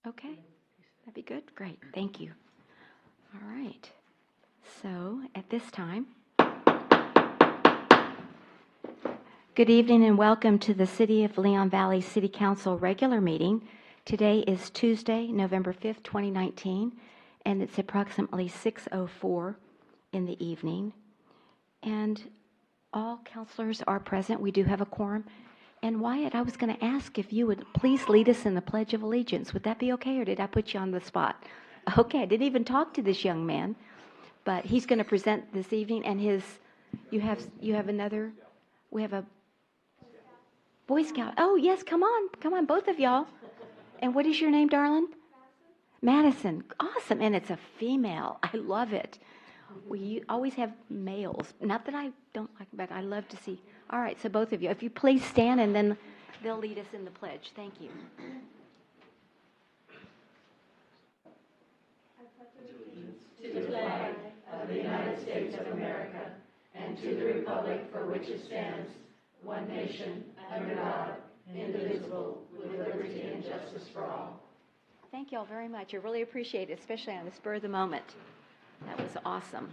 Okay, that'd be good. Great, thank you. All right. So at this time, good evening and welcome to the City of Leon Valley City Council regular meeting. Today is Tuesday, November 5th, 2019, and it's approximately 6:04 in the evening. And all councilors are present. We do have a quorum. And Wyatt, I was going to ask if you would please lead us in the Pledge of Allegiance. Would that be okay, or did I put you on the spot? Okay, I didn't even talk to this young man, but he's going to present this evening, and you have another, we have a Boy Scout. Oh, yes, come on, both of y'all. And what is your name, darling? Madison. Awesome, and it's a female. I love it. We always have males. Not that I don't like, but I love to see. All right, so both of you, if you please stand, and then they'll lead us in the pledge. Thank you. To the flag of the United States of America and to the republic for which it stands, one nation, under God, indivisible, with liberty and justice for all. Thank you all very much. I really appreciate it, especially on the spur of the moment. That was awesome.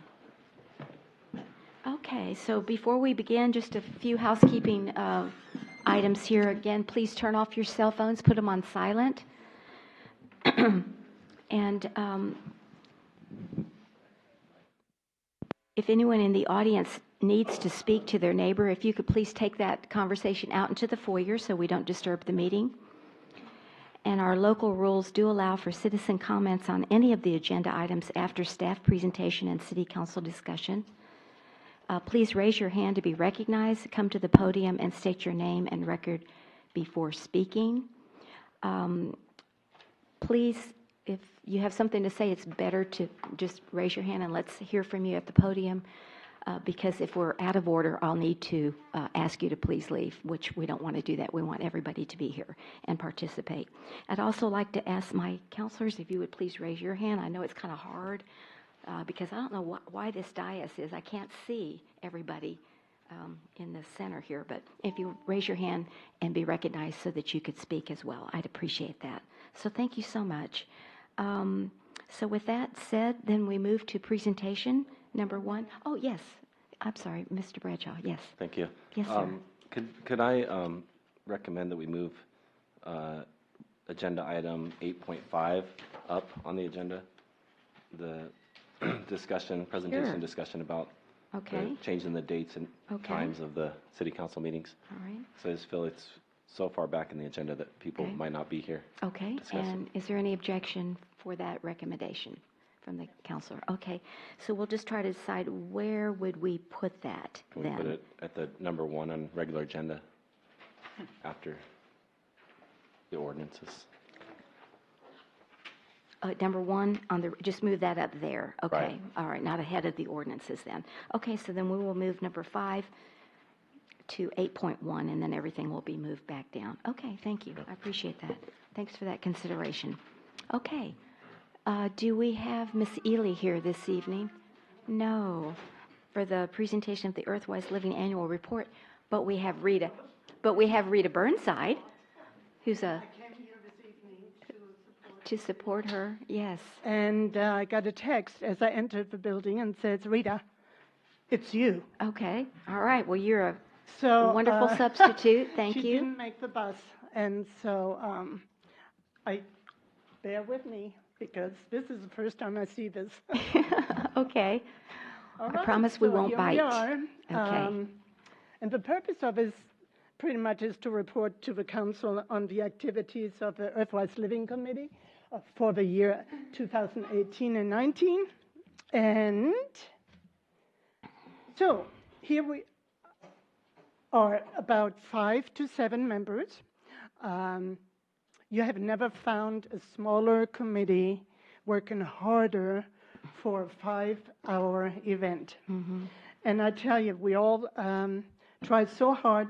Okay, so before we begin, just a few housekeeping items here. Again, please turn off your cell phones, put them on silent. And if anyone in the audience needs to speak to their neighbor, if you could please take that conversation out into the foyer so we don't disturb the meeting. And our local rules do allow for citizen comments on any of the agenda items after staff presentation and city council discussion. Please raise your hand to be recognized, come to the podium and state your name and record before speaking. Please, if you have something to say, it's better to just raise your hand and let's hear from you at the podium, because if we're out of order, I'll need to ask you to please leave, which we don't want to do that. We want everybody to be here and participate. I'd also like to ask my counselors if you would please raise your hand. I know it's kind of hard because I don't know why this dais is. I can't see everybody in the center here, but if you raise your hand and be recognized so that you could speak as well, I'd appreciate that. So thank you so much. So with that said, then we move to presentation number one. Oh, yes. I'm sorry, Mr. Bradshaw. Yes. Thank you. Yes, sir. Could I recommend that we move agenda item 8.5 up on the agenda? The presentation Sure. discussion about Okay. the change in the dates and times of the city council meetings. All right. So I just feel it's so far back in the agenda that people Okay. might not be here. Okay. Discuss it. And is there any objection for that recommendation from the counselor? Okay. So we'll just try to decide where would we put that Can we then? put it at the number 1 on regular agenda after the ordinances? Number one on the, just move that up there. Okay. Right. All right. Not ahead of the ordinances then. Okay. So then we will move number 5 to 8.1, and then everything will be moved back down. Okay. Thank you. I appreciate that. Thanks for that consideration. Okay. Do we have Miss Ely here this evening? No, for the presentation of the Earthwise Living Annual Report. But we have Rita. Burnside, who's a. To support her, yes. And I got a text as I entered the building and says, "Rita, it's you." Okay. All right. Well, you're a So wonderful substitute. Thank she you. didn't make the bus, and so bear with me because this is the first time I see this. Okay. All I right, promise we so won't here bite. We are. Okay. And the purpose of it pretty much is to report to the council on the activities of the Earthwise Living Committee for the year 2018 and 19. And so here we are, about 5 to 7 members. You have never found a smaller committee working harder for a 5-hour event. Mm-hmm. And I tell you, we all try so hard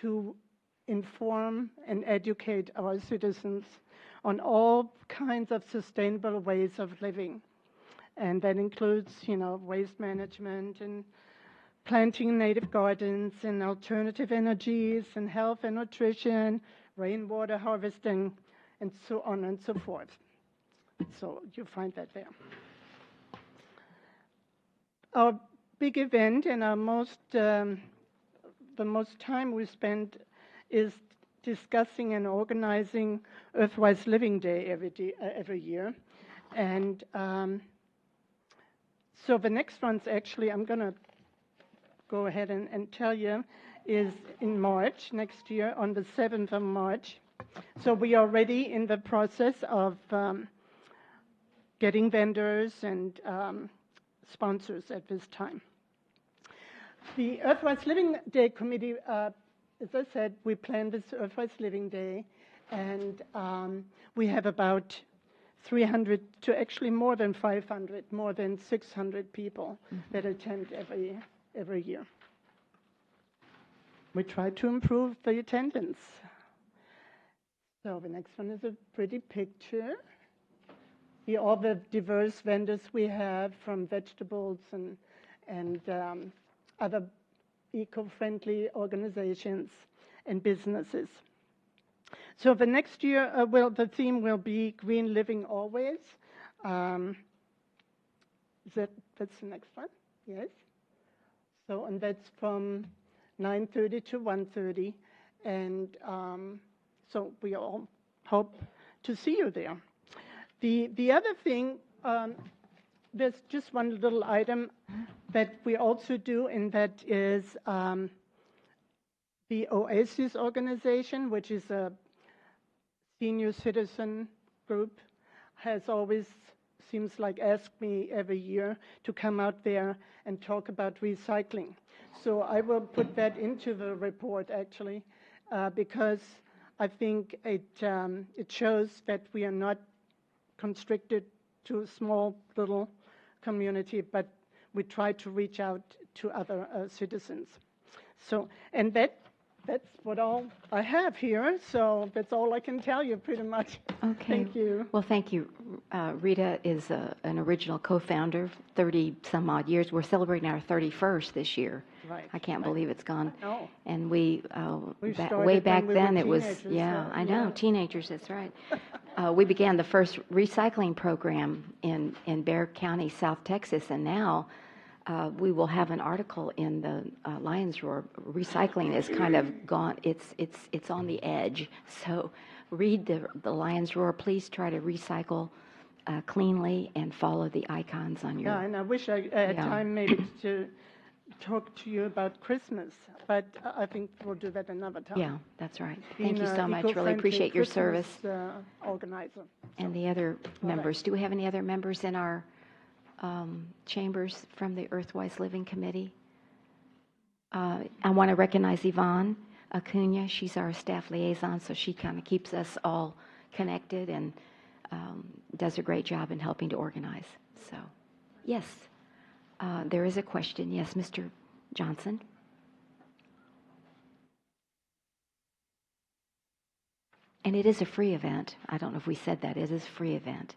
to inform and educate our citizens on all kinds of sustainable ways of living. And that includes, waste management and planting native gardens and alternative energies and health and nutrition, rainwater harvesting, and so on and so forth. So you find that there. Our big event and our the most time we spend is discussing and organizing Earthwise Living Day every year. And so the next one's actually, I'm going to go ahead and tell you, is in March next year, on the 7th of March. So we are already in the process of getting vendors and sponsors at this time. The Earthwise Living Day Committee, as I said, we planned this Earthwise Living Day, and we have about 300 to actually more than 500, more than 600 people that attend every year. We try to improve the attendance. So the next one is a pretty picture. Here all the diverse vendors we have, from vegetables and other eco-friendly organizations and businesses. So the next year, the theme will be Green Living Always. That's the next one? Yes. So, and that's from 9:30 to 1:30, and so we all hope to see you there. The other thing, there's just one little item that we also do, and that is the Oasis organization, which is a senior citizen group, has always, seems like, asked me every year to come out there and talk about recycling. So I will put that into the report, actually, because I think it shows that we are not constricted to a small little community, but we try to reach out to other citizens. So, and that's what all I have here. So that's all I can tell you, pretty much. Okay. Thank you. Well, thank you. Rita is an original co-founder, 30-some-odd years. We're celebrating our 31st this year. Right. I can't believe it's gone. No. And we, started way when back we then, were it was, teenagers, yeah, so, I know, yeah. teenagers, that's right. We began the first recycling program in Bexar County, South Texas, and now we will have an article in the Lions Roar. Recycling is kind of gone, it's on the edge. So read the Lions Roar. Please try to recycle cleanly and follow the icons on your... Yeah, and I wish I had Yeah. time maybe to talk to you about Christmas, but I think we'll do that another time. Yeah, that's right. Being Thank you so a much. Really eco-friendly appreciate your Christmas, service. Organizer. And the other members. Do we have any other members in our chambers from the Earthwise Living Committee? I want to recognize Yvonne Acuna. She's our staff liaison, so she kind of keeps us all connected and does a great job in helping to organize. So, yes, there is a question. Yes, Mr. Johnson. And it is a free event. I don't know if we said that. It is a free event.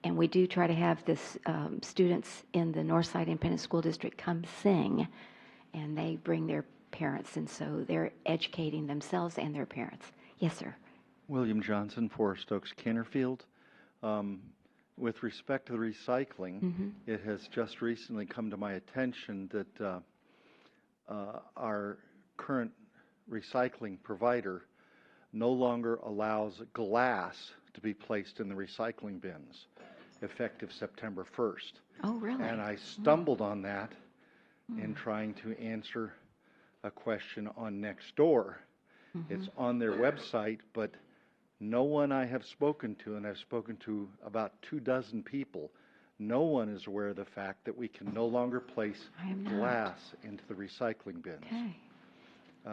And we do try to have this students in the Northside Independent School District come sing, and they bring their parents, and so they're educating themselves and their parents. Yes, sir. William Johnson, Forest Oaks, Canterfield. With respect to the recycling, it has just recently come to my attention that our current recycling provider no longer allows glass to be placed in the recycling bins, effective September 1st. Oh, really? And I stumbled on that in trying to answer a question on Nextdoor. It's on their website, but no one I have spoken to, and I've spoken to about 24 people, no one is aware of the fact that we can no longer place I am not. glass into the recycling bins. Okay.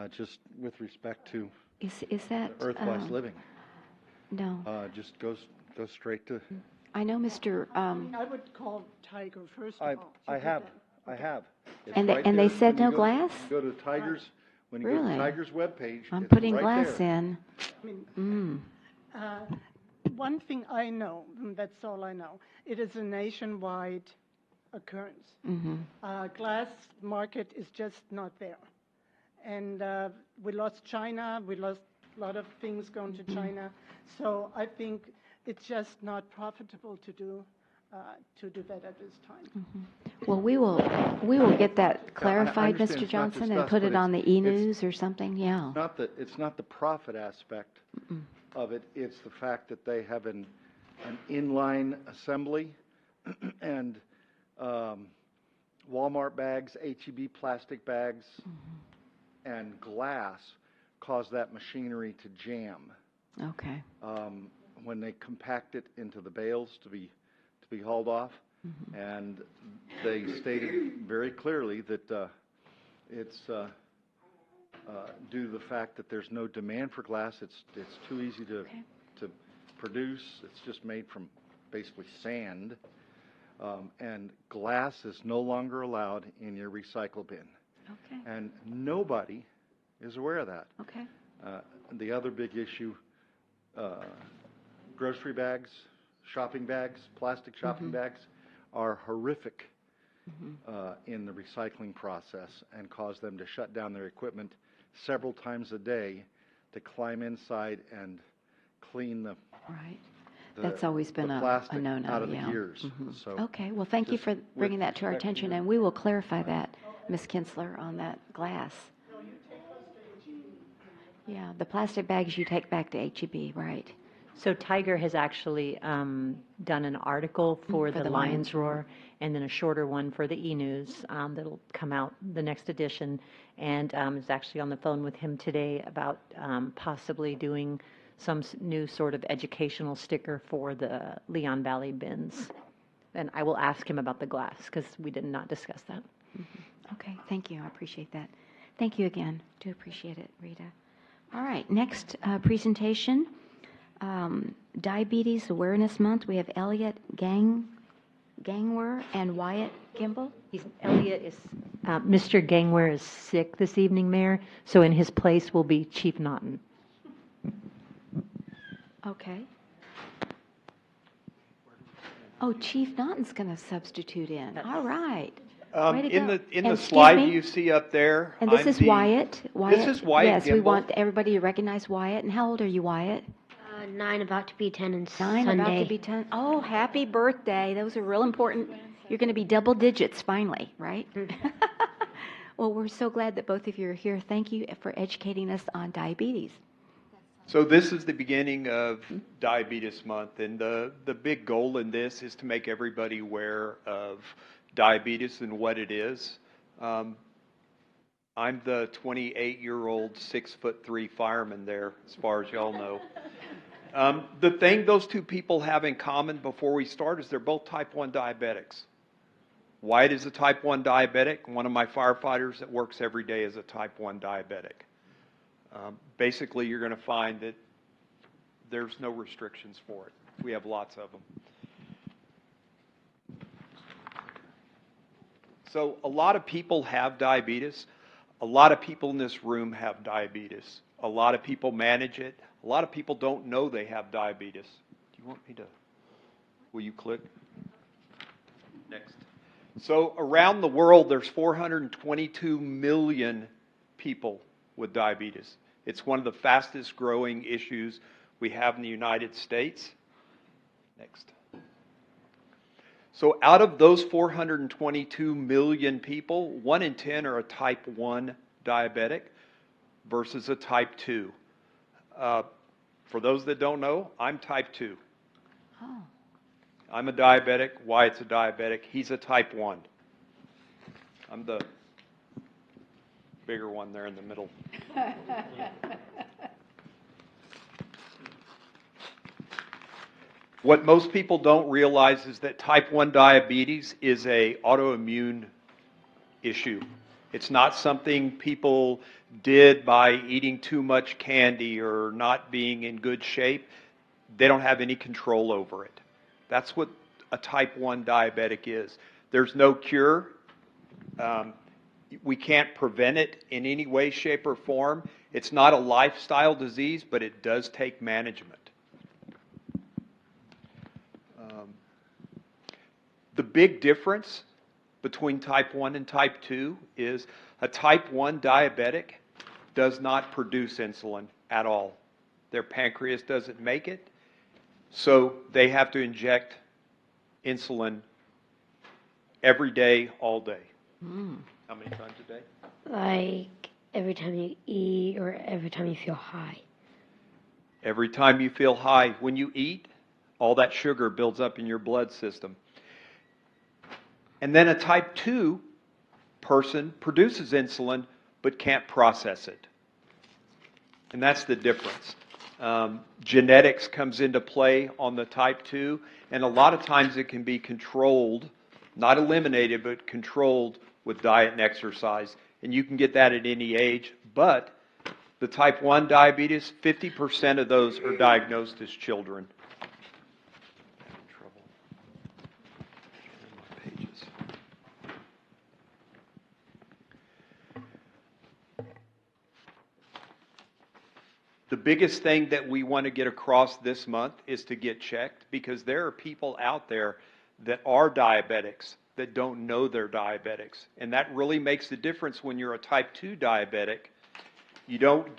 Just with respect to Is that Earthwise Living. No. Just go straight to. I know, Mr. I would call Tiger first of all. I have. It's And right they there. said When you no go- glass? Go to Tigers. When you go Really? to Tigers webpage, I'm it's putting right glass there. in. I mean, one thing I know, and that's all I know, it is a nationwide occurrence. Glass market is just not there. And we lost China, we lost a lot of things going to China. So I think it's just not profitable to do that at this time. Well, we will get that clarified, understand Mr. it's not Johnson, and discussed, put but it on the it's- e-news or something, yeah. It's not the profit aspect of it, it's the fact that they have an inline assembly and Walmart bags, H-E-B plastic bags, and glass cause that machinery to jam Okay. when they compact it into the bales to be hauled off. And they stated very clearly that it's due to the fact that there's no demand for glass. It's too easy to produce. It's just made from basically sand. And glass is no longer allowed in your recycle bin. Okay. And nobody is aware of that. Okay. The other big issue, grocery bags, shopping bags, plastic shopping bags are horrific in the recycling process and cause them to shut down their equipment several times a day to climb inside and clean the Right. That's always been a plastic no-no, out of yeah. the gears. So Okay, well, thank you just for with bringing that to our respect to attention, your- and we will clarify that, Ms. Kinsler, on that glass. Yeah, the plastic bags you take back to H-E-B, right? So Tiger has actually done an article for For the the Lion's Roar, and then a shorter one for the e-news that'll come out the next edition. And is actually on the phone with him today about possibly doing some new sort of educational sticker for the Leon Valley bins. And I will ask him about the glass, because we did not discuss that. Okay, thank you, I appreciate that. Thank you again, do appreciate it, Rita. All right, next presentation, Diabetes Awareness Month. We have Elliot Gangwer and Wyatt Kimball. Mr. Gangware is sick this evening, Mayor, so in his place will be Chief Naughton. Okay. Oh, Chief Naughton's going to substitute in. All right. Way to In go. the And excuse slide me? you see up there. And this I'm is the- Wyatt. This is Wyatt Yes, we Gimbel. want everybody to recognize Wyatt. And how old are you, Wyatt? 9, about to be 10, and 9, Sunday. about to be 10. Oh, happy birthday. Those are real important. You're going to be double digits finally, right? Well, we're so glad that both of you are here. Thank you for educating us on diabetes. So this is the beginning of Diabetes Month, and the big goal in this is to make everybody aware of diabetes and what it is. I'm the 28-year-old 6'3" fireman there, as far as y'all know. The thing those two people have in common before we start is they're both type 1 diabetics. Wyatt is a type 1 diabetic. One of my firefighters that works every day is a type 1 diabetic. Basically, you're going to find that there's no restrictions for it. We have lots of them. So a lot of people have diabetes. A lot of people in this room have diabetes. A lot of people manage it. A lot of people don't know they have diabetes. Do you want me to? Will you click? Next. So around the world, there's 422 million people with diabetes. It's one of the fastest growing issues we have in the United States. Next. So out of those 422 million people, 1 in 10 are a type 1 diabetic versus a type 2. For those that don't know, I'm type 2. Oh. I'm a diabetic. Wyatt's a diabetic. He's a type 1. I'm the bigger one there in the middle. What most people don't realize is that type 1 diabetes is an autoimmune issue. It's not something people did by eating too much candy or not being in good shape. They don't have any control over it. That's what a type 1 diabetic is. There's no cure. We can't prevent it in any way, shape, or form. It's not a lifestyle disease, but it does take management. The big difference between type 1 and type 2 is a type 1 diabetic does not produce insulin at all. Their pancreas doesn't make it, so they have to inject insulin every day, all day. How many times a day? Like every time you eat or every time you feel high. Every time you feel high. When you eat, all that sugar builds up in your blood system. And then a type 2 person produces insulin but can't process it. And that's the difference. Genetics comes into play on the type 2, and a lot of times it can be controlled, not eliminated, but controlled with diet and exercise. And you can get that at any age, but the type 1 diabetes, 50% of those are diagnosed as children. Pages. The biggest thing that we want to get across this month is to get checked, because there are people out there that are diabetics that don't know they're diabetics. And that really makes the difference when you're a type 2 diabetic. You don't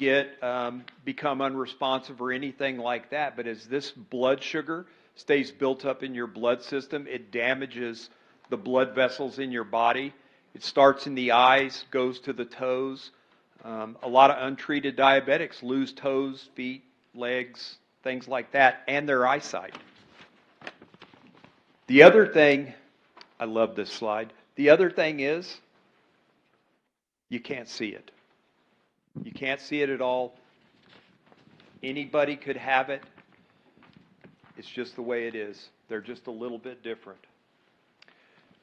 become unresponsive or anything like that, but as this blood sugar stays built up in your blood system, it damages the blood vessels in your body. It starts in the eyes, goes to the toes. A lot of untreated diabetics lose toes, feet, legs, things like that, and their eyesight. The other thing, I love this slide. The other thing is, you can't see it. You can't see it at all. Anybody could have it. It's just the way it is. They're just a little bit different.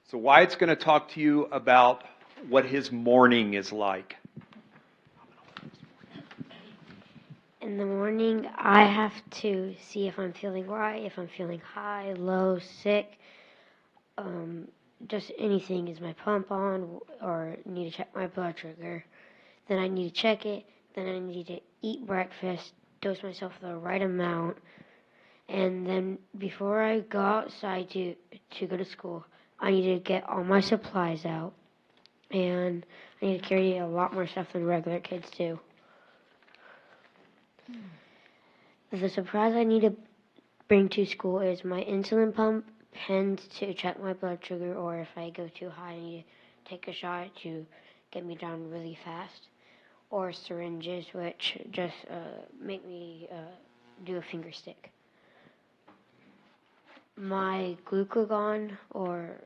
So Wyatt's going to talk to you about what his morning is like. In the morning, I have to see if I'm feeling right, if I'm feeling high, low, sick, just anything. Is my pump on, or need to check my blood sugar? Then I need to check it. Then I need to eat breakfast, dose myself the right amount, and then before I go outside to go to school, I need to get all my supplies out, and I need to carry a lot more stuff than regular kids do. The supplies I need to bring to school is my insulin pump, pens to check my blood sugar, or if I go too high, I need to take a shot to get me down really fast, or syringes, which just make me do a finger stick. My glucagon or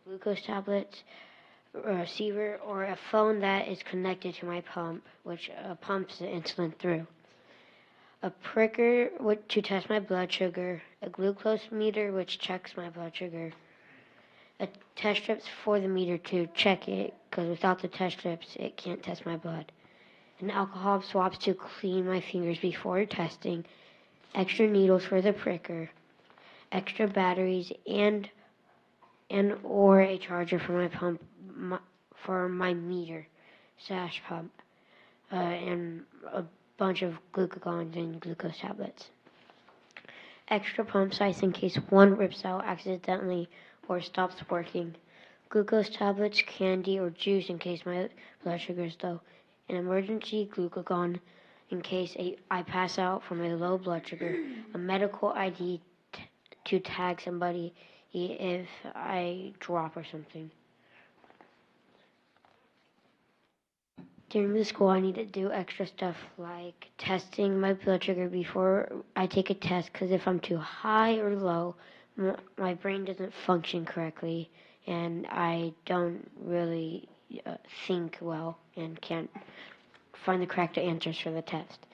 glucose tablets, a receiver, or a phone that is connected to my pump, which pumps the insulin through. A pricker to test my blood sugar, a glucose meter which checks my blood sugar, a test strips for the meter to check it, because without the test strips it can't test my blood, and alcohol swabs to clean my fingers before testing, extra needles for the pricker, extra batteries, and or a charger for my pump, for my meter / pump, and a bunch of glucagons and glucose tablets. Extra pump size in case one rips out accidentally or stops working. Glucose tablets, candy, or juice in case my blood sugar is low. An emergency glucagon in case I pass out from a low blood sugar. A medical ID to tag somebody if I drop or something. During the school, I need to do extra stuff like testing my blood sugar before I take a test, because if I'm too high or low, my brain doesn't function correctly, and I don't really think well and can't find the correct answers for the test.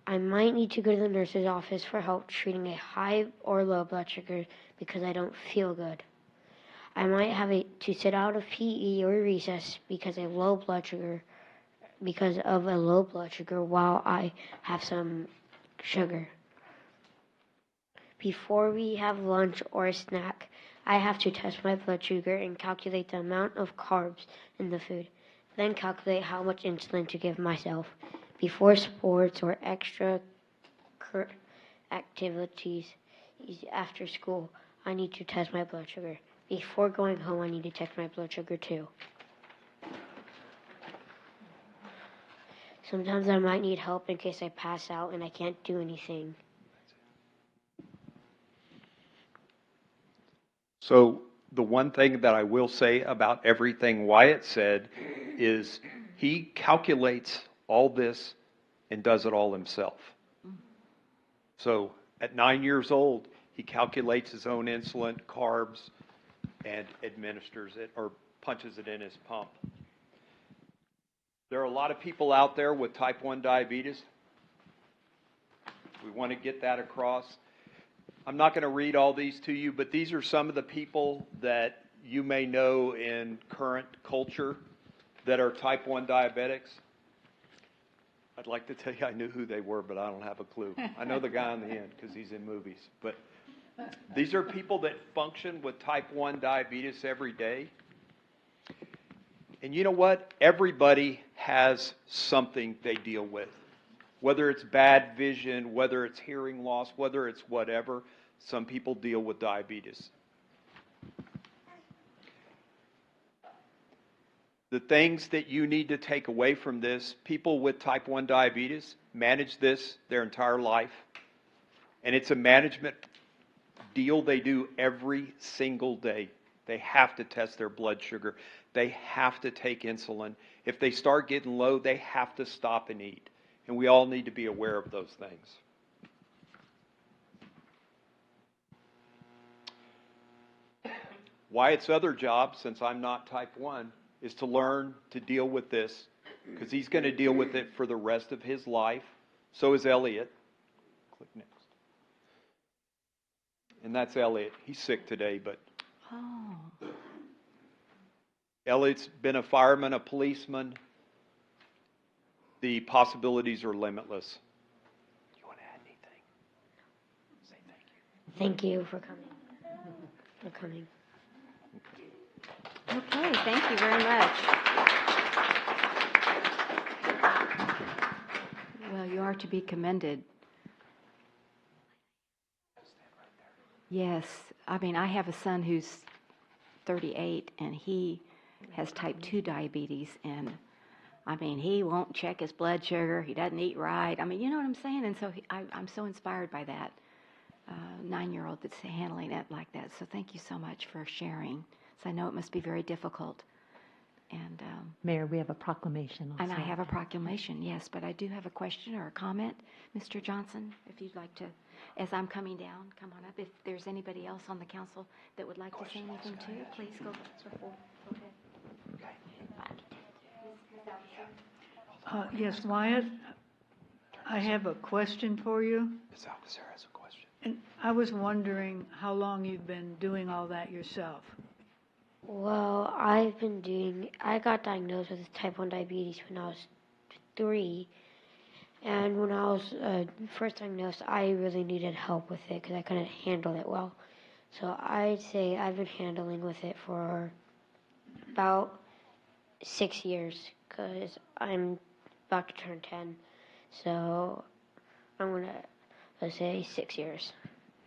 I might need to go to the nurse's office for help treating a high or low blood sugar because I don't feel good. I might have to sit out of PE or recess because of a low blood sugar while I have some sugar. Before we have lunch or a snack, I have to test my blood sugar and calculate the amount of carbs in the food, then calculate how much insulin to give myself. Before sports or extra activities after school, I need to test my blood sugar. Before going home, I need to check my blood sugar too. sometimes I might need help in case I pass out and I can't do anything. So the one thing that I will say about everything Wyatt said is he calculates all this and does it all himself. So at 9 years old, he calculates his own insulin, carbs, and administers it or punches it in his pump. There are a lot of people out there with type 1 diabetes. We want to get that across. I'm not going to read all these to you, but these are some of the people that you may know in current culture that are type 1 diabetics. I'd like to tell you I knew who they were, but I don't have a clue. I know the guy on the end because he's in movies. But these are people that function with type 1 diabetes every day. And you know what? Everybody has something they deal with. Whether it's bad vision, whether it's hearing loss, whether it's whatever, some people deal with diabetes. The things that you need to take away from this, people with type 1 diabetes manage this their entire life. And it's a management deal they do every single day. They have to test their blood sugar. They have to take insulin. If they start getting low, they have to stop and eat. And we all need to be aware of those things. Wyatt's other job, since I'm not type 1, is to learn to deal with this, because he's going to deal with it for the rest of his life. So is Elliot. Click next. And that's Elliot. He's sick today, but Oh. Elliot's been a fireman, a policeman. The possibilities are limitless. Do you want to add anything? Say thank you. Thank you for coming. Okay, thank you very much. Well, you are to be commended. Yes, I mean, I have a son who's 38, and he has type 2 diabetes, and I mean, he won't check his blood sugar. He doesn't eat right. I mean, you know what I'm saying? And so I'm so inspired by that 9-year-old that's handling it like that. So thank you so much for sharing. So I know it must be very difficult. And Mayor, we have a proclamation also. and I have a proclamation, yes, but I do have a question or a comment. Mr. Johnson, if you'd like to, as I'm coming down, come on up. If there's anybody else on the council that would like to say anything too, please go ahead. Yes, Wyatt, I have a question for you. Ms. Alcacer has a question. And I was wondering how long you've been doing all that yourself. Well, I got diagnosed with type 1 diabetes when I was 3. And when I was first diagnosed, I really needed help with it because I couldn't handle it well. So I'd say I've been handling with it for about 6 years because I'm about to turn 10. So I'm going to, let's say, 6 years.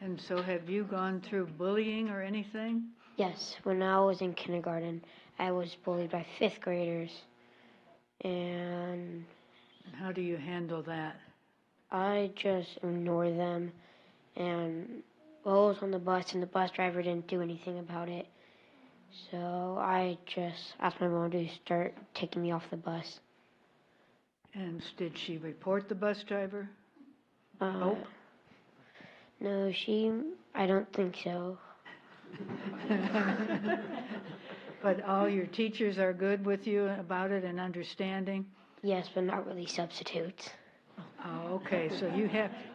And so have you gone through bullying or anything? Yes, when I was in kindergarten, I was bullied by 5th graders. And How do you handle that? I just ignore them. And well, I was on the bus, and the bus driver didn't do anything about it. So I just asked my mom to start taking me off the bus. And did she report the bus driver? No, I don't think so. But all your teachers are good with you about it and understanding? Yes, but not really substitutes. Oh, okay, so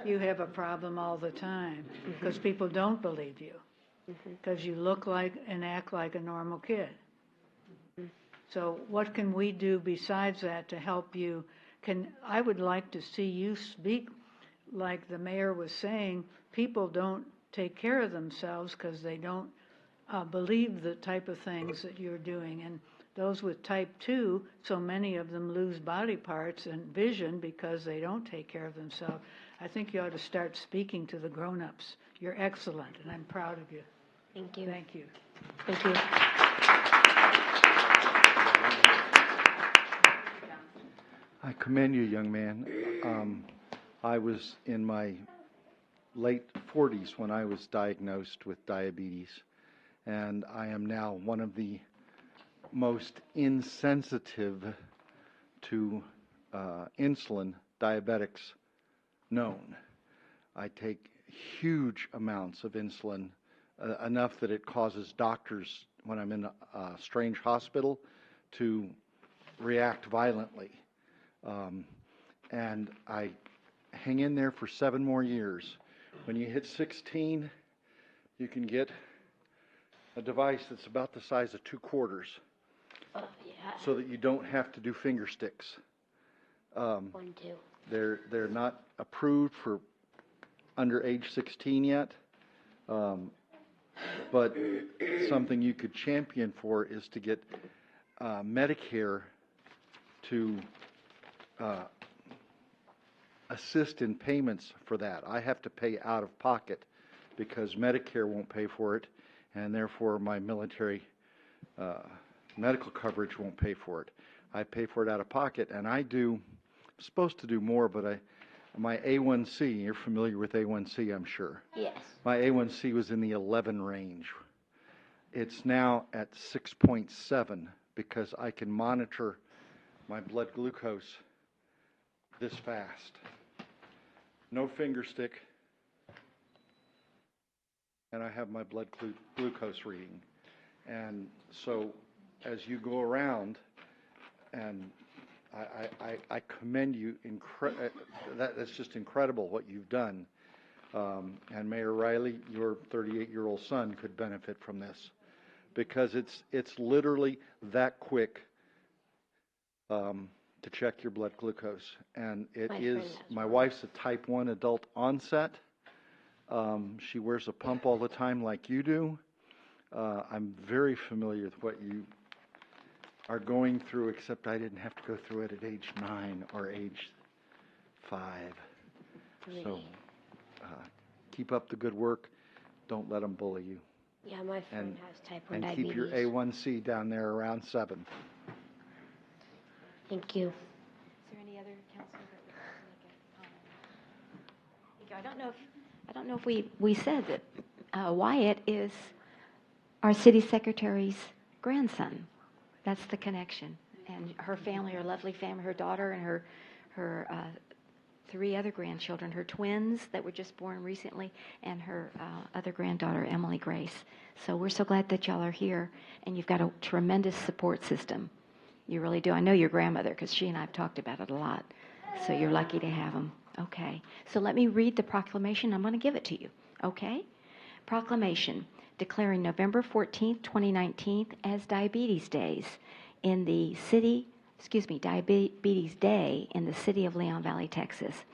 you have a problem all the time because people don't believe you because you look like and act like a normal kid. So what can we do besides that to help you? I would like to see you speak like the mayor was saying. People don't take care of themselves because they don't believe the type of things that you're doing. And those with type 2, so many of them lose body parts and vision because they don't take care of themselves. I think you ought to start speaking to the grown-ups. You're excellent, and I'm proud of you. Thank you. Thank you. Thank you. I commend you, young man. I was in my late 40s when I was diagnosed with diabetes, and I am now one of the most insensitive to insulin diabetics known. I take huge amounts of insulin, enough that it causes doctors, when I'm in a strange hospital, to react violently. And I hang in there for 7 more years. When you hit 16, you can get a device that's about the size of 2 quarters, Yeah. so that you don't have to do finger sticks. 1, 2. They're not approved for under age 16 yet, but something you could champion for is to get Medicare to assist in payments for that. I have to pay out of pocket because Medicare won't pay for it, and therefore my military medical coverage won't pay for it. I pay for it out of pocket, and I'm supposed to do more, but my A1C, you're familiar with A1C, I'm sure. Yes. My A1C was in the 11 range. It's now at 6.7 because I can monitor my blood glucose this fast. No finger stick, and I have my blood glucose reading. And so as you go around, and I commend you. That's just incredible what you've done. And Mayor Riley, your 38-year-old son could benefit from this, because it's literally that quick to check your blood glucose. And my wife's a type 1 adult onset. She wears a pump all the time like you do. I'm very familiar with what you are going through, except I didn't have to go through it at age 9 or age 5. 3. So keep up the good work. Don't let them bully you. Yeah, my friend has type 1 And diabetes. keep your A1C down there around 7. Thank you. Is there any other counselor that would like to make a comment? Thank you. I don't know if we said that Wyatt is our city secretary's grandson. That's the connection. And her family, her lovely family, her daughter and her 3 other grandchildren, her twins that were just born recently, and her other granddaughter, Emily Grace. So we're so glad that y'all are here, and you've got a tremendous support system. You really do. I know your grandmother, because she and I have talked about it a lot. So you're lucky to have them. Okay. So let me read the proclamation. I'm going to give it to you. Okay? Proclamation declaring November 14th, 2019 as Diabetes Days in the city, Diabetes Day in the city of Leon Valley, Texas.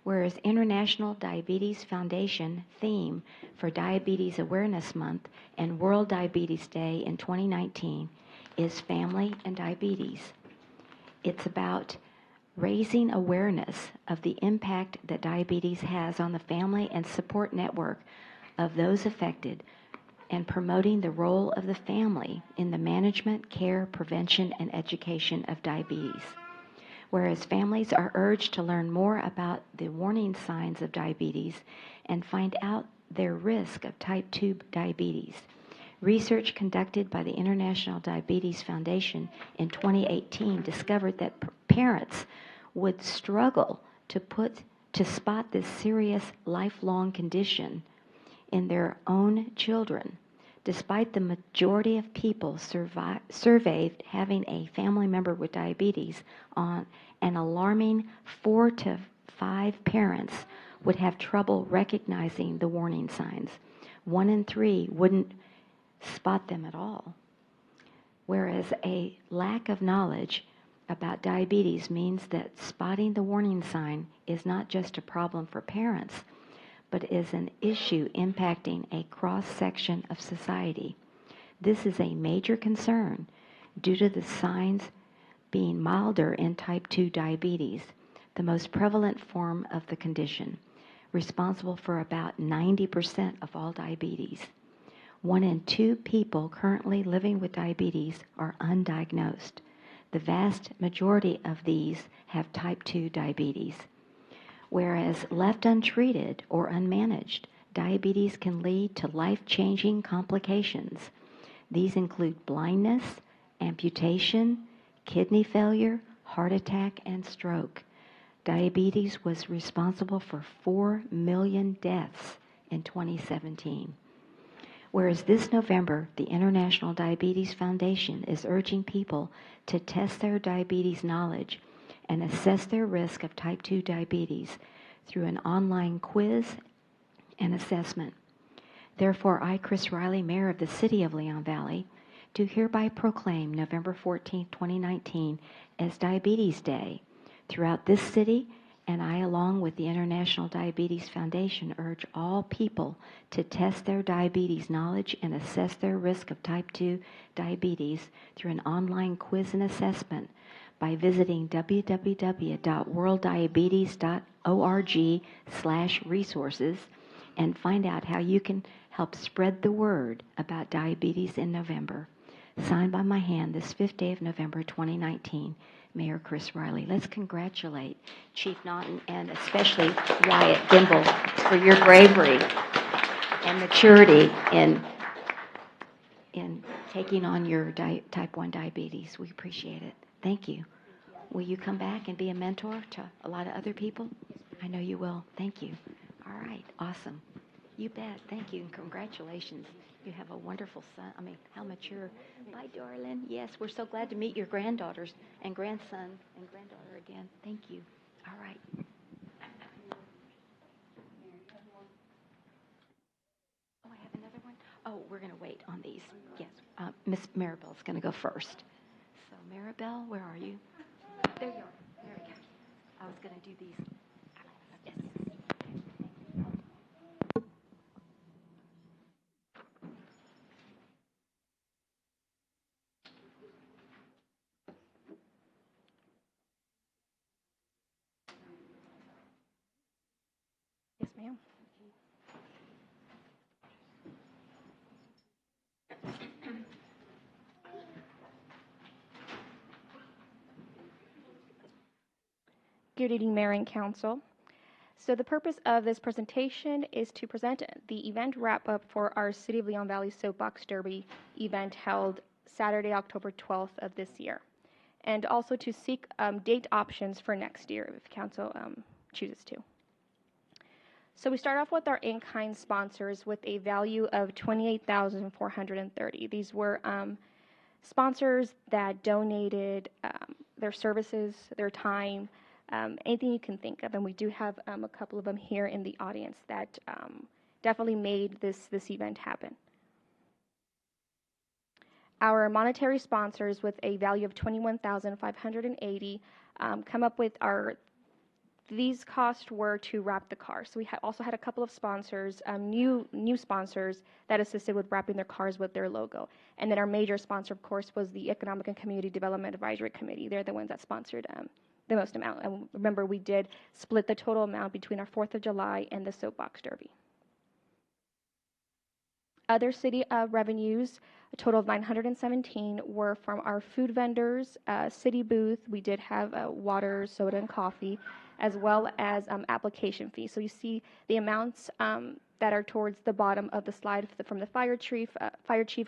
Whereas International Diabetes Foundation theme for Diabetes Awareness Month and World Diabetes Day in 2019 is Family and Diabetes. It's about raising awareness of the impact that diabetes has on the family and support network of those affected, and promoting the role of the family in the management, care, prevention, and education of diabetes. Whereas families are urged to learn more about the warning signs of diabetes and find out their risk of type 2 diabetes. Research conducted by the International Diabetes Foundation in 2018 discovered that parents would struggle to spot this serious lifelong condition in their own children, despite the majority of people surveyed having a family member with diabetes. On an alarming 4 to 5 parents would have trouble recognizing the warning signs. 1 in 3 wouldn't spot them at all. Whereas a lack of knowledge about diabetes means that spotting the warning sign is not just a problem for parents, but is an issue impacting a cross-section of society. This is a major concern due to the signs being milder in type 2 diabetes, the most prevalent form of the condition, responsible for about 90% of all diabetes. 1 in 2 people currently living with diabetes are undiagnosed. The vast majority of these have type 2 diabetes. Whereas left untreated or unmanaged, diabetes can lead to life-changing complications. These include blindness, amputation, kidney failure, heart attack, and stroke. Diabetes was responsible for 4 million deaths in 2017. Whereas this November, the International Diabetes Foundation is urging people to test their diabetes knowledge and assess their risk of type 2 diabetes through an online quiz and assessment. Therefore, I, Chris Riley, Mayor of the City of Leon Valley, do hereby proclaim November 14, 2019 as Diabetes Day throughout this city, and I, along with the International Diabetes Foundation, urge all people to test their diabetes knowledge and assess their risk of type 2 diabetes through an online quiz and assessment by visiting www.worlddiabetes.org/resources and find out how you can help spread the word about diabetes in November. Signed by my hand this 5th day of November 2019, Mayor Chris Riley. Let's congratulate Chief Naughton and especially Wyatt Dimble for your bravery and maturity in taking on your type 1 diabetes. We appreciate it. Thank you. Will you come back and be a mentor to a lot of other people? I know you will. Thank you. All right. Awesome. You bet. Thank you, and congratulations. You have a wonderful son. I mean, how mature. Bye, darling. Yes, we're so glad to meet your granddaughters and grandson and granddaughter again. Thank you. All right. Oh, I have another one? Oh, we're going to wait on these. Yes. Miss Maribel's going to go first. So, Maribel, where are you? There you are. There we go. I was going to do these. Yes. Yes, ma'am. Good evening, Mayor and Council. So the purpose of this presentation is to present the event wrap-up for our City of Leon Valley Soapbox Derby event held Saturday, October 12th of this year, and also to seek date options for next year if Council chooses to. So we start off with our in-kind sponsors with a value of $28,430. These were sponsors that donated their services, their time, anything you can think of, and we do have a couple of them here in the audience that definitely made this event happen. Our monetary sponsors with a value of $21,580 come up with these costs were to wrap the car. So we also had a couple of sponsors, new sponsors that assisted with wrapping their cars with their logo. And then our major sponsor, of course, was the Economic and Community Development Advisory Committee. They're the ones that sponsored the most amount. And remember, we did split the total amount between our 4th of July and the Soapbox Derby. Other city revenues, a total of 917, were from our food vendors, city booth. We did have water, soda, and coffee, as well as application fees. So you see the amounts that are towards the bottom of the slide from the Fire Chief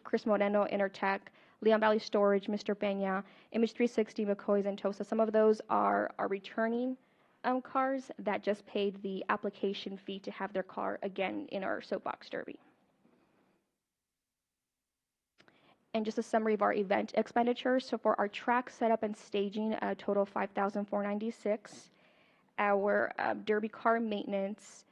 Chris Moreno, Intertech, Leon Valley Storage, Mr. Peña, Image 360, McCoy's, and Tosa. Some of those are returning cars that just paid the application fee to have their car again in our Soapbox Derby. And just a summary of our event expenditures. So for our track setup and staging, a total of $5,496. Our derby car maintenance,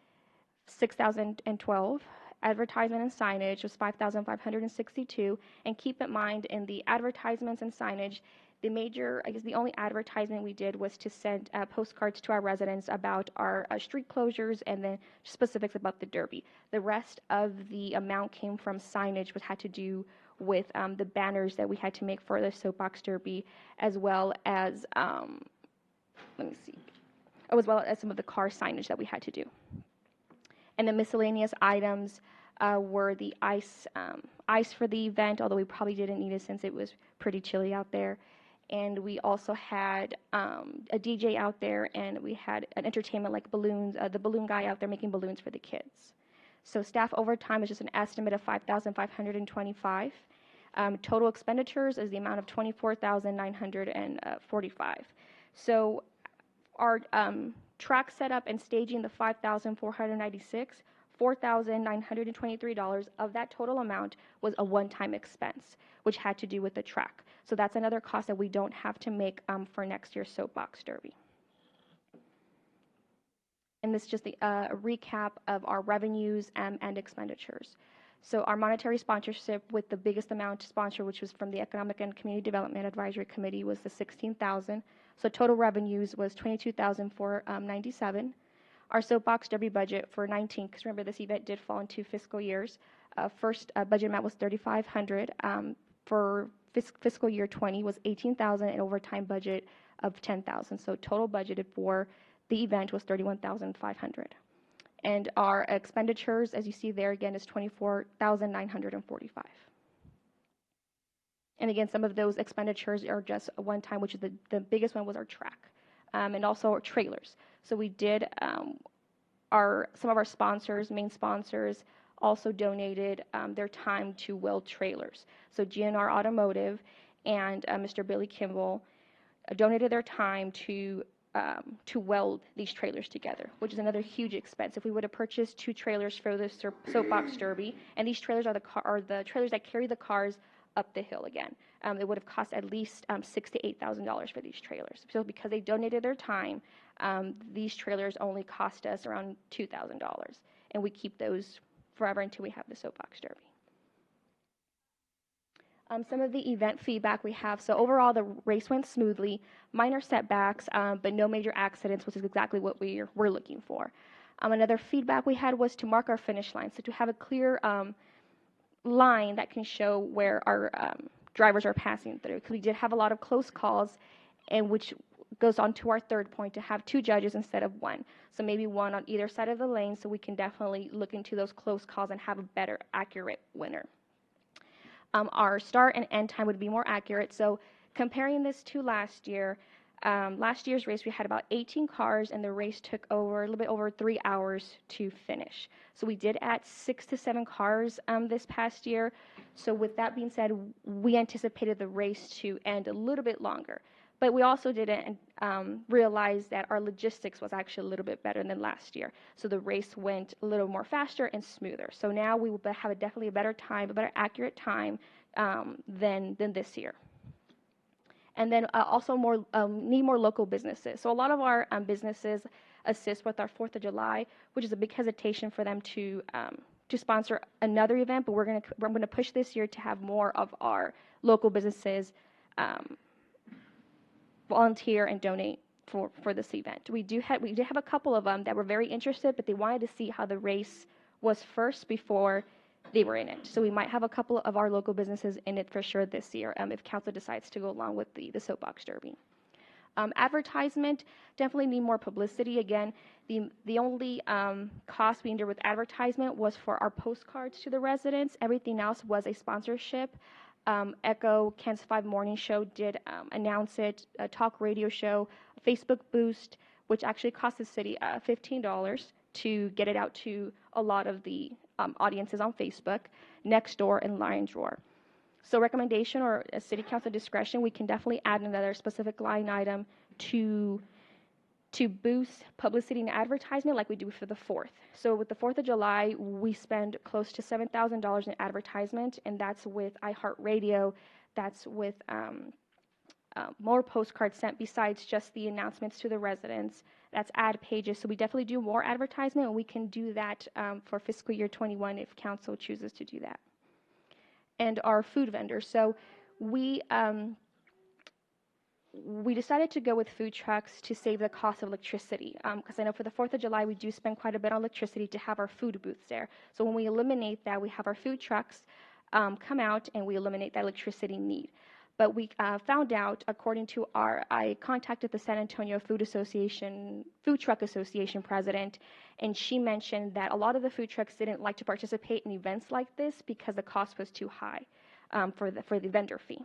$6,012. Advertisement and signage was $5,562. And keep in mind, in the advertisements and signage, the only advertisement we did was to send postcards to our residents about our street closures and then specifics about the derby. The rest of the amount came from signage, which had to do with the banners that we had to make for the Soapbox Derby, as well as as well as some of the car signage that we had to do. And the miscellaneous items were the ice for the event, although we probably didn't need it since it was pretty chilly out there, and we also had a DJ out there, and we had an entertainment like balloons, the balloon guy out there making balloons for the kids. So staff overtime is just an estimate of 5,525. Total expenditures is the amount of 24,945. So our track setup and staging, the 5,496, $4,923 of that total amount was a one-time expense, which had to do with the track. So that's another cost that we don't have to make for next year's Soapbox Derby. And this is just a recap of our revenues and expenditures. So our monetary sponsorship with the biggest amount sponsored, which was from the Economic and Community Development Advisory Committee, was the $16,000. So total revenues was $22,497. Our Soapbox Derby budget for 19, because remember this event did fall in 2 fiscal years. First budget amount was $3,500. For fiscal year 20 was $18,000, and overtime budget of $10,000. So total budgeted for the event was $31,500. And our expenditures, as you see there again, is $24,945. And again, some of those expenditures are just a one-time, which is the biggest one was our track, and also our trailers. So we did some of our sponsors, main sponsors, also donated their time to weld trailers. So GNR Automotive and Mr. Billy Kimball donated their time to weld these trailers together, which is another huge expense. If we would have purchased 2 trailers for the Soapbox Derby, and these trailers are the trailers that carry the cars up the hill again, it would have cost at least $6,000 to $8,000 for these trailers. So because they donated their time, these trailers only cost us around $2,000, and we keep those forever until we have the Soapbox Derby. Some of the event feedback we have. So overall, the race went smoothly. Minor setbacks, but no major accidents, which is exactly what we're looking for. Another feedback we had was to mark our finish line, so to have a clear line that can show where our drivers are passing through. Because we did have a lot of close calls, and which goes on to our third point, to have 2 judges instead of 1. So maybe 1 on either side of the lane, so we can definitely look into those close calls and have a better, accurate winner. Our start and end time would be more accurate. So comparing this to last year, last year's race, we had about 18 cars, and the race took a little bit over 3 hours to finish. So we did add 6 to 7 cars this past year. So with that being said, we anticipated the race to end a little bit longer. But we also didn't realize that our logistics was actually a little bit better than last year. So the race went a little more faster and smoother. So now we will have definitely a better time, a better accurate time than this year. And then also need more local businesses. So a lot of our businesses assist with our 4th of July, which is a big hesitation for them to sponsor another event. But we're going to push this year to have more of our local businesses volunteer and donate for this event. We did have a couple of them that were very interested, but they wanted to see how the race was first before they were in it. So we might have a couple of our local businesses in it for sure this year if council decides to go along with the Soapbox Derby. Advertisement, definitely need more publicity. Again, the only cost we endured with advertisement was for our postcards to the residents. Everything else was a sponsorship. Echo, Kansas 5 Morning Show did announce it, a talk radio show, a Facebook boost, which actually cost the city $15 to get it out to a lot of the audiences on Facebook, Nextdoor, and Lion's Roar. So recommendation or a city council discretion, we can definitely add another specific line item to boost publicity and advertisement like we do for the 4th. So with the 4th of July, we spend close to $7,000 in advertisement, and that's with iHeartRadio, that's with more postcards sent besides just the announcements to the residents. That's ad pages. So we definitely do more advertisement, and we can do that for fiscal year 21 if council chooses to do that. And our food vendors. So we decided to go with food trucks to save the cost of electricity, because I know for the 4th of July we do spend quite a bit on electricity to have our food booths there. So when we eliminate that, we have our food trucks come out and we eliminate that electricity need. But we found out, according to I contacted the San Antonio Food Truck Association president, and she mentioned that a lot of the food trucks didn't like to participate in events like this because the cost was too high for the vendor fee.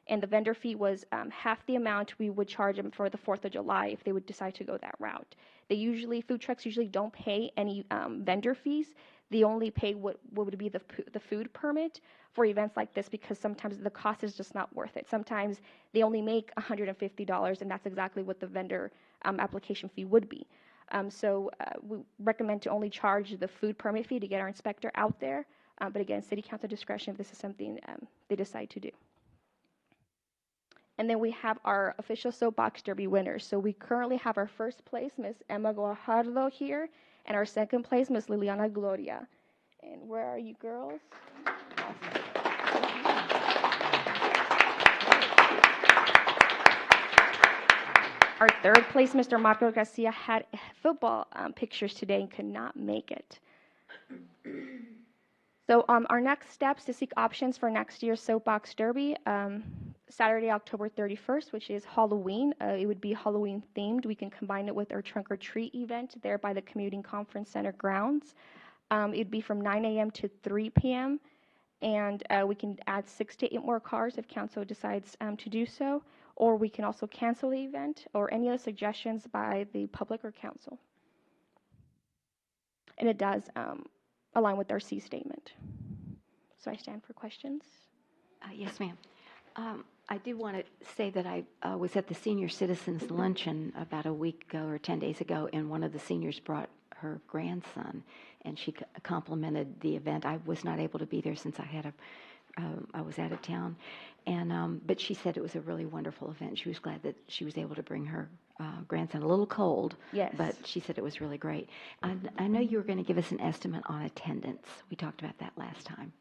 and the vendor fee was half the amount we would charge them for the 4th of July if they would decide to go that route. Food trucks usually don't pay any vendor fees. They only pay what would be the food permit for events like this, because sometimes the cost is just not worth it. Sometimes they only make $150, and that's exactly what the vendor application fee would be. So we recommend to only charge the food permit fee to get our inspector out there. But again, city council discretion if this is something they decide to do. And then we have our official soapbox derby winners. So we currently have our first place, Miss Emma Guajardo here, and our second place, Miss Liliana Gloria. And where are you girls? Our third place, Mr. Marco Garcia, had football pictures today and could not make it. So our next steps to seek options for next year's Soapbox Derby, Saturday, October 31st, which is Halloween. It would be Halloween themed. We can combine it with our trunk or treat event there by the Commuting Conference Center grounds. It'd be from 9 a.m. to 3 p.m. And we can add 6 to 8 more cars if council decides to do so. Or we can also cancel the event, or any other suggestions by the public or council. And it does align with our C statement. So I stand for questions. Yes, ma'am. I do want to say that I was at the Senior Citizens Luncheon about a week ago or 10 days ago, and one of the seniors brought her grandson, and she complimented the event. I was not able to be there since I was out of town, and but she said it was a really wonderful event. She was glad that she was able to bring her grandson. A little cold, Yes. but she said it was really great. I know you were going to give us an estimate on attendance. We talked about that last time.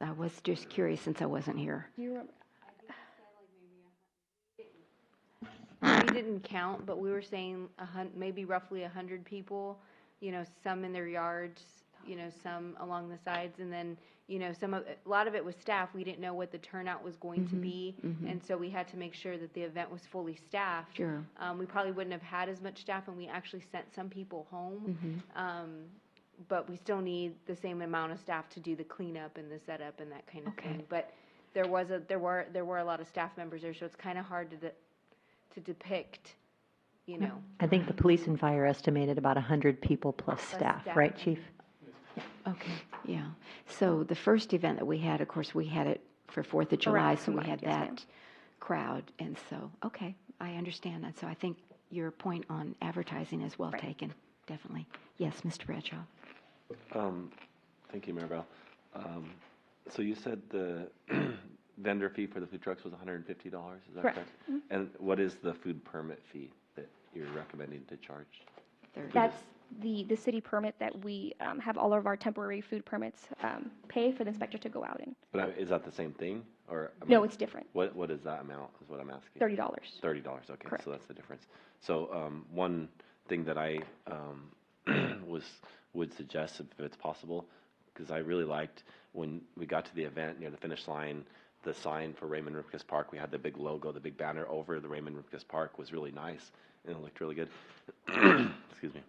I was just curious since I wasn't here. Do you remember? We didn't count, but we were saying maybe roughly 100 people, some in their yards, some along the sides, and then, a lot of it was staff. We didn't know what the turnout was going to be, and so we had to make sure that the event was fully staffed. Sure. We probably wouldn't have had as much staff, and we actually sent some people home, but we still need the same amount of staff to do the cleanup and the setup and that kind of thing. But there were a lot of staff members there, so it's kind of hard to depict, I think the police and fire estimated about 100 people plus staff, right, Chief? Okay, yeah. So the first event that we had, of course, we had it for 4th of July, Correct. so we had Yes, that ma'am. crowd. And so, okay, I understand that. So I think your point on advertising is well taken, definitely. Yes, Mr. Bradshaw. Thank you, Maribel. So you said the vendor fee for the food trucks was $150, is that correct? And what is the food permit fee that you're recommending to charge? That's the city permit that we have all of our temporary food permits pay for the inspector to go out in. But is that the same thing, or? No, it's different. What is that amount, is what I'm asking? $30. $30, okay, Correct. so that's the difference. So one thing that I would suggest, if it's possible, because I really liked when we got to the event near the finish line, the sign for Raymond Ripkus Park, we had the big logo, the big banner over the Raymond Ripkus Park was really nice, and it looked really good. Excuse me.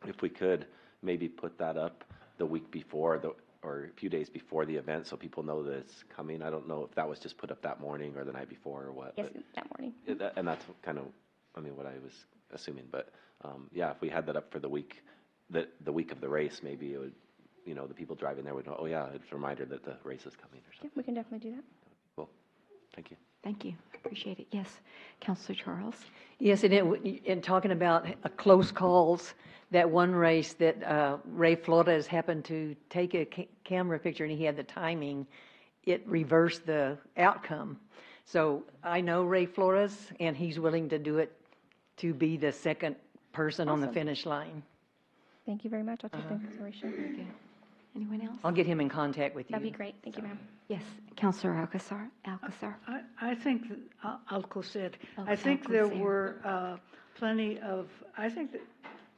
If we could maybe put that up the week before, or a few days before the event, so people know that it's coming. I don't know if that was just put up that morning or the night before or what. Yes, that morning. And that's kind of, what I was assuming. But yeah, if we had that up for the week of the race, maybe it would, the people driving there would know, oh yeah, it's a reminder that the race is coming or something. Yeah, we can definitely do that. Cool. Thank you. Thank you. Appreciate it. Yes, Councilor Charles. Yes, and in talking about close calls, that one race that Ray Flores happened to take a camera picture and he had the timing, it reversed the outcome. So I know Ray Flores, and he's willing to do it to be the second person on the finish line. Thank you very much. I'll take that into consideration. Very good. Anyone else? I'll get him in contact with you. That'd be great. Thank you, ma'am. Yes, Councilor Alcazar. I think, Alcocer, Oh, I think there Alcocer. were plenty of, I think that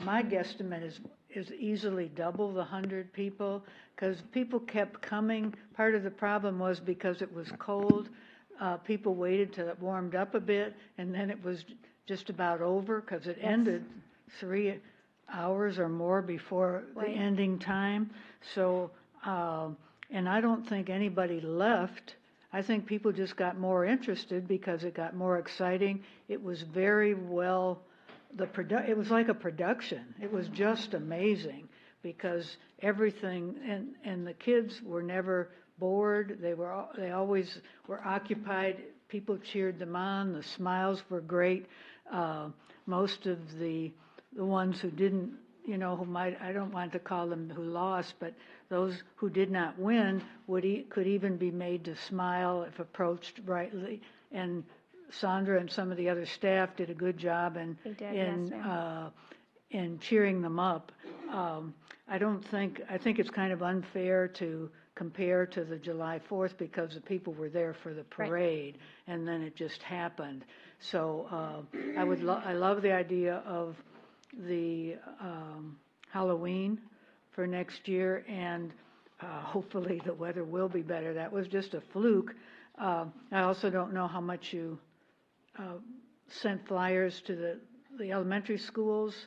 my guesstimate is easily double the 100 people, because people kept coming. Part of the problem was because it was cold, people waited till it warmed up a bit, and then it was just about over, because it ended 3 hours or more before the ending time. So, and I don't think anybody left. I think people just got more interested because it got more exciting. It was very well, it was like a production. It was just amazing because everything, and the kids were never bored. They always were occupied. People cheered them on. The smiles were great. Most of the ones who didn't, I don't want to call them who lost, but those who did not win could even be made to smile if approached rightly. And Sandra and some of the other staff did a good job in cheering them up. I think it's kind of unfair to compare to the July 4th because the people were there for the parade, and then it just happened. So I love the idea of the Halloween for next year, and hopefully the weather will be better. That was just a fluke. I also don't know how much you sent flyers to the elementary schools.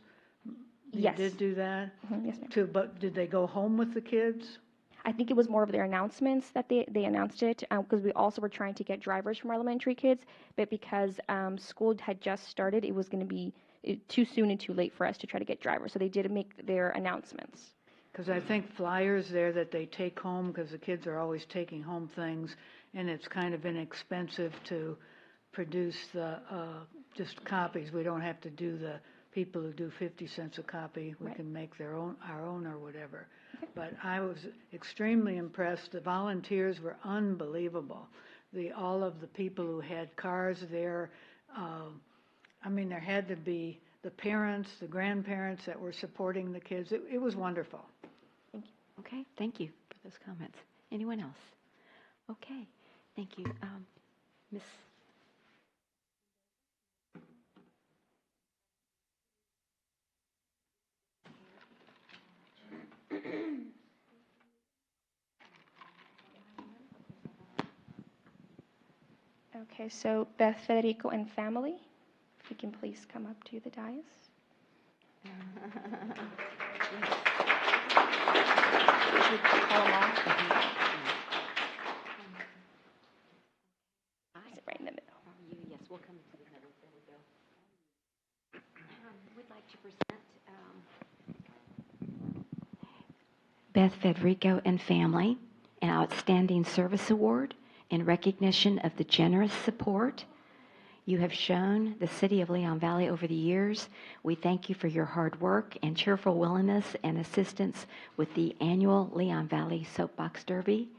Yes. You did do that? Yes, ma'am. But did they go home with the kids? I think it was more of their announcements that they announced it, because we also were trying to get drivers from our elementary kids, but because school had just started, it was going to be too soon and too late for us to try to get drivers. So they did make their announcements. Because I think flyers there that they take home, because the kids are always taking home things, and it's kind of inexpensive to produce the just copies. We don't have to do the people who do 50 cents a copy. We can make our own or whatever. But I was extremely impressed. The volunteers were unbelievable. All of the people who had cars there. There had to be the parents, the grandparents that were supporting the kids. It was wonderful. Thank you. Okay, thank you for those comments. Anyone else? Okay, thank you. Miss. Okay, so Beth, Federico, and family, if you can please come up to the dais. Should we call them all? Sit right in the middle. Yes, we'll come to the middle. There we go. We'd like to present Beth Federico and family an Outstanding Service Award in recognition of the generous support you have shown the City of Leon Valley over the years. We thank you for your hard work and cheerful willingness and assistance with the annual Leon Valley Soapbox Derby.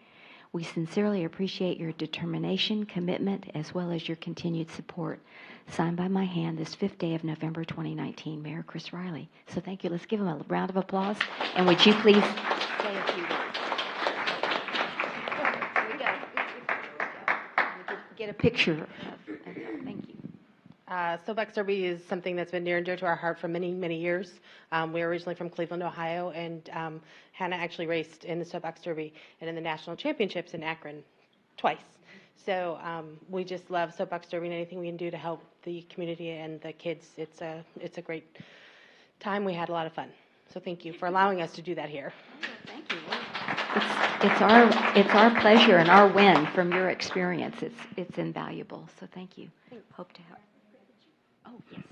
We sincerely appreciate your determination, commitment, as well as your continued support. Signed by my hand this 5th day of November 2019, Mayor Chris Riley. So thank you. Let's give him a round of applause. And would you please say a few words? Get a picture of that. Thank you. Soapbox Derby is something that's been near and dear to our heart for many, many years. We're originally from Cleveland, Ohio, and Hannah actually raced in the Soapbox Derby and in the national championships in Akron twice. So we just love Soapbox Derby and anything we can do to help the community and the kids. It's a great time. We had a lot of fun. So thank you for allowing us to do that here. Thank you. It's our pleasure and our win from your experience. It's invaluable. So thank you. Hope to help. Oh, yes.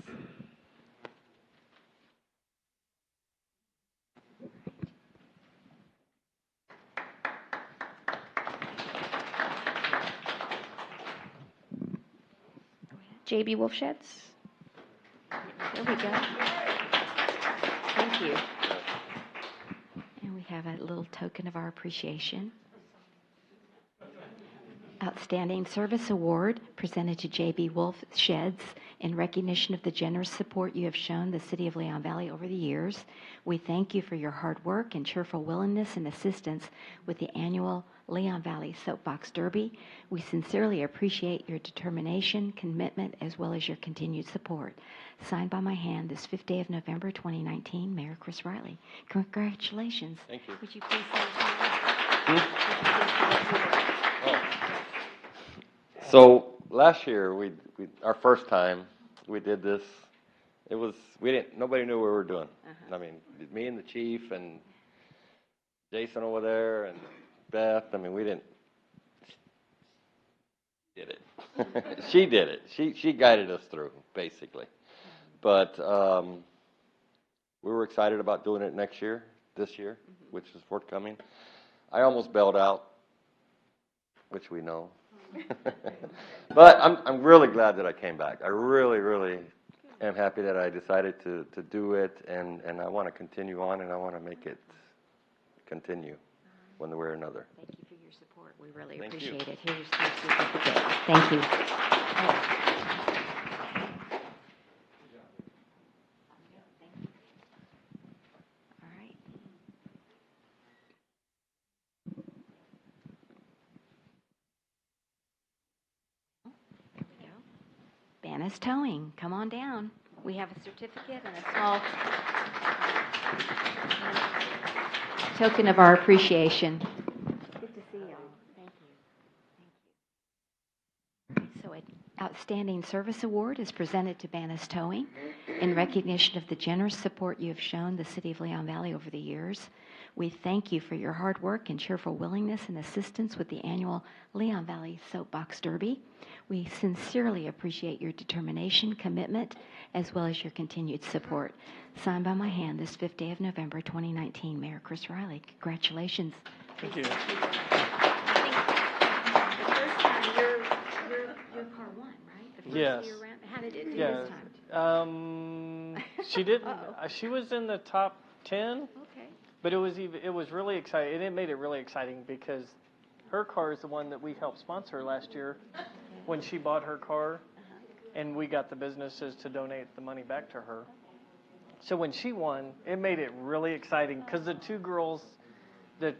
J.B. Wolfsheds. There we go. Thank you. And we have a little token of our appreciation. Outstanding Service Award presented to J.B. Wolfsheds in recognition of the generous support you have shown the City of Leon Valley over the years. We thank you for your hard work and cheerful willingness and assistance with the annual Leon Valley Soapbox Derby. We sincerely appreciate your determination, commitment, as well as your continued support. Signed by my hand this 5th day of November 2019, Mayor Chris Riley. Congratulations. Thank you. Would you please say a few words? So last year, we our first time we did this, nobody knew what we were doing. I mean, me and the chief and Jason over there and Beth. I mean, we didn't. She did it. She guided us through, basically. But we were excited about doing it this year, which is forthcoming. I almost bailed out, which we know. But I'm really glad that I came back. I really, really am happy that I decided to do it, and I want to continue on, and I want to make it continue one way or another. Thank you for your support. We really Thank appreciate you. it. Here's your certificate. Thank you. All right. There we go. Bannis Towing, come on down. We have a certificate and a small token of our appreciation. Good to see y'all. Thank you. Thank you. So an Outstanding Service Award is presented to Bannis Towing in recognition of the generous support you have shown the City of Leon Valley over the years. We thank you for your hard work and cheerful willingness and assistance with the annual Leon Valley Soapbox Derby. We sincerely appreciate your determination, commitment, as well as your continued support. Signed by my hand this 5th day of November 2019, Mayor Chris Riley. Congratulations. Thank you. The first time your car won, right? The first Yes. year round. How did it do Yeah. this time? She didn't. Uh-oh. She was in the top 10, Okay. but it was really exciting. And it made it really exciting because her car is the one that we helped sponsor last year when she bought her car, and we got the businesses to donate the money back to her. So when she won, it made it really exciting because the two girls that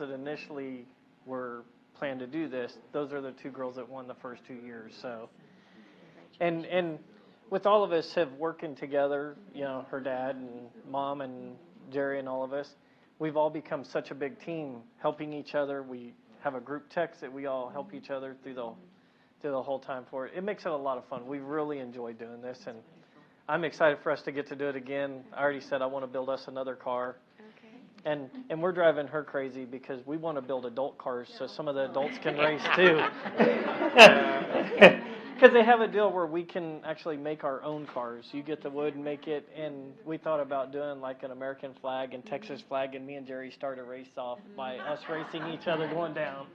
initially were planned to do this, those are the two girls that won the first 2 years. So, and with all of us have working together, you know, her dad and mom and Jerry and all of us, we've all become such a big team, helping each other. We have a group text that we all help each other through the whole time for it. It makes it a lot of fun. We really enjoy doing this, and I'm excited for us to get to do it again. I already said I want to build us another car. Okay. And we're driving her crazy because we want to build adult cars so some of the adults can race too. Because they have a deal where we can actually make our own cars. You get the wood and make it, and we thought about doing like an American flag and Texas flag, and me and Jerry started a race off by us racing each other going down.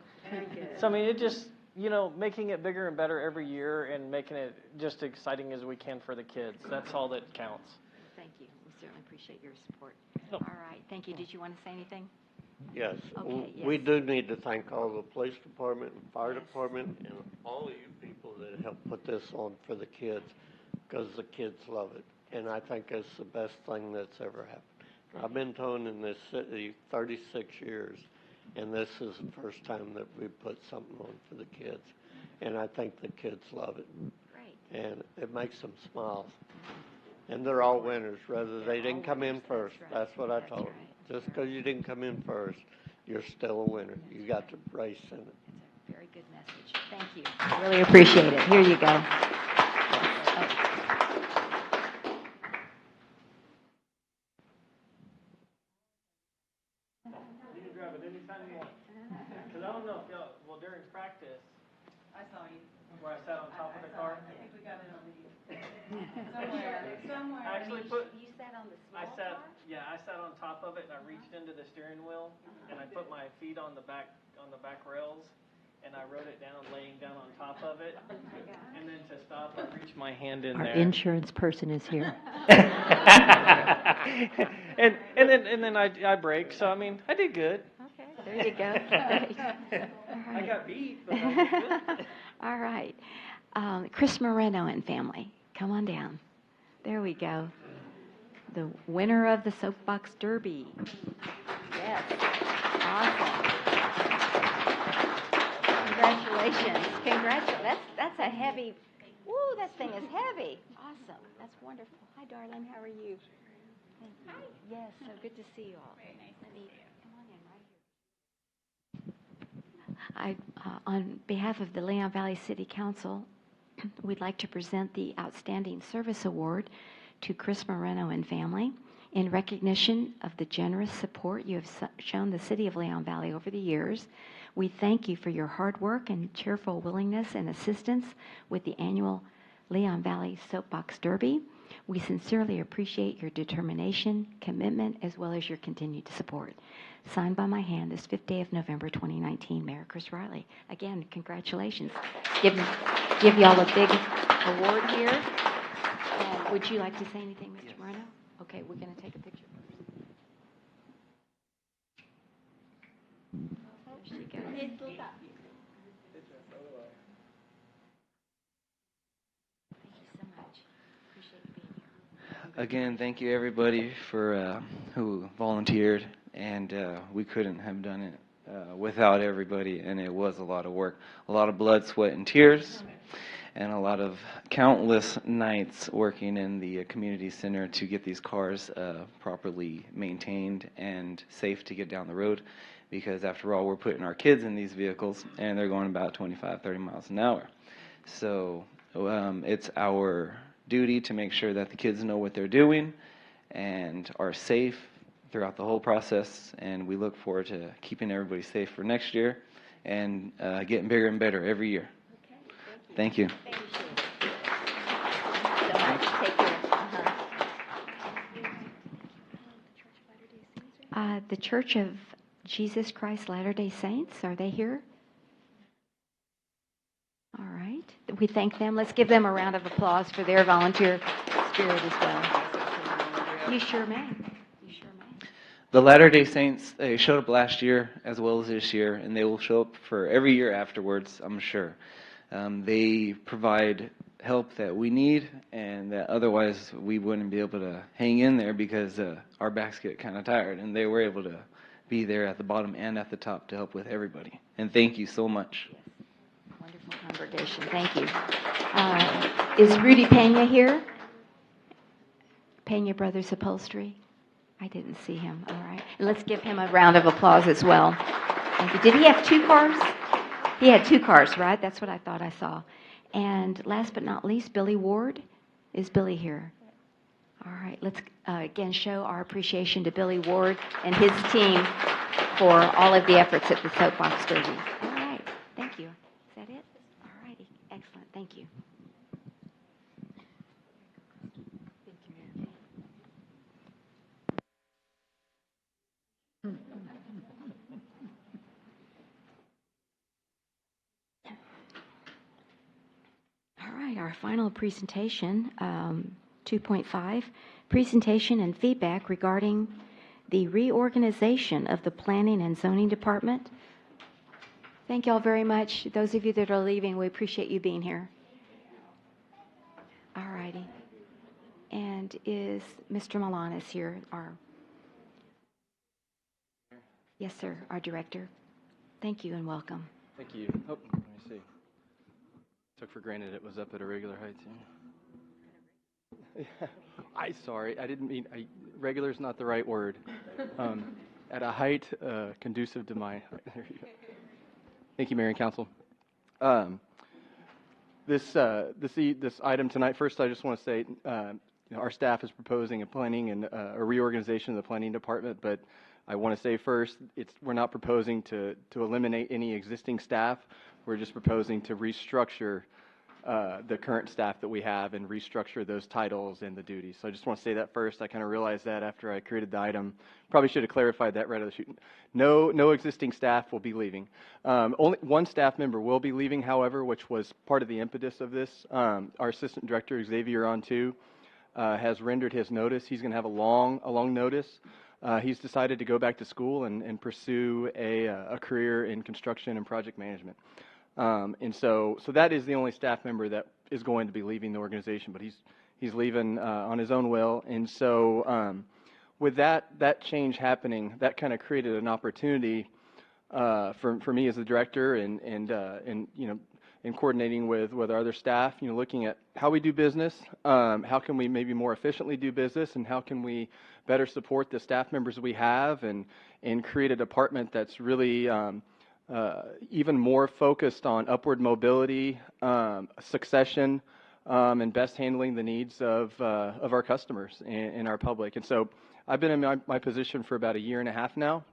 So I mean, it just, you know, making it bigger and better every year and making it just exciting as we can for the kids. That's all that counts. Thank you. We certainly appreciate your support. Oh. All right. Thank you. Did you want to say anything? Yes. Okay, We yes. do need to thank all the police department, and fire department, and all of you people that helped put this on for the kids, because the kids love it. And I think it's the best thing that's ever happened. I've been towing in this city 36 years, and this is the first time that we put something on for the kids. And I think the kids love it. Great. And it makes them smile. And they're all winners, whether they didn't come in first. That's what I told them. Just because you didn't come in first, you're still a winner. You got to race in it. It's a very good message. Thank you. I really appreciate it. Here you go. You can grab it anytime you want. Because I don't know if y'all, well, during practice, I saw you. where I sat on top of the car, I think we got it on video. Somewhere. I actually put, You sat on the I sat on top of it and I reached into the steering wheel and I put my feet on the back rails and I wrote it down laying down on top of it. And then to stop, I reached my hand in Our there. insurance person is here. and then I brake. So I mean, I did good. Okay, there you go. Great. I got beat, but I did good. All right. Chris Moreno and family, come on down. There we go. The winner of the Soapbox Derby. Yes. Awesome. Congratulations. That's a heavy, woo, that thing is heavy. Awesome. That's wonderful. Hi, darling. How are you? Hi. Yes, so good to see you all. Very nice to see you. Come on in right here. On behalf of the Leon Valley City Council, we'd like to present the Outstanding Service Award to Chris Moreno and family In recognition of the generous support you have shown the City of Leon Valley over the years, we thank you for your hard work and cheerful willingness and assistance with the annual Leon Valley Soapbox Derby. We sincerely appreciate your determination, commitment, as well as your continued support. Signed by my hand this 5th day of November 2019, Mayor Chris Riley. Again, congratulations. Give y'all a big award here. Would you like to say anything, Mr. Moreno? Okay, we're going to take a picture first. There she goes. Thank you so much. Appreciate you being here. Again, thank you everybody for who volunteered, and we couldn't have done it without everybody, and it was a lot of work, a lot of blood, sweat, and tears, and a lot of countless nights working in the community center to get these cars properly maintained and safe to get down the road, because after all, we're putting our kids in these vehicles and they're going about 25, 30 miles an hour. So it's our duty to make sure that the kids know what they're doing and are safe throughout the whole process, and we look forward to keeping everybody safe for next year and getting bigger and better every year. Thank you. Thank you so much. Take care. The Church of Jesus Christ Latter-day Saints, are they here? All right. We thank them. Let's give them a round of applause for their volunteer spirit as well. You sure may. You sure may. The Latter-day Saints, they showed up last year as well as this year, and they will show up for every year afterwards, I'm sure. They provide help that we need and that otherwise we wouldn't be able to hang in there, because our backs get kind of tired, and they were able to be there at the bottom and at the top to help with everybody. And thank you so much. Wonderful congregation. Thank you. Is Rudy Pena here? Pena Brothers Upholstery? I didn't see him. All right. Let's give him a round of applause as well. Thank you. Did he have 2 cars? He had 2 cars, right? That's what I thought I saw. And last but not least, Billy Ward. Is Billy here? All right. Let's again show our appreciation to Billy Ward and his team for all of the efforts at the Soapbox Derby. All right. Thank you. Is that it? All righty. Excellent. Thank you. All right, our final presentation, 2.5, presentation and feedback regarding the reorganization of the Planning and Zoning Department. Thank you all very much. Those of you that are leaving, we appreciate you being here. All righty. And is Mr. Milan here? Yes, sir, our director. Thank you and welcome. Thank you. Oh, let me see. Took for granted it was up at a regular height. Sorry, I didn't mean, regular is not the right word. At a height conducive to my, there you go. Thank you, Mayor and Council. This item tonight, first I just want to say, our staff is proposing a planning and a reorganization of the planning department, but I want to say first, we're not proposing to eliminate any existing staff. We're just proposing to restructure the current staff that we have and restructure those titles and the duties. So I just want to say that first. I kind of realized that after I created the item. Probably should have clarified that right out of the chute. No existing staff will be leaving. Only one staff member will be leaving, however, which was part of the impetus of this. Our assistant director, Xavier Ontu, has rendered his notice. He's going to have a long notice. He's decided to go back to school and pursue a career in construction and project management. And so that is the only staff member that is going to be leaving the organization, but he's leaving on his own will. And so with that change happening, that kind of created an opportunity for me as the director and in coordinating with our other staff, looking at how we do business, how can we maybe more efficiently do business, and how can we better support the staff members we have, and create a department that's really even more focused on upward mobility, succession, and best handling the needs of our customers and our public. And so I've been in my position for about a year and a half now.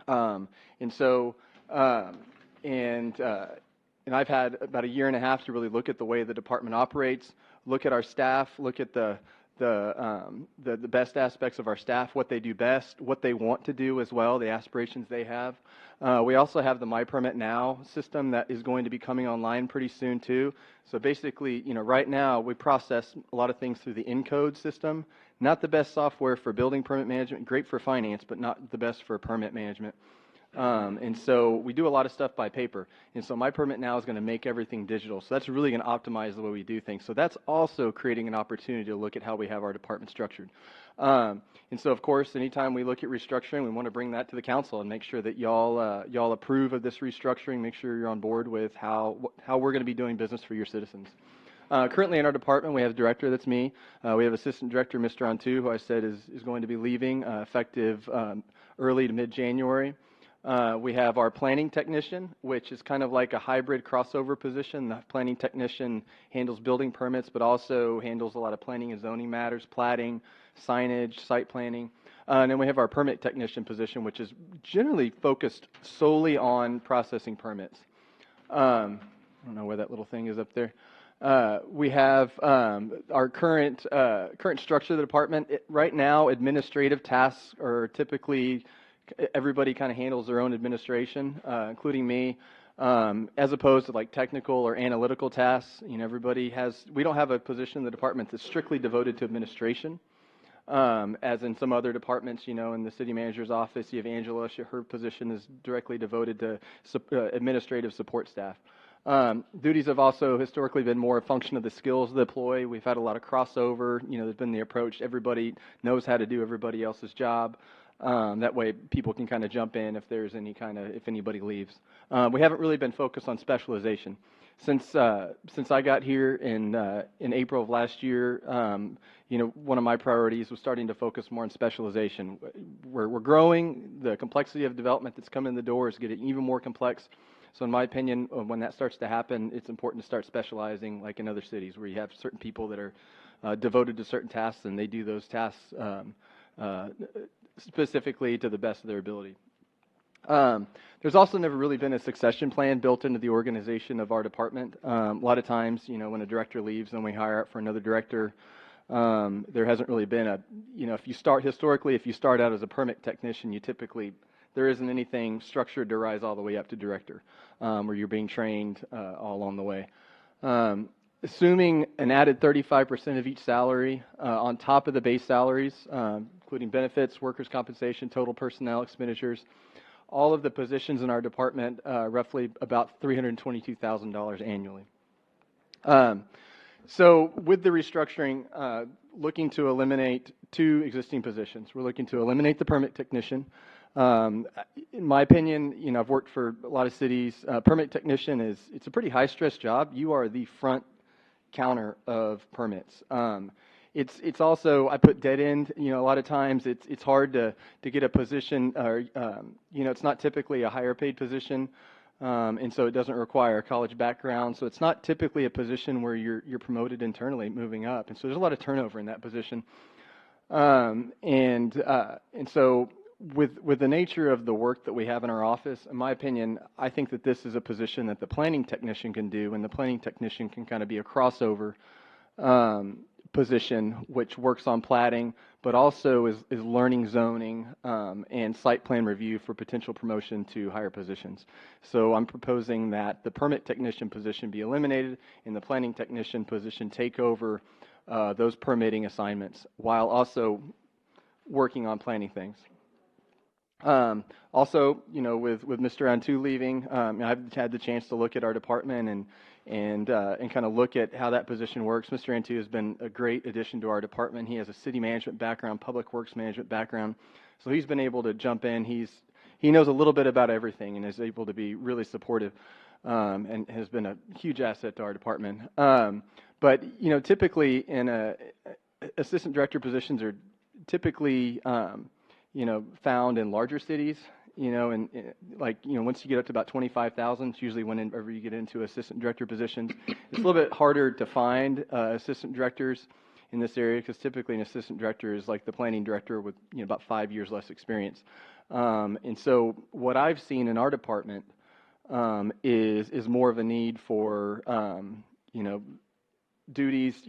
And so, and I've had about a year and a half to really look at the way the department operates, look at our staff, look at the best aspects of our staff, what they do best, what they want to do as well, the aspirations they have. We also have the My Permit Now system that is going to be coming online pretty soon too. So basically, right now we process a lot of things through the Encode system. Not the best software for building permit management, great for finance, but not the best for permit management. And so we do a lot of stuff by paper. And so My Permit Now is going to make everything digital. So that's really going to optimize the way we do things. So that's also creating an opportunity to look at how we have our department structured. And so, of course, anytime we look at restructuring, we want to bring that to the council and make sure that y'all approve of this restructuring, make sure you're on board with how we're going to be doing business for your citizens. Currently in our department, we have a director, that's me. We have assistant director, Mr. Antu, who I said is going to be leaving effective early to mid-January. We have our planning technician, which is kind of like a hybrid crossover position. The planning technician handles building permits, but also handles a lot of planning and zoning matters, platting, signage, site planning. And then we have our permit technician position, which is generally focused solely on processing permits. I don't know where that little thing is up there. We have our current structure of the department. Right now, administrative tasks are typically, everybody kind of handles their own administration, including me, as opposed to like technical or analytical tasks. We don't have a position in the department that's strictly devoted to administration. As in some other departments, in the city manager's office, you have Angela, her position is directly devoted to administrative support staff. Duties have also historically been more a function of the skills of the employee. We've had a lot of crossover. There's been the approach, everybody knows how to do everybody else's job. That way people can kind of jump in if if anybody leaves. We haven't really been focused on specialization. Since I got here in April of last year, one of my priorities was starting to focus more on specialization. We're growing. The complexity of development that's come in the door is getting even more complex. So in my opinion, when that starts to happen, it's important to start specializing like in other cities where you have certain people that are devoted to certain tasks and they do those tasks specifically to the best of their ability. There's also never really been a succession plan built into the organization of our department. A lot of times, when a director leaves, then we hire out for another director. There hasn't really been if you start out as a permit technician, there isn't anything structured to rise all the way up to director, where you're being trained all along the way. Assuming an added 35% of each salary on top of the base salaries, including benefits, workers' compensation, total personnel expenditures, all of the positions in our department, roughly about $322,000 annually. So with the restructuring, looking to eliminate 2 existing positions. We're looking to eliminate the permit technician. In my opinion, I've worked for a lot of cities. Permit technician it's a pretty high-stress job. You are the front counter of permits. It's also, I put dead end, a lot of times it's hard to get a position, or, it's not typically a higher paid position, and so it doesn't require a college background, so it's not typically a position where you're promoted internally, moving up, and so there's a lot of turnover in that position. And so with the nature of the work that we have in our office, in my opinion, I think that this is a position that the planning technician can do, and the planning technician can kind of be a crossover position which works on platting, but also is learning zoning and site plan review for potential promotion to higher positions. So I'm proposing that the permit technician position be eliminated and the planning technician position take over those permitting assignments while also working on planning things. Also, with Mr. Antu leaving, I've had the chance to look at our department and kind of look at how that position works. Mr. Antu has been a great addition to our department. He has a city management background, public works management background, so he's been able to jump in. He knows a little bit about everything and is able to be really supportive, and has been a huge asset to our department. But typically in assistant director positions are typically found in larger cities, and once you get up to about 25,000, it's usually whenever you get into assistant director positions. It's a little bit harder to find assistant directors in this area, because typically an assistant director is like the planning director with, about 5 years less experience. And so what I've seen in our department is more of a need for, duties,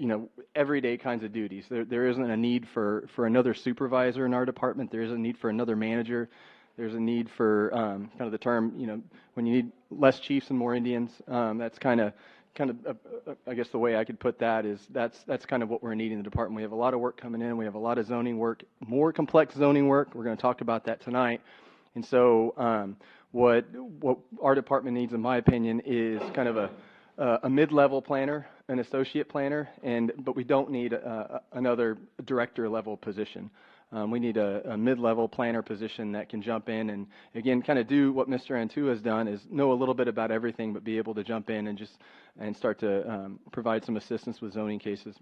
everyday kinds of duties. There isn't a need for another supervisor in our department. There isn't a need for another manager. There's a need for kind of the term, when you need less chiefs and more Indians. That's kind of, I guess the way I could put that is that's kind of what we're needing in the department. We have a lot of work coming in. We have a lot of zoning work, more complex zoning work. We're going to talk about that tonight. And so what our department needs, in my opinion, is kind of a mid-level planner, an associate planner, but we don't need another director level position. We need a mid-level planner position that can jump in and, again, kind of do what Mr. Antu has done, is know a little bit about everything, but be able to jump in and start to provide some assistance with zoning cases,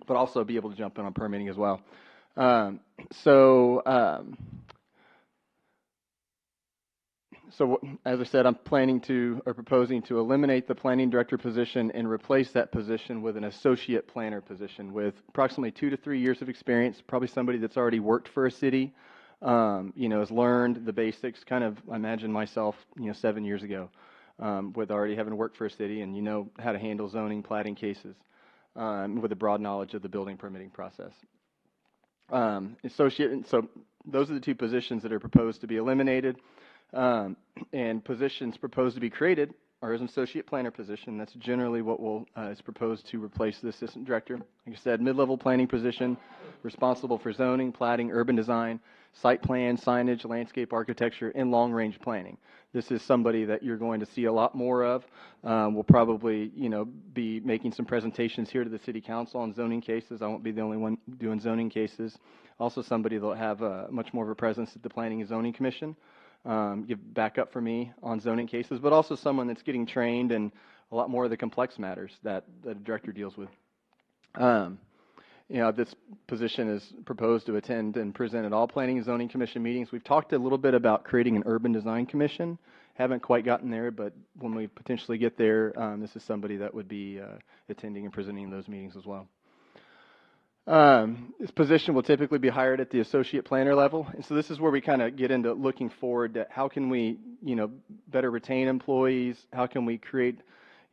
but also be able to jump in on permitting as well. So as I said, I'm proposing to eliminate the planning director position and replace that position with an associate planner position with approximately 2 to 3 years of experience, probably somebody that's already worked for a city, has learned the basics, kind of, I imagine myself, 7 years ago, with already having worked for a city and how to handle zoning, platting cases, with a broad knowledge of the building permitting process. So those are the two positions that are proposed to be eliminated. And positions proposed to be created are an associate planner position. That's generally what is proposed to replace the assistant director. Like I said, mid-level planning position, responsible for zoning, platting, urban design, site plan, signage, landscape architecture, and long-range planning. This is somebody that you're going to see a lot more of. We'll probably, be making some presentations here to the city council on zoning cases. I won't be the only one doing zoning cases. Also somebody that will have much more of a presence at the Planning and Zoning Commission. Give backup for me on zoning cases, but also someone that's getting trained in a lot more of the complex matters that a director deals with. This position is proposed to attend and present at all Planning and Zoning Commission meetings. We've talked a little bit about creating an Urban Design Commission. Haven't quite gotten there, but when we potentially get there, this is somebody that would be attending and presenting those meetings as well. This position will typically be hired at the associate planner level. And so this is where we kind of get into looking forward to how can we, better retain employees? How can we create,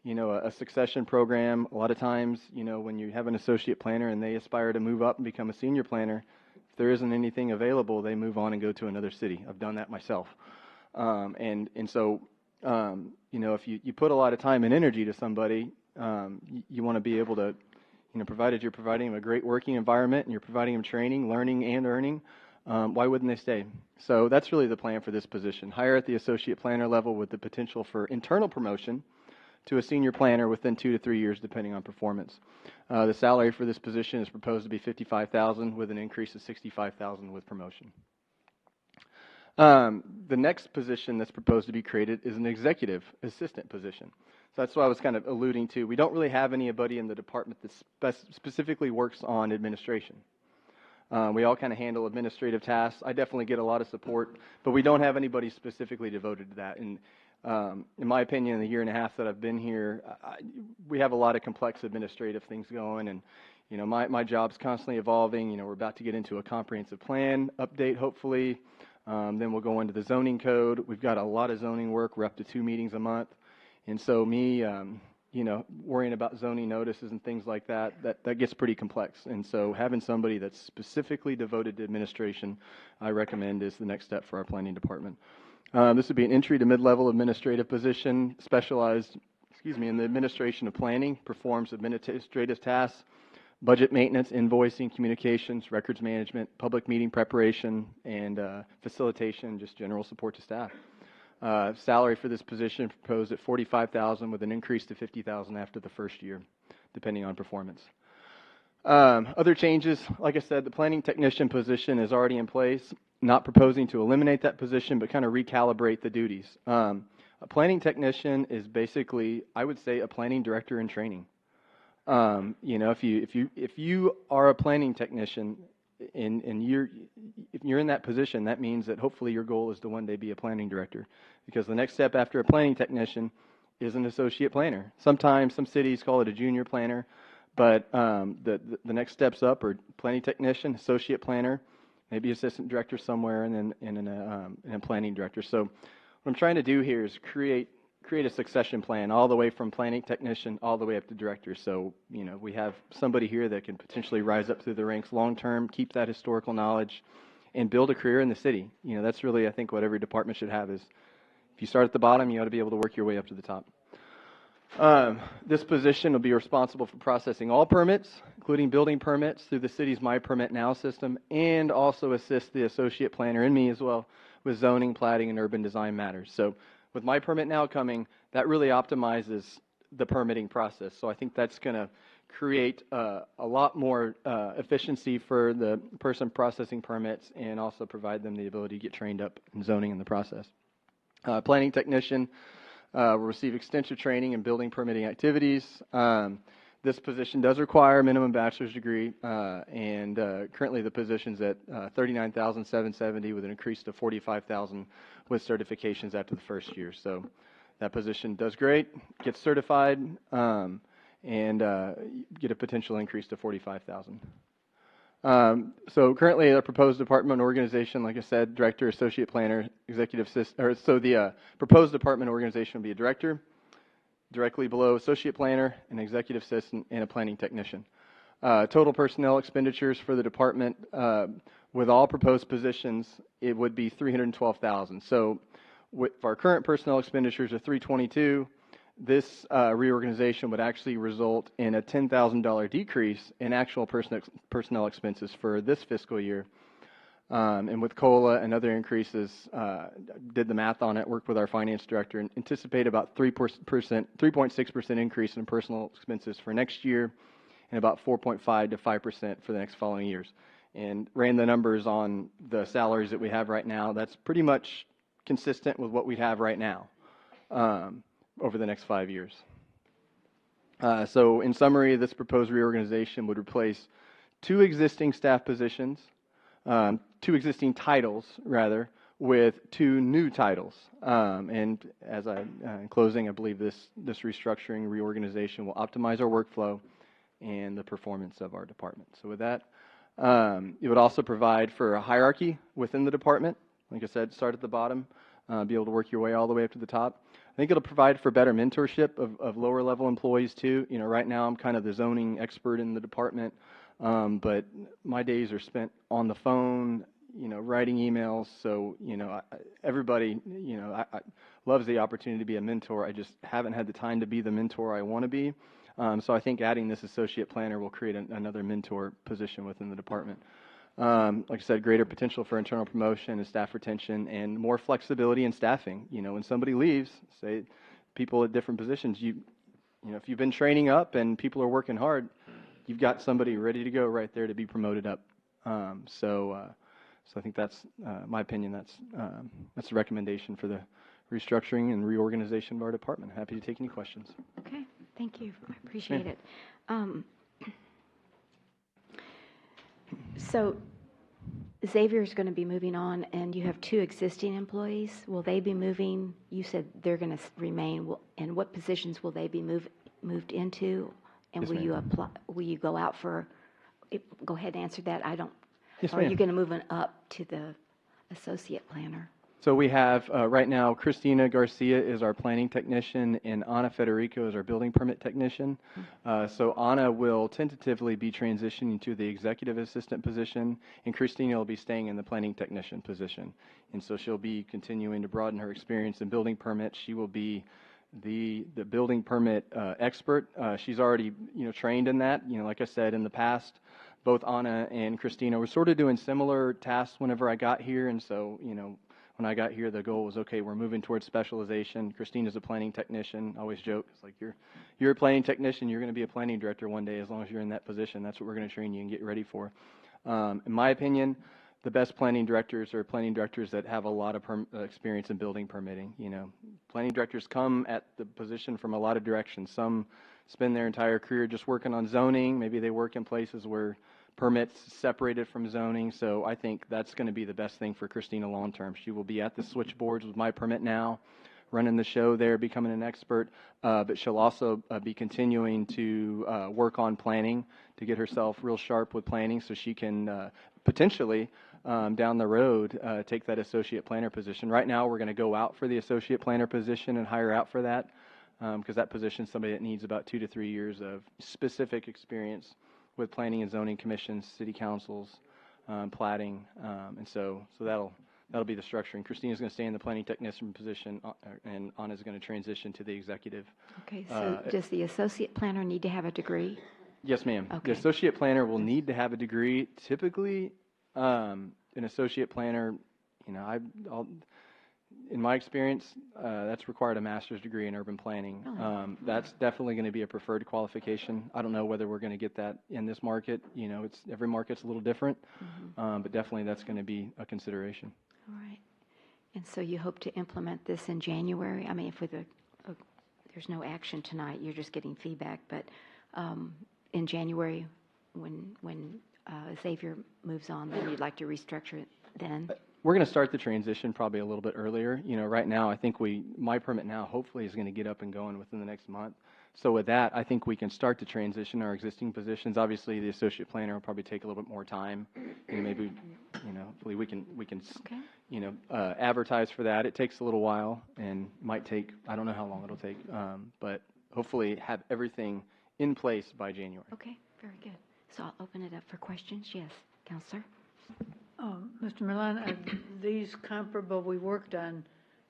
a succession program? A lot of times, when you have an associate planner and they aspire to move up and become a senior planner, if there isn't anything available, they move on and go to another city. I've done that myself. So if you put a lot of time and energy to somebody, you want to be able to, provided you're providing them a great working environment and you're providing them training, learning, and earning, why wouldn't they stay? So that's really the plan for this position. Hire at the associate planner level with the potential for internal promotion to a senior planner within 2 to 3 years, depending on performance. The salary for this position is proposed to be $55,000 with an increase of $65,000 with promotion. The next position that's proposed to be created is an executive assistant position. So that's what I was kind of alluding to. We don't really have anybody in the department that specifically works on administration. We all kind of handle administrative tasks. I definitely get a lot of support, but we don't have anybody specifically devoted to that. And in my opinion, in the year and a half that I've been here, we have a lot of complex administrative things going, and my job's constantly evolving. We're about to get into a comprehensive plan update, hopefully. Then we'll go into the zoning code. We've got a lot of zoning work. We're up to 2 meetings a month. And so me, worrying about zoning notices and things like that gets pretty complex. And so having somebody that's specifically devoted to administration, I recommend is the next step for our planning department. This would be an entry to mid-level administrative position, specialized, in the administration of planning, performs administrative tasks, budget maintenance, invoicing, communications, records management, public meeting preparation, and facilitation, just general support to staff. Salary for this position proposed at $45,000 with an increase to $50,000 after the first year, depending on performance. Other changes, like I said, the planning technician position is already in place. Not proposing to eliminate that position, but kind of recalibrate the duties. A planning technician is basically, I would say, a planning director in training. If you are a planning technician and if you're in that position, that means that hopefully your goal is to one day be a planning director, because the next step after a planning technician is an associate planner. Sometimes some cities call it a junior planner, But the next steps up are planning technician, associate planner, maybe assistant director somewhere, and then and a planning director. So what I'm trying to do here is create a succession plan all the way from planning technician all the way up to director. So, we have somebody here that can potentially rise up through the ranks long term, keep that historical knowledge, and build a career in the city. That's really, I think, what every department should have is if you start at the bottom, you ought to be able to work your way up to the top. This position will be responsible for processing all permits, including building permits through the city's My Permit Now system, and also assist the associate planner and me as well with zoning, plating, and urban design matters. So with My Permit Now coming, that really optimizes the permitting process. So I think that's going to create a lot more efficiency for the person processing permits and also provide them the ability to get trained up in zoning in the process. Planning technician will receive extensive training in building permitting activities. This position does require a minimum bachelor's degree, and currently the position's at $39,770 with an increase to $45,000 with certifications after the first year. So that position does great, gets certified, and get a potential increase to $45,000. So currently the proposed department organization, like I said, director, associate planner, executive assistant, so the proposed department organization will be a director, directly below associate planner, an executive assistant, and a planning technician. Total personnel expenditures for the department with all proposed positions, it would be $312,000. So with our current personnel expenditures of $322,000, this reorganization would actually result in a $10,000 decrease in actual personnel expenses for this fiscal year. And with COLA and other increases, did the math on it, worked with our finance director, and anticipate about 3.6% increase in personal expenses for next year, and about 4.5 to 5% for the next following years. And ran the numbers on the salaries that we have right now. That's pretty much consistent with what we have right now over the next 5 years. So in summary, this proposed reorganization would replace two existing staff positions, two existing titles, rather, with two new titles. And as in closing, I believe this restructuring, reorganization will optimize our workflow and the performance of our department. So with that, it would also provide for a hierarchy within the department. Like I said, start at the bottom, be able to work your way all the way up to the top. I think it'll provide for better mentorship of lower level employees too. Right now I'm kind of the zoning expert in the department, but my days are spent on the phone, writing emails. So, everybody, I loves the opportunity to be a mentor. I just haven't had the time to be the mentor I want to be. So I think adding this associate planner will create another mentor position within the department. Like I said, greater potential for internal promotion and staff retention, and more flexibility in staffing. When somebody leaves, say people at different positions, if you've been training up and people are working hard, you've got somebody ready to go right there to be promoted up. So I think that's my opinion. That's the recommendation for the restructuring and reorganization of our department. Happy to take any questions. Okay, thank you. I appreciate it. So Xavier's going to be moving on, and you have two existing employees. Will they be moving? You said they're going to remain. And what positions will they be moved into? And Yes, will you ma'am. apply? Will you go out for? Go ahead and answer that. I don't. Yes, Or are you ma'am. going to move it up to the associate planner? So we have right now Christina Garcia is our planning technician, and Ana Federico is our building permit technician. So Ana will tentatively be transitioning to the executive assistant position, and Christina will be staying in the planning technician position. And so she'll be continuing to broaden her experience in building permits. She will be the building permit expert. She's already trained in that. Like I said in the past, both Ana and Christina were sort of doing similar tasks whenever I got here, and so when I got here, the goal was, okay, we're moving towards specialization. Christina's a planning technician. I always joke, it's like, you're a planning technician, you're going to be a planning director one day as long as you're in that position. That's what we're going to train you and get ready for. In my opinion, the best planning directors are planning directors that have a lot of experience in building permitting. Planning directors come at the position from a lot of directions. Some spend their entire career just working on zoning. Maybe they work in places where permits separated from zoning. So I think that's going to be the best thing for Christina long term. She will be at the switchboards with My Permit Now, running the show there, becoming an expert, but she'll also be continuing to work on planning to get herself real sharp with planning so she can potentially down the road take that associate planner position. Right now, we're going to go out for the associate planner position and hire out for that because that position is somebody that needs about 2 to 3 years of specific experience with planning and zoning commissions, city councils, plating, and so that'll be the structure. And Christina's going to stay in the planning technician position, and Anna's going to transition to the executive. Okay, so does the associate planner need to have a degree? Yes, ma'am. Okay. The associate planner will need to have a degree. Typically, an associate planner, in my experience, that's required a master's degree in urban planning. That's definitely going to be a preferred qualification. I don't know whether we're going to get that in this market. Every market's a little different, but definitely that's going to be a consideration. All right. And so you hope to implement this in January? I mean, if there's no action tonight, you're just getting feedback, but in January, when Xavier moves on, then you'd like to restructure it then? We're going to start the transition probably a little bit earlier. Right now, I think my permit now hopefully is going to get up and going within the next month. So with that, I think we can start to transition our existing positions. Obviously, the associate planner will probably take a little bit more time. Maybe, hopefully we can advertise for that. It takes a little while and might take, I don't know how long it'll take, but hopefully have everything in place by January. Okay, very good. So I'll open it up for questions. Yes, Counselor? Mr. Milan, are these comparable? We worked on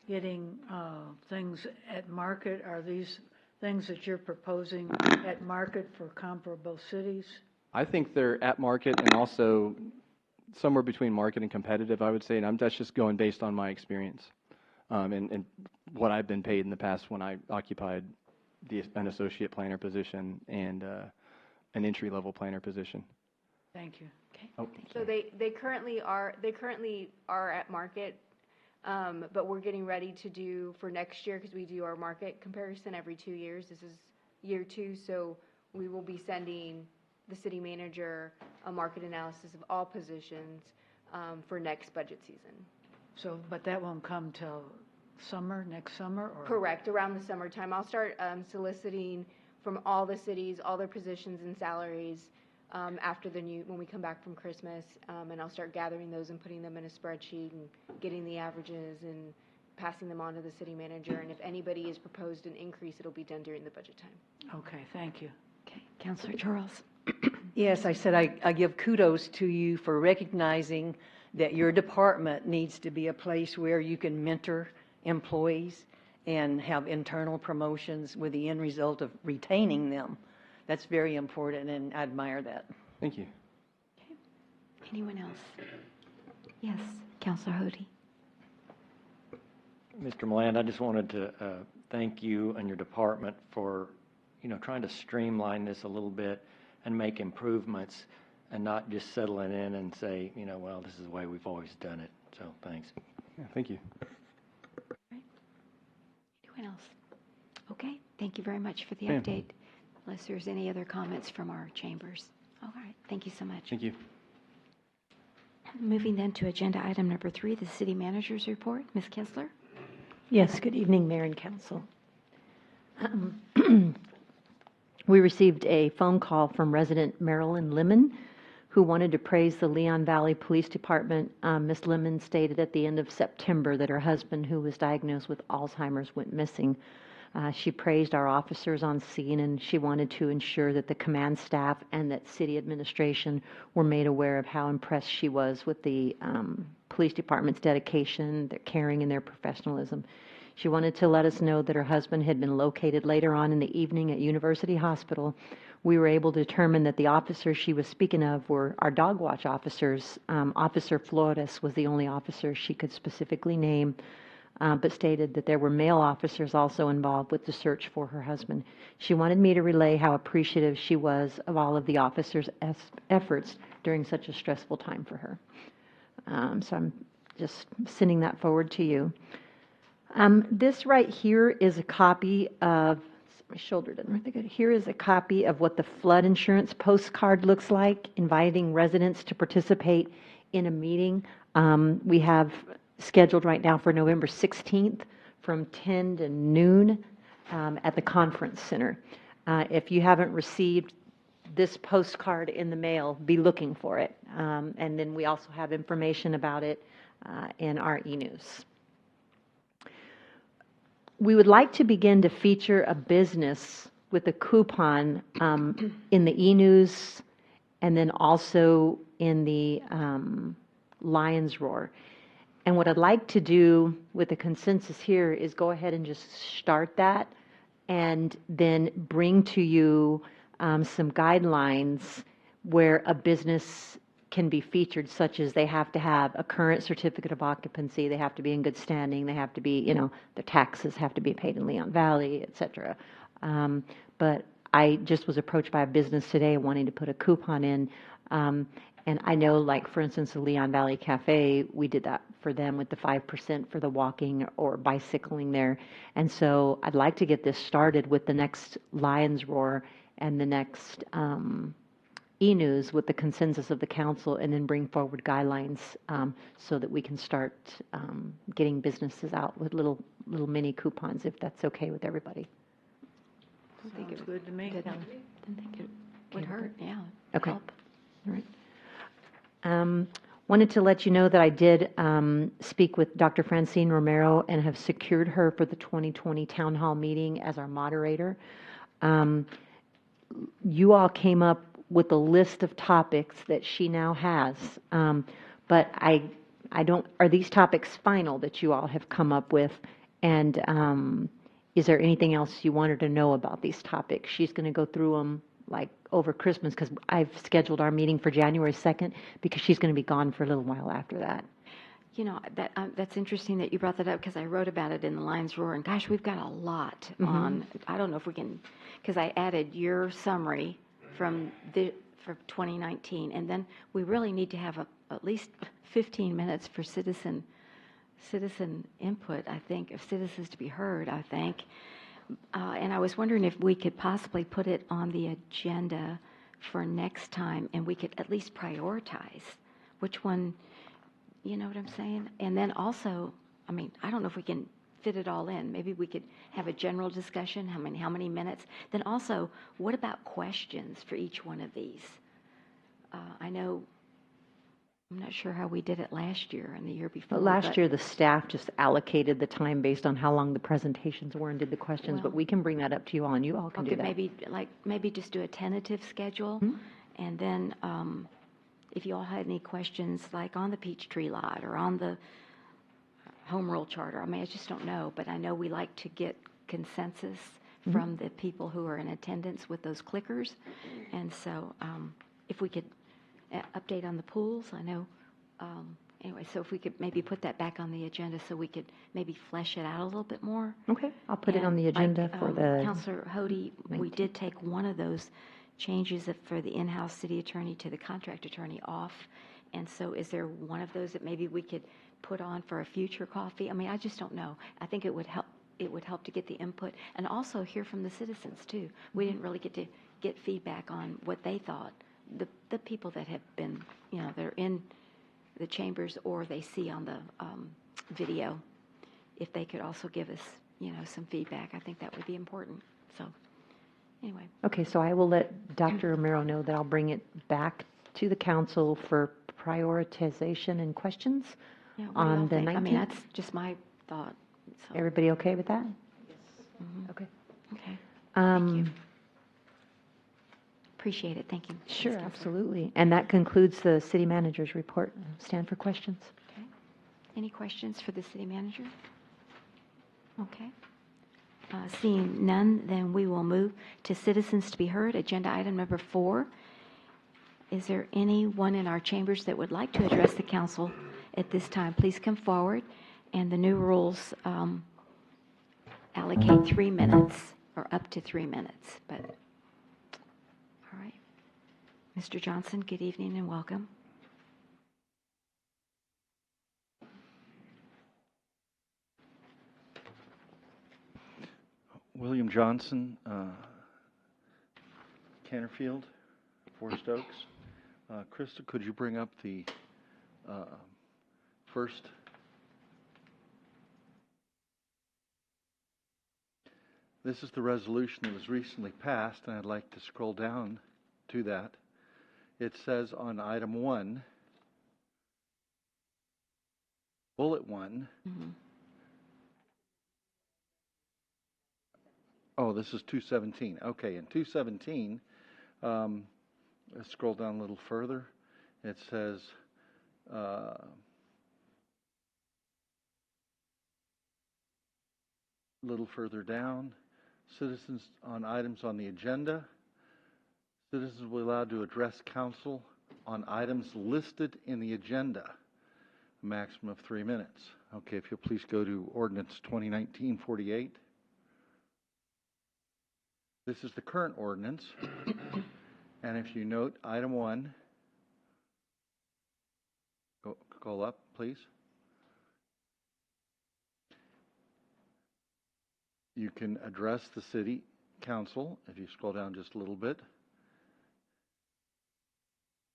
getting things at market. Are these things that you're proposing at market for comparable cities? I think they're at market and also somewhere between market and competitive, I would say. And that's just going based on my experience and what I've been paid in the past when I occupied an associate planner position and an entry-level planner position. Thank you. Okay. Oh. So they currently are at market, but we're getting ready to do for next year because we do our market comparison every 2 years. This is year 2, so we will be sending the city manager a market analysis of all positions for next budget season. So, but that won't come till next summer, or? Correct, around the summertime. I'll start soliciting from all the cities, all their positions and salaries after when we come back from Christmas, and I'll start gathering those and putting them in a spreadsheet and getting the averages and passing them on to the city manager. And if anybody has proposed an increase, it'll be done during the budget time. Okay, thank you. Okay, Counselor Charles? Yes, I said I give kudos to you for recognizing that your department needs to be a place where you can mentor employees and have internal promotions with the end result of retaining them. That's very important, and I admire that. Thank you. Okay. Anyone else? Yes, Counselor Hody. Mr. Milland, I just wanted to thank you and your department for, trying to streamline this a little bit and make improvements and not just settling in and say, well, this is the way we've always done it. So thanks. Yeah, thank you. Right. Anyone else? Okay, thank you very much for the Ma'am. update. Unless there's any other comments from our chambers. All right, thank you so much. Thank you. Moving then to agenda item number 3, the city manager's report. Ms. Kessler? Yes, good evening, Mayor and Council. We received a phone call from resident Marilyn Lemon, who wanted to praise the Leon Valley Police Department. Ms. Lemon stated at the end of September that her husband, who was diagnosed with Alzheimer's, went missing. She praised our officers on scene, and she wanted to ensure that the command staff and that city administration were made aware of how impressed she was with the police department's dedication, their caring, and their professionalism. She wanted to let us know that her husband had been located later on in the evening at University Hospital. We were able to determine that the officers she was speaking of were our dog watch officers. Officer Flores was the only officer she could specifically name, but stated that there were male officers also involved with the search for her husband. She wanted me to relay how appreciative she was of all of the officers' efforts during such a stressful time for her. So I'm just sending that forward to you. This right here is a copy of, my shoulder doesn't really good. Here is a copy of what the flood insurance postcard looks like, inviting residents to participate in a meeting. We have scheduled right now for November 16th from 10 to noon at the conference center. If you haven't received this postcard in the mail, be looking for it. And then we also have information about it in our e-news. We would like to begin to feature a business with a coupon in the e-news and then also in the Lions Roar. And what I'd like to do with the consensus here is go ahead and just start that and then bring to you some guidelines where a business can be featured, such as they have to have a current certificate of occupancy, they have to be in good standing, they have to be, their taxes have to be paid in Leon Valley, et cetera. But I just was approached by a business today wanting to put a coupon in. And I know, like, for instance, the Leon Valley Cafe, we did that for them with the 5% for the walking or bicycling there. And so I'd like to get this started with the next Lions Roar and the next e-news with the consensus of the council, and then bring forward guidelines so that we can start getting businesses out with little mini coupons, if that's okay with everybody. Sounds good to me. Didn't think it would hurt, yeah. Okay. Help. All right. Wanted to let you know that I did speak with Dr. Francine Romero and have secured her for the 2020 Town Hall meeting as our moderator. You all came up with a list of topics that she now has, but I don't, are these topics final that you all have come up with? And is there anything else you wanted to know about these topics? She's going to go through them like over Christmas, because I've scheduled our meeting for January 2nd, because she's going to be gone for a little while after that. That's interesting that you brought that up, because I wrote about it in the Lions Roar, and gosh, we've got a lot on. I don't know if we can, because I added your summary for 2019, and then we really need to have at least 15 minutes for citizen input, I think, of citizens to be heard, I think. And I was wondering if we could possibly put it on the agenda for next time, and we could at least prioritize which one, you know what I'm saying? And then also, I mean, I don't know if we can fit it all in. Maybe we could have a general discussion, how many minutes? Then also, what about questions for each one of these? I know, I'm not sure how we did it last year and the year before. But last year, the staff just allocated the time based on how long the presentations were and did the questions, but we can bring that up to you all, and you all can do that. Maybe just do a tentative schedule, and then if you all had any questions, like on the Peachtree lot or on the Home Rule Charter, I mean, I just don't know, but I know we like to get consensus from the people who are in attendance with those clickers, and so if we could update on the pools, I know, anyway, so if we could maybe put that back on the agenda so we could maybe flesh it out a little bit more. Okay, I'll put it on the agenda for the... Councilor Hody, we did take one of those changes for the in-house city attorney to the contract attorney off, and so is there one of those that maybe we could put on for a future coffee? I mean, I just don't know. I think it would help to get the input and also hear from the citizens too. We didn't really get to get feedback on what they thought. The people that have been, that are in the chambers or they see on the video, if they could also give us, some feedback, I think that would be important. So, anyway. Okay, so I will let Dr. Romero know that I'll bring it back to the council for prioritization and questions on the 19th. I mean, that's just my thought. So. Everybody okay with that? Yes. Okay. Okay. Thank you. Appreciate it. Thank you. Sure, absolutely. And that concludes the city manager's report. Stand for questions. Okay. Any questions for the city manager? Okay. Seeing none, then we will move to citizens to be heard. Agenda item number 4. Is there anyone in our chambers that would like to address the council at this time? Please come forward. And the new rules allocate 3 minutes or up to 3 minutes. But all right. Mr. Johnson, good evening and welcome. William Johnson, Canterfield, Forest Oaks. Krista, could you bring up the first This is the resolution that was recently passed, and I'd like to scroll down to that. It says on item 1, bullet 1, oh, this is 217. Okay, in 217, let's scroll down a little further. It says, a little further down, citizens on items on the agenda. Citizens will be allowed to address council on items listed in the agenda, a maximum of 3 minutes. Okay, if you'll please go to ordinance 2019-48. This is the current ordinance. And if you note item 1, go up, please. You can address the city council. If you scroll down just a little bit,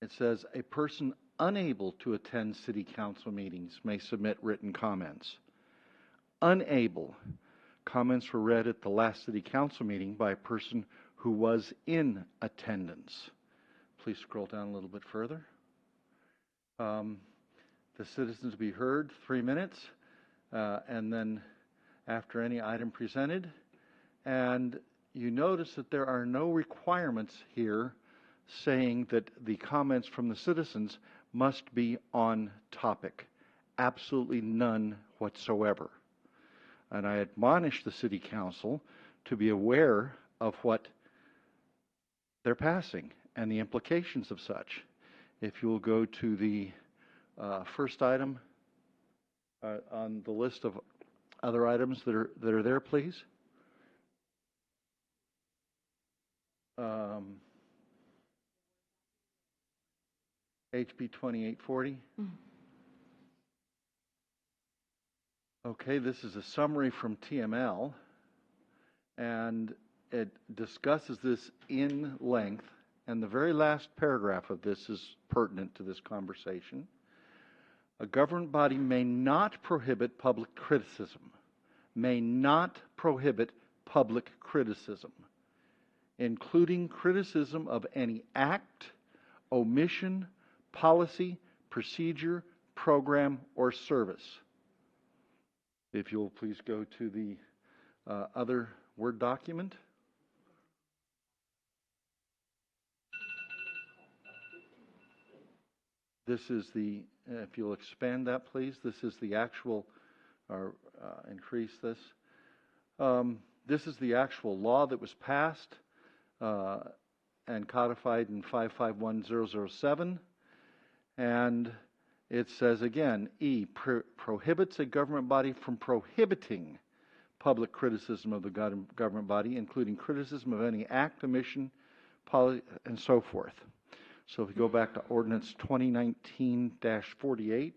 it says a person unable to attend city council meetings may submit written comments. Unable. Comments were read at the last city council meeting by a person who was in attendance. Please scroll down a little bit further. The citizens will be heard 3 minutes, and then after any item presented. And you notice that there are no requirements here saying that the comments from the citizens must be on topic. Absolutely none whatsoever. And I admonish the City Council to be aware of what they're passing and the implications of such. If you'll go to the first item on the list of other items that are there, please. HB 2840. Okay, this is a summary from TML, and it discusses this in length, and the very last paragraph of this is pertinent to this conversation. A government body may not prohibit public criticism, may not prohibit public criticism, including criticism of any act, omission, policy, procedure, program, or service. If you'll please go to the other Word document. This is the, if you'll expand that please, this is the actual, or increase this. This is the actual law that was passed and codified in 551007. And it says again, E, prohibits a government body from prohibiting public criticism of the government body, including criticism of any act, omission, policy, and so forth. So if we go back to Ordinance 2019-48,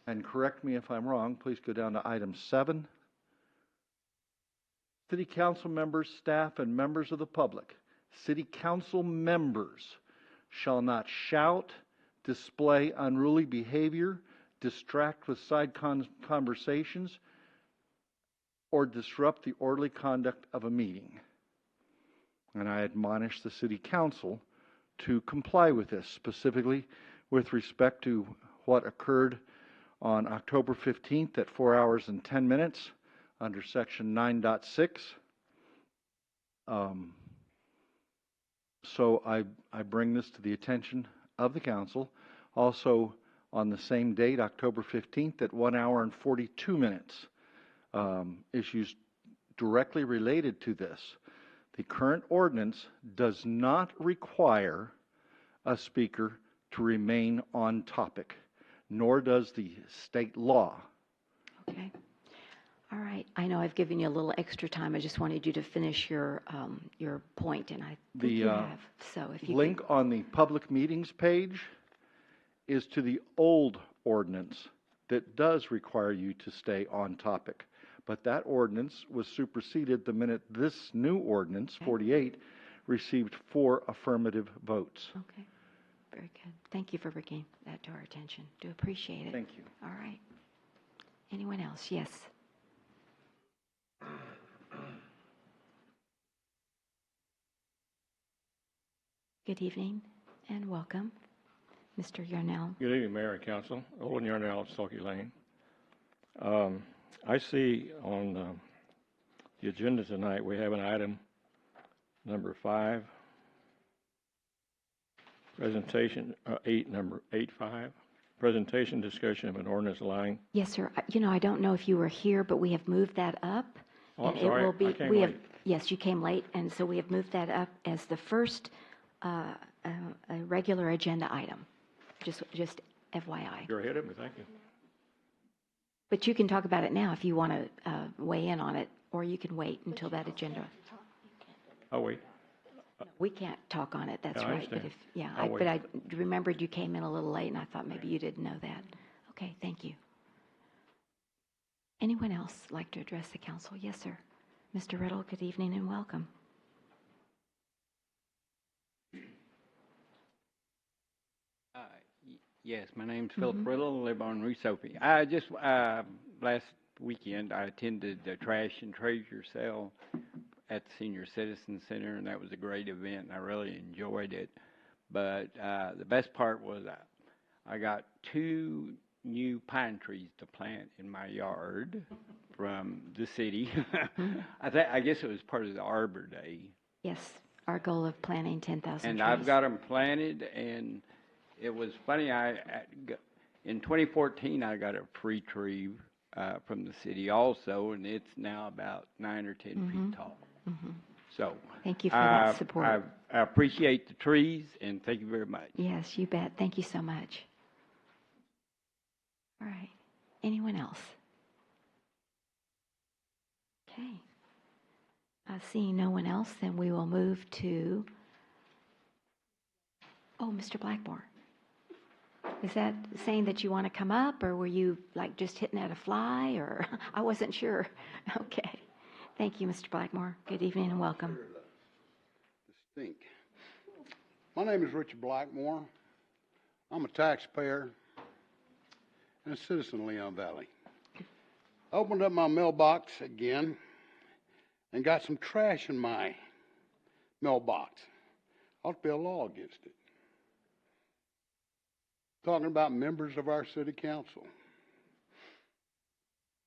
and correct me if I'm wrong, please go down to item 7. City Council members, staff, and members of the public. City Council members shall not shout, display unruly behavior, distract with side conversations, or disrupt the orderly conduct of a meeting. And I admonish the City Council to comply with this, specifically with respect to what occurred on October 15th at 4 hours and 10 minutes under Section 9.6. So I bring this to the attention of the Council. Also, on the same date, October 15th at 1 hour and 42 minutes, issues directly related to this. The current ordinance does not require a speaker to remain on topic, nor does the state law. Okay. All right. I know I've given you a little extra time. I just wanted you to finish your point, and I think you have. So if you link on the public meetings page is to the old ordinance that does require you to stay on topic. But that ordinance was superseded the minute this new ordinance, 48, received 4 affirmative votes. Okay. Very good. Thank you for bringing that to our attention. Do appreciate it. Thank you. All right. Anyone else? Yes. Good evening and welcome. Mr. Yarnell. Good evening, Mayor and Council. Olin Yarnell of Sulky Lane. I see on the agenda tonight, we have an item number 5, presentation, number 8.5, presentation discussion of an ordinance allowing. Yes, sir. I don't know if you were here, but we have moved that up. Oh, I'm and sorry, it will be, I came we have, late. yes, you came late, and so we have moved that up as the first a regular agenda item. Just FYI. You're ahead of me, thank you. But you can talk about it now if you want to weigh in on it, or you can wait until that agenda. I'll wait. We can't talk on it, that's Yeah, I right. But understand. I'll wait. but I remembered you came in a little late, and I thought maybe you didn't know that. Okay, thank you. Anyone else like to address the council? Yes, sir. Mr. Riddle, good evening and welcome. Yes, my name's Philip Riddle, live on Route Sophie. I just, last weekend, I attended the trash and treasure sale at the Senior Citizen Center, and that was a great event, and I really enjoyed it. But the best part was I got 2 new pine trees to plant in my yard from the city. I guess it was part of the Arbor Day. Yes, our goal of planting 10,000 trees. And I've got them planted, and it was funny, in 2014, I got a free tree from the city also, and it's now about 9 or 10 feet tall. So thank you for that support. I appreciate the trees, and thank you very much. Yes, you bet. Thank you so much. All right. Anyone else? Okay. Seeing no one else, then we will move to, Mr. Blackmore. Is that saying that you want to come up, or were you like just hitting at a fly, or I wasn't sure. Okay. Thank you, Mr. Blackmore. Good evening and welcome. Distinct. My name is Richard Blackmore. I'm a taxpayer and a citizen of Leon Valley. I opened up my mailbox again and got some trash in my mailbox. Ought to be a law against it. Talking about members of our city council.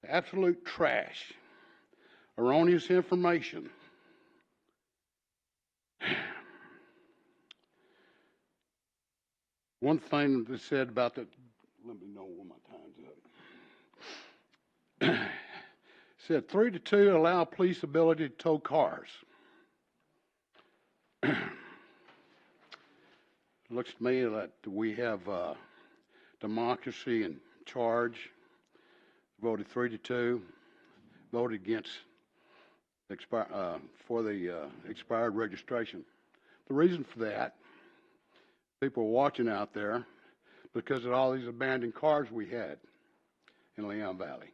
Absolute trash. Erroneous information. One thing that said about the, let me know when my time's up. Said 3 to 2 allow police ability to tow cars. Looks to me that we have democracy in charge. Voted 3 to 2. Voted against for the expired registration. The reason for that, people are watching out there because of all these abandoned cars we had in Leon Valley.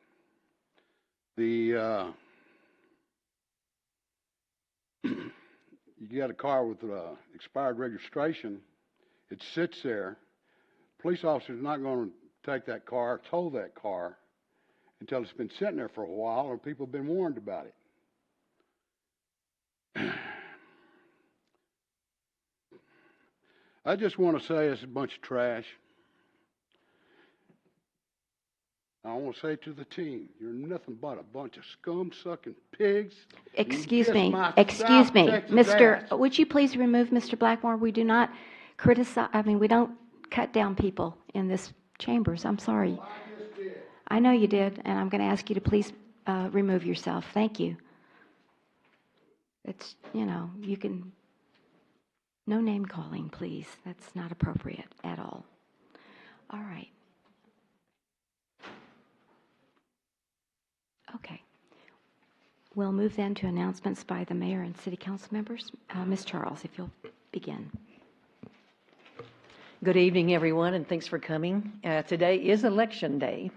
You got a car with expired registration, it sits there. Police officer's not going to take that car, tow that car, until it's been sitting there for a while or people have been warned about it. I just want to say it's a bunch of trash. I want to say to the team, you're nothing but a bunch of scum-sucking pigs. Excuse me, Mr. Would you please remove Mr. Blackmore? We do not criticize, we don't cut down people in this chambers. I'm sorry. Well, I just did. I know you did, and I'm going to ask you to please remove yourself. Thank you. It's, you can, no name calling, please. That's not appropriate at all. All right. Okay. We'll move then to announcements by the mayor and city council members. Ms. Charles, if you'll begin. Good evening, everyone, and thanks for coming. Today is election day.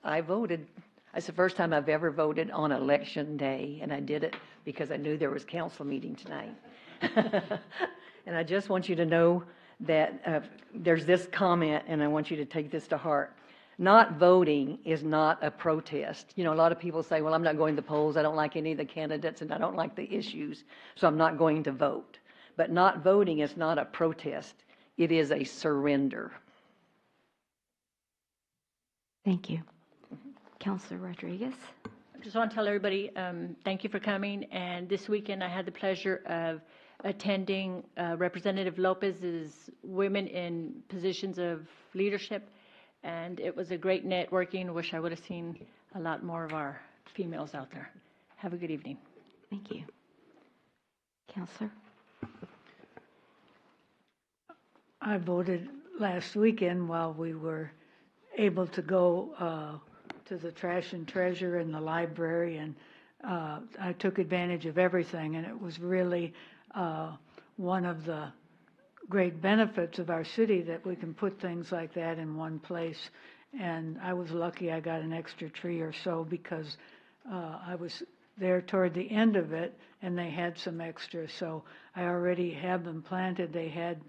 I voted. It's the first time I've ever voted on election day, and I did it because I knew there was council meeting tonight. And I just want you to know that there's this comment, and I want you to take this to heart. Not voting is not a protest. A lot of people say, well, I'm not going to the polls. I don't like any of the candidates, and I don't like the issues, so I'm not going to vote. But not voting is not a protest. It is a surrender. Thank you. Councilor Rodriguez? I just want to tell everybody, thank you for coming. And this weekend, I had the pleasure of attending Representative Lopez's Women in Positions of Leadership. And it was a great networking. Wish I would have seen a lot more of our females out there. Have a good evening. Thank you. Councilor? I voted last weekend while we were able to go to the Trash and Treasure and the library, and I took advantage of everything, and it was really one of the great benefits of our city that we can put things like that in one place. And I was lucky I got an extra tree or so because I was there toward the end of it, and they had some extra, so I already have them planted. They had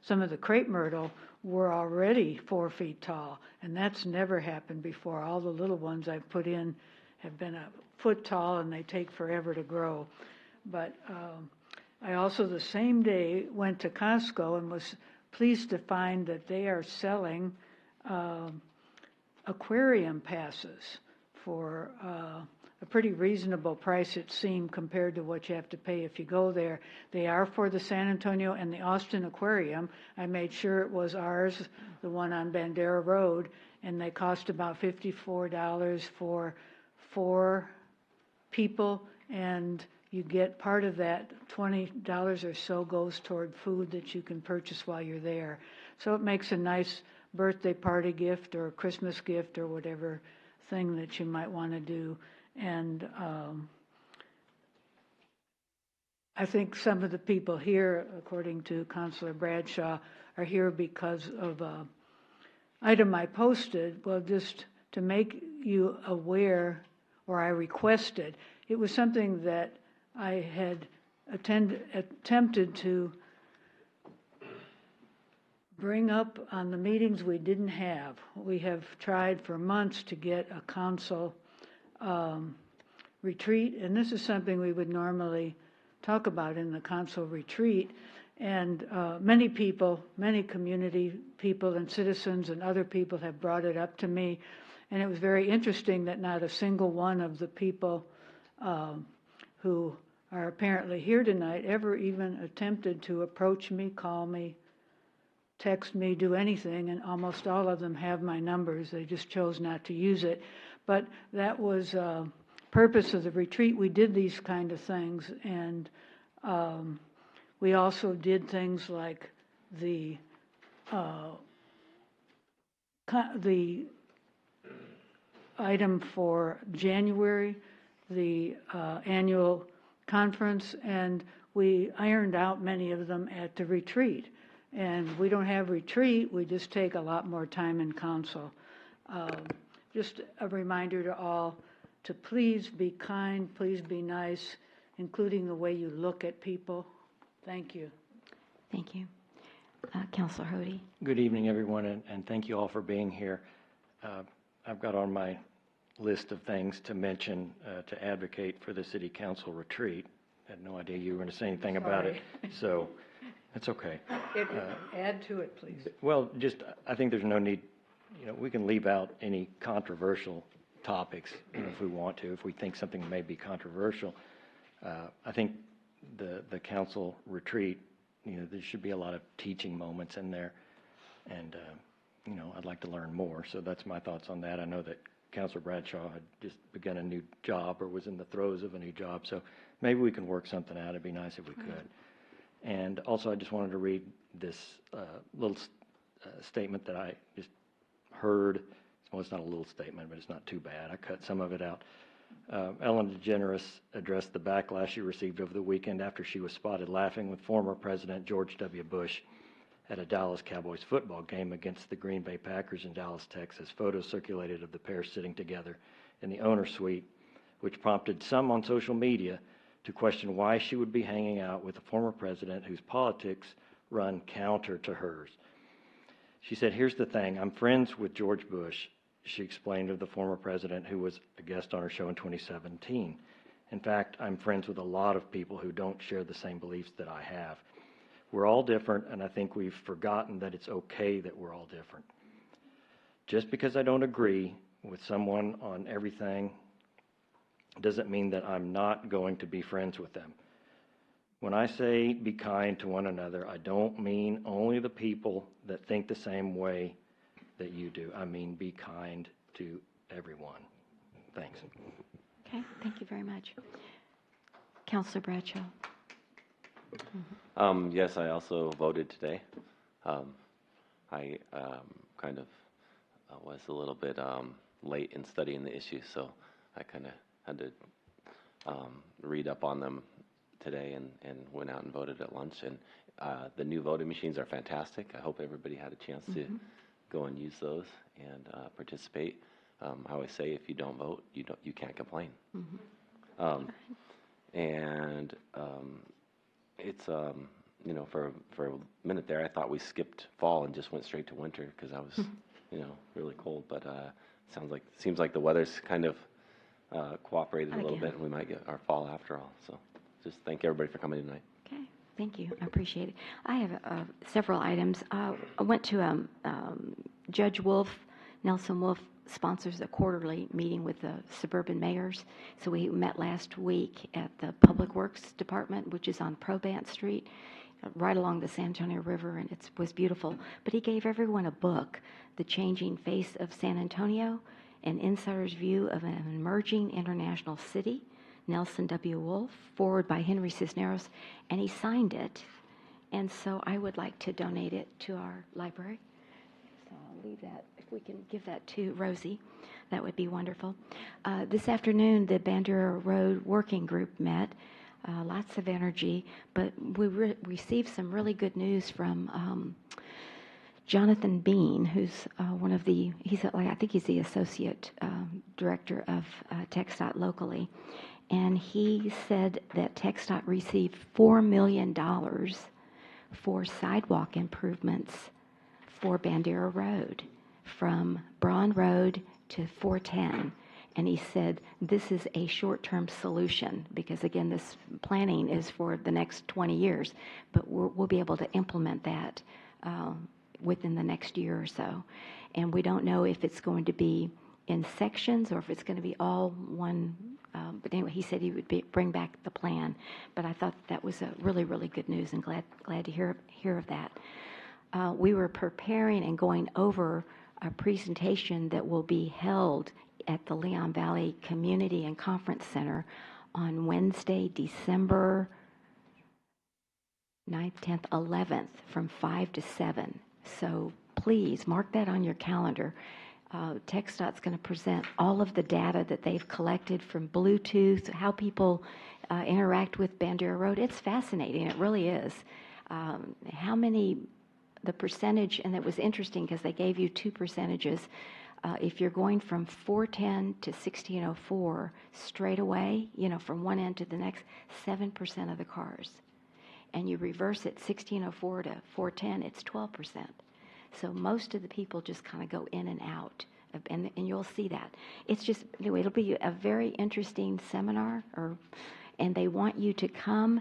some of the crepe myrtle were already 4 feet tall, and that's never happened before. All the little ones I've put in have been a foot tall, and they take forever to grow. But I also, the same day, went to Costco and was pleased to find that they are selling aquarium passes for a pretty reasonable price, it seemed, compared to what you have to pay if you go there. They are for the San Antonio and the Austin Aquarium. I made sure it was ours, the one on Bandera Road, and they cost about $54 for 4 people, and you get part of that, $20 or so goes toward food that you can purchase while you're there. So it makes a nice birthday party gift or Christmas gift or whatever thing that you might want to do. And I think some of the people here, according to Councilor Bradshaw, are here because of an item I posted. Well, just to make you aware, or I requested, it was something that I had attempted to bring up on the meetings we didn't have. We have tried for months to get a council retreat, and this is something we would normally talk about in the council retreat. And many people, many community people and citizens and other people have brought it up to me. And it was very interesting that not a single one of the people who are apparently here tonight ever even attempted to approach me, call me, text me, do anything, and almost all of them have my numbers. They just chose not to use it. But that was purpose of the retreat. We did these kind of things, and we also did things like the item for January, the annual conference, and we ironed out many of them at the retreat. And we don't have retreat, we just take a lot more time in council. Just a reminder to all to please be kind, please be nice, including the way you look at people. Thank you. Thank you. Councilor Hody? Good evening, everyone, and thank you all for being here. I've got on my list of things to mention to advocate for the city council retreat. I had no idea you were going to say anything about it, so it's okay. Add to it, please. Well, I think there's no need, we can leave out any controversial topics if we want to, if we think something may be controversial. I think the council retreat, there should be a lot of teaching moments in there, and I'd like to learn more. So that's my thoughts on that. I know that Councilor Bradshaw had just begun a new job or was in the throes of a new job, so maybe we can work something out. It'd be nice if we could. And also, I just wanted to read this little statement that I just heard. Well, it's not a little statement, but it's not too bad. I cut some of it out. Ellen DeGeneres addressed the backlash she received over the weekend after she was spotted laughing with former President George W. Bush at a Dallas Cowboys football game against the Green Bay Packers in Dallas, Texas. Photos circulated of the pair sitting together in the owner's suite, which prompted some on social media to question why she would be hanging out with a former president whose politics run counter to hers. She said, "Here's the thing, I'm friends with George Bush," she explained of the former president who was a guest on her show in 2017. In fact, I'm friends with a lot of people who don't share the same beliefs that I have. We're all different, and I think we've forgotten that it's okay that we're all different. Just because I don't agree with someone on everything doesn't mean that I'm not going to be friends with them. When I say be kind to one another, I don't mean only the people that think the same way that you do. I mean be kind to everyone. Thanks. Okay, thank you very much. Councilor Bradshaw. Yes, I also voted today. I kind of was a little bit late in studying the issues, so I kind of had to read up on them today and went out and voted at lunch. And the new voting machines are fantastic. I hope everybody had a chance to go and use those and participate. I always say if you don't vote, you can't complain. And it's for a minute there I thought we skipped fall and just went straight to winter because I was really cold. But seems like the weather's kind of cooperated a little bit, and we might get our fall after all. So just thank everybody for coming tonight. Okay, thank you. I appreciate it. I have several items. I went to Judge Wolf, Nelson Wolf sponsors a quarterly meeting with the suburban mayors. So we met last week at the Public Works Department, which is on Probant Street, right along the San Antonio River, and it was beautiful. But he gave everyone a book, The Changing Face of San Antonio, an insider's view of an emerging international city, Nelson W. Wolf, forward by Henry Cisneros, and he signed it. And so I would like to donate it to our library. So I'll leave that. If we can give that to Rosie, that would be wonderful. This afternoon, the Bandera Road Working Group met. Lots of energy, but we received some really good news from Jonathan Bean, who's I think he's the associate director of TxDOT locally, and he said that TxDOT received $4 million for sidewalk improvements for Bandera Road from Braun Road to 410. And he said, this is a short-term solution because, again, this planning is for the next 20 years, but we'll be able to implement that within the next year or so. And we don't know if it's going to be in sections or if it's going to be all one. But anyway, he said he would bring back the plan. But I thought that was a really, really good news, and glad to hear of that. We were preparing and going over a presentation that will be held at the Leon Valley Community and Conference Center on Wednesday, December 9th, 10th, 11th from 5 to 7. So please mark that on your calendar. TxDOT's going to present all of the data that they've collected from Bluetooth, how people interact with Bandera Road. It's fascinating. It really is. The percentage, and it was interesting because they gave you two percentages. If you're going from 410 to 1604 straight away, from one end to the next, 7% of the cars. And you reverse it 1604 to 410, it's 12%. So most of the people just kind of go in and out, and you'll see that. It's just, it'll be a very interesting seminar, and they want you to come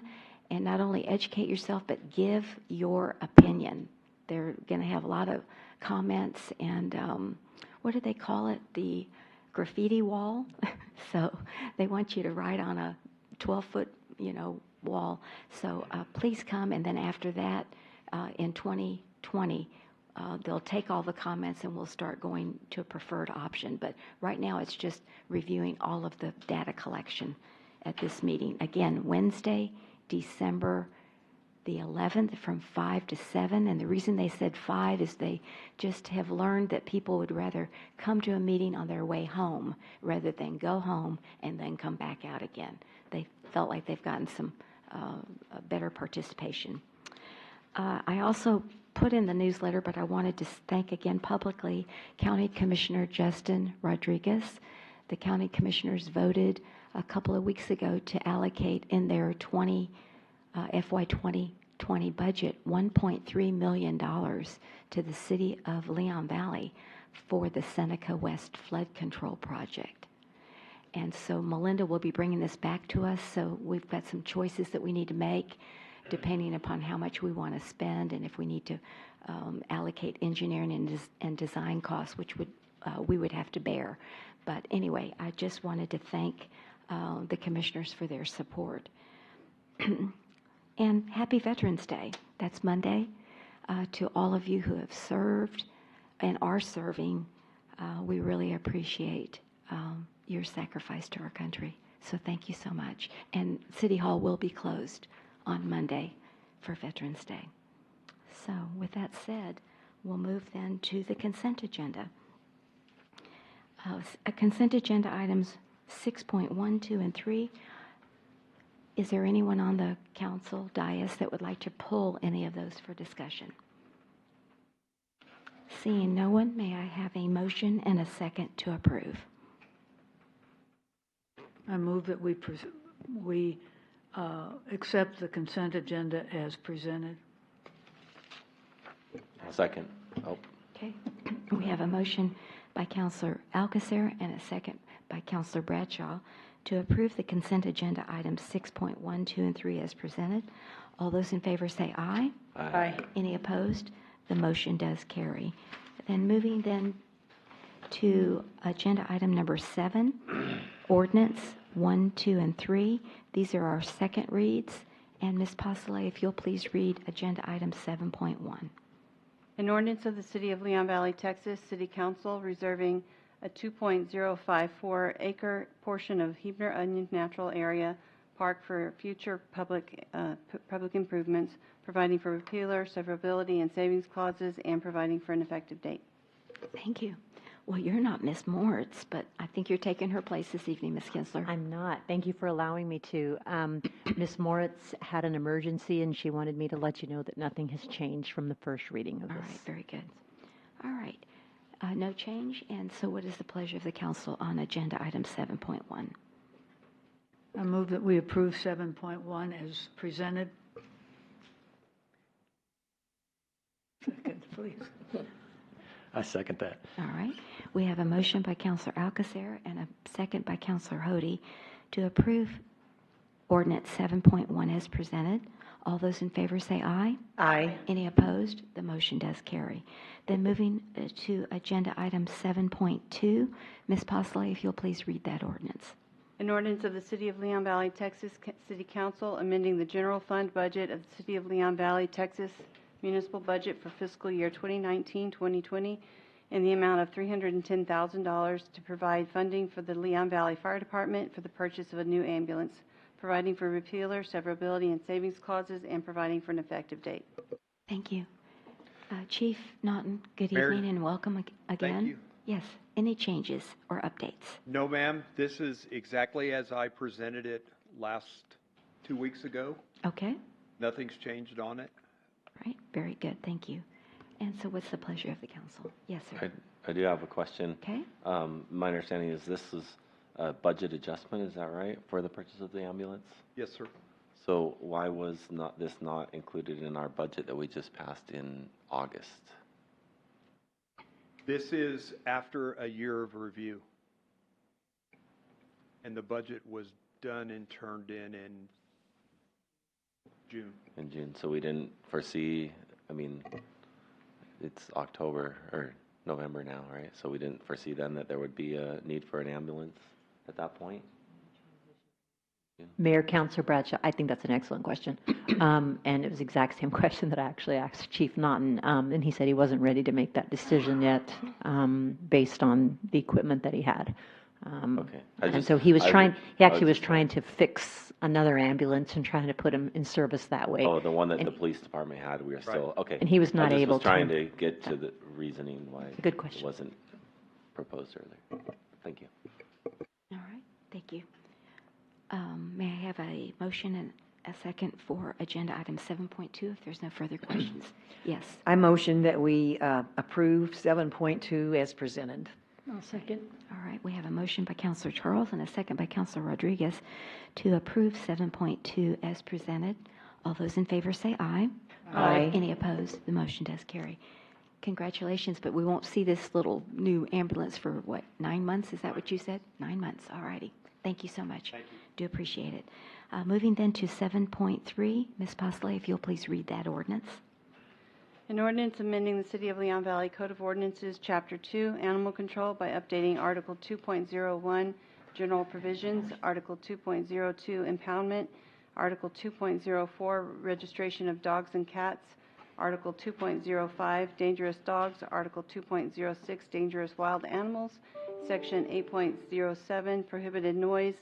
and not only educate yourself, but give your opinion. They're going to have a lot of comments and what do they call it? The graffiti wall. So they want you to write on a 12-foot, wall. So please come, and then after that, in 2020, they'll take all the comments and we'll start going to a preferred option. But right now, it's just reviewing all of the data collection at this meeting. Again, Wednesday, December the 11th from 5 to 7. And the reason they said 5 is they just have learned that people would rather come to a meeting on their way home rather than go home and then come back out again. They felt like they've gotten some better participation. I also put in the newsletter, but I wanted to thank again publicly County Commissioner Justin Rodriguez. The county commissioners voted a couple of weeks ago to allocate in their FY 2020 budget $1.3 million to the city of Leon Valley for the Seneca West Flood Control Project. And so Melinda will be bringing this back to us, so we've got some choices that we need to make depending upon how much we want to spend and if we need to allocate engineering and design costs, which we would have to bear. But anyway, I just wanted to thank the commissioners for their support. And happy Veterans Day. That's Monday. To all of you who have served and are serving, we really appreciate your sacrifice to our country. So thank you so much. And City Hall will be closed on Monday for Veterans Day. So with that said, we'll move then to the consent agenda. Consent agenda items 6.1, 2, and 3. Is there anyone on the council dais that would like to pull any of those for discussion? Seeing no one, may I have a motion and a second to approve? I move that we accept the consent agenda as presented. Second. Oh. Okay. We have a motion by Councilor Alcacer and a second by Councilor Bradshaw to approve the consent agenda items 6.1, 2, and 3 as presented. All those in favor say aye. Aye. Any opposed? The motion does carry. Then moving then to agenda item number 7, ordinance 1, 2, and 3. These are our second reads. And Ms. Pasolay, if you'll please read agenda item 7.1. An ordinance of the City of Leon Valley, Texas, City Council reserving a 2.054 acre portion of Hebner Onion Natural Area Park for future public improvements, providing for repealer, severability, and savings clauses, and providing for an effective date. Thank you. Well, you're not Miss Moritz, but I think you're taking her place this evening, Ms. Kinsler. I'm not. Thank you for allowing me to. Ms. Moritz had an emergency, and she wanted me to let you know that nothing has changed from the first reading of this. All right, very good. All right. No change, and so what is the pleasure of the council on agenda item 7.1? I move that we approve 7.1 as presented. Second, please. I second that. All right. We have a motion by Councilor Alcacer and a second by Councilor Hody to approve ordinance 7.1 as presented. All those in favor say aye. Aye. Any opposed? The motion does carry. Then moving to agenda item 7.2, Ms. Pasolay, if you'll please read that ordinance. An ordinance of the City of Leon Valley, Texas, City Council amending the general fund budget of the City of Leon Valley, Texas municipal budget for fiscal year 2019-2020 in the amount of $310,000 to provide funding for the Leon Valley Fire Department for the purchase of a new ambulance, providing for repealer, severability, and savings clauses, and providing for an effective date. Thank you. Chief Naughton, good Mayor, evening and welcome again. Thank you. Yes. Any changes or updates? No, ma'am. This is exactly as I presented it last 2 weeks ago. Okay. Nothing's changed on it. Right. Very good. Thank you. And so what's the pleasure of the council? Yes, sir. I do have a question. Okay. My understanding is this is a budget adjustment, is that right, for the purchase of the ambulance? Yes, sir. So why was this not included in our budget that we just passed in August? This is after a year of review. And the budget was done and turned in June. In June. So we didn't foresee, I mean, it's October or November now, right? So we didn't foresee then that there would be a need for an ambulance at that point? Mayor, Councilor Bradshaw, I think that's an excellent question. And it was the exact same question that I actually asked Chief Naughton, and he said he wasn't ready to make that decision yet based on the equipment that he had. Okay. And so he was trying, he actually was trying to fix another ambulance and trying to put him in service that way. Oh, the one that the police department had, we were still, okay. And he was not able to. I just was trying to get to the reasoning why Good question. it wasn't proposed earlier. Thank you. All right. Thank you. May I have a motion and a second for agenda item 7.2 if there's no further questions? Yes. I motion that we approve 7.2 as presented. I'll second. All right. We have a motion by Councilor Charles and a second by Councilor Rodriguez to approve 7.2 as presented. All those in favor say aye. Aye. Any opposed? The motion does carry. Congratulations, but we won't see this little new ambulance for, what, 9 months? Is that what you said? 9 months, all righty. Thank you so much. Thank you. Do appreciate it. Moving then to 7.3, Ms. Posley, if you'll please read that ordinance. An ordinance amending the City of Leon Valley Code of Ordinances, Chapter 2, Animal Control by updating Article 2.01, General Provisions, Article 2.02, Impoundment, Article 2.04, Registration of Dogs and Cats, Article 2.05, Dangerous Dogs, Article 2.06, Dangerous Wild Animals, Section 8.07, Prohibited Noise,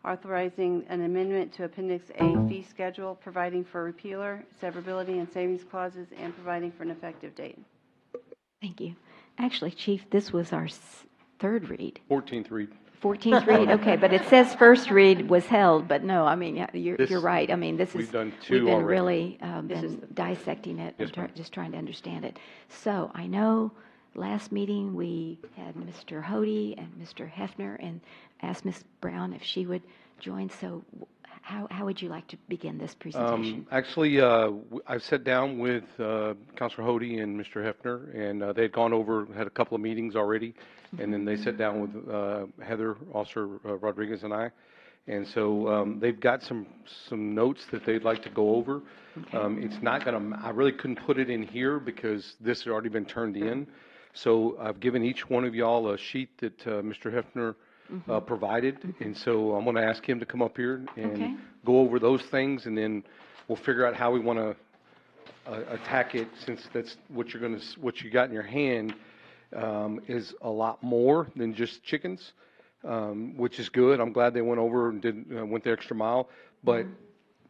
authorizing an amendment to Appendix A fee schedule, providing for repealer, severability, and savings clauses, and providing for an effective date. Thank you. Actually, Chief, this was our third read. 14th read. 14th read, okay, but it says first read was held, but no, I mean, you're This- right. I mean, this is, we've done we've two been already. really been dissecting it Yes, and ma'am. just trying to understand it. So I know last meeting we had Mr. Hody and Mr. Hefner and asked Ms. Brown if she would join. So how would you like to begin this presentation? Actually, I've sat down with Councilor Hody and Mr. Hefner, and they had gone over, had a couple of meetings already, and then they sat down with Heather, Officer Rodriguez, and I. And so they've got some notes that they'd like to go over. It's not going to, I really couldn't put it in here because this has already been turned in. So I've given each one of y'all a sheet that Mr. Hefner provided, and so I'm going to ask him to come up here and go over those things, and then we'll figure out how we want to attack it, since that's what what you got in your hand is a lot more than just chickens, which is good. I'm glad they went over and went the extra mile, but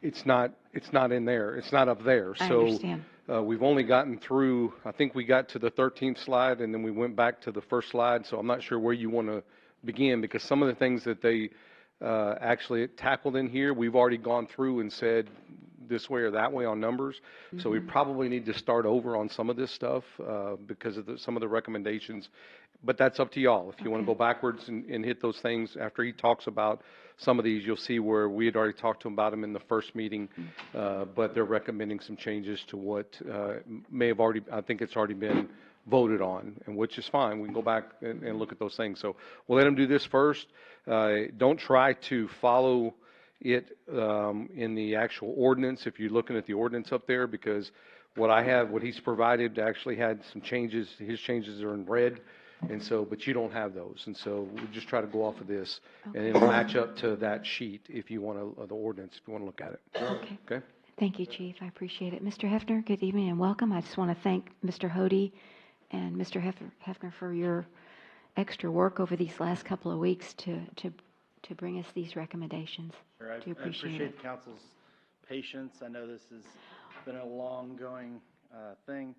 it's not in there. It's not up there. I So understand. we've only gotten through, I think we got to the 13th slide, and then we went back to the first slide. So I'm not sure where you want to begin, because some of the things that they actually tackled in here, we've already gone through and said this way or that way on numbers. So we probably need to start over on some of this stuff because of some of the recommendations. But that's up to y'all. If you want to go backwards and hit those things after he talks about some of these, you'll see where we had already talked to them about them in the first meeting, but they're recommending some changes to what may have already, I think it's already been voted on, and which is fine. We can go back and look at those things. So we'll let them do this first. Don't try to follow it in the actual ordinance if you're looking at the ordinance up there, because what he's provided actually had some changes. His changes are in red. And so, but you don't have those. And so we just try to go off of this and it'll match up to that sheet if you want to, the ordinance, if you want to look at it. Okay. Okay? Thank you, Chief. I appreciate it. Mr. Hefner, good evening and welcome. I just want to thank Mr. Hody and Mr. Hefner for your extra work over these last couple of weeks to bring us these recommendations. Sure, I appreciate it. the council's patience. I know this has been a long-going thing.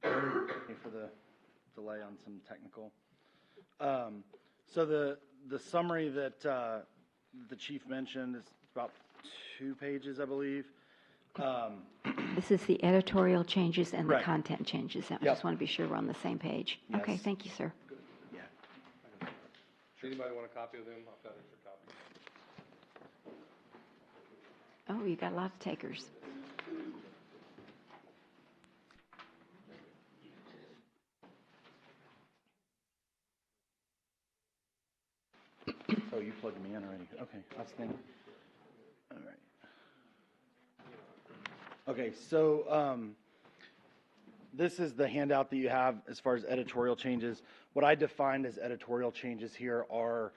For the delay on some technical. So the summary that the chief mentioned is about 2 pages, I believe. This is the editorial changes and the Right. content changes. I Yep. just want to be sure we're on the same page. Okay, Yes. thank you, sir. Yeah. Does anybody want a copy of them? I've got extra copies. Oh, you got a lot of takers. Oh, you plugged me in already. Okay, outstanding. All right. Okay, so this is the handout that you have as far as editorial changes. What I defined as editorial changes here are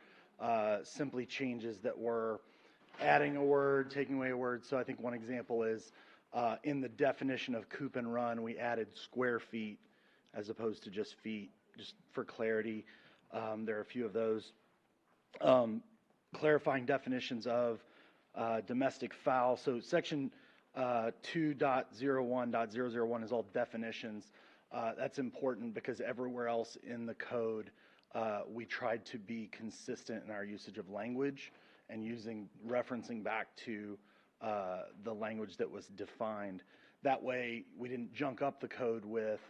simply changes that were adding a word, taking away a word. So I think one example is in the definition of coop and run, we added square feet as opposed to just feet, just for clarity. There are a few of those. Clarifying definitions of domestic fowl. So section 2.01.001 is all definitions. That's important because everywhere else in the code, we tried to be consistent in our usage of language and referencing back to the language that was defined. That way, we didn't junk up the code with,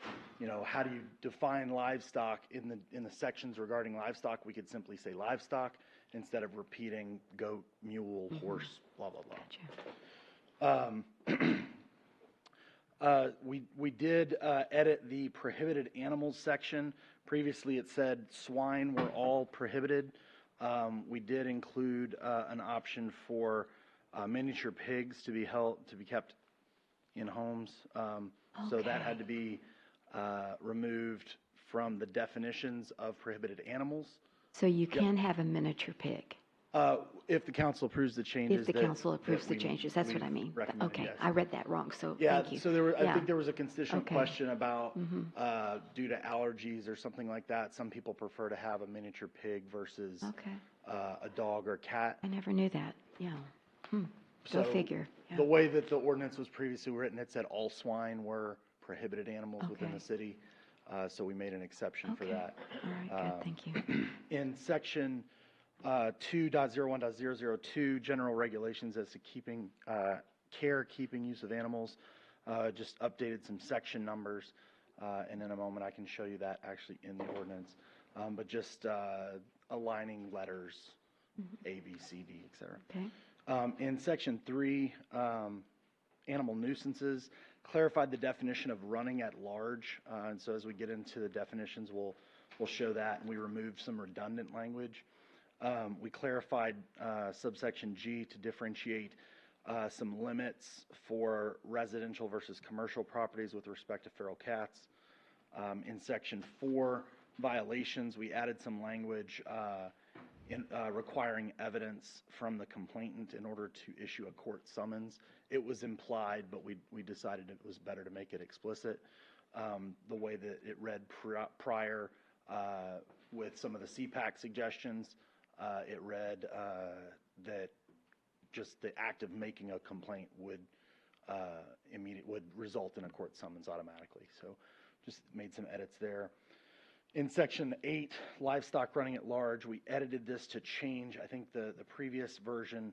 how do you define livestock in the sections regarding livestock? We could simply say livestock instead of repeating goat, mule, horse, blah, blah, blah. We did edit the prohibited animals section. Previously, it said swine were all prohibited. We did include an option for miniature pigs to be kept in homes. So that had to be removed from the definitions of prohibited animals. So you can have a miniature pig? If the council approves the changes. If the council approves the changes, that's what I mean. recommend, Okay, yes. I read that wrong, so Yeah, thank you. so I Yeah. think there was a constituent Okay. question about, Mhm. due to allergies or something like that, some people prefer to have a miniature pig versus Okay. a dog or cat. I never knew that, yeah. Go So figure. Yeah. the way that the ordinance was previously written, it said all swine were prohibited animals within the city. So we made an exception for Okay. that. All right, good, thank you. In section 2.01.002, general regulations as to keeping, keeping, use of animals, just updated some section numbers. And in a moment, I can show you that actually in the ordinance. But just aligning letters, A, B, C, D, et cetera. Okay. In section 3, animal nuisances, clarified the definition of running at large. And so as we get into the definitions, we'll show that. And we removed some redundant language. We clarified subsection G to differentiate some limits for residential versus commercial properties with respect to feral cats. In section 4, violations, we added some language requiring evidence from the complainant in order to issue a court summons. It was implied, but we decided it was better to make it explicit. The way that it read prior with some of the CPAC suggestions, it read that just the act of making a complaint would result in a court summons automatically. So just made some edits there. In section 8, livestock running at large, we edited this to change. I think the previous version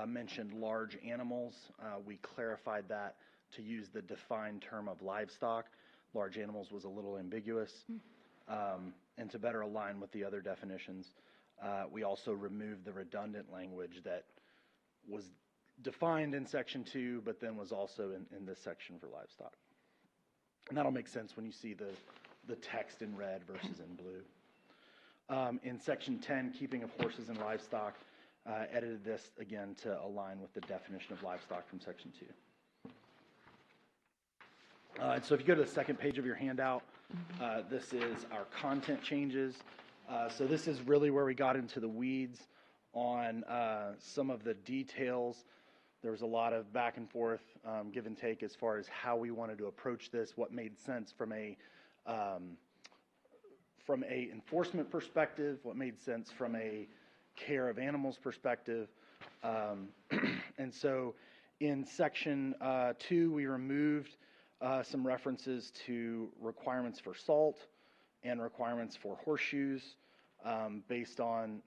mentioned large animals. We clarified that to use the defined term of livestock. Large animals was a little ambiguous. And to better align with the other definitions, we also removed the redundant language that was defined in section 2, but then was also in this section for livestock. And that'll make sense when you see the text in red versus in blue. In section 10, keeping of horses and livestock, edited this again to align with the definition of livestock from section 2. And so if you go to the second page of your handout, this is our content changes. So this is really where we got into the weeds on some of the details. There was a lot of back and forth, give and take as far as how we wanted to approach this, what made sense from a enforcement perspective, what made sense from a care of animals perspective. And so in section 2, we removed some references to requirements for salt and requirements for horseshoes based on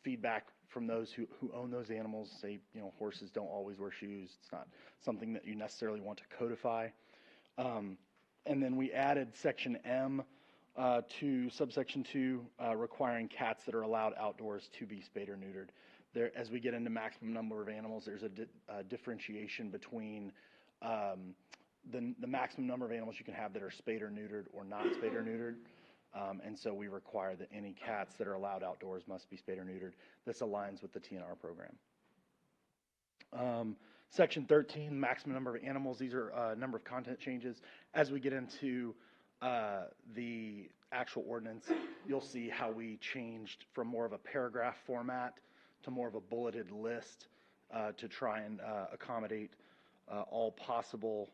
feedback from those who own those animals. Say, horses don't always wear shoes. It's not something that you necessarily want to codify. And then we added section M to subsection 2, requiring cats that are allowed outdoors to be spayed or neutered. There, as we get into maximum number of animals, there's a differentiation between the maximum number of animals you can have that are spayed or neutered or not spayed or neutered. And so we require that any cats that are allowed outdoors must be spayed or neutered. This aligns with the TNR program. Section 13, maximum number of animals. These are number of content changes. As we get into the actual ordinance, you'll see how we changed from more of a paragraph format to more of a bulleted list to try and accommodate all possible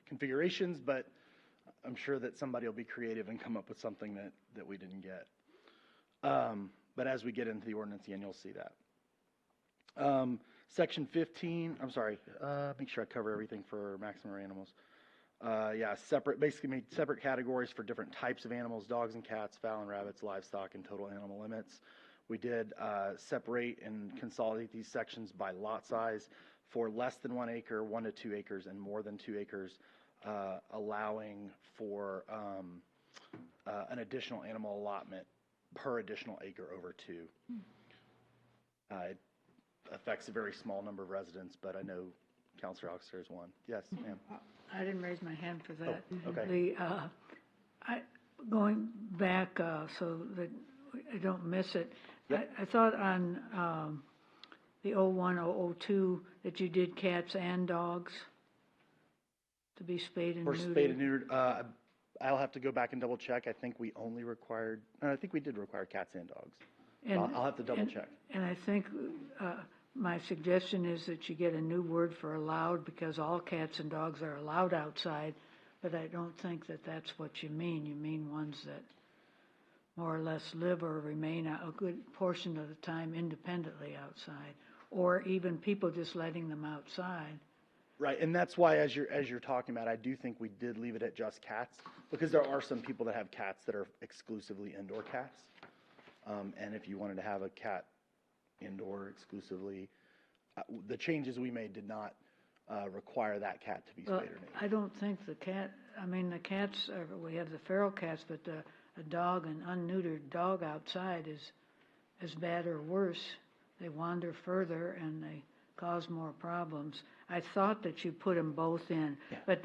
configurations, but I'm sure that somebody will be creative and come up with something that we didn't get. But as we get into the ordinance again, you'll see that. Section 15, I'm sorry, make sure I cover everything for maximum animals. Basically made separate categories for different types of animals: dogs and cats, fowl and rabbits, livestock, and total animal limits. We did separate and consolidate these sections by lot size for less than 1 acre, 1 to 2 acres, and more than 2 acres, allowing for an additional animal allotment per additional acre over 2. It affects a very small number of residents, but I know Counselor Oxter is one. Yes, ma'am. I didn't raise my hand for that. Oh, okay. Going back, so that I don't miss it, Yep. I thought on, the 01-002 that you did cats and dogs to be spayed and For neutered. spayed and neutered, I'll have to go back and double check. I think we only required, I think we did require cats and dogs. And- I'll have to double check. And I think, my suggestion is that you get a new word for allowed, because all cats and dogs are allowed outside, but I don't think that that's what you mean. You mean ones that more or less live or remain a good portion of the time independently outside, or even people just letting them outside. Right, and that's why, as you're talking about, I do think we did leave it at just cats, because there are some people that have cats that are exclusively indoor cats. And if you wanted to have a cat indoor exclusively, the changes we made did not require that cat to be Well, spayed or neutered. I don't think the cats, we have the feral cats, but a dog, an unneutered dog outside is as bad or worse. They wander further and they cause more problems. I thought that you put them both in, but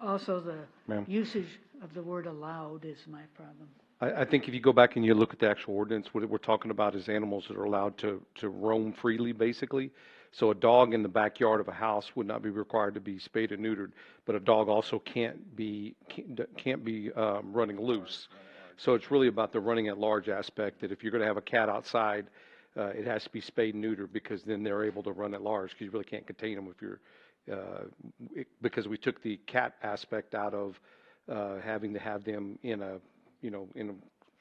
also the Ma'am. usage of the word allowed is my problem. I think if you go back and you look at the actual ordinance, what we're talking about is animals that are allowed to roam freely, basically. So a dog in the backyard of a house would not be required to be spayed and neutered, but a dog also can't be running loose. So it's really about the running at large aspect, that if you're going to have a cat outside, it has to be spayed and neutered, because then they're able to run at large, because you really can't contain them if you're, because we took the cat aspect out of having to have them in a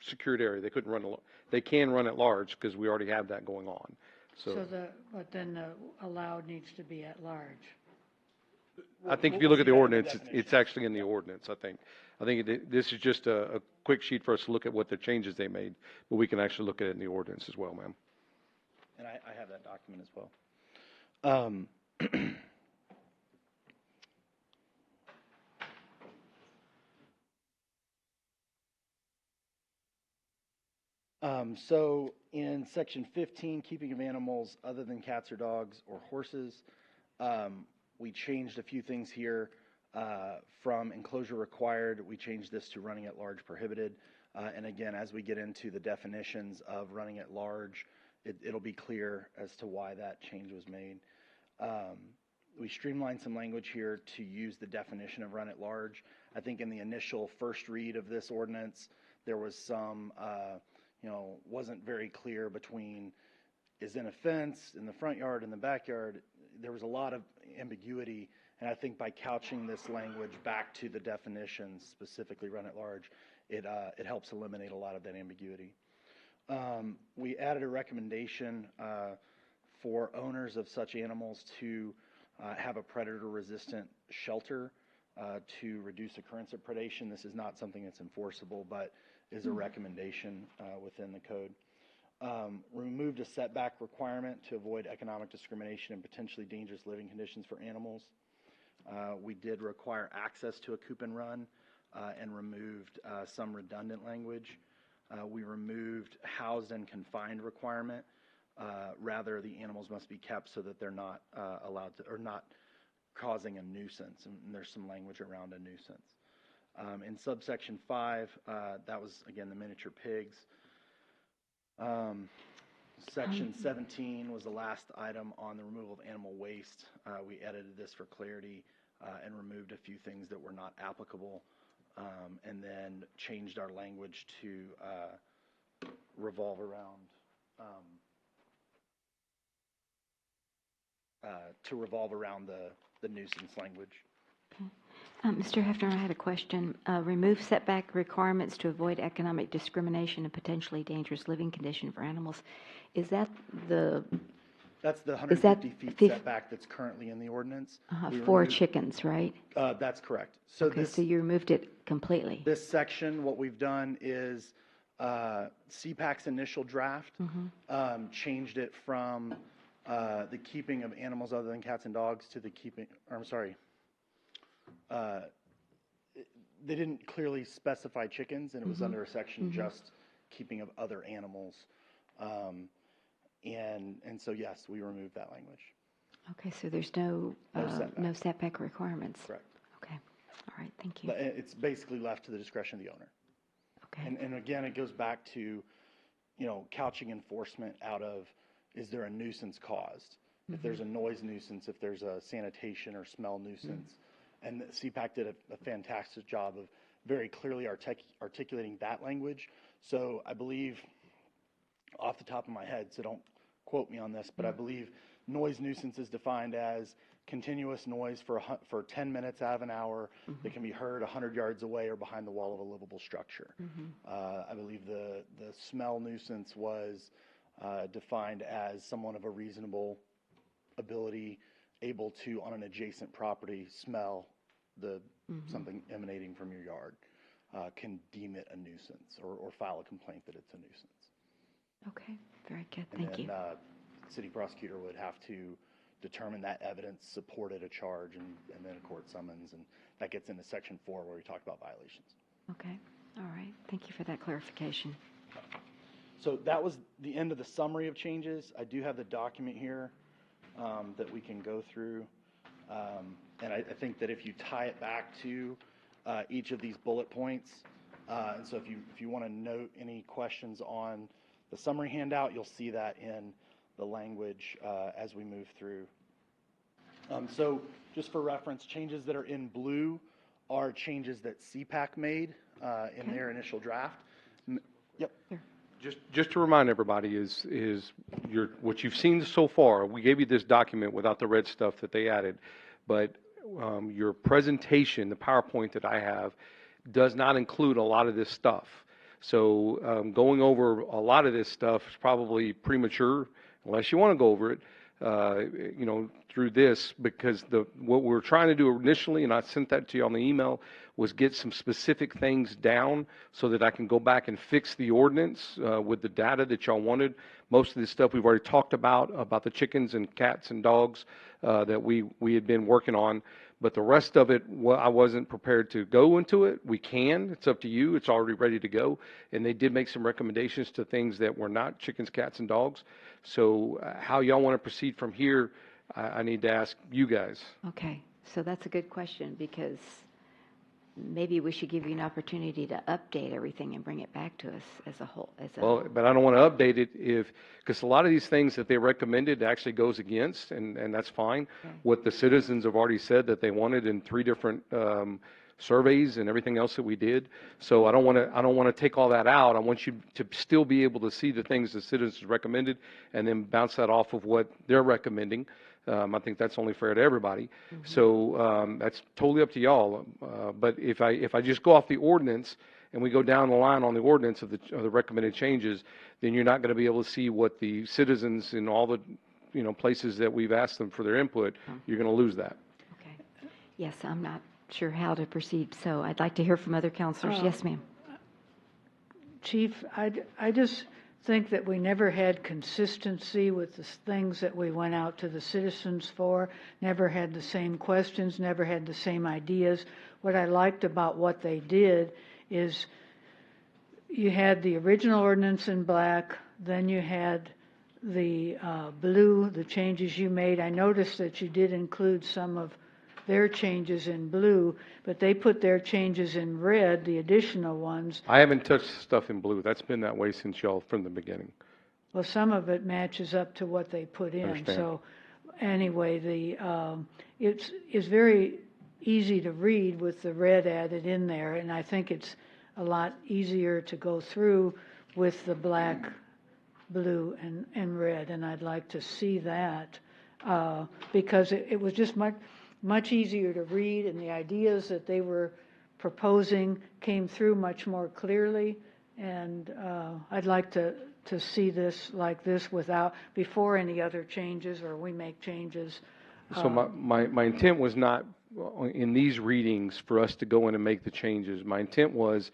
secured area. They couldn't run, they can run at large, because we already have that going on. But then the allowed needs to be at large. I think if you look at the ordinance, it's actually in the ordinance, I think. This is just a quick sheet for us to look at what the changes they made, but we can actually look at it in the ordinance as well, ma'am. And I have that document as well. So in section 15, keeping of animals other than cats or dogs or horses, we changed a few things here. From enclosure required, we changed this to running at large prohibited. And again, as we get into the definitions of running at large, it'll be clear as to why that change was made. We streamlined some language here to use the definition of run at large. I think in the initial first read of this ordinance, there was some, wasn't very clear between is in a fence, in the front yard, in the backyard. There was a lot of ambiguity, and I think by couching this language back to the definitions, specifically run at large, it helps eliminate a lot of that ambiguity. We added a recommendation for owners of such animals to have a predator-resistant shelter to reduce occurrence of predation. This is not something that's enforceable, but is a recommendation within the code. Removed a setback requirement to avoid economic discrimination and potentially dangerous living conditions for animals. We did require access to a coop and run and removed some redundant language. We removed housed and confined requirement. Rather, the animals must be kept so that they're not allowed to, or not causing a nuisance. And there's some language around a nuisance. In subsection 5, that was, again, the miniature pigs. Section 17 was the last item on the removal of animal waste. We edited this for clarity and removed a few things that were not applicable, and then changed our language to revolve around the nuisance language. Mr. Hefner, I had a question. Remove setback requirements to avoid economic discrimination and potentially dangerous living condition for animals. Is that the... That's the 150 feet setback that's currently in the ordinance. For chickens, right? That's correct. So okay, so you removed it completely. This section, what we've done is CPAC's initial draft changed it from the keeping of animals other than cats and dogs to the keeping, or I'm sorry, they didn't clearly specify chickens, and it was under a section just keeping of other animals. And so, yes, we removed that language. Okay, so there's no, setback. no setback requirements? Correct. Okay, all right, thank you. It's basically left to the discretion of the owner. Okay. And again, it goes back to, couching enforcement out of, is there a nuisance caused? If there's a noise nuisance, if there's a sanitation or smell nuisance. And CPAC did a fantastic job of very clearly articulating that language. So I believe, off the top of my head, so don't quote me on this, but I believe noise nuisance is defined as continuous noise for 10 minutes out of an hour that can be heard 100 yards away or behind the wall of a livable structure. I believe the smell nuisance was defined as someone of a reasonable ability able to, on an adjacent property, smell something emanating from your yard, can deem it a nuisance or file a complaint that it's a nuisance. Okay, very good, And thank you. City prosecutor would have to determine that evidence supported a charge and then a court summons, and that gets into section 4 where we talk about violations. Okay, all right, thank you for that clarification. So that was the end of the summary of changes. I do have the document here that we can go through. And I think that if you tie it back to each of these bullet points, and so if you want to note any questions on the summary handout, you'll see that in the language as we move through. So just for reference, changes that are in blue are changes that CPAC made in their initial draft. Yep. Just to remind everybody is what you've seen so far. We gave you this document without the red stuff that they added, but your presentation, the PowerPoint that I have, does not include a lot of this stuff. So going over a lot of this stuff is probably premature unless you want to go over it, through this, because what we're trying to do initially, and I sent that to you on the email, was get some specific things down so that I can go back and fix the ordinance with the data that y'all wanted. Most of this stuff we've already talked about the chickens and cats and dogs that we had been working on. But the rest of it, I wasn't prepared to go into it. We can. It's up to you. It's already ready to go. And they did make some recommendations to things that were not chickens, cats, and dogs. So how y'all want to proceed from here, I need to ask you guys. Okay, so that's a good question, because maybe we should give you an opportunity to update everything and bring it back to us as a whole. Well, but I don't want to update it because a lot of these things that they recommended actually goes against, and that's fine. Okay. What the citizens have already said that they wanted in 3 different surveys and everything else that we did. So I don't want to take all that out. I want you to still be able to see the things the citizens recommended and then bounce that off of what they're recommending. I think that's only fair to everybody. So that's totally up to y'all. But if I just go off the ordinance and we go down the line on the ordinance of the recommended changes, then you're not going to be able to see what the citizens in all the places that we've asked them for their input. You're going to lose that. Okay. Yes, I'm not sure how to proceed, so I'd like to hear from other counselors. Yes, ma'am. Chief, I just think that we never had consistency with the things that we went out to the citizens for, never had the same questions, never had the same ideas. What I liked about what they did is you had the original ordinance in black, then you had the blue, the changes you made. I noticed that you did include some of their changes in blue, but they put their changes in red, the additional ones. I haven't touched stuff in blue. That's been that way since y'all from the beginning. Well, some of it matches up to what they put in. Understand. So anyway, it's very easy to read with the red added in there, and I think it's a lot easier to go through with the black, blue, and red, and I'd like to see that because it was just much easier to read, and the ideas that they were proposing came through much more clearly, and I'd like to see this like this before any other changes or we make changes. So my intent was not in these readings for us to go in and make the changes. My intent was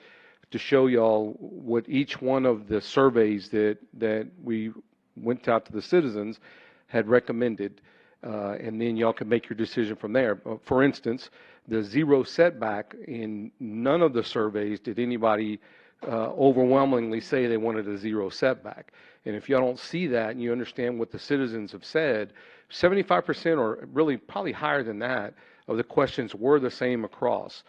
to show y'all what each one of the surveys that we went out to the citizens had recommended, and then y'all can make your decision from there. For instance, the 0 setback, in none of the surveys did anybody overwhelmingly say they wanted a zero setback. And if y'all don't see that and you understand what the citizens have said, 75% or really probably higher than that of the questions were the same across.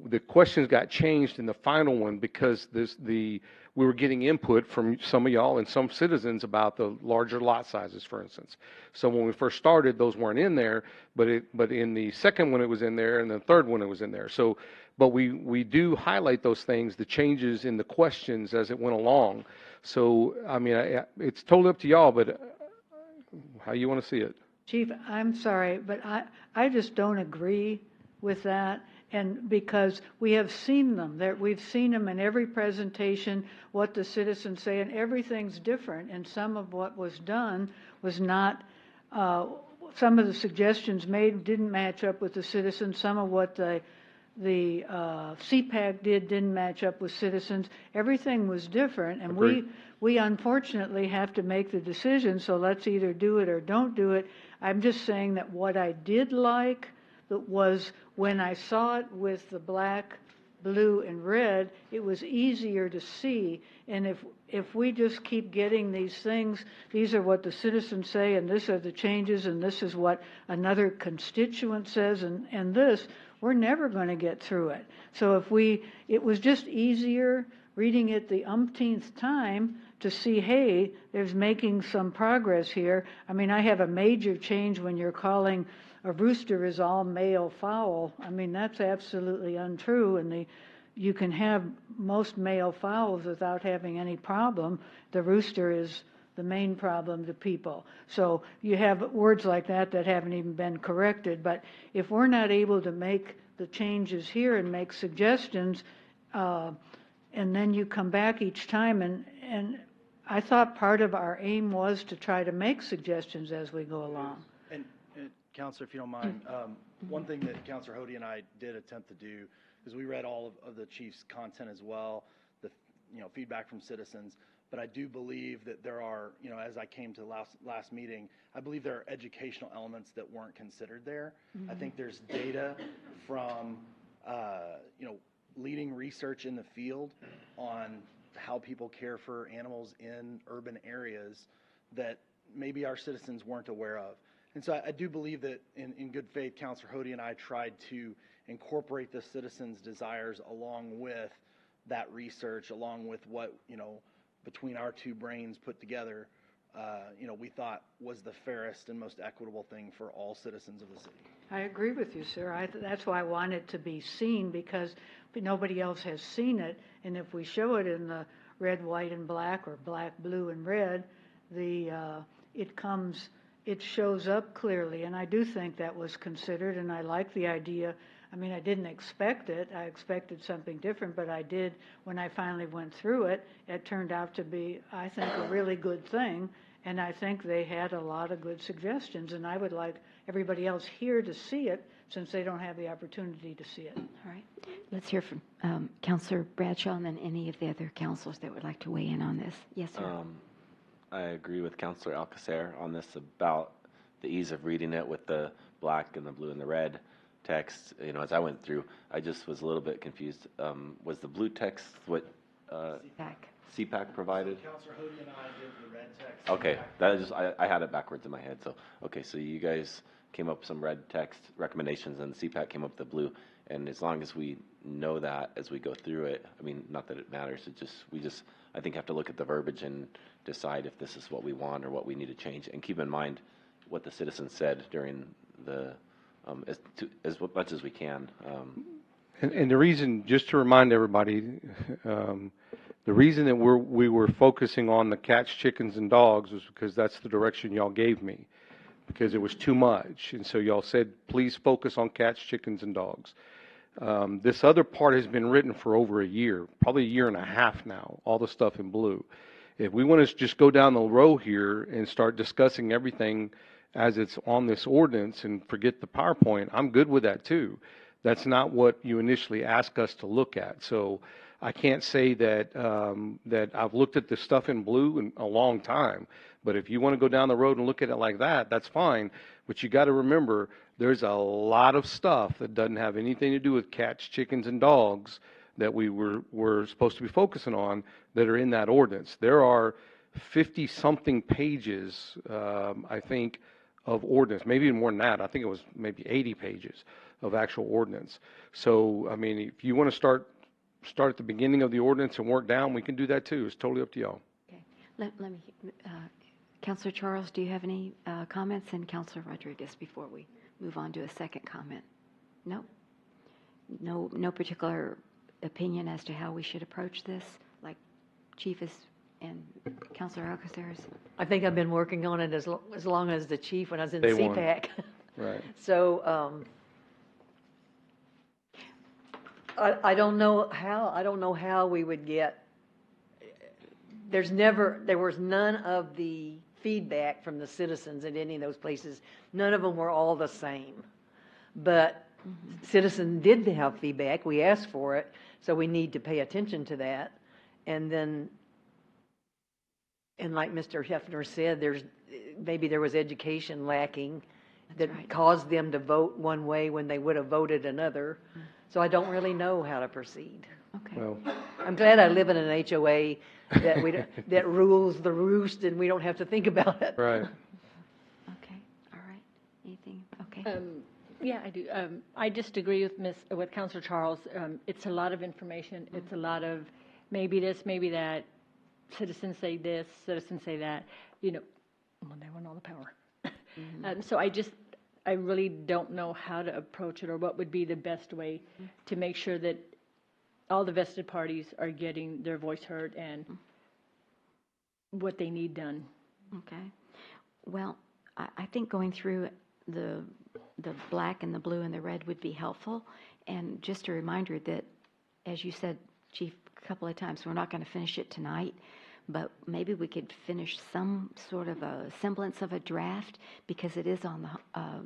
The questions got changed in the final one because we were getting input from some of y'all and some citizens about the larger lot sizes, for instance. So when we first started, those weren't in there, but in the second one it was in there, and the third one it was in there. So, but we do highlight those things, the changes in the questions as it went along. So, I mean, it's totally up to y'all, but how you want to see it. Chief, I'm sorry, but I just don't agree with that. And because we have seen them, we've seen them in every presentation, what the citizens say, and everything's different. And some of what was done was not, some of the suggestions made didn't match up with the citizens. Some of what the CPAC didn't match up with citizens. Everything was different, and we unfortunately have to make the decision, so let's either do it or don't do it. I'm just saying that what I did like was when I saw it with the black, blue, and red, it was easier to see. And if we just keep getting these things, these are what the citizens say, and this are the changes, and this is what another constituent says, and this, we're never going to get through it. So it was just easier reading it the umpteenth time to see, hey, there's making some progress here. I mean, I have a major change when you're calling a rooster is all male fowl. I mean, that's absolutely untrue, and you can have most male fowls without having any problem. The rooster is the main problem to people. So you have words like that haven't even been corrected. But if we're not able to make the changes here and make suggestions, and then you come back each time, and I thought part of our aim was to try to make suggestions as we go along. And Counselor, if you don't mind, one thing that Counselor Hody and I did attempt to do is we read all of the chief's content as well, the feedback from citizens. But I do believe that there are, as I came to last meeting, I believe there are educational elements that weren't considered there. I think there's data from, leading research in the field on how people care for animals in urban areas that maybe our citizens weren't aware of. And so I do believe that in good faith, Counselor Hody and I tried to incorporate the citizens' desires along with that research, along with what, between our two brains put together, we thought was the fairest and most equitable thing for all citizens of the city. I agree with you, sir. That's why I want it to be seen, because nobody else has seen it. And if we show it in the red, white, and black, or black, blue, and red, it shows up clearly. And I do think that was considered, and I like the idea. I mean, I didn't expect it. I expected something different, but I did, when I finally went through it, it turned out to be, I think, a really good thing. And I think they had a lot of good suggestions, and I would like everybody else here to see it, since they don't have the opportunity to see it. All right. Let's hear from Councilor Bradshaw and then any of the other councilors that would like to weigh in on this. Yes, sir. I agree with Councilor Alcacer on this about the ease of reading it with the black and the blue and the red text. As I went through, I just was a little bit confused. Was the blue text what CPAC provided? Counselor Hody and I did the red text. Okay, that is just, I had it backwards in my head. So, okay, so you guys came up with some red text recommendations and CPAC came up with the blue. And as long as we know that as we go through it, I mean, not that it matters, we just, I think, have to look at the verbiage and decide if this is what we want or what we need to change. And keep in mind what the citizens said during the, as much as we can. And the reason, just to remind everybody, the reason that we were focusing on the cats, chickens, and dogs was because that's the direction y'all gave me, because it was too much. And so y'all said, please focus on cats, chickens, and dogs. This other part has been written for over a year, probably a year and a half now, all the stuff in blue. If we want to just go down the row here and start discussing everything as it's on this ordinance and forget the PowerPoint, I'm good with that too. That's not what you initially asked us to look at. So I can't say that that I've looked at this stuff in blue in a long time. But if you want to go down the road and look at it like that, that's fine. But you got to remember, there's a lot of stuff that doesn't have anything to do with cats, chickens, and dogs that we're supposed to be focusing on that are in that ordinance. There are 50-something pages, I think, of ordinance, maybe even more than that. I think it was maybe 80 pages of actual ordinance. So, I mean, if you want to start at the beginning of the ordinance and work down, we can do that too. It's totally up to y'all. Okay. Let me, Councilor Charles, do you have any comments? And Councilor Rodriguez before we move on to a second comment? No? No particular opinion as to how we should approach this, like Chief is and Councilor Alcaceres? I think I've been working on it as long as the chief when I was in Day one. CPAC. Right. So, I don't know how we would get, there was none of the feedback from the citizens at any of those places. None of them were all the same. But citizens did have feedback. We asked for it, so we need to pay attention to that. And then, and like Mr. Hefner said, maybe there was education lacking that caused them to vote one way when they would have voted another. So I don't really know how to proceed. Okay. Well, I'm glad I live in an HOA that rules the roost and we don't have to think about it. right. Okay. All right. Anything? Okay. Yeah, I do. I just agree with Councilor Charles. It's a lot of information. It's a lot of maybe this, maybe that. Citizens say this, citizens say that. You know, well, they want all the power. So I really don't know how to approach it or what would be the best way to make sure that all the vested parties are getting their voice heard and what they need done. Okay. Well, I think going through the black and the blue and the red would be helpful. And just a reminder that, as you said, Chief, a couple of times, we're not going to finish it tonight, but maybe we could finish some sort of a semblance of a draft because it is on the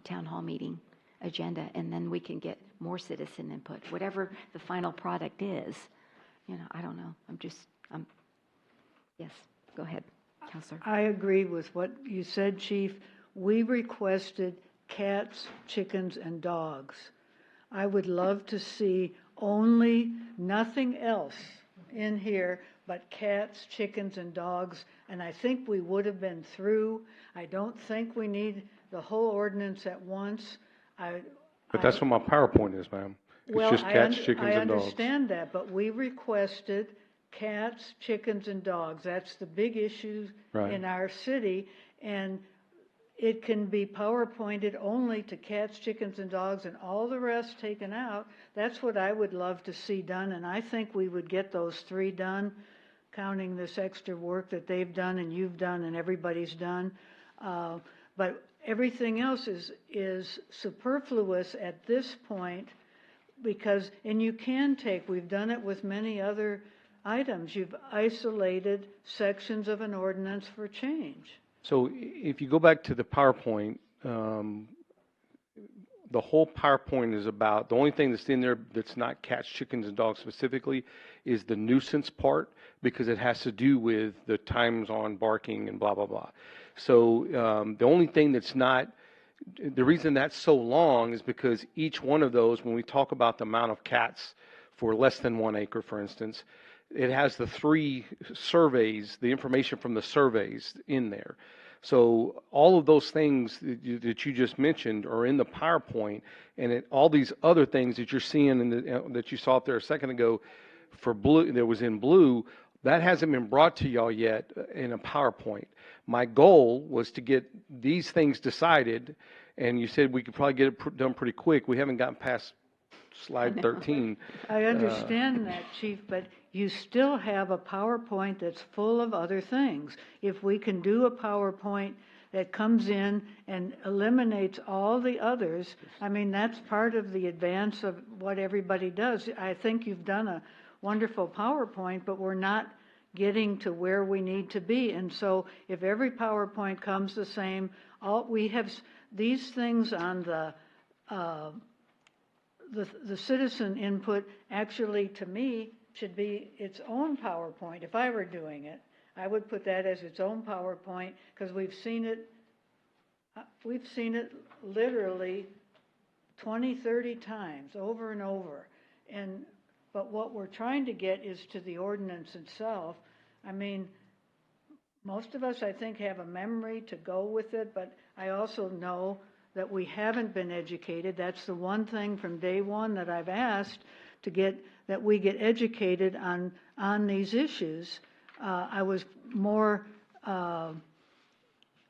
town hall meeting agenda, and then we can get more citizen input. Whatever the final product is, you know, I don't know. Yes, go ahead, Counselor. I agree with what you said, Chief. We requested cats, chickens, and dogs. I would love to see only nothing else in here but cats, chickens, and dogs, and I think we would have been through. I don't think we need the whole ordinance at once. But that's what my PowerPoint is, ma'am. It's just cats, chickens, and dogs. I understand that, but we requested cats, chickens, and dogs. That's the big issue in our city, and it can be PowerPointed only to cats, chickens, and dogs, and all the rest taken out. That's what I would love to see done, and I think we would get those three done, counting this extra work that they've done and you've done and everybody's done. But everything else is superfluous at this point because, and you can take, we've done it with many other items. You've isolated sections of an ordinance for change. So if you go back to the PowerPoint, the whole PowerPoint is about, the only thing that's in there that's not cats, chickens, and dogs specifically is the nuisance part because it has to do with the times on barking and blah, blah, blah. So the only thing that's not, the reason that's so long is because each one of those, when we talk about the amount of cats for less than 1 acre, for instance, it has the 3 surveys, the information from the surveys in there. So all of those things that you just mentioned are in the PowerPoint, and all these other things that you're seeing that you saw up there a second ago for blue, that was in blue, that hasn't been brought to y'all yet in a PowerPoint. My goal was to get these things decided, and you said we could probably get it done pretty quick. We haven't gotten past slide 13. I understand that, Chief, but you still have a PowerPoint that's full of other things. If we can do a PowerPoint that comes in and eliminates all the others, I mean, that's part of the advance of what everybody does. I think you've done a wonderful PowerPoint, but we're not getting to where we need to be. And so if every PowerPoint comes the same, we have these things on the citizen input actually, to me, should be its own PowerPoint. If I were doing it, I would put that as its own PowerPoint because we've seen it literally 20, 30 times over and over. And But what we're trying to get is to the ordinance itself. I mean, most of us, I think, have a memory to go with it, but I also know that we haven't been educated. That's the one thing from day one that I've asked that we get educated on these issues. I was more,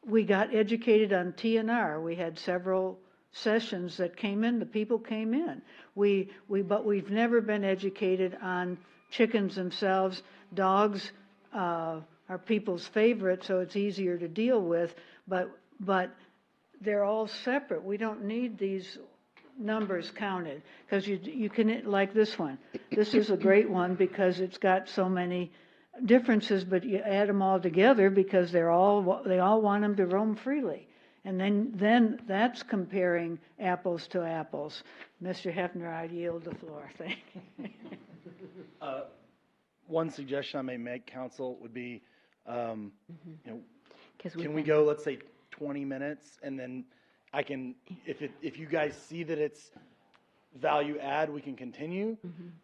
we got educated on TNR. We had several sessions that came in, the people came in. But we've never been educated on chickens themselves. Dogs are people's favorite, so it's easier to deal with, but they're all separate. We don't need these numbers counted, because you can, like this one. This is a great one because it's got so many differences, but you add them all together because they all want them to roam freely. And then that's comparing apples to apples. Mr. Hefner, I yield the floor. Thank you. One suggestion I may make, council, would be, you know, can we been- go, let's say, 20 minutes, and then I can, if you guys see that it's value add, we can continue.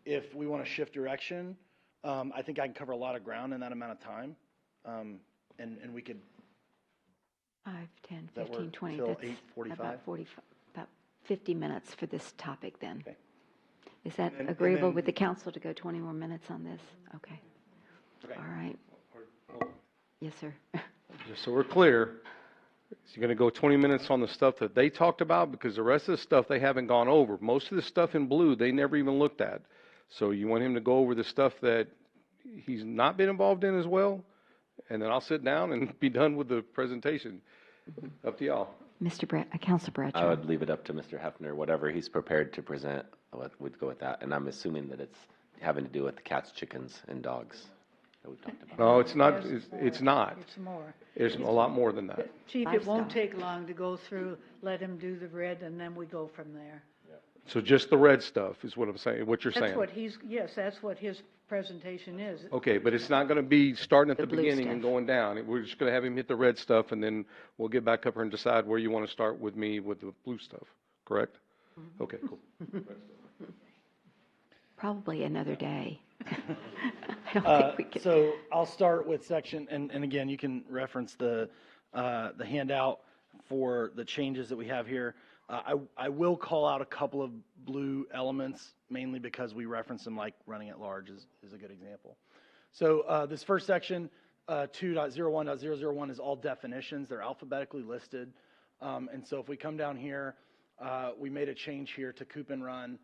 If we want to shift direction, I think I can cover a lot of ground in that amount of time, and we could. 5, 10, That 15, work 20. till That's 8:45? about 50 minutes for this topic then. Okay. Is that And agreeable then- with the council to go 20 more minutes on this? Okay. Okay. All right. Yes, sir. Just so we're clear, is you're going to go 20 minutes on the stuff that they talked about, because the rest of the stuff they haven't gone over. Most of the stuff in blue, they never even looked at. So you want him to go over the stuff that he's not been involved in as well, and then I'll sit down and be done with the presentation. Up to y'all. Council Bradshaw. I would leave it up to Mr. Hefner, whatever he's prepared to present, would go with that. And I'm assuming that it's having to do with the cats, chickens, and dogs that we've talked about. No, it's not. It's not. It's more. There's a lot more than that. Chief, it won't take long to go through, let him do the red, and then we go from there. So just the red stuff is what I'm saying, what you're saying. That's what yes, that's what his presentation is. Okay, but it's not going to be starting at the blue beginning and stuff. going down. We're just going to have him hit the red stuff, and then we'll get back up here and decide where you want to start with me with the blue stuff, correct? Okay, cool. Probably another day. I don't think we can. So I'll start with section, and again, you can reference the handout for the changes that we have here. I will call out a couple of blue elements, mainly because we reference them, like running at large is a good example. So this first section, 2.01.001, is all definitions. They're alphabetically listed. And so if we come down here, we made a change here to coop and run,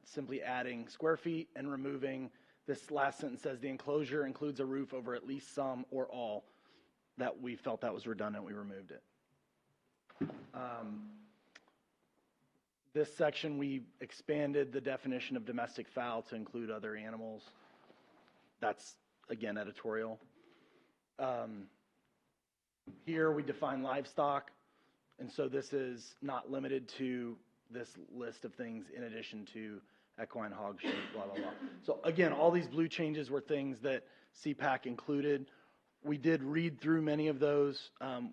simply adding square feet and removing this last sentence says the enclosure includes a roof over at least some or all. That we felt that was redundant, we removed it. This section, we expanded the definition of domestic fowl to include other animals. That's, again, editorial. Here we define livestock, and so this is not limited to this list of things in addition to equine, hog, sheep, blah, blah, blah. So again, all these blue changes were things that CPAC included. We did read through many of those, and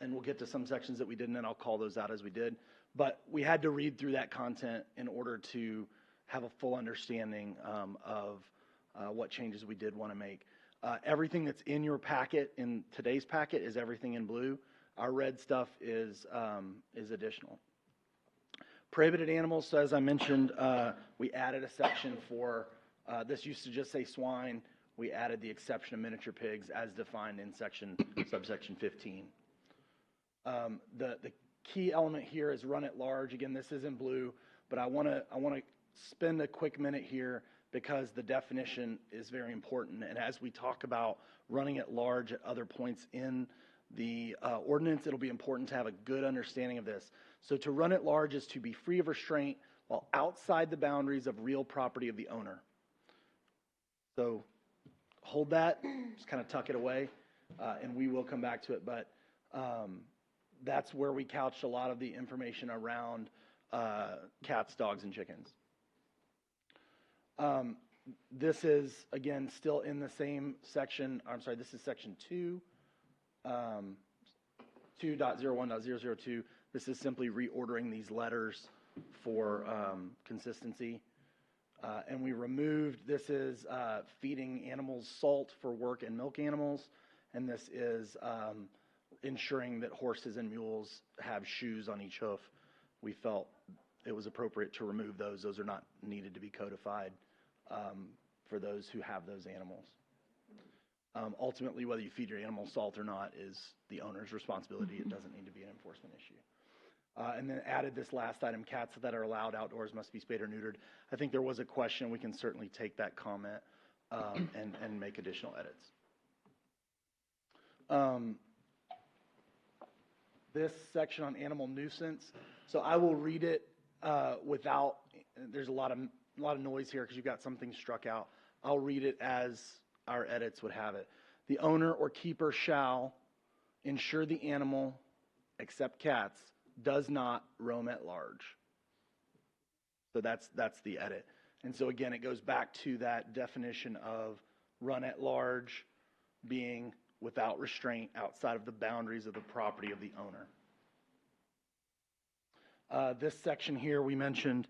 we'll get to some sections that we didn't, and I'll call those out as we did. But we had to read through that content in order to have a full understanding of what changes we did want to make. Everything that's in your packet, in today's packet, is everything in blue. Our red stuff is additional. Prohibited animals, so as I mentioned, we added a section for, this used to just say swine. We added the exception of miniature pigs as defined in subsection 15. The key element here is run at large. Again, this is in blue, but I want to spend a quick minute here because the definition is very important. And as we talk about running at large at other points in the ordinance, it'll be important to have a good understanding of this. So to run at large is to be free of restraint while outside the boundaries of real property of the owner. So hold that, just kind of tuck it away, and we will come back to it. But that's where we couched a lot of the information around cats, dogs, and chickens. This is, again, still in the same section. I'm sorry, this is section 2, 2.01.002. This is simply reordering these letters for consistency. And we removed, this is feeding animals salt for work and milk animals, and this is ensuring that horses and mules have shoes on each hoof. We felt it was appropriate to remove those. Those are not needed to be codified for those who have those animals. Ultimately, whether you feed your animal salt or not is the owner's responsibility. It doesn't need to be an enforcement issue. And then added this last item, cats that are allowed outdoors must be spayed or neutered. I think there was a question. We can certainly take that comment and make additional edits. This section on animal nuisance. So I will read it without, there's a lot of noise here because you've got some things struck out. I'll read it as our edits would have it. The owner or keeper shall ensure the animal, except cats, does not roam at large. So that's the edit. And so again, it goes back to that definition of run at large being without restraint outside of the boundaries of the property of the owner. This section here we mentioned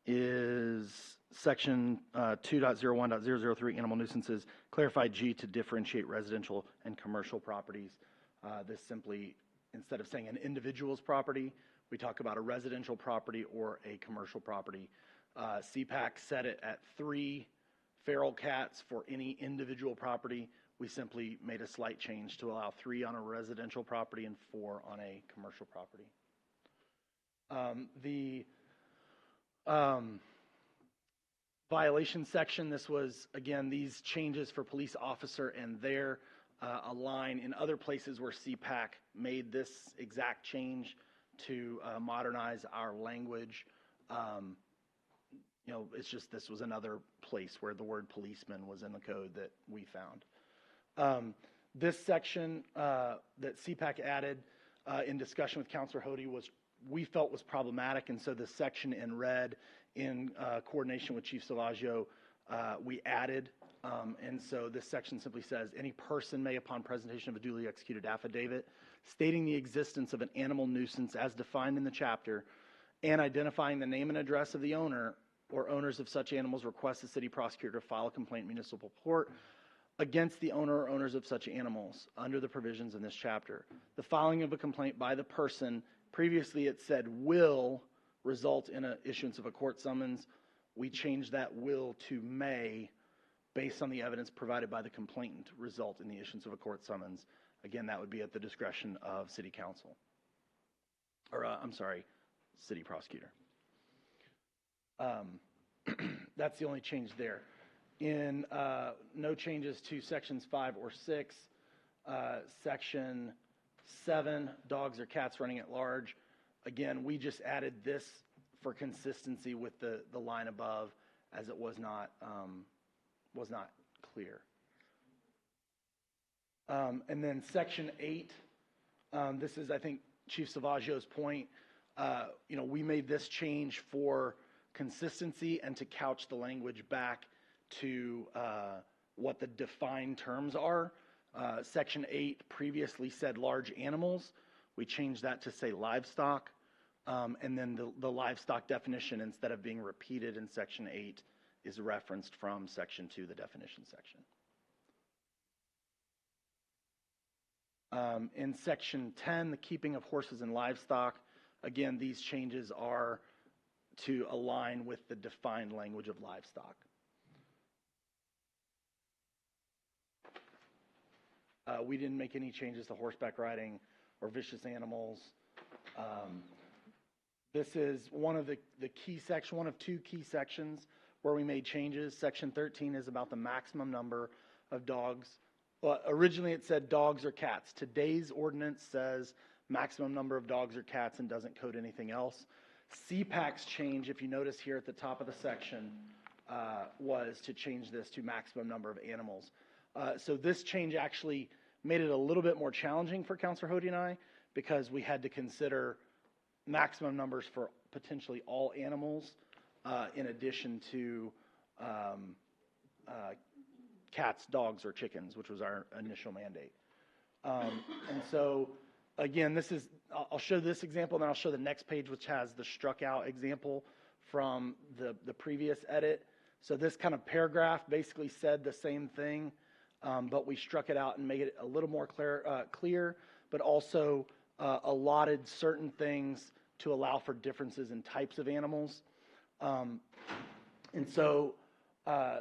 is section 2.01.003, animal nuisances. Clarify G to differentiate residential and commercial properties. This simply, instead of saying an individual's property, we talk about a residential property or a commercial property. CPAC set it at 3 feral cats for any individual property. We simply made a slight change to allow 3 on a residential property and 4 on a commercial property. The violation section, this was, again, these changes for police officer and their align in other places where CPAC made this exact change to modernize our language. It's just this was another place where the word policeman was in the code that we found. This section that CPAC added in discussion with Councilor Hody we felt was problematic, and so the section in red in coordination with Chief Salvaggio we added. And so this section simply says, any person may, upon presentation of a duly executed affidavit stating the existence of an animal nuisance as defined in the chapter and identifying the name and address of the owner or owners of such animals, request the city prosecutor to file a complaint in municipal court against the owner or owners of such animals under the provisions in this chapter. The filing of a complaint by the person, previously it said will result in an issuance of a court summons. We changed that will to may, based on the evidence provided by the complainant, result in the issuance of a court summons. Again, that would be at the discretion of city council. Or, city prosecutor. That's the only change there. In no changes to sections 5 or 6, section 7, dogs or cats running at large. Again, we just added this for consistency with the line above, as it was not clear. And then section 8, this is, I think, Chief Salvaggio's point. We made this change for consistency and to couch the language back to what the defined terms are. Section 8 previously said large animals. We changed that to say livestock. And then the livestock definition, instead of being repeated in section 8, is referenced from section 2, the definition section. In section 10, the keeping of horses and livestock, again, these changes are to align with the defined language of livestock. We didn't make any changes to horseback riding or vicious animals. This is one of the key sections, one of 2 key sections where we made changes. Section 13 is about the maximum number of dogs. Well, originally it said dogs or cats. Today's ordinance says maximum number of dogs or cats and doesn't code anything else. CPAC's change, if you notice here at the top of the section, was to change this to maximum number of animals. So this change actually made it a little bit more challenging for Councilor Hody and I, because we had to consider maximum numbers for potentially all animals in addition to cats, dogs, or chickens, which was our initial mandate. And so, again, I'll show this example, and then I'll show the next page, which has the struck out example from the previous edit. So this kind of paragraph basically said the same thing, but we struck it out and made it a little more clear, but also allotted certain things to allow for differences in types of animals. And so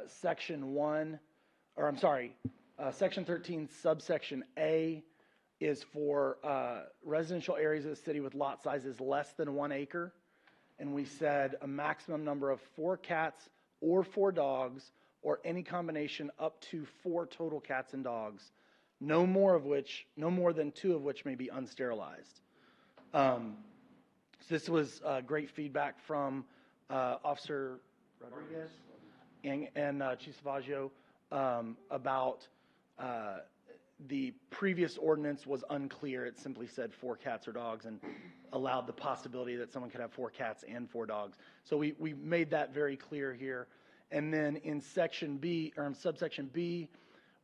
Section 13, subsection A is for residential areas of the city with lot sizes less than 1 acre. And we said a maximum number of 4 cats or 4 dogs, or any combination up to 4 total cats and dogs, no more than 2 of which may be unsterilized. So this was great feedback from Officer Rodriguez and Chief Savaggio about the previous ordinance was unclear. It simply said 4 cats or dogs and allowed the possibility that someone could have 4 cats and 4 dogs. So we made that very clear here. And then in Section B, or in subsection B,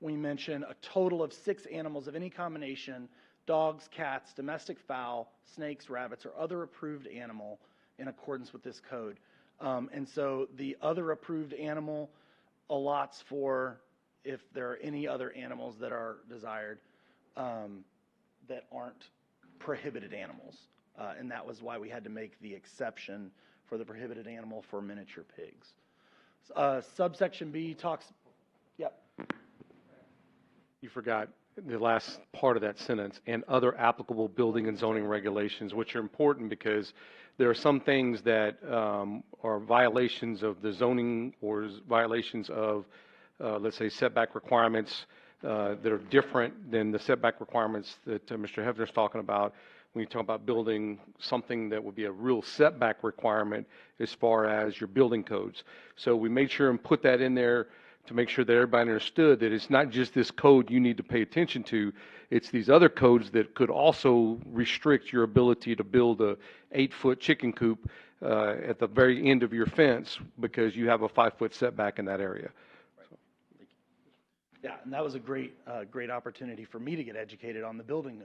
we mention a total of 6 animals of any combination: dogs, cats, domestic fowl, snakes, rabbits, or other approved animal in accordance with this code. And so the other approved animal allots for if there are any other animals that are desired that aren't prohibited animals. And that was why we had to make the exception for the prohibited animal for miniature pigs. Subsection B talks, yep. You forgot the last part of that sentence, and other applicable building and zoning regulations, which are important because there are some things that are violations of the zoning or violations of, let's say, setback requirements that are different than the setback requirements that Mr. Hefner's talking about. When you talk about building something that would be a real setback requirement as far as your building codes. So we made sure and put that in there to make sure that everybody understood that it's not just this code you need to pay attention to, it's these other codes that could also restrict your ability to build a 8-foot chicken coop at the very end of your fence because you have a 5-foot setback in that area. Yeah, and that was a great opportunity for me to get educated on the building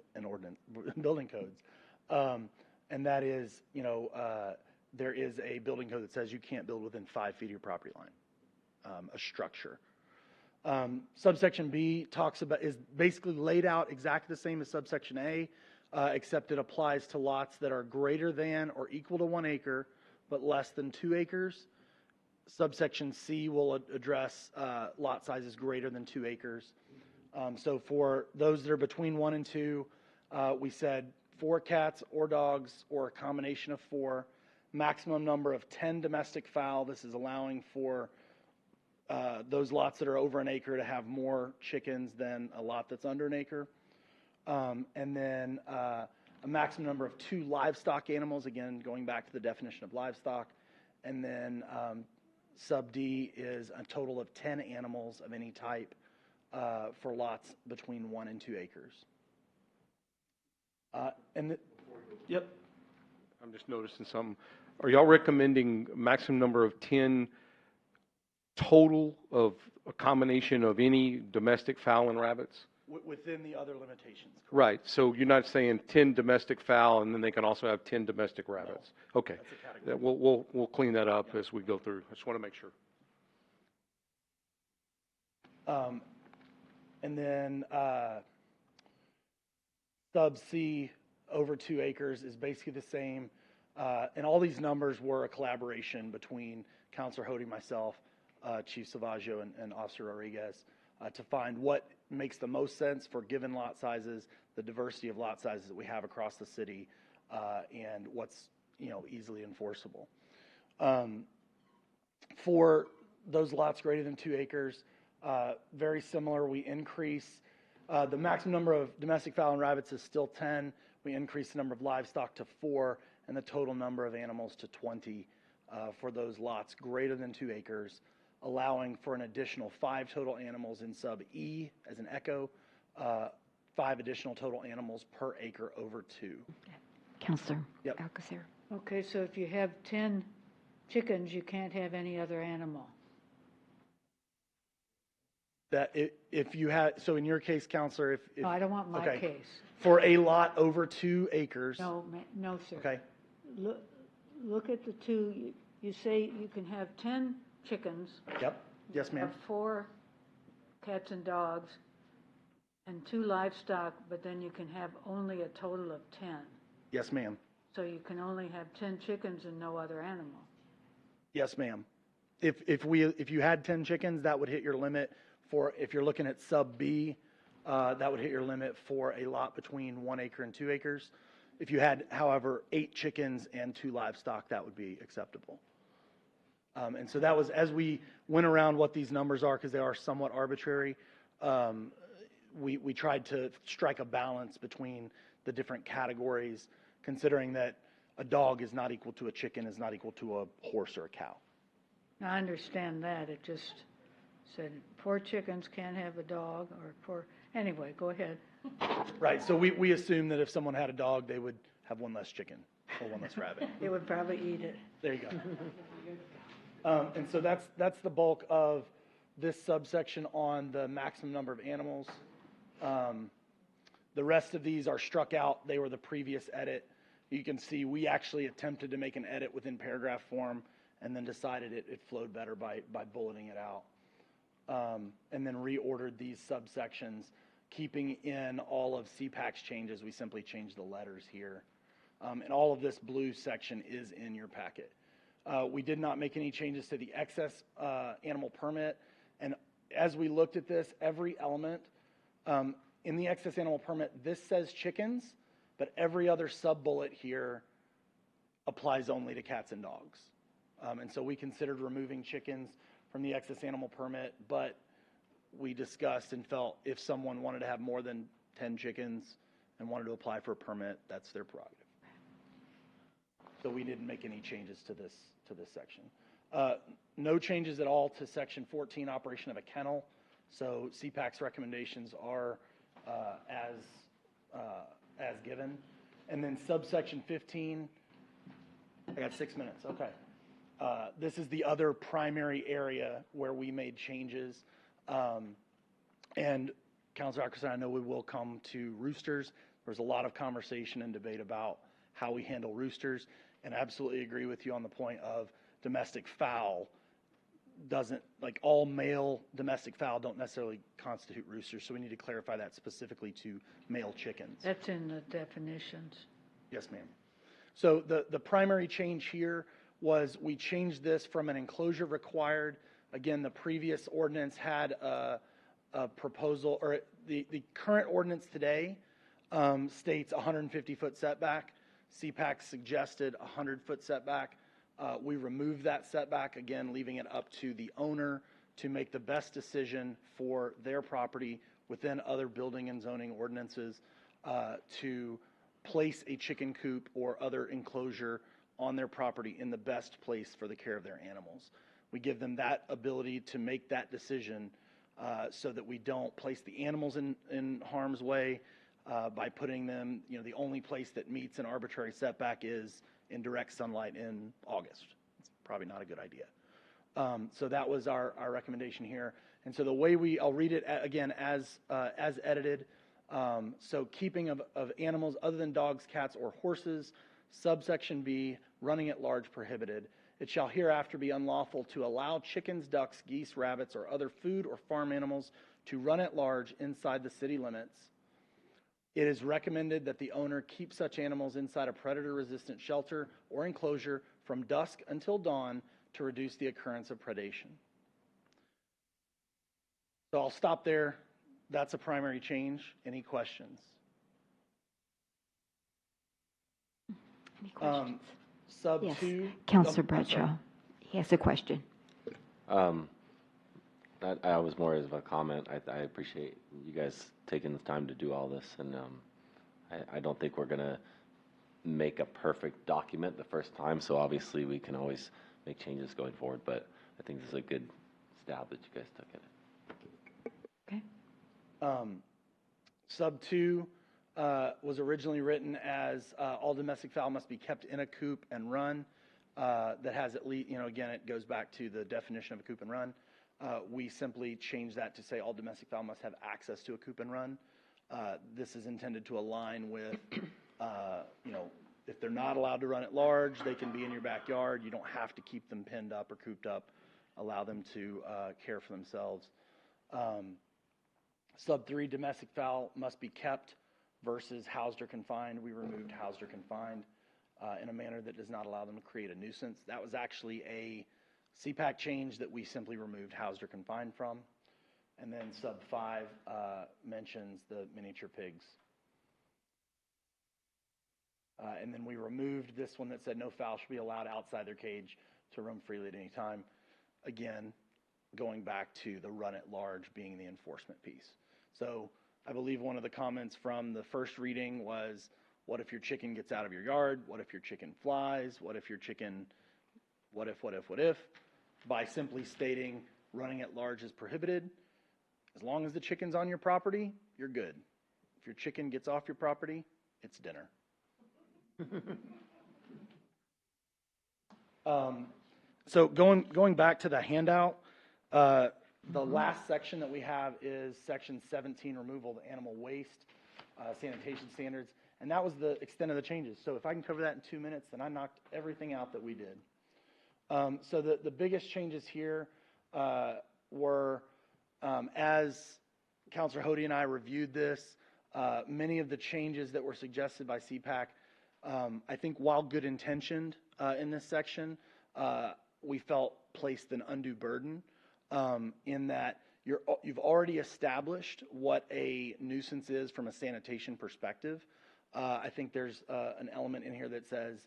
codes. And that is, there is a building code that says you can't build within 5 feet of your property line, a structure. Subsection B is basically laid out exactly the same as subsection A, except it applies to lots that are greater than or equal to 1 acre, but less than 2 acres. Subsection C will address lot sizes greater than 2 acres. So for those that are between 1 and 2, we said 4 cats or dogs or a combination of 4. Maximum number of 10 domestic fowl. This is allowing for those lots that are over an acre to have more chickens than a lot that's under an acre. And then a maximum number of 2 livestock animals, again, going back to the definition of livestock. And then sub D is a total of 10 animals of any type for lots between 1 and 2 acres. Yep. I'm just noticing something. Are y'all recommending maximum number of 10 total of a combination of any domestic fowl and rabbits? Within the other limitations. Correct. Right. So you're not saying 10 domestic fowl and then they can also have 10 domestic rabbits. No. Okay. We'll clean that up as we go through. I just want to make sure. And then sub C over 2 acres is basically the same. And all these numbers were a collaboration between Councilor Hody, myself, Chief Savaggio, and Officer Rodriguez to find what makes the most sense for given lot sizes, the diversity of lot sizes that we have across the city, and what's easily enforceable. For those lots greater than 2 acres, very similar. We increase the maximum number of domestic fowl and rabbits is still 10. We increase the number of livestock to 4, and the total number of animals to 20 for those lots greater than 2 acres, allowing for an additional 5 total animals in sub E as an echo, 5 additional total animals per acre over 2. Counselor Yep. Alcacer. Okay, so if you have 10 chickens, you can't have any other animal. That if you had, so in your case, Counselor, if No, I don't want my okay. case. For a lot over 2 acres. No, no, sir. Okay. Look at the two, you say you can have 10 chickens. Yep. Yes, ma'am. Have 4 cats and dogs and 2 livestock, but then you can have only a total of 10. Yes, ma'am. So you can only have 10 chickens and no other animal. Yes, ma'am. If you had 10 chickens, that would hit your limit for, if you're looking at sub B, that would hit your limit for a lot between 1 acre and 2 acres. If you had, however, 8 chickens and 2 livestock, that would be acceptable. And so that was, as we went around what these numbers are, because they are somewhat arbitrary, we tried to strike a balance between the different categories, considering that a dog is not equal to a chicken, is not equal to a horse or a cow. I understand that. It just said 4 chickens can't have a dog, or 4, anyway, go ahead. Right, so we assume that if someone had a dog, they would have 1 less chicken or 1 less rabbit. They would probably eat it. There you go. And so that's the bulk of this subsection on the maximum number of animals. The rest of these are struck out. They were the previous edit. You can see we actually attempted to make an edit within paragraph form and then decided it flowed better by bulleting it out. And then reordered these subsections, keeping in all of CPAC's changes. We simply changed the letters here. And all of this blue section is in your packet. We did not make any changes to the excess animal permit. And as we looked at this, every element in the excess animal permit, this says chickens, but every other sub-bullet here applies only to cats and dogs. And so we considered removing chickens from the excess animal permit, but we discussed and felt if someone wanted to have more than 10 chickens and wanted to apply for a permit, that's their prerogative. So we didn't make any changes to this section. No changes at all to section 14, operation of a kennel. So CPAC's recommendations are as given. And then subsection 15, I got 6 minutes, okay. This is the other primary area where we made changes. And Councilor Ackerson, I know we will come to roosters. There's a lot of conversation and debate about how we handle roosters, and I absolutely agree with you on the point of domestic fowl doesn't, like all male domestic fowl don't necessarily constitute roosters, so we need to clarify that specifically to male chickens. That's in the definitions. Yes, ma'am. So the primary change here was we changed this from an enclosure required. Again, the previous ordinance had a proposal, or the current ordinance today states 150-foot setback. CPAC suggested 100-foot setback. We removed that setback, again, leaving it up to the owner to make the best decision for their property within other building and zoning ordinances to place a chicken coop or other enclosure on their property in the best place for the care of their animals. We give them that ability to make that decision so that we don't place the animals in harm's way by putting them, the only place that meets an arbitrary setback is in direct sunlight in August. It's probably not a good idea. So that was our recommendation here. And so the way I'll read it again as edited. So keeping of animals other than dogs, cats, or horses, subsection B, running at large prohibited. It shall hereafter be unlawful to allow chickens, ducks, geese, rabbits, or other food or farm animals to run at large inside the city limits. It is recommended that the owner keep such animals inside a predator-resistant shelter or enclosure from dusk until dawn to reduce the occurrence of predation. So I'll stop there. That's a primary change. Any questions? Any questions? Sub Yes. 2. Councilor I'm sorry. Bradshaw, he has a question. I was more as a comment. I appreciate you guys taking the time to do all this, and I don't think we're going to make a perfect document the first time, so obviously we can always make changes going forward, but I think this is a good stab that you guys took at it. Okay. Sub 2 was originally written as all domestic fowl must be kept in a coop and run. That has at least, again, it goes back to the definition of a coop and run. We simply changed that to say all domestic fowl must have access to a coop and run. This is intended to align with, if they're not allowed to run at large, they can be in your backyard. You don't have to keep them penned up or cooped up. Allow them to care for themselves. Sub 3, domestic fowl must be kept versus housed or confined. We removed housed or confined in a manner that does not allow them to create a nuisance. That was actually a CPAC change that we simply removed housed or confined from. And then sub 5 mentions the miniature pigs. And then we removed this one that said no fowl should be allowed outside their cage to roam freely at any time. Again, going back to the run at large being the enforcement piece. So I believe one of the comments from the first reading was, what if your chicken gets out of your yard? What if your chicken flies? What if your chicken, what if? By simply stating running at large is prohibited, as long as the chicken's on your property, you're good. If your chicken gets off your property, it's dinner. So going back to the handout, the last section that we have is section 17, removal of animal waste, sanitation standards, and that was the extent of the changes. So if I can cover that in 2 minutes, then I knocked everything out that we did. So the biggest changes here were, as Councilor Hody and I reviewed this, many of the changes that were suggested by CPAC, I think while good intentioned in this section, we felt placed an undue burden in that you've already established what a nuisance is from a sanitation perspective. I think there's an element in here that says,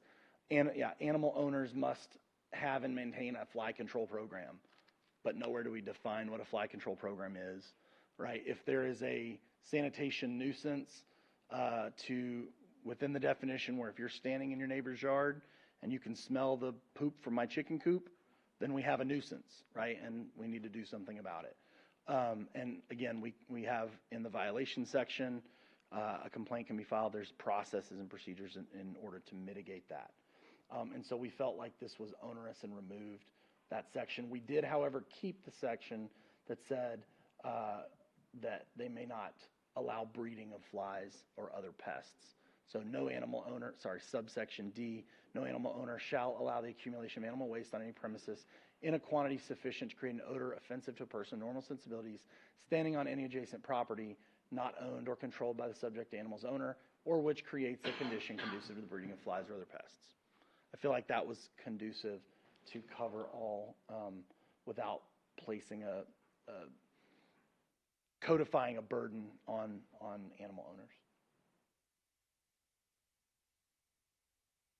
animal owners must have and maintain a fly control program, but nowhere do we define what a fly control program is, right? If there is a sanitation nuisance within the definition where if you're standing in your neighbor's yard and you can smell the poop from my chicken coop, then we have a nuisance, right? And we need to do something about it. And again, we have in the violation section, a complaint can be filed. There's processes and procedures in order to mitigate that. And so we felt like this was onerous and removed that section. We did, however, keep the section that said that they may not allow breeding of flies or other pests. So no animal owner, subsection D, no animal owner shall allow the accumulation of animal waste on any premises in a quantity sufficient to create an odor offensive to a person, normal sensibilities, standing on any adjacent property not owned or controlled by the subject animal's owner, or which creates a condition conducive to the breeding of flies or other pests. I feel like that was conducive to cover all without placing codifying a burden on animal owners.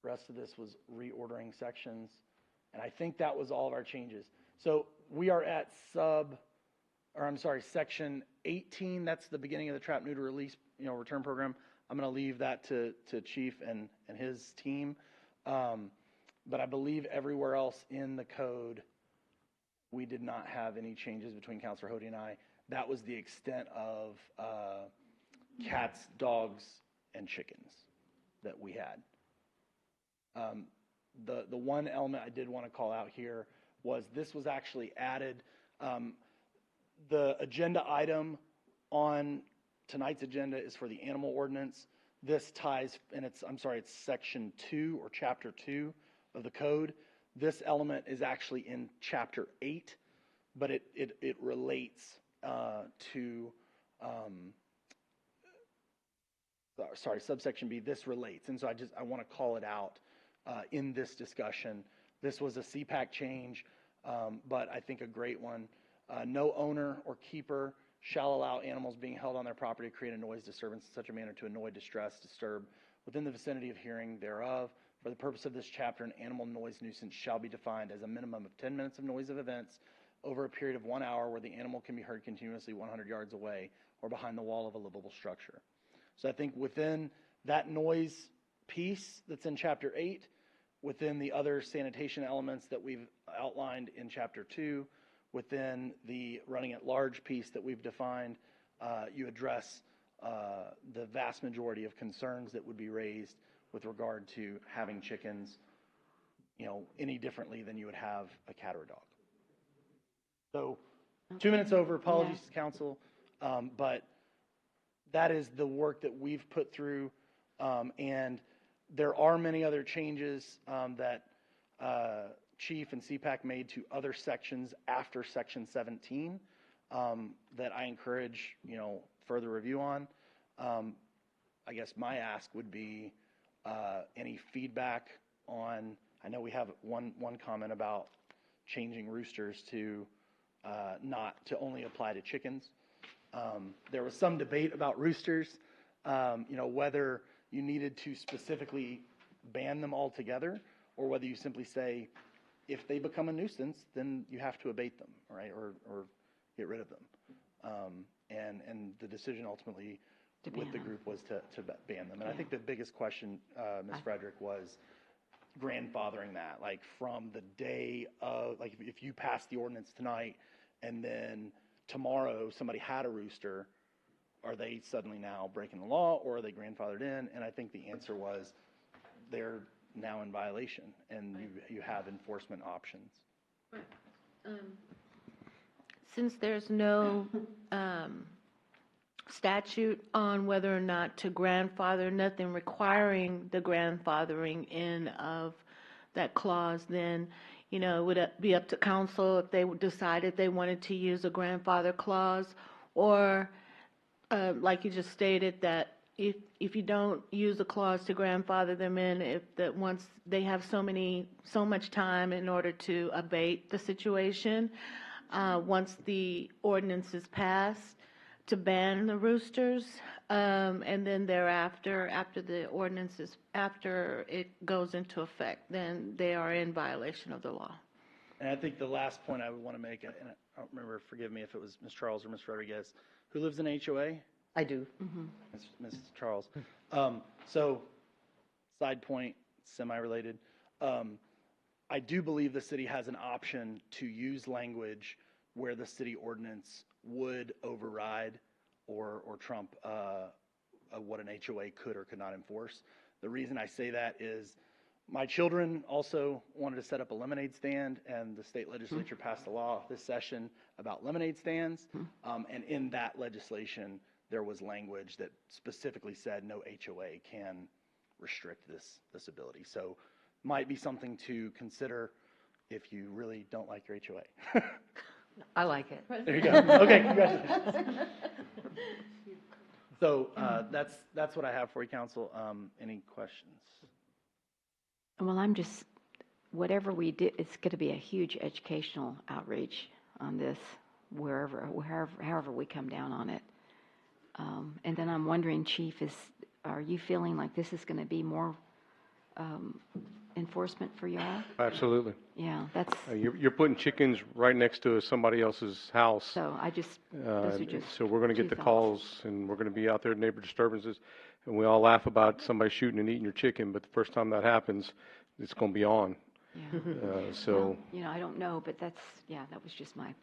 The rest of this was reordering sections, and I think that was all of our changes. So we are at section 18. That's the beginning of the trap, neuter, release, return program. I'm going to leave that to Chief and his team. But I believe everywhere else in the code, we did not have any changes between Councilor Hody and I. That was the extent of cats, dogs, and chickens that we had. The one element I did want to call out here was this was actually added. The agenda item on tonight's agenda is for the animal ordinance. This ties, and it's section 2 or chapter 2 of the code. This element is actually in chapter 8, but it relates to subsection B. This relates, and so I want to call it out in this discussion. This was a CPAC change, but I think a great one. No owner or keeper shall allow animals being held on their property to create a noise disturbance in such a manner to annoy, distress, disturb within the vicinity of hearing thereof. For the purpose of this chapter, an animal noise nuisance shall be defined as a minimum of 10 minutes of noise of events over a period of 1 hour where the animal can be heard continuously 100 yards away or behind the wall of a livable structure. So I think within that noise piece that's in chapter 8, within the other sanitation elements that we've outlined in chapter 2, within the running at large piece that we've defined, you address the vast majority of concerns that would be raised with regard to having chickens, any differently than you would have a cat or a dog. So 2 minutes over, apologies to council, but that is the work that we've put through, and There are many other changes that Chief and CPAC made to other sections after Section 17 that I encourage, further review on. I guess my ask would be any feedback on, I know we have one comment about changing roosters to not to only apply to chickens. There was some debate about roosters, whether you needed to specifically ban them altogether or whether you simply say, if they become a nuisance, then you have to abate them, right, or get rid of them. And the decision ultimately with the group was to ban them. And I think the biggest question, Ms. Frederick, was grandfathering that, like from the day of, like if you pass the ordinance tonight and then tomorrow somebody had a rooster, are they suddenly now breaking the law or are they grandfathered in? And I think the answer was they're now in violation and you have enforcement options. Since there's no statute on whether or not to grandfather, nothing requiring the grandfathering in of that clause, then, would it be up to council if they decided they wanted to use a grandfather clause? Or, like you just stated, that if you don't use a clause to grandfather them in, if that once they have so much time in order to abate the situation, once the ordinance is passed, to ban the roosters, and then thereafter, after it goes into effect, then they are in violation of the law. And I think the last point I would want to make, and I don't remember, forgive me if it was Ms. Charles or Ms. Rodriguez, who lives in HOA? I do. Ms. Charles. So, side point, semi-related. I do believe the city has an option to use language where the city ordinance would override or trump what an HOA could or could not enforce. The reason I say that is my children also wanted to set up a lemonade stand, and the state legislature passed a law this session about lemonade stands. And in that legislation, there was language that specifically said no HOA can restrict this ability. So might be something to consider if you really don't like your HOA. I like it. There you go. Okay, congratulations. So that's what I have for you, council. Any questions? Well, whatever we do, it's going to be a huge educational outreach on this, however we come down on it. And then I'm wondering, Chief, are you feeling like this is going to be more enforcement for y'all? Absolutely. Yeah, that's. You're putting chickens right next to somebody else's house. So those are just So we're going to get the calls, and we're going to be out there at neighbor disturbances, and we all laugh about somebody shooting and eating your chicken, but the first time that happens, it's going to be on. Yeah. So. Well, I don't know, but that was just but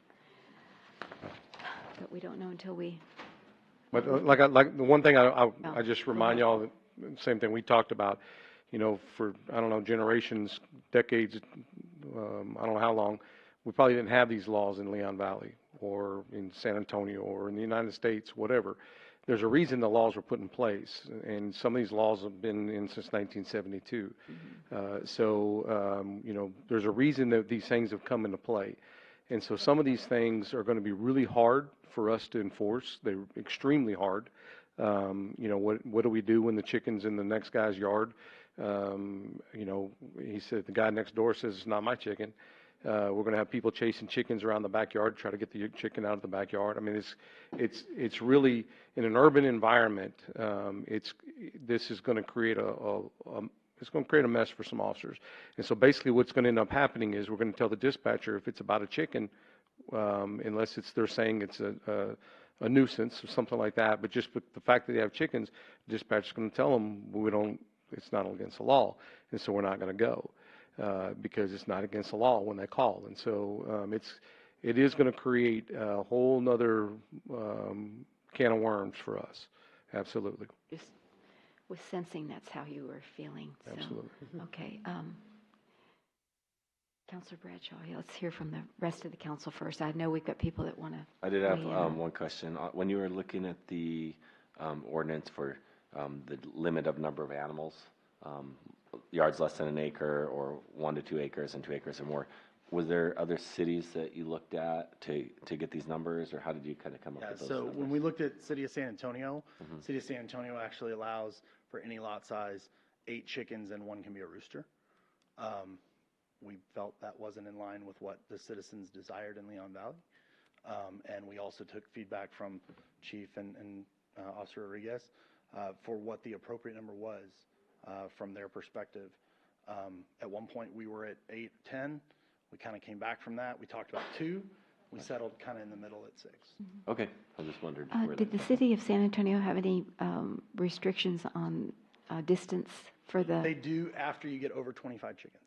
we don't know until we. But like the one thing I just remind y'all, the same thing we talked about, for, I don't know, generations, decades, I don't know how long, we probably didn't have these laws in Leon Valley or in San Antonio or in the United States, whatever. There's a reason the laws were put in place, and some of these laws have been in since 1972. There's a reason that these things have come into play. And so some of these things are going to be really hard for us to enforce. They're extremely hard. What do we do when the chicken's in the next guy's yard? He said, the guy next door says, it's not my chicken. We're going to have people chasing chickens around the backyard, try to get the chicken out of the backyard. I mean, it's really, in an urban environment, this is going to create it's going to create a mess for some officers. And so basically what's going to end up happening is we're going to tell the dispatcher if it's about a chicken, unless they're saying it's a nuisance or something like that, but just with the fact that they have chickens, the dispatcher's going to tell them it's not against the law, and so we're not going to go because it's not against the law when they call. And so it is going to create a whole nother can of worms for us. Absolutely. Just was sensing that's how you were feeling. So. Absolutely. Okay. Councilor Bradshaw, let's hear from the rest of the council first. I know we've got people that want to. I did have one question. When you were looking at the ordinance for the limit of number of animals, yards less than an acre, or 1 to 2 acres and 2 acres or more. Was there other cities that you looked at to get these numbers, or how did you kind of come up with those So numbers? when we looked at City of San Antonio, City of San Antonio actually allows for any lot size 8 chickens and 1 can be a rooster. We felt that wasn't in line with what the citizens desired in Leon Valley. And we also took feedback from Chief and Officer Rodriguez for what the appropriate number was from their perspective. At one point, we were at 8, 10. We kind of came back from that. We talked about 2. We settled kind of in the middle at 6. Okay, I just wondered. Did the city of San Antonio have any restrictions on distance for the? They do after you get over 25 chickens.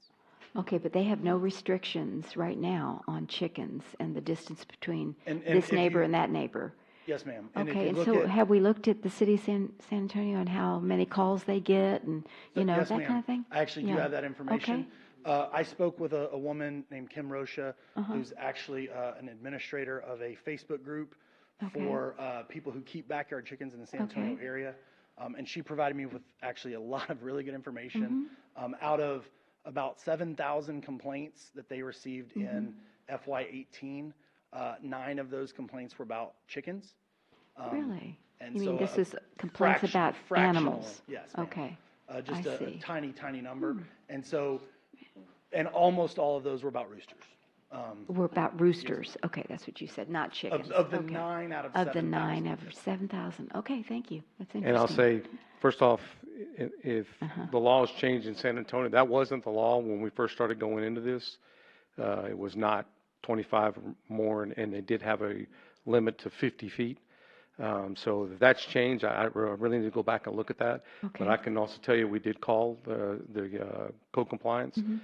Okay, but they have no restrictions right now on chickens and the distance between And this if neighbor you- and that neighbor. Yes, ma'am. And if Okay, you and look so at- have we looked at the city of San Antonio and how many calls they get and, Yes, that ma'am. kind of thing? I actually do Yeah. have that information. I spoke with a woman named Kim Rocha, Uh-huh. who's actually an administrator of a Facebook group Okay. for people who keep backyard chickens in the San Antonio Okay. area. And she provided me with actually a lot of really good information. Mm-hmm. Out of about 7,000 complaints that they received in Mm-hmm. FY18, 9 of those complaints were about chickens. Really? And You so mean this a is complaints about fractional- animals? Yes, ma'am. Okay. Just I a see. Hmm. tiny number. And so, and almost all of those were about roosters. We're about roosters. Okay, that's what you said, not chickens. Of the Okay. 9 out of Of the 7,000. 9 out of 7,000. Okay, thank you. That's interesting. And I'll say, first off, if Uh-huh. the laws changed in San Antonio, that wasn't the law when we first started going into this. It was not 25 or more, and they did have a limit to 50 feet. So if that's changed, I really need to go back and look at that. Okay. But I can also tell you, we did call the code compliance, Mhm.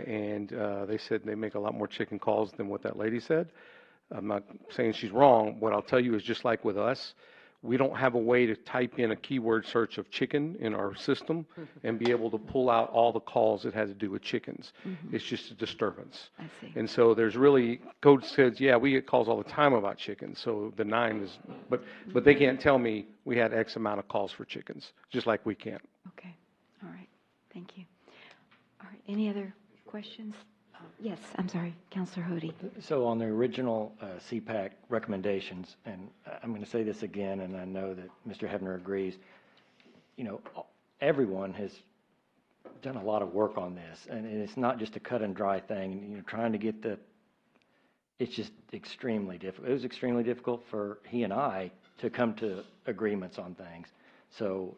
and they said they make a lot more chicken calls than what that lady said. I'm not saying she's wrong. What I'll tell you is just like with us, we don't have a way to type in a keyword search of chicken in our system and be able to pull out all the calls that had to do with chickens. Mhm. It's just a disturbance. I see. And so there's really, code says, yeah, we get calls all the time about chickens. So the 9 is, but they can't tell me we had X amount of calls for chickens, just like we can't. Okay, all right, thank you. All right, any other questions? Yes, I'm sorry, Counselor Hody. So on the original CPAC recommendations, and I'm going to say this again, and I know that Mr. Hebner agrees, everyone has done a lot of work on this, and it's not just a cut and dry thing, trying to get it's just extremely difficult. It was extremely difficult for he and I to come to agreements on things. So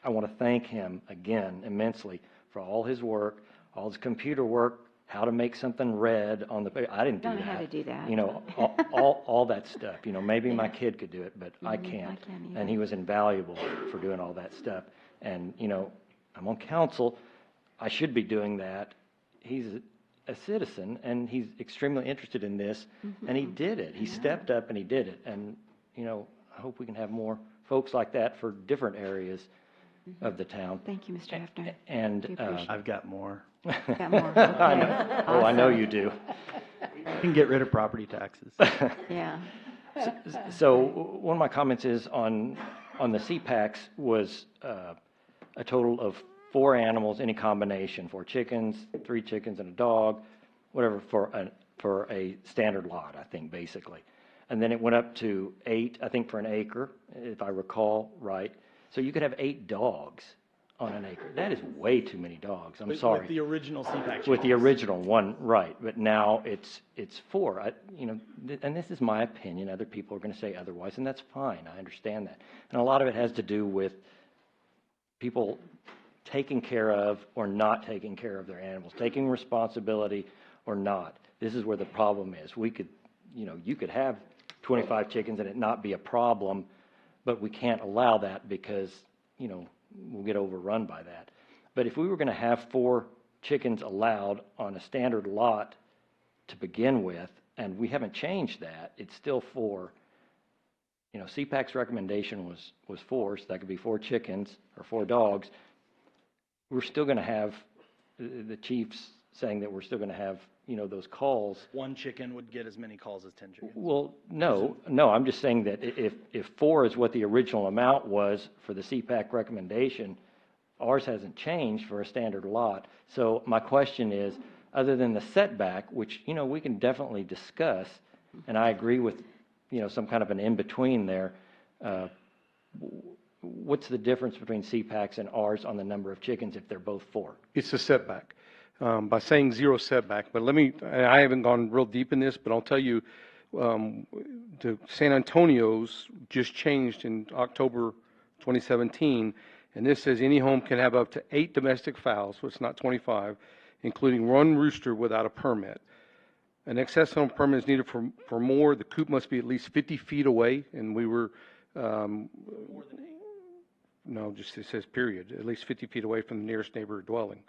I want to thank him again immensely for all his work, all his computer work, how to make something red on the, I didn't do that. Don't know how to do that. All that stuff. Maybe my kid could do it, but I can't. can't And either. he was invaluable for doing all that stuff. And, I'm on council. I should be doing that. He's a citizen, and he's extremely interested in this, and he did it. He stepped up and he did it. And, I hope we can have more folks like that for different areas of the town. Thank you, Mr. Hefner. And Do appreciate I've got more. Got more, I know. okay. Oh, I know Awesome. you do. You can get rid of property taxes. Yeah. So one of my comments is on the CPACs was a total of 4 animals, any combination, 4 chickens, 3 chickens and a dog, whatever, for a standard lot, I think, basically. And then it went up to 8, I think, for an acre, if I recall right. So you could have 8 dogs on an acre. That is way too many dogs. I'm sorry. With the original CPAC. With the changes. original one, right, but now it's 4. And this is my opinion. Other people are going to say otherwise, and that's fine. I understand that. And a lot of it has to do with people taking care of or not taking care of their animals, taking responsibility or not. This is where the problem is. We could, you could have 25 chickens and it not be a problem, but we can't allow that because, we'll get overrun by that. But if we were going to have 4 chickens allowed on a standard lot to begin with, and we haven't changed that, it's still 4. CPAC's recommendation was 4, so that could be 4 chickens or 4 dogs. We're still going to have the chiefs saying that we're still going to have, those calls. 1 chicken would get as many calls as 10 chickens. Well, no, I'm just saying that if 4 is what the original amount was for the CPAC recommendation Ours hasn't changed for a standard lot. So my question is, other than the setback, which, we can definitely discuss, and I agree with, some kind of an in-between there, what's the difference between CPAC's and ours on the number of chickens if they're both 4? It's a setback. By saying 0 setback, but I haven't gone real deep in this, but I'll tell you, the San Antonio's just changed in October 2017, and this says any home can have up to 8 domestic fowls, so it's not 25, including 1 rooster without a permit. An excess home permit is needed for more. The coop must be at least 50 feet away, and we were, no, just it says period, at least 50 feet away from the nearest neighbor dwelling.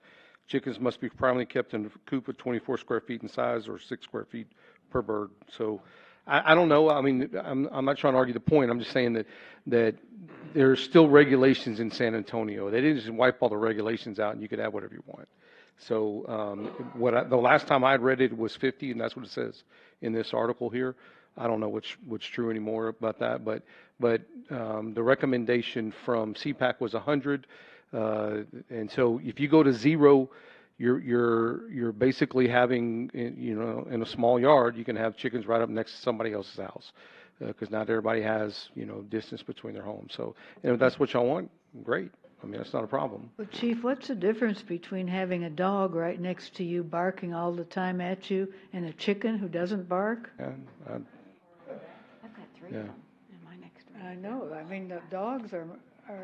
Chickens must be primarily kept in a coop of 24 square feet in size or 6 square feet per bird. So I don't know. I mean, I'm not trying to argue the point. I'm just saying that there's still regulations in San Antonio. They didn't just wipe all the regulations out and you could have whatever you want. So the last time I read it was 50, and that's what it says in this article here. I don't know what's true anymore about that, but the recommendation from CPAC was 100. And so if you go to 0, you're basically having, in a small yard, you can have chickens right up next to somebody else's house, because not everybody has, distance between their homes. So, if that's what y'all want, great. I mean, that's not a problem. But Chief, what's the difference between having a dog right next to you barking all the time at you and a chicken who doesn't bark? Yeah, I've got 3 yeah. of them in my next room. I know. I mean, the dogs are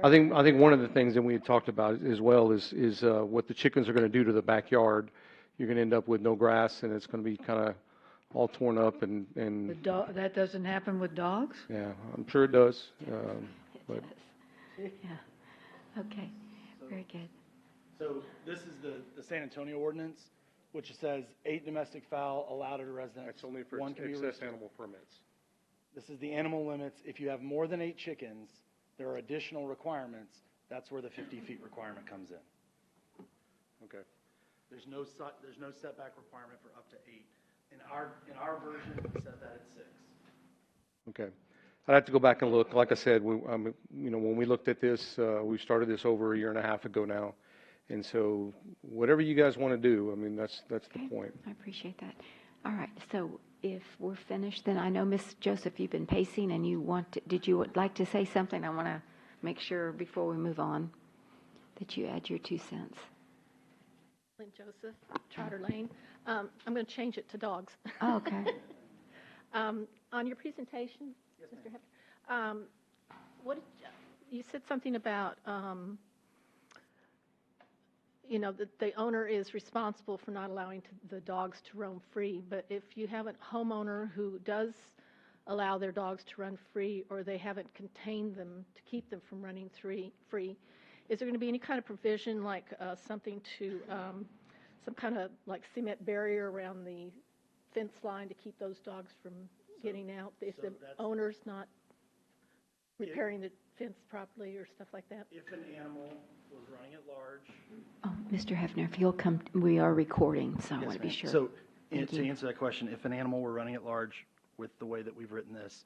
I think one of the things that we had talked about as well is what the chickens are going to do to the backyard. You're going to end up with no grass, and it's going to be kind of all torn up and that doesn't happen with dogs? yeah, I'm sure it does. But Yeah. Okay, very good. So this is the San Antonio ordinance, which says 8 domestic fowl allowed at a residence. that's only for One can be excess rooster. animal permits. This is the animal limits. If you have more than 8 chickens, there are additional requirements. That's where the 50 feet requirement comes in. Okay. There's no setback requirement for up to 8. In our version, we said that at 6. Okay. I'd have to go back and look. Like I said, when we looked at this, we started this over 1.5 years ago now. And so whatever you guys want to do, I mean, that's the point. I appreciate that. All right, so if we're finished, then I know, Ms. Joseph, you've been pacing and did you like to say something? I want to make sure before we move on that you add your 2 cents. Lynn Joseph, Trotter Lane. I'm going to change it to dogs. Oh, okay. On your presentation, Mr. Hefner, you said something about, that the owner is responsible for not allowing the dogs to roam free. But if you have a homeowner who does allow their dogs to run free, or they haven't contained them to keep them from running free, is there going to be any kind of provision, like something to, some kind of like cement barrier around the fence line to keep those dogs from getting out if the owner's not repairing the fence properly or stuff like that? If an animal was running at large. Oh, Mr. Hefner, if you'll come, we are recording, so I Yes, want to be ma'am. sure. So Thank to you. answer that question, if an animal were running at large with the way that we've written this,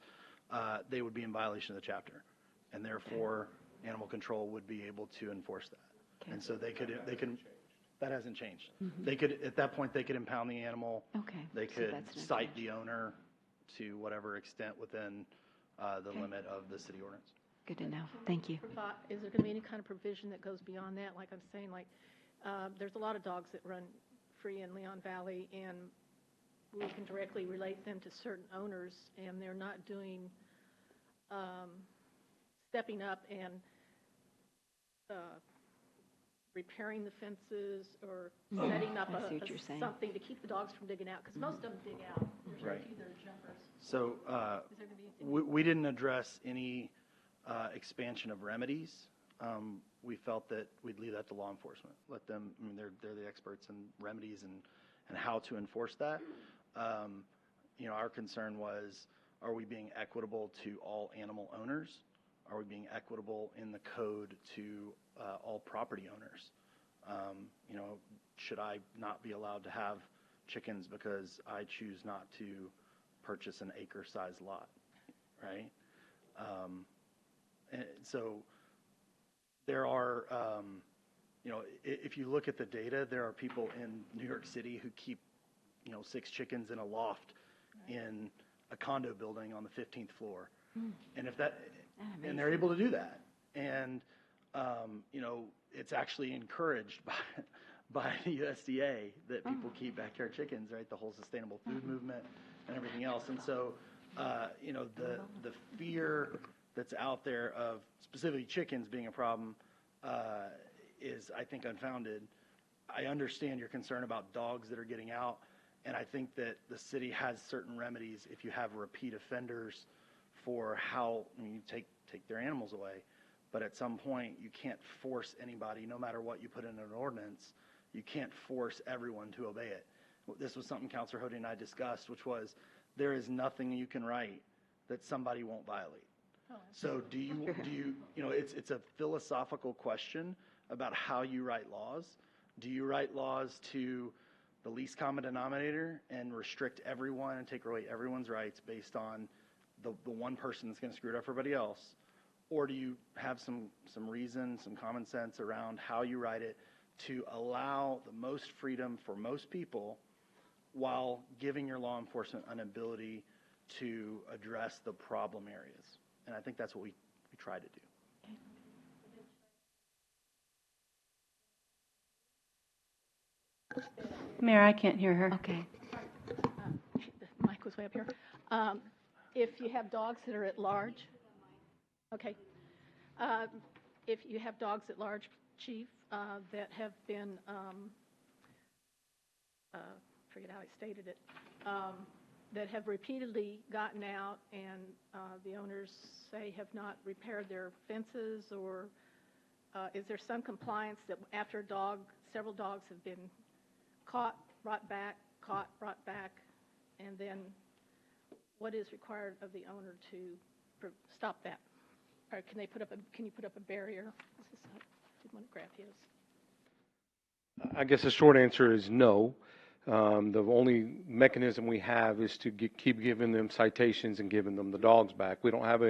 they would be in violation of the chapter. And therefore, animal control would be able to enforce that. Okay. And so they can, that hasn't changed. Mhm. They could, at that point, they could impound the animal. Okay, They so could that's no cite change. the owner to whatever extent within the Okay. limit of the city ordinance. Good to know. Thank you. Is there going to be any kind of provision that goes beyond that? Like I'm saying, there's a lot of dogs that run free in Leon Valley, and we can directly relate them to certain owners, and they're not doing, stepping up and repairing the fences or setting up I see what you're saying. something to keep the dogs from digging out, because most of them dig out. There's Right. a few that are jumpers. So Is there going to be we didn't address any expansion of remedies. We felt that we'd leave that to law enforcement. Let them, I mean, they're the experts in remedies and how to enforce that. Our concern was, are we being equitable to all animal owners? Are we being equitable in the code to all property owners? Should I not be allowed to have chickens because I choose not to purchase an acre-sized lot, right? And so there are if you look at the data, there are people in New York City who keep, 6 chickens in a loft in a condo building on the 15th floor. And if that, and they're able to do that. And, it's actually encouraged by the USDA that people keep backyard chickens, right? The whole sustainable food movement and everything else. And so, the fear that's out there of specifically chickens being a problem is, I think, unfounded. I understand your concern about dogs that are getting out, and I think that the city has certain remedies if you have repeat offenders for how you take their animals away. But at some point, you can't force anybody, no matter what you put in an ordinance, you can't force everyone to obey it. This was something Councilor Hody and I discussed, which was there is nothing you can write that somebody won't violate. So do you, it's a philosophical question about how you write laws. Do you write laws to the least common denominator and restrict everyone and take away everyone's rights based on the one person that's going to screw it up for everybody else? Or do you have some reason, some common sense around how you write it to allow the most freedom for most people while giving your law enforcement an ability to address the problem areas? And I think that's what we try to do. Mayor, I can't hear her. Okay. The mic was way up here. If you have dogs that are at large, okay. If you have dogs at large, Chief, that have been, forget how I stated it, that have repeatedly gotten out and the owners say have not repaired their fences, or is there some compliance that after a dog, several dogs have been caught, brought back, and then what is required of the owner to stop that? Or can you put up a barrier? Did want to grab his. I guess the short answer is no. The only mechanism we have is to keep giving them citations and giving them the dogs back. We don't have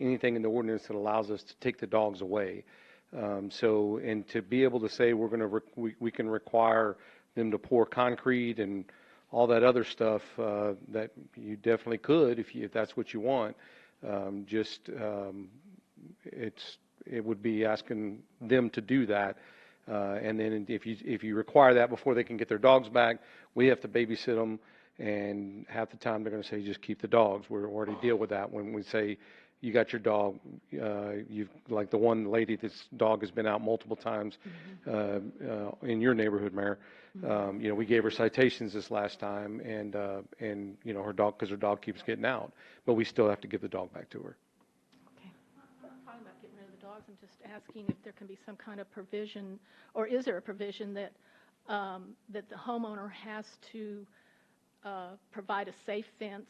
anything in the ordinance that allows us to take the dogs away. And to be able to say we can require them to pour concrete and all that other stuff, that you definitely could if that's what you want. It would be asking them to do that. And then if you require that before they can get their dogs back, we have to babysit them, and half the time they're going to say, just keep the dogs. We already deal with that when we say, you got your dog. Like the one lady, this dog has been out multiple times in your neighborhood, Mayor. We gave her citations this last time, and her dog, because her dog keeps getting out, but we still have to give the dog back to her. I'm just asking if there can be some kind of provision, or is there a provision that that the homeowner has to provide a safe fence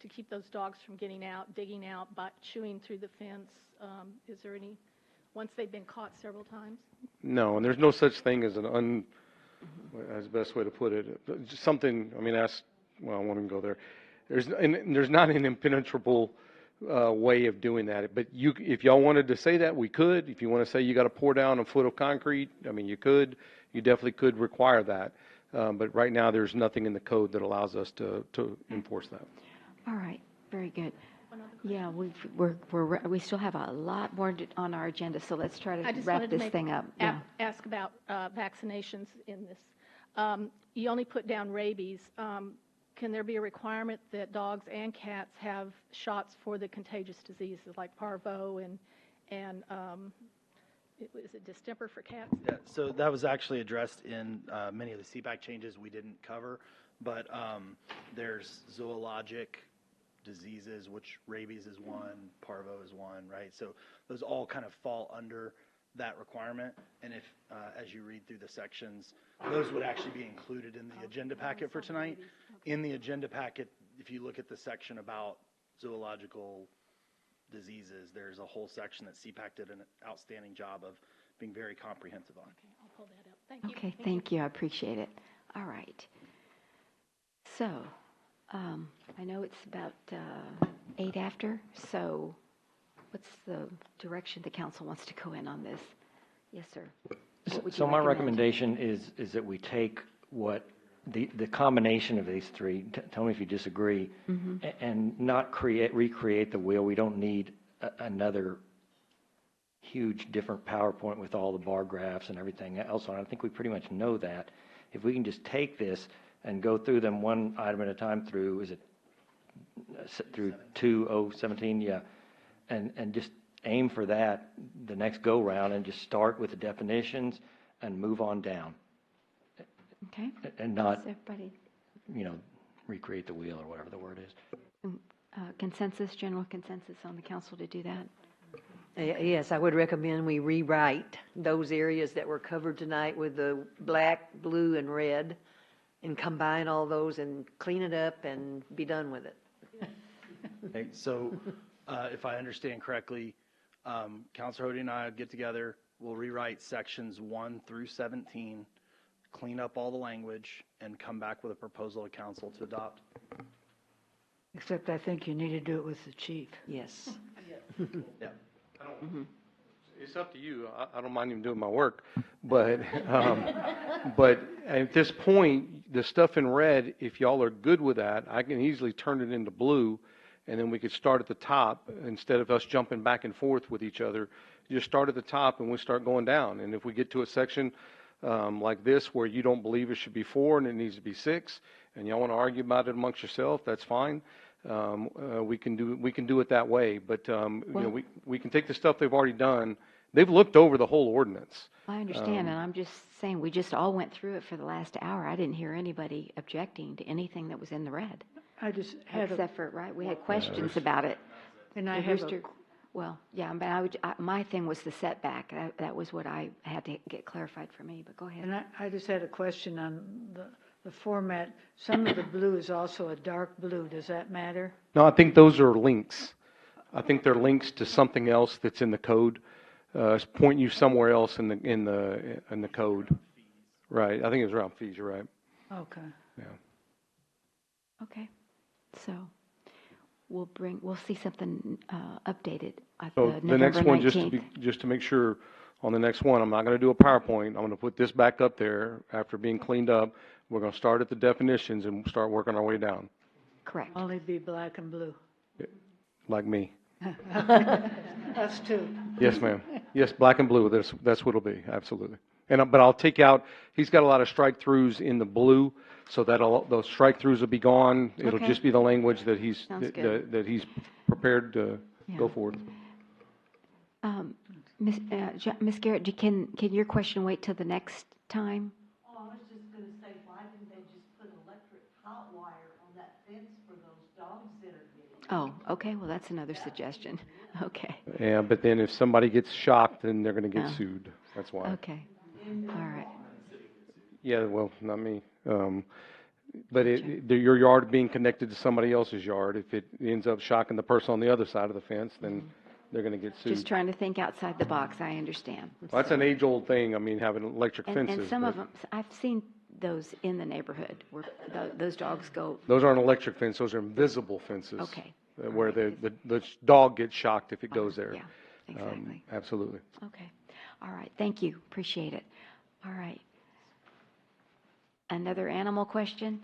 to keep those dogs from getting out, digging out, chewing through the fence? Is there any, once they've been caught several times? No, and there's no such thing as as the best way to put it. Just something, I won't even go there. There's not an impenetrable way of doing that. But if y'all wanted to say that, we could. If you want to say you got to pour down a foot of concrete, you could. You definitely could require that. But right now, there's nothing in the code that allows us to enforce that. All right, very good. Yeah, we still have a lot more on our agenda, so let's try to wrap this thing up. Ask about vaccinations in this. You only put down rabies. Can there be a requirement that dogs and cats have shots for the contagious diseases like parvo and is it distemper for cats? Yeah, so that was actually addressed in many of the CPAC changes we didn't cover, but there's zoologic diseases, which rabies is one, parvo is one, right? So those all kind of fall under that requirement, and if, as you read through the sections, those would actually be included in the agenda packet for tonight. In the agenda packet, if you look at the section about zoological diseases, there's a whole section that CPAC did an outstanding job of being very comprehensive on. Okay, I'll pull that up. Thank you. Okay, thank you. I appreciate it. All right. So, I know it's about 8 after, so what's the direction the council wants to go in on this? Yes, sir. What would you So my recommend? recommendation is that we take what the combination of these three, tell me if you disagree, and not recreate the wheel. We don't need another huge different PowerPoint with all the bar graphs and everything else on it. I think we pretty much know that. If we can just take this and go through them one item at a time through, is it through 2017? Yeah. And just aim for that the next go round and just start with the definitions and move on down. Okay. And not, Is everybody recreate the wheel or whatever the word is. consensus, general consensus on the council to do that? Yes, I would recommend we rewrite those areas that were covered tonight with the black, blue, and red, and combine all those and clean it up and be done with it. Okay, so if I understand correctly, Councilor Hody and I get together, we'll rewrite sections 1 through 17, clean up all the language, and come back with a proposal to council to adopt. Except I think you need to do it with the chief. Yes. Yeah. It's up to you. I don't mind even doing my work, but but at this point, the stuff in red, if y'all are good with that, I can easily turn it into blue, and then we could start at the top instead of us jumping back and forth with each other. You just start at the top and we start going down. And if we get to a section like this where you don't believe it should be 4 and it needs to be 6, and y'all want to argue about it amongst yourself, that's fine. We can do it that way, but we can take the stuff they've already done. They've looked over the whole ordinance. I understand, and I'm just saying, we just all went through it for the last hour. I didn't hear anybody objecting to anything that was in the red. I just had Except for, right, we had questions about it. and I The have rooster- Well, yeah, but my thing was the setback. That was what I had to get clarified for me, but go ahead. and I just had a question on the format. Some of the blue is also a dark blue. Does that matter? No, I think those are links. I think they're links to something else that's in the code. Point you somewhere else in the code. Right. I think it was around fees. You're right. Okay. Yeah. Okay, so we'll see something updated at So the the next November one, 19th. just to make sure, on the next one, I'm not going to do a PowerPoint. I'm going to put this back up there after being cleaned up. We're going to start at the definitions and start working our way down, Correct. Only be black and blue. like me. Us too. Yes, ma'am. Yes, black and blue. That's what it'll be. Absolutely. But I'll take out. He's got a lot of strike throughs in the blue, so that those strike throughs will be gone. It'll Okay. just be the language that he's Sounds good. that he's prepared to Yeah. go forward. Ms. Garrett, can your question wait till the next time? Oh, I was just gonna say, why didn't they just put electric hot wire on that fence for those dogs that are getting? Oh, okay, well, that's another suggestion. Okay, Yeah, but then if somebody gets shocked, then they're going to get Oh. sued. That's why. okay, all right. Yeah, well, not me. But your yard being connected to somebody else's yard, if it ends up shocking the person on the other side of the fence, then they're going to get sued. Just trying to think outside the box, I understand. Well, that's an age-old thing. I mean, having electric And fences. some of but them, I've seen those in the neighborhood where those dogs go, Those aren't electric fences. Those are invisible fences. Okay. Where the dog gets shocked if it goes there. yeah, exactly. Absolutely. Okay, all right, thank you, appreciate it. All right. Another animal question?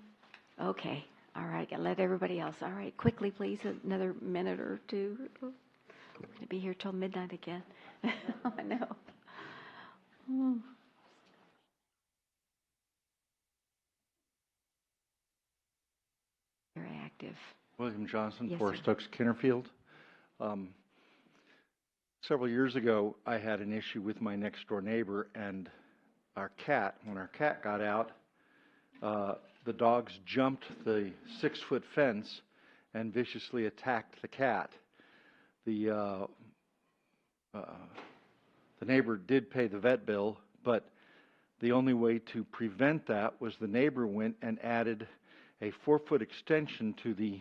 Okay, all right, gotta let everybody else. All right, quickly, please, another minute or two. We're gonna be here till midnight again. I know. Very active. William Johnson, Yes, for sir. Stokes Kennerfield. Several years ago, I had an issue with my next door neighbor and our cat. When our cat got out, the dogs jumped the 6-foot fence and viciously attacked the cat. The neighbor did pay the vet bill, but the only way to prevent that was the neighbor went and added a 4-foot extension to the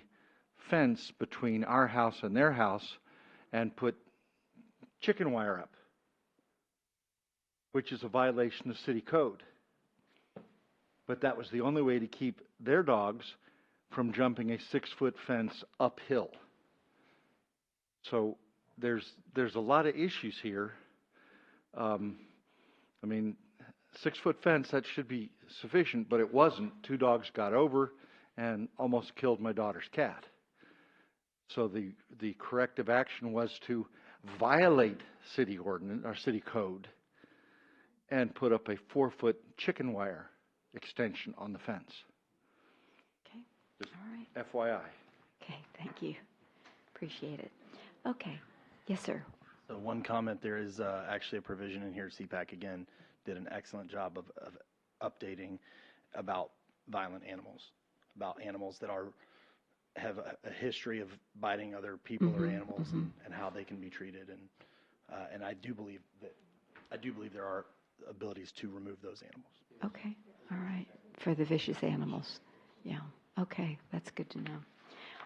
fence between our house and their house and put chicken wire up, which is a violation of city code. But that was the only way to keep their dogs from jumping a 6-foot fence uphill. So there's a lot of issues here. I mean, 6-foot fence, that should be sufficient, but it wasn't. 2 dogs got over and almost killed my daughter's cat. So the corrective action was to violate city ordinance or city code and put up a 4-foot chicken wire extension on the fence. Okay, Just all right. FYI. Okay, thank you. Appreciate it. Okay, yes, sir. So one comment, there is actually a provision in here, CPAC again did an excellent job of updating about violent animals, about animals that have a history of biting other people or animals and how they can be treated. And I do believe there are abilities to remove those animals. Okay, all right. For the vicious animals. Yeah, okay, that's good to know.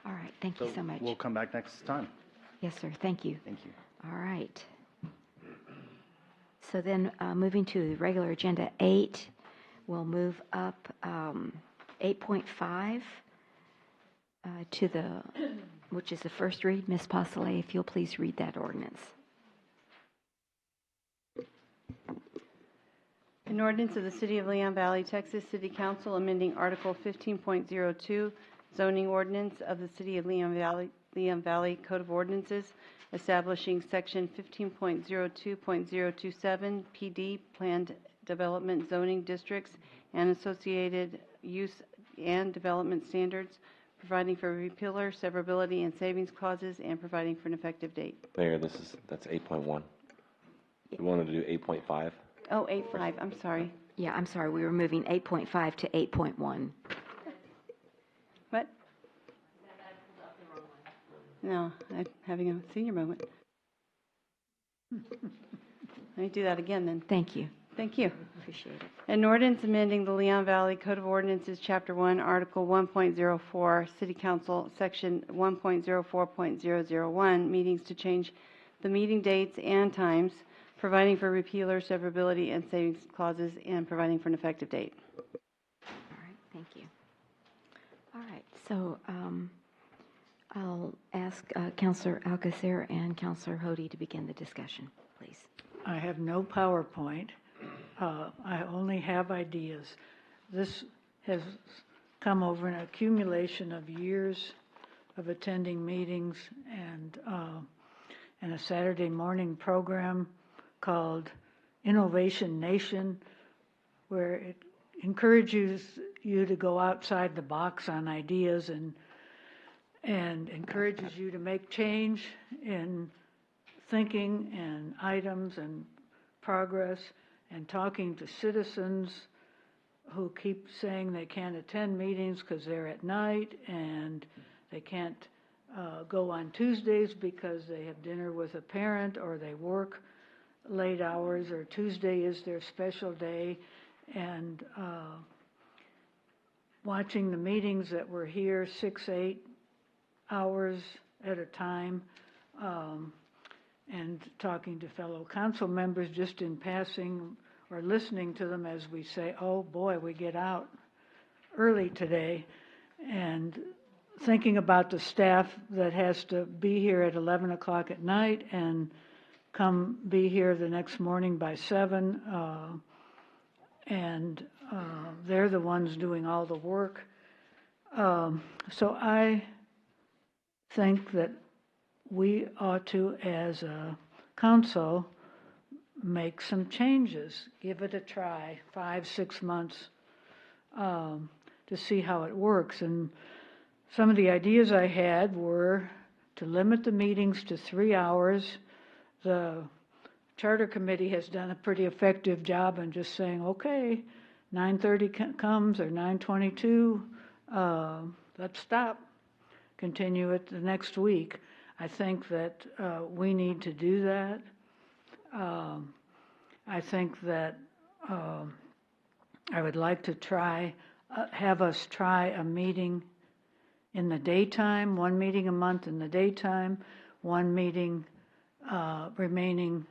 All right, thank you so much. We'll come back next time. Yes, sir, thank you. Thank you. All right. So then, moving to the regular agenda 8, we'll move up 8.5 to which is the first read. Ms. Postley, if you'll please read that ordinance. An ordinance of the City of Leon Valley, Texas City Council amending Article 15.02 zoning ordinance of the City of Leon Valley Code of Ordinances, establishing Section 15.02.027 PD Planned Development Zoning Districts and associated use and development standards, providing for repealer, severability, and savings clauses, and providing for an effective date. Mayor, that's 8.1. We wanted to do 8.5. Oh, 8.5, I'm sorry. Yeah, I'm sorry, we were moving 8.5 to 8.1. What? No, I'm having a senior moment. Let me do that again then. Thank you. Thank you. Appreciate it. An ordinance amending the Leon Valley Code of Ordinances, Chapter 1, Article 1.04, City Council, Section 1.04.001, meetings to change the meeting dates and times, providing for repealer, severability, and savings clauses, and providing for an effective date. All right, thank you. All right, so I'll ask Councilor Alcacer and Councilor Hody to begin the discussion, please. I have no PowerPoint. I only have ideas. This has come over an accumulation of years of attending meetings and a Saturday morning program called Innovation Nation, where it encourages you to go outside the box on ideas and encourages you to make change in thinking and items and progress, and talking to citizens who keep saying they can't attend meetings because they're at night and they can't go on Tuesdays because they have dinner with a parent or they work late hours or Tuesday is their special day. And watching the meetings that were here 6-8 hours at a time, and talking to fellow council members just in passing or listening to them as we say, oh boy, we get out early today, and thinking about the staff that has to be here at 11 o'clock at night and come be here the next morning by 7, and they're the ones doing all the work. So I think that we ought to, as a council, make some changes, give it a try, 5-6 months, to see how it works. And some of the ideas I had were to limit the meetings to 3 hours. The Charter Committee has done a pretty effective job in just saying, okay, 9:30 comes or 9:22, let's stop, continue it the next week. I think that we need to do that. I think that I would like to have us try a meeting in the daytime, 1 meeting a month in the daytime, 1 meeting remaining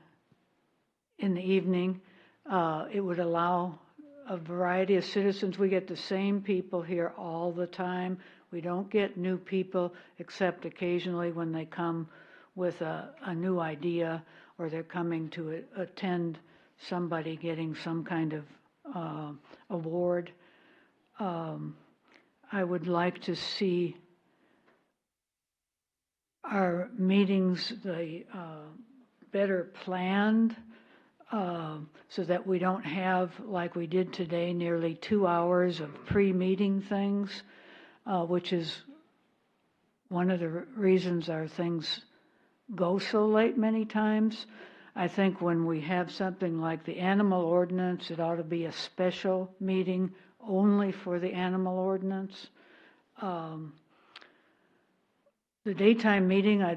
in the evening. It would allow a variety of citizens. We get the same people here all the time. We don't get new people except occasionally when they come with a new idea or they're coming to attend somebody getting some kind of award. I would like to see our meetings better planned, so that we don't have, like we did today, nearly 2 hours of pre-meeting things, which is one of the reasons our things go so late many times. I think when we have something like the animal ordinance, it ought to be a special meeting only for the animal ordinance. The daytime meeting, I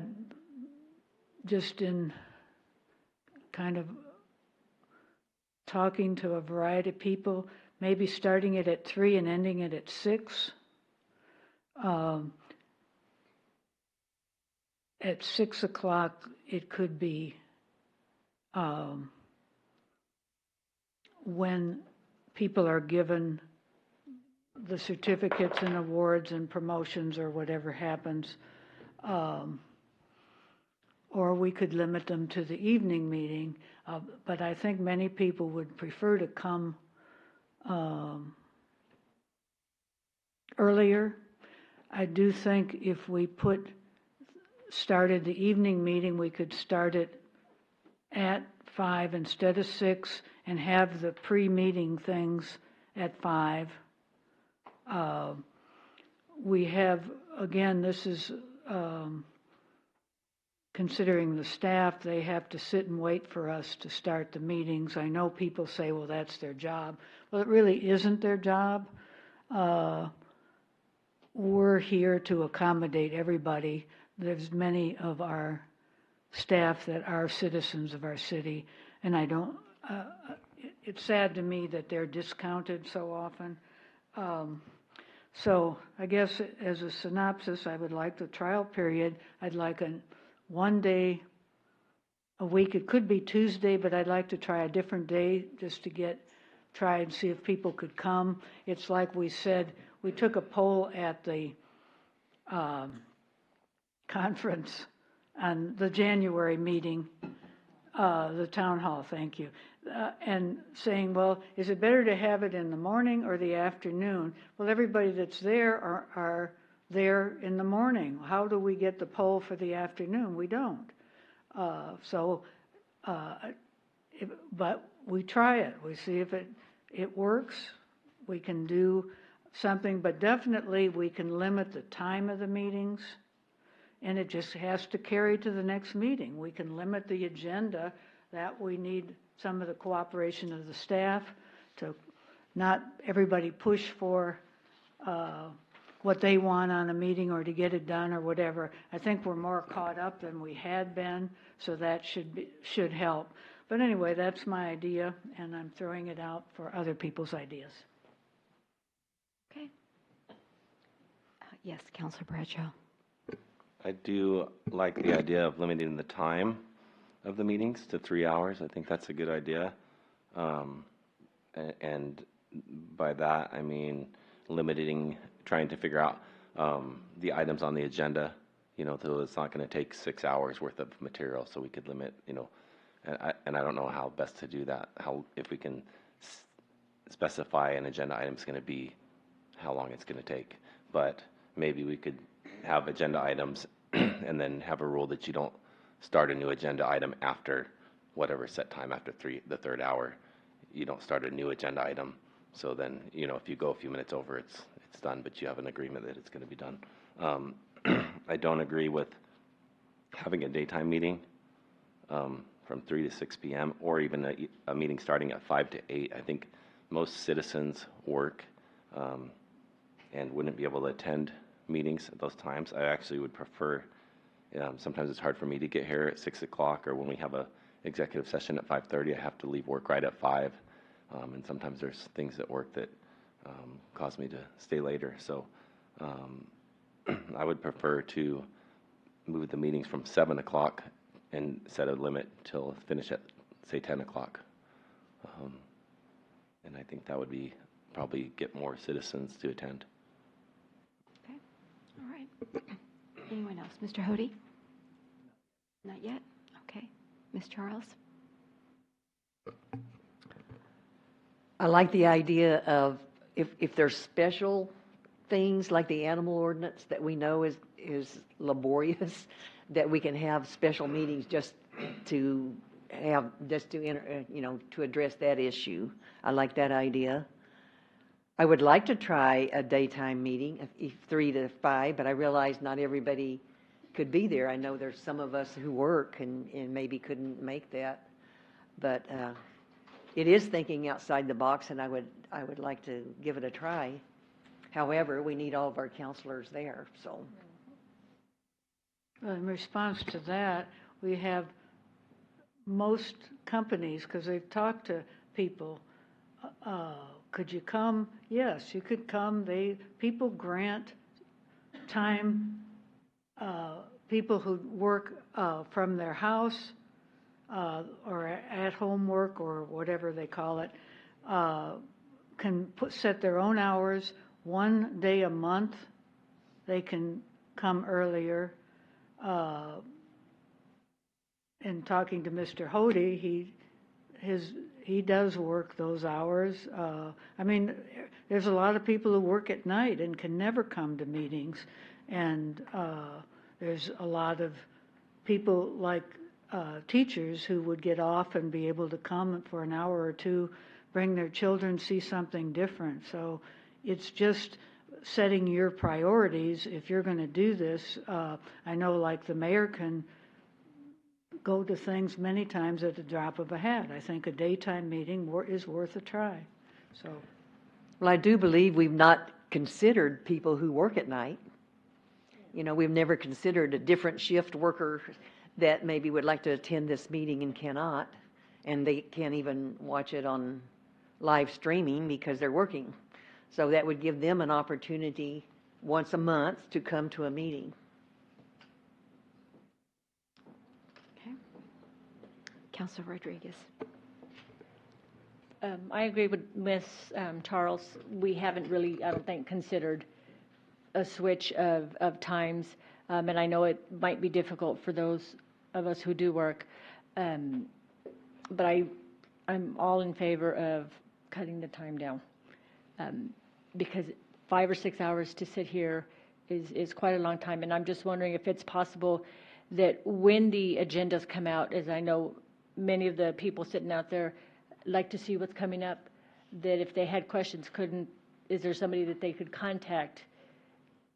just in kind of talking to a variety of people, maybe starting it at 3 and ending it at 6. At 6 o'clock, it could be when people are given the certificates and awards and promotions or whatever happens. Or we could limit them to the evening meeting. But I think many people would prefer to come earlier. I do think if we started the evening meeting, we could start it at 5 instead of 6 and have the pre-meeting things at 5. We have, again, this is considering the staff, they have to sit and wait for us to start the meetings. I know people say, well, that's their job. Well, it really isn't their job. We're here to accommodate everybody. There's many of our staff that are citizens of our city, and I don't, it's sad to me that they're discounted so often. So I guess as a synopsis, I would like the trial period. I'd like one day a week. It could be Tuesday, but I'd like to try a different day just to try and see if people could come. It's like we said, we took a poll at the conference on the January meeting, the town hall, thank you, and saying, well, is it better to have it in the morning or the afternoon? Well, everybody that's there are there in the morning. How do we get the poll for the afternoon? We don't. But we try it. We see if it works. We can do something, but definitely we can limit the time of the meetings, and it just has to carry to the next meeting. We can limit the agenda. That we need some of the cooperation of the staff to not everybody push for what they want on a meeting or to get it done or whatever. I think we're more caught up than we had been, so that should help. But anyway, that's my idea, and I'm throwing it out for other people's ideas. Okay. Yes, Councilor Bradshaw. I do like the idea of limiting the time of the meetings to 3 hours. I think that's a good idea. And by that, I mean trying to figure out the items on the agenda, so it's not going to take 6 hours worth of material, so we could limit, and I don't know how best to do that, if we can specify an agenda item is going to be, how long it's going to take. But maybe we could have agenda items and then have a rule that you don't start a new agenda item after whatever set time, after the third hour. You don't start a new agenda item. So then, if you go a few minutes over, it's done, but you have an agreement that it's going to be done. I don't agree with having a daytime meeting from 3 to 6 p.m. or even a meeting starting at 5 to 8. I think most citizens work and wouldn't be able to attend meetings at those times. I actually would prefer, sometimes it's hard for me to get here at 6 o'clock, or when we have a executive session at 5:30, I have to leave work right at 5. And sometimes there's things at work that cause me to stay later. So I would prefer to move the meetings from 7 o'clock and set a limit till finish at, say, 10 o'clock. And I think that would probably get more citizens to attend. Okay. All right. Anyone else? Mr. Hody? Not yet? Okay. Ms. Charles? I like the idea of if there's special things like the animal ordinance that we know is laborious, that we can have special meetings just to to address that issue. I like that idea. I would like to try a daytime meeting, 3 to 5, but I realize not everybody could be there. I know there's some of us who work and maybe couldn't make that, but it is thinking outside the box, and I would like to give it a try. However, we need all of our counselors there, so. Well, in response to that, we have most companies, because they've talked to people, could you come? Yes, you could come. People grant time, people who work from their house or at home work or whatever they call it, can set their own hours. 1 day a month, they can come earlier. In talking to Mr. Hody, he does work those hours. I mean, there's a lot of people who work at night and can never come to meetings, and there's a lot of people like teachers who would get off and be able to come for an hour or two, bring their children, see something different. So it's just setting your priorities. If you're going to do this, I know like the mayor can go to things many times at the drop of a hat. I think a daytime meeting is worth a try. So, Well, I do believe we've not considered people who work at night. We've never considered a different shift worker that maybe would like to attend this meeting and cannot, and they can't even watch it on live streaming because they're working. So that would give them an opportunity once a month to come to a meeting. Councilor Rodriguez. I agree with Ms. Charles. We haven't really, I don't think, considered a switch of times, and I know it might be difficult for those of us who do work, but I'm all in favor of cutting the time down, because 5 or 6 hours to sit here is quite a long time, and I'm just wondering if it's possible that when the agendas come out, as I know many of the people sitting out there like to see what's coming up, that if they had questions, is there somebody that they could contact,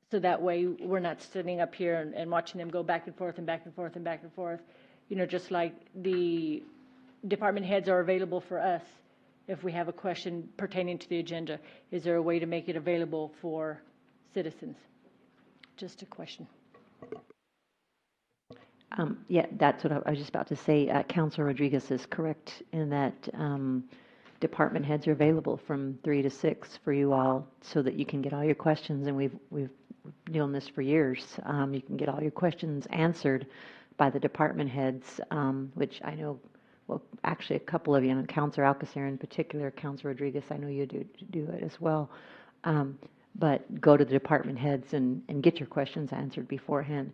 so that way we're not sitting up here and watching them go back and forth and back and forth and back and forth, just like the department heads are available for us if we have a question pertaining to the agenda. Is there a way to make it available for citizens? Just a question. Yeah, that's what I was just about to say. Councilor Rodriguez is correct in that department heads are available from 3 to 6 for you all, so that you can get all your questions. And we've doing this for years. You can get all your questions answered by the department heads, which I know. Well, actually, a couple of you, Councilor Alcacer in particular, Councilor Rodriguez, I know you do it as well. But go to the department heads and get your questions answered beforehand.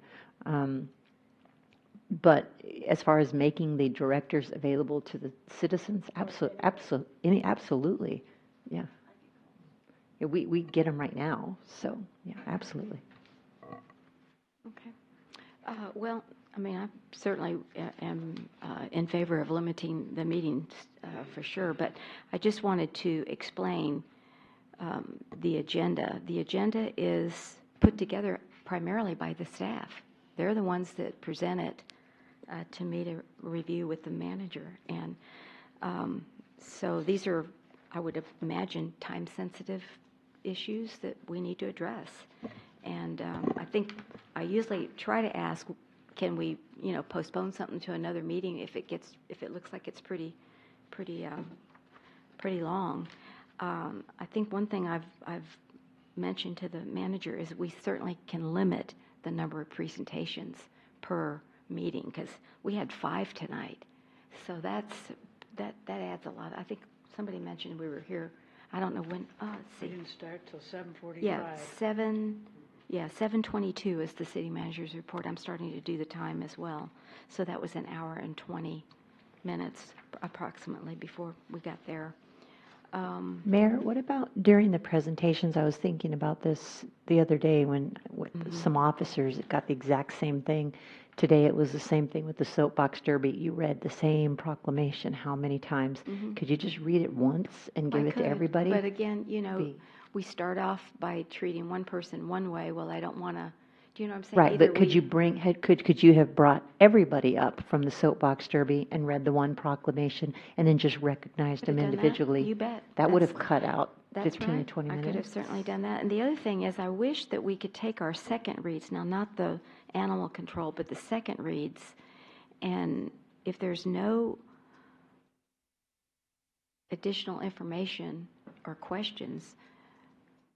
But as far as making the directors available to the citizens, absolutely, yeah. We get them right now, so yeah, absolutely. Okay. Well, I mean, I certainly am in favor of limiting the meetings for sure, but I just wanted to explain the agenda. The agenda is put together primarily by the staff. They're the ones that present it to me to review with the manager. And so these are, I would imagine, time-sensitive issues that we need to address. And I think I usually try to ask, can we, postpone something to another meeting if it looks like it's pretty long. I think one thing I've mentioned to the manager is we certainly can limit the number of presentations per meeting, because we had 5 tonight, so that adds a lot. I think somebody mentioned we were here. I don't know when. Let's see. We didn't start till 7:45. Yeah, 7:22 is the city manager's report. I'm starting to do the time as well, so that was an hour and 20 minutes approximately before we got there. Mayor, what about during the presentations? I was thinking about this the other day when with some officers got the exact same thing. Today it was the same thing with the soapbox derby. You read the same proclamation how many times? Could you just read it once and give I it to could, everybody? But again, you know, Be- we start off by treating one person one way. Well, I don't want to, do you know what I'm saying? Right, Either but could we- you bring, could you have brought everybody up from the soapbox derby and read the one proclamation and then just recognized Could have them done that. individually? You bet. That would have That's- cut out That's 15 to right. 20 I minutes. could have certainly done that. And the other thing is, I wish that we could take our second reads, now not the animal control, but the second reads, and if there's no additional information or questions,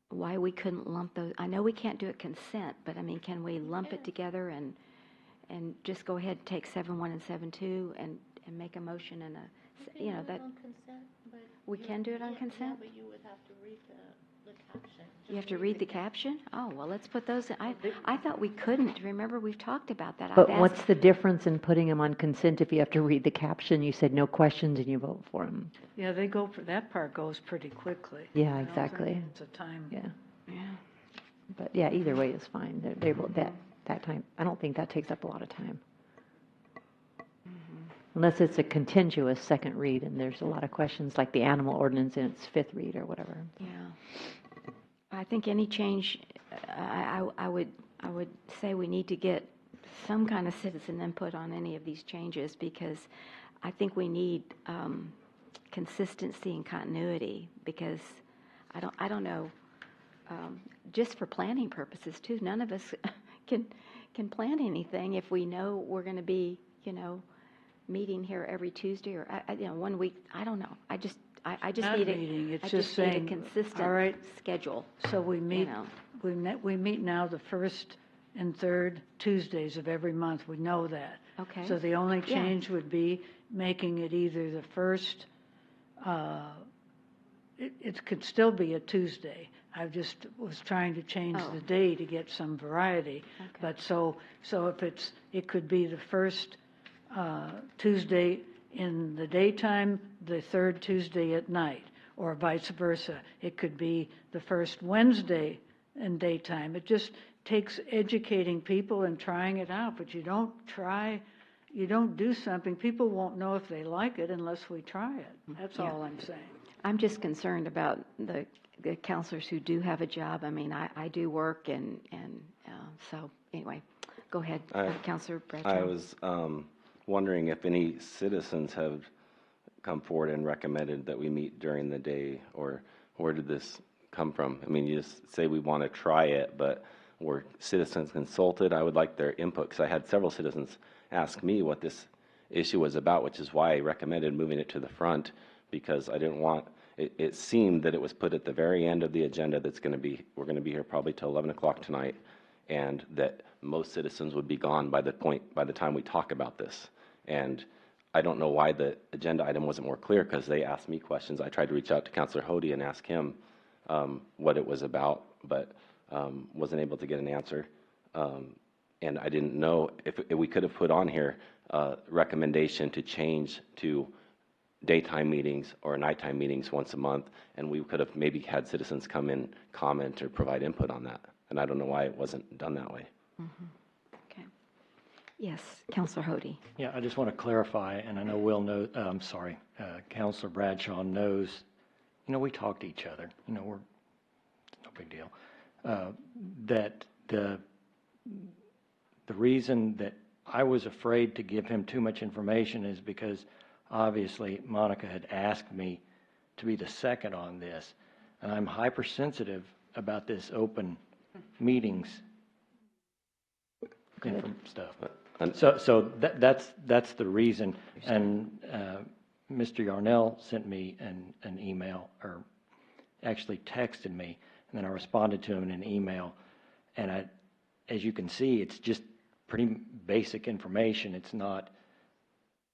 why we couldn't lump those, I know we can't do it consent, but I mean, can we lump it together and just go ahead and take 7.1 and 7.2 and make a motion and a, you know, that, we can do it on consent? But you would have to read the caption. You have to read the caption? Oh, well, let's put those in. I thought we couldn't. Remember, we've talked about that. But I've asked- what's the difference in putting them on consent if you have to read the caption? You said no questions and you vote for them. Yeah, they go, that part goes pretty quickly. Yeah, I don't think exactly. It's a time. Yeah, Yeah. but yeah, either way is fine. They will, that time, I don't think that takes up a lot of time. Unless it's a contiguous second read and there's a lot of questions like the animal ordinance in its fifth read or whatever. Yeah. I think any change, I would say we need to get some kind of citizen input on any of these changes, because I think we need consistency and continuity, because I don't know, just for planning purposes too, none of us can plan anything if we know we're going to be, you know, meeting here every Tuesday or, you know, 1 week. I don't know. I just Not need meeting, a, it's I just just need a saying, consistent all right, schedule. So we meet, know. we meet now the first and third Tuesdays of every month. We know that. Okay. So the only Yeah. change would be making it either the first, it could still be a Tuesday. I just was trying to change Oh. the day to get some variety. Okay. But so if it could be the first Tuesday in the daytime, the third Tuesday at night, or vice versa. It could be the first Wednesday in daytime. It just takes educating people and trying it out, but you don't do something, people won't know if they like it unless we try it. That's Yeah. all I'm saying. I'm just concerned about the counselors who do have a job. I mean, I do work, and so, anyway, go ahead, Counselor Bradshaw. I was wondering if any citizens have come forward and recommended that we meet during the day, or where did this come from? I mean, you just say we want to try it, but were citizens consulted? I would like their input, because I had several citizens ask me what this issue was about, which is why I recommended moving it to the front, because I didn't want, it seemed that it was put at the very end of the agenda that's going to be, we're going to be here probably till 11 o'clock tonight, and that most citizens would be gone by the time we talk about this. And I don't know why the agenda item wasn't more clear, because they asked me questions. I tried to reach out to Councilor Hody and ask him what it was about, but wasn't able to get an answer. And I didn't know if we could have put on here a recommendation to change to daytime meetings or nighttime meetings once a month, and we could have maybe had citizens come in, comment, or provide input on that. And I don't know why it wasn't done that way. Okay. Yes, Counselor Hody. Yeah, I just want to clarify, and I know Will knows, Counselor Bradshaw knows, you know, we talk to each other, you know, it's no big deal. That the reason that I was afraid to give him too much information is because obviously Monica had asked me to be the second on this, and I'm hypersensitive about this open meetings stuff. So that's the reason. And Mr. Yarnell sent me an email, or actually texted me, and then I responded to him in an email. And as you can see, it's just pretty basic information. It's not,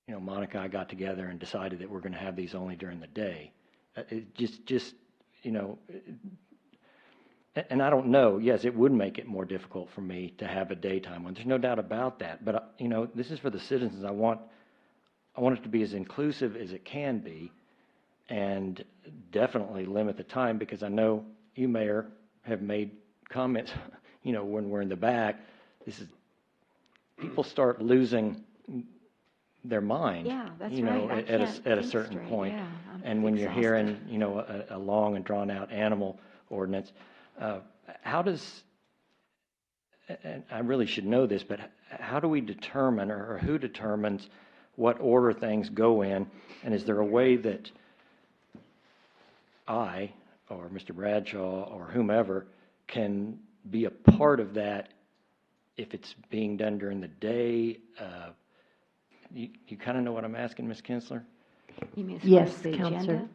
you know, Monica and I got together and decided that we're going to have these only during the day. It just you know. And I don't know, yes, it would make it more difficult for me to have a daytime one. There's no doubt about that. But, you know, this is for the citizens. I want it to be as inclusive as it can be. and definitely limit the time, because I know you, Mayor, have made comments, when we're in the back, people start losing their mind. Yeah, that's right. I At can't a think certain straight. point. Yeah, I'm And when you're hearing, exhausted. a long and drawn-out animal ordinance, how does, and I really should know this, but how do we determine, or who determines what order things go in? And is there a way that I, or Mr. Bradshaw, or whomever, can be a part of that if it's being done during the day? You kind of know what I'm asking, Ms. Kinsler? You mean as Yes, far as the Counselor. agenda?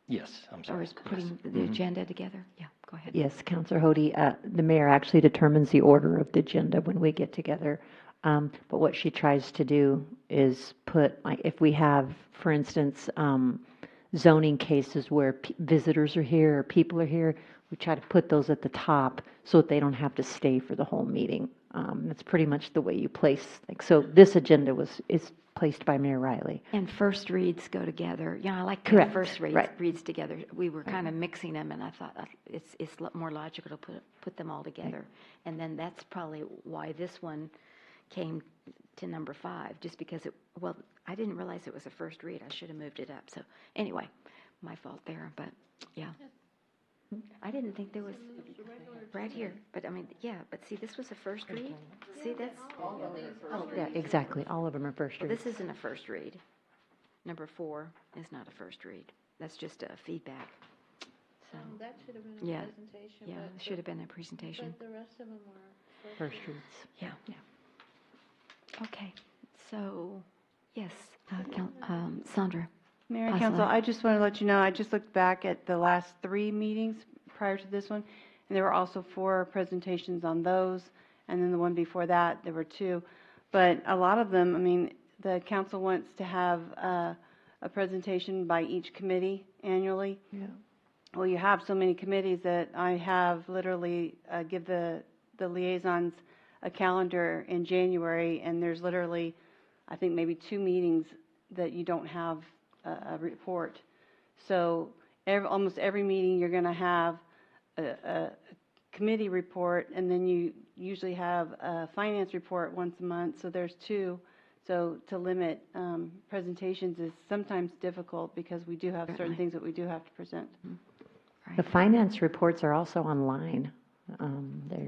Yes, I'm sorry. Or is putting the Mhm. agenda together? Yeah, go ahead. Yes, Counselor Hody, the mayor actually determines the order of the agenda when we get together. But what she tries to do is put, like, if we have, for instance, zoning cases where visitors are here or people are here, we try to put those at the top so that they don't have to stay for the whole meeting. That's pretty much the way you place, so this agenda is placed by Mayor Riley. And first reads go together. I like to Correct, have first right. reads together. We were kind of mixing them, and I thought it's more logical to put them all together. And then that's probably why this one came to number 5, just because I didn't realize it was a first read. I should have moved it up. So anyway, my fault there, but yeah. I didn't think there was, right here, but but see, this was a first read. See, that's, Yeah, exactly, all of them are first well, reads. this isn't a first read. Number 4 is not a first read. That's just a feedback. So, That should have been a yeah, presentation. yeah, but it should have been a presentation. But the rest of them were First reads. Yeah. Okay, so, yes, Sandra. Mayor and Pass Council, along. I just want to let you know, I just looked back at the last 3 meetings prior to this one, and there were also 4 presentations on those, and then the one before that, there were 2. But a lot of them, the council wants to have a presentation by each committee annually. Yeah. Well, you have so many committees that I have literally give the liaisons a calendar in January, and there's literally, I think, maybe 2 meetings that you don't have a report. So almost every meeting, you're going to have a committee report, and then you usually have a finance report once a month, so there's 2. So to limit presentations is sometimes difficult because we do have certain things that we do have to present. The finance reports are also online.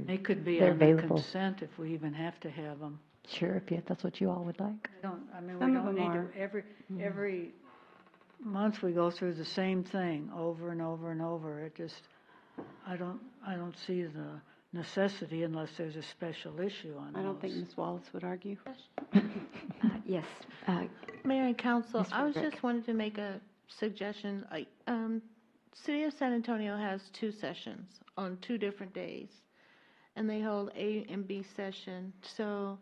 They could be they're on the available. consent if we even have to have them. Sure, if that's what you all would like. We Some of don't them need are. to, every month we go through the same thing over and over and over. It just, I don't see the necessity unless there's a special issue on those. I don't think Ms. Wallace would argue. Yes. Mayor and Council, Mr. I was Rick. just wanted to make a suggestion. City of San Antonio has 2 sessions on 2 different days, and they hold A and B session. So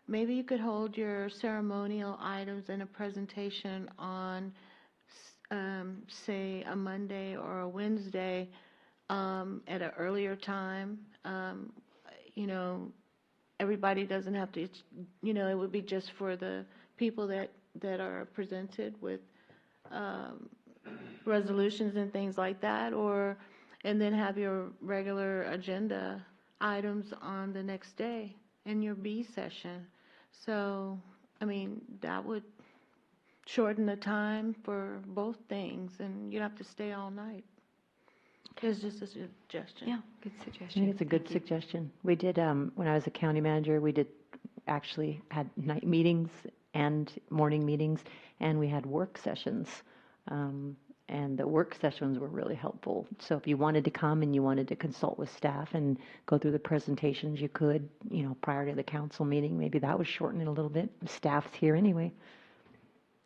maybe you could hold your ceremonial items and a presentation on, say, a Monday or a Wednesday at an earlier time. Everybody doesn't have to, it would be just for the people that are presented with resolutions and things like that, and then have your regular agenda items on the next day in your B session. So, that would shorten the time for both things, and you don't have to stay all night. It's just a suggestion. Yeah, good I suggestion. think it's a good Thank you. suggestion. We did, when I was a county manager, we did actually had night meetings and morning meetings, and we had work sessions. And the work sessions were really helpful. So if you wanted to come and you wanted to consult with staff and go through the presentations, you could, prior to the council meeting. Maybe that would shorten it a little bit. Staff's here anyway.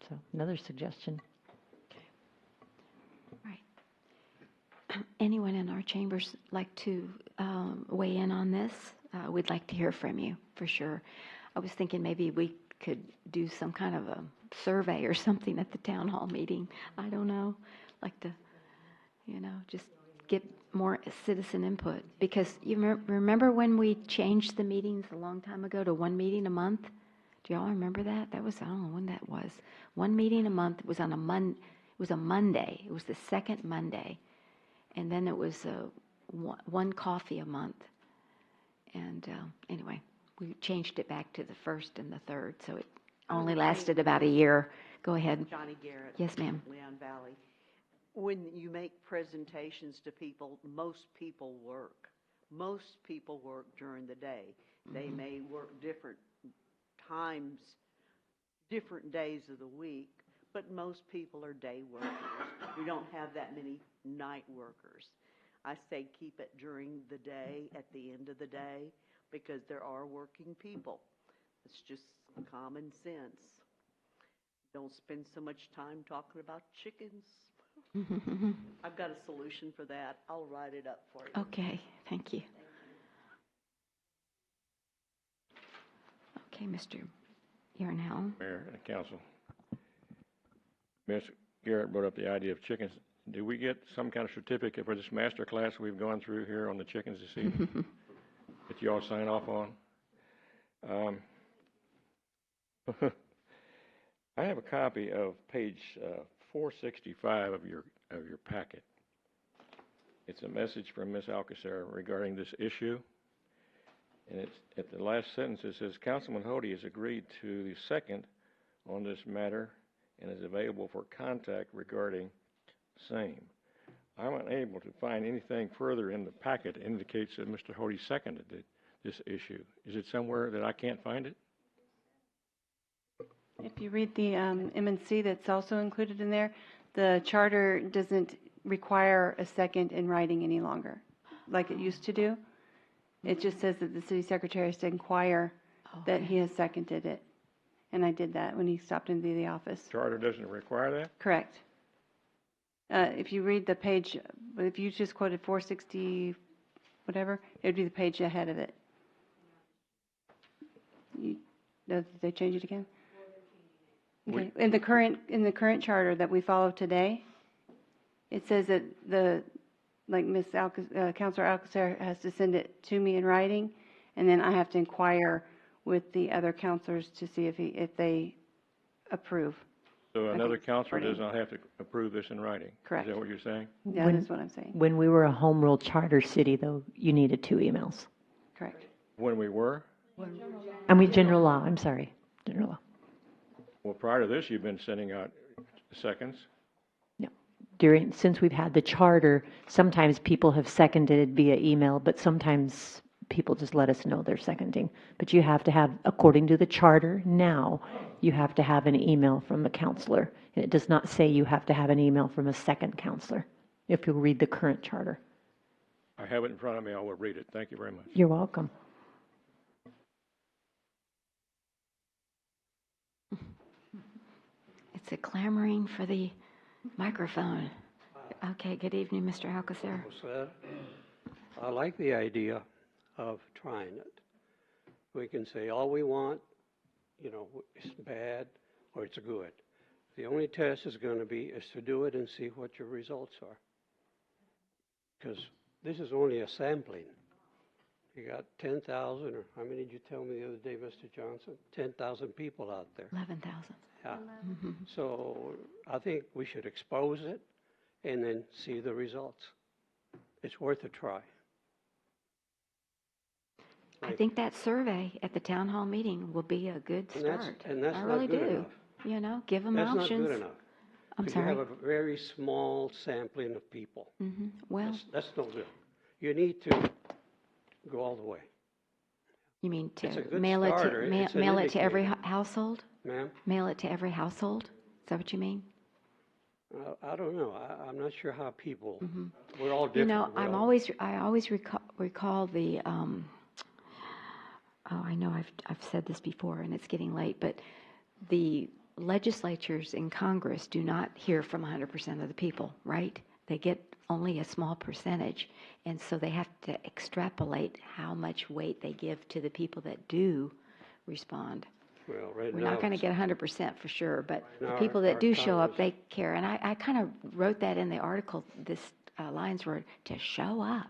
So another suggestion. Anyone in our chambers like to weigh in on this? We'd like to hear from you, for sure. I was thinking maybe we could do some kind of a survey or something at the town hall meeting. I don't know, like to, just get more citizen input. Because you remember when we changed the meetings a long time ago to 1 meeting a month? Do y'all remember that? That was, I don't know when that was. 1 meeting a month. It was on a was a Monday. It was the second Monday. And then it was one coffee a month. And anyway, we changed it back to the first and the third, so it only lasted about a year. Go ahead. Johnny Garrett. Yes, ma'am. Leon Valley. When you make presentations to people, most people work. Most people work during the day. They may work different times, different days of the week, but most people are day workers. We don't have that many night workers. I say keep it during the day, at the end of the day, because there are working people. It's just common sense. Don't spend so much time talking about chickens. I've got a solution for that. I'll write it up for you. Okay, thank you. Okay, Mr. Yarnell. Mayor and council. Ms. Garrett brought up the idea of chickens. Do we get some kind of certificate for this master class we've gone through here on the chickens this evening that you all sign off on? I have a copy of page 465 of your packet. It's a message from Ms. Alcacer regarding this issue. And it's at the last sentence, it says, Councilman Hody has agreed to the second on this matter and is available for contact regarding same. I'm unable to find anything further in the packet that indicates that Mr. Hody seconded this issue. Is it somewhere that I can't find it? If you read the M&C that's also included in there, the charter doesn't require a second in writing any longer, like it used to do. It just says that the city secretary has to inquire that he has seconded it. And I did that when he stopped into the office. Charter doesn't require that? Correct. If you read the page, if you just quoted 460, whatever, it would be the page ahead of it. Did they change it again? Okay. In the current charter that we follow today, it says that Councilor Alcacer has to send it to me in writing, and then I have to inquire with the other councilors to see if they approve. So another counselor does not have to approve this in writing? Correct. Is that what you're saying? Yeah, that's what I'm saying. When we were a home rule charter city, though, you needed 2 emails. Correct. When we were? I mean, general law, I'm sorry, general law. Well, prior to this, you've been sending out seconds? No. Since we've had the charter, sometimes people have seconded via email, but sometimes people just let us know they're seconding. But you have to have, according to the charter now, you have to have an email from a counselor. And it does not say you have to have an email from a second counselor, if you'll read the current charter. I have it in front of me. I will read it. Thank you very much. You're welcome. It's a clamoring for the microphone. Okay, good evening, Mr. Alcacer. I like the idea of trying it. We can say all we want, it's bad or it's good. The only test is going to be is to do it and see what your results are. Because this is only a sampling. You got 10,000, or how many did you tell me the other day, Mr. Johnson? 10,000 people out there. 11,000. Yeah. So I think we should expose it and then see the results. It's worth a try. I think that survey at the town hall meeting will be a good start. And that's I not really good do. enough. Give them That's options. not good enough. I'm Because sorry. you have a very small sampling of people. Well, That's no good. You need to go all the way. you mean It's a to good mail it starter. to It's an mail it to every indicator. household? Ma'am? Mail it to every household? Is that what you mean? I don't know. I'm not sure how people, we're all different. I always recall the, I know I've said this before and it's getting late, but the legislatures in Congress do not hear from 100% of the people, right? They get only a small percentage, and so they have to extrapolate how much weight they give to the people that do respond. Well, right We're now, not going to get 100% for sure, but the now people our that do show up, Congress- they care. And I kind of wrote that in the article, this lines were to show up,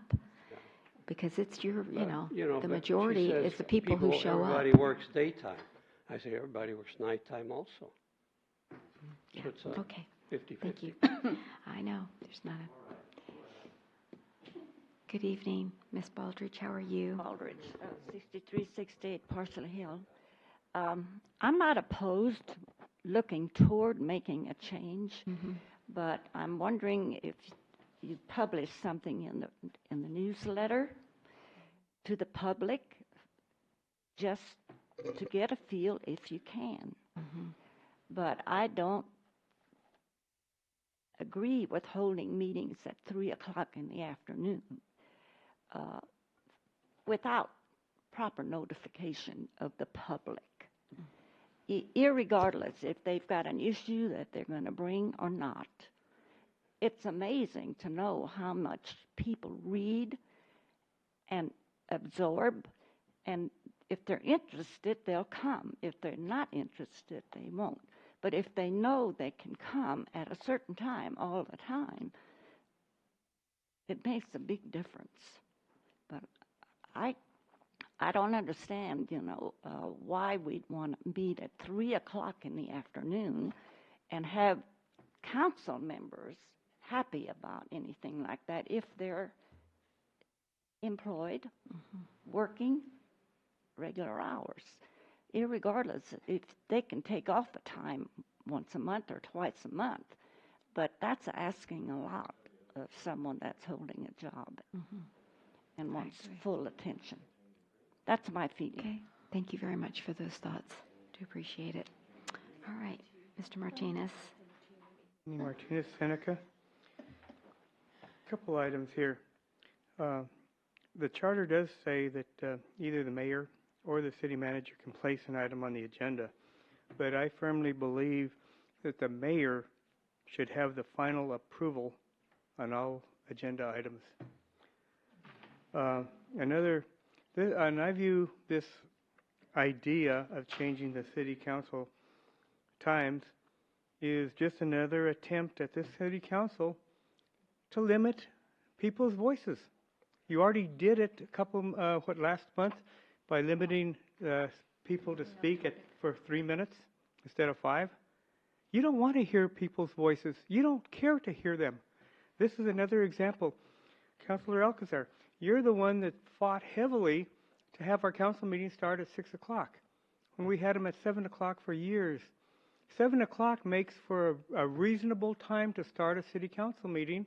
because it's your, the but majority she says is the people who show up. Everybody works daytime. I say everybody works nighttime also. So it's Okay. 50/50. Thank you. I know, there's not a... Good evening, Ms. Baldridge, how are you? Baldridge, 6368 Parcel Hill. I'm not opposed to looking toward making a change, but I'm wondering if you publish something in the newsletter to the public, just to get a feel if you can. But I don't agree with holding meetings at 3 o'clock in the afternoon without proper notification of the public. Irregardless if they've got an issue that they're going to bring or not. It's amazing to know how much people read and absorb, and if they're interested, they'll come. If they're not interested, they won't. But if they know they can come at a certain time all the time, it makes a big difference. But I don't understand, why we'd want to meet at 3 o'clock in the afternoon and have council members happy about anything like that if they're employed, working regular hours. Irregardless, if they can take off a time once a month or twice a month, but that's asking a lot of someone that's holding a job and wants full attention. That's my feeling. Okay, thank you very much for those thoughts. Do appreciate it. All right, Mr. Martinez. Martinez, Seneca. Couple items here. The charter does say that either the mayor or the city manager can place an item on the agenda, but I firmly believe that the mayor should have the final approval on all agenda items. And I view this idea of changing the city council times is just another attempt at this city council to limit people's voices. You already did it last month by limiting people to speak for 3 minutes instead of 5. You don't want to hear people's voices. You don't care to hear them. This is another example. Councilor Alcazar, you're the one that fought heavily to have our council meeting start at 6 o'clock when we had them at 7 o'clock for years. 7 o'clock makes for a reasonable time to start a city council meeting.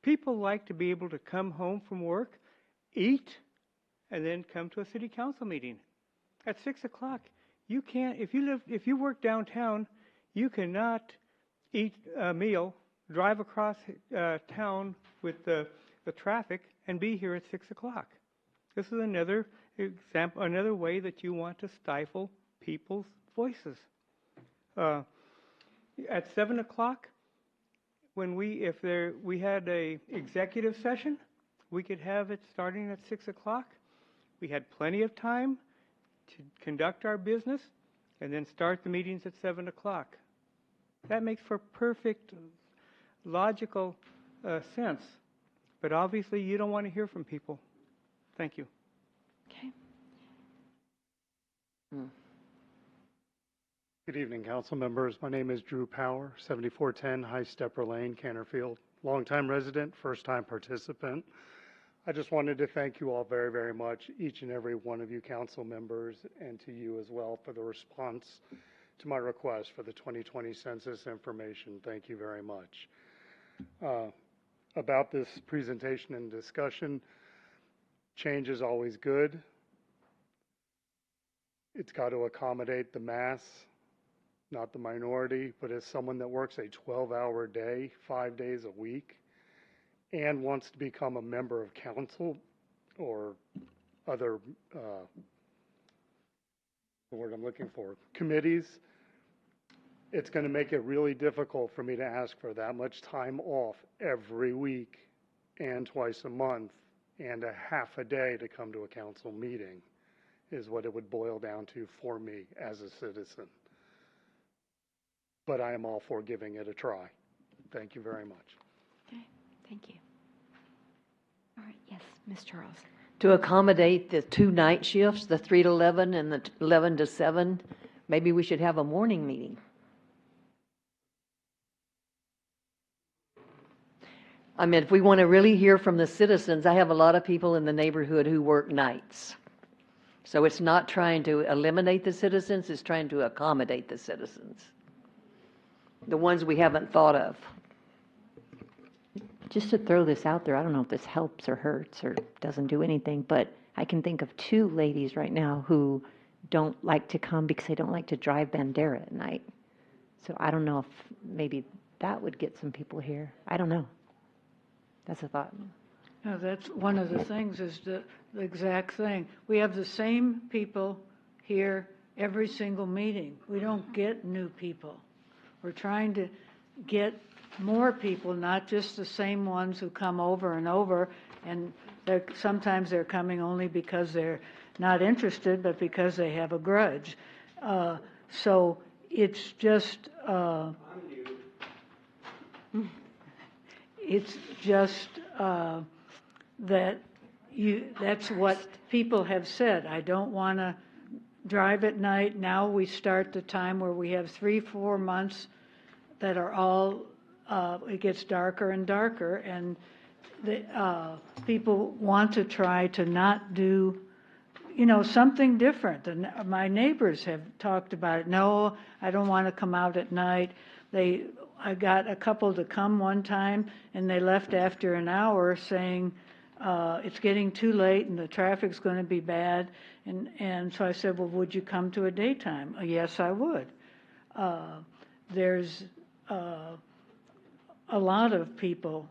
People like to be able to come home from work, eat, and then come to a city council meeting. At 6 o'clock, you can't, if you work downtown, you cannot eat a meal, drive across town with the traffic, and be here at 6 o'clock. This is another example, another way that you want to stifle people's voices. At 7 o'clock, when we had a executive session, we could have it starting at 6 o'clock. We had plenty of time to conduct our business and then start the meetings at 7 o'clock. That makes for perfect, logical sense. But obviously, you don't want to hear from people. Thank you. Okay. Good evening, council members. My name is Drew Power, 7410 High Stepper Lane, Canterfield. Longtime resident, first-time participant. I just wanted to thank you all very, very much, each and every one of you council members, and to you as well for the response to my request for the 2020 census information. Thank you very much. About this presentation and discussion, change is always good. It's got to accommodate the mass, not the minority, but as someone that works a 12-hour day, 5 days a week, and wants to become a member of council or other, the word I'm looking for, committees, it's going to make it really difficult for me to ask for that much time off every week and twice a month and a half a day to come to a council meeting is what it would boil down to for me as a citizen. But I am all for giving it a try. Thank you very much. Okay, thank you. All right, yes, Ms. Charles. To accommodate the 2 night shifts, the 3 to 11 and the 11 to 7, maybe we should have a morning meeting. I mean, if we want to really hear from the citizens, I have a lot of people in the neighborhood who work nights. So it's not trying to eliminate the citizens, it's trying to accommodate the citizens, the ones we haven't thought of. Just to throw this out there, I don't know if this helps or hurts or doesn't do anything, but I can think of 2 ladies right now who don't like to come because they don't like to drive Bandera at night. So I don't know if maybe that would get some people here. I don't know. That's a thought. No, that's one of the things is the exact thing. We have the same people here every single meeting. We don't get new people. We're trying to get more people, not just the same ones who come over and over, and sometimes they're coming only because they're not interested, but because they have a grudge. So it's just that's what people have said. I don't want to drive at night. Now we start the time where we have 3-4 months that are all, it gets darker and darker, and people want to try to not do, something different. And my neighbors have talked about it. No, I don't want to come out at night. I got a couple to come one time, and they left after an hour saying, it's getting too late and the traffic's going to be bad. And so I said, well, would you come to a daytime? Yes, I would. There's a lot of people,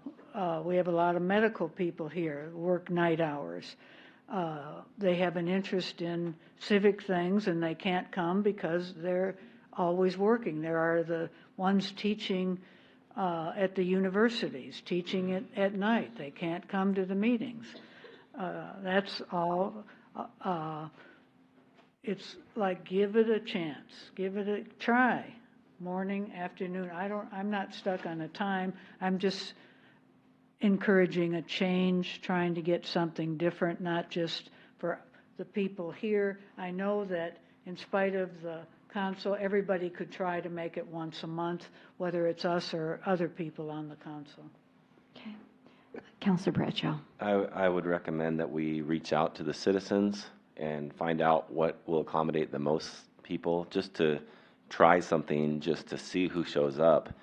we have a lot of medical people here who work night hours. They have an interest in civic things and they can't come because they're always working. There are the ones teaching at the universities, teaching it at night. They can't come to the meetings. That's all. It's like, give it a chance, give it a try. Morning, afternoon, I'm not stuck on a time. I'm just encouraging a change, trying to get something different, not just for the people here. I know that in spite of the council, everybody could try to make it once a month, whether it's us or other people on the council. Okay. Councilor Bradshaw. I would recommend that we reach out to the citizens and find out what will accommodate the most people, just to try something, just to see who shows up.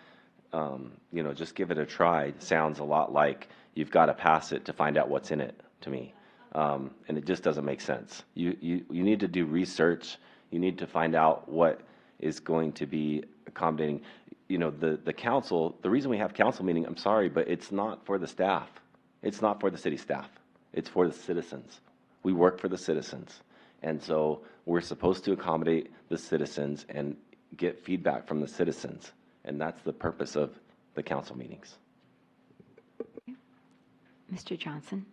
Just give it a try. It sounds a lot like you've got to pass it to find out what's in it to me. And it just doesn't make sense. You need to do research. You need to find out what is going to be accommodating. The council, the reason we have council meeting, I'm sorry, but it's not for the staff. It's not for the city staff. It's for the citizens. We work for the citizens. And so we're supposed to accommodate the citizens and get feedback from the citizens. And that's the purpose of the council meetings. Mr. Johnson.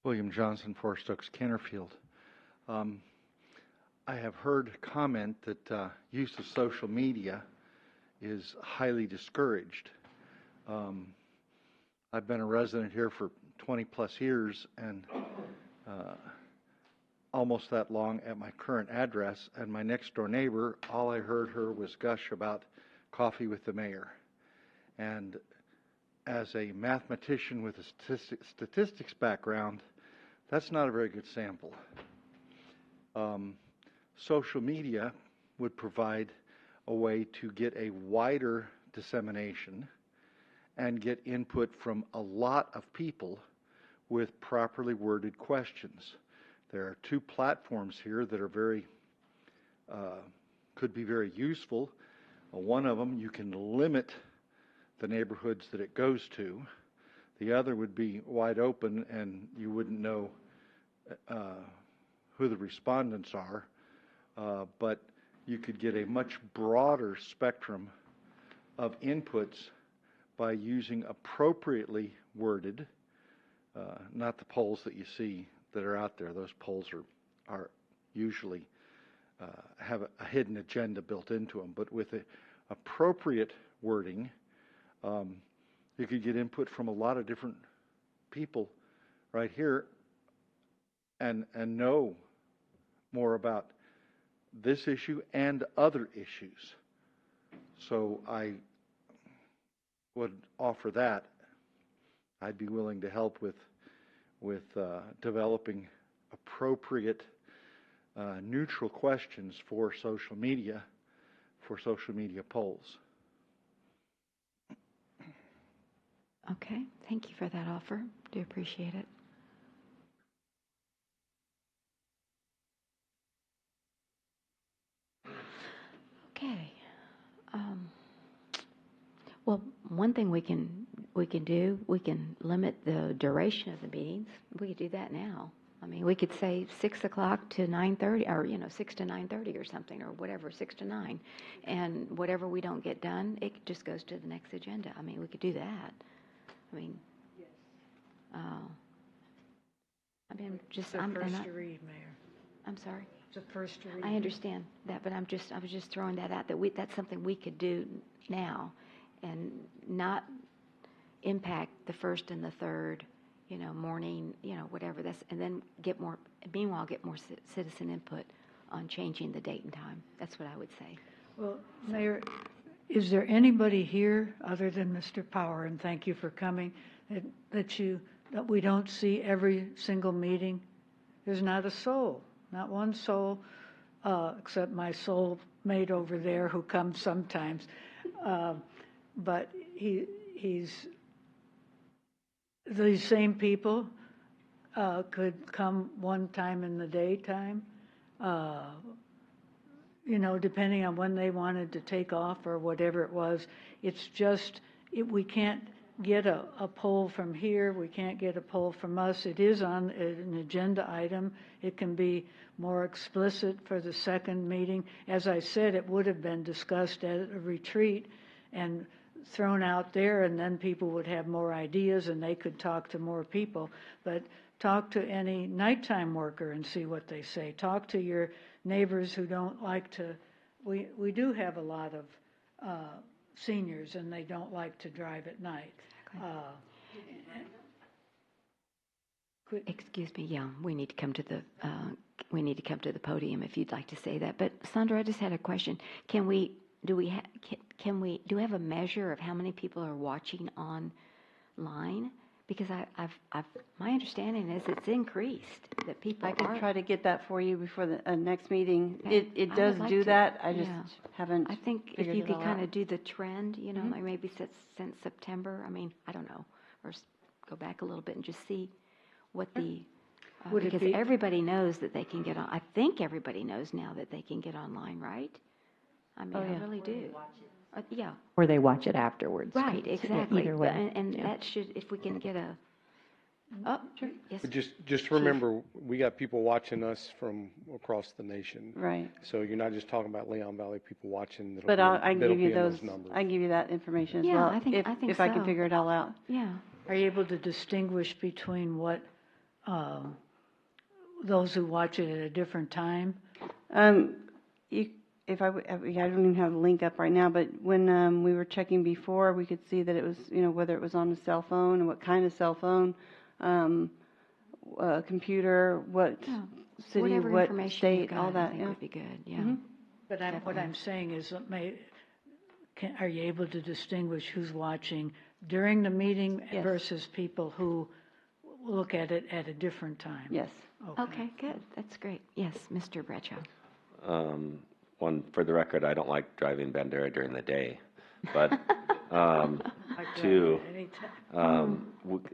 William Johnson, Forest Oaks, Canterfield. I have heard comment that use of social media is highly discouraged. I've been a resident here for 20 plus years and almost that long at my current address, and my next door neighbor, all I heard her was gush about coffee with the mayor. And as a mathematician with a statistics background, that's not a very good sample. Social media would provide a way to get a wider dissemination and get input from a lot of people with properly worded questions. There are 2 platforms here that are could be very useful. One of them, you can limit the neighborhoods that it goes to. The other would be wide open and you wouldn't know who the respondents are, but you could get a much broader spectrum of inputs by using appropriately worded, not the polls that you see that are out there. Those polls are usually have a hidden agenda built into them, but with appropriate wording, you could get input from a lot of different people right here and know more about this issue and other issues. So I would offer that. I'd be willing to help with developing appropriate neutral questions for social media polls. Okay, thank you for that offer. Do appreciate it. Okay. Well, one thing we can do, we can limit the duration of the meetings. We could do that now. I mean, we could say 6 o'clock to 9:30, or 6 to 9:30 or something, or whatever, 6 to 9, and whatever we don't get done, it just goes to the next agenda. I mean, we could do that. I mean, It's a first to read, Mayor. I'm sorry. It's a first to read. I understand that, but I was just throwing that out, that that's something we could do now and not impact the first and the third, morning, whatever. And then meanwhile, get more citizen input on changing the date and time. That's what I would say. Well, Mayor, is there anybody here other than Mr. Power, and thank you for coming, that we don't see every single meeting? There's not a soul, not one soul, except my soul mate over there who comes sometimes. But he's these same people could come one time in the daytime, depending on when they wanted to take off or whatever it was. It's just, we can't get a poll from here. We can't get a poll from us. It is on an agenda item. It can be more explicit for the second meeting. As I said, it would have been discussed at a retreat and thrown out there, and then people would have more ideas and they could talk to more people. But talk to any nighttime worker and see what they say. Talk to your neighbors who don't like to, we do have a lot of seniors and they don't like to drive at night. Excuse me, yeah, we need to come to the podium if you'd like to say that. But Sandra, I just had a question. Do we have a measure of how many people are watching online? Because my understanding is it's increased, that people I could are. try to get that for you before the next meeting. Okay. It I does would like do to- that. I just yeah. haven't I think if figured you it could all kind out. of do the trend, like maybe since September. I mean, I don't know, or go back a little bit and just see what the. Would it because be- everybody knows that they can get on. I think everybody knows now that they can get online, right? I mean, Oh, yeah. I really do. Yeah. Or they watch it afterwards. Right, Yeah, exactly. Either way. And Yeah. that should, if we can get a, oh, yes. But just remember, we got people watching us from across the nation. Right. So you're not just talking about Leon Valley people watching. But I can that'll give you be in those, numbers. I can give you that information as Yeah, well. I think if I can so. figure it all out. Yeah. Are you able to distinguish between what, those who watch it at a different time? I don't even have the link up right now, but when we were checking before, we could see that it was, whether it was on a cell phone and what kind of cell phone, computer, what city, Whatever what information you've state, got, all I that. think Yeah. would be good, yeah. Mhm. But what Definitely. I'm saying is, are you able to distinguish who's watching during the meeting Yes. versus people who look at it at a different time? Yes. Okay, good. That's great. Yes, Mr. Bradshaw. One, for the record, I don't like driving Bandera during the day, but two,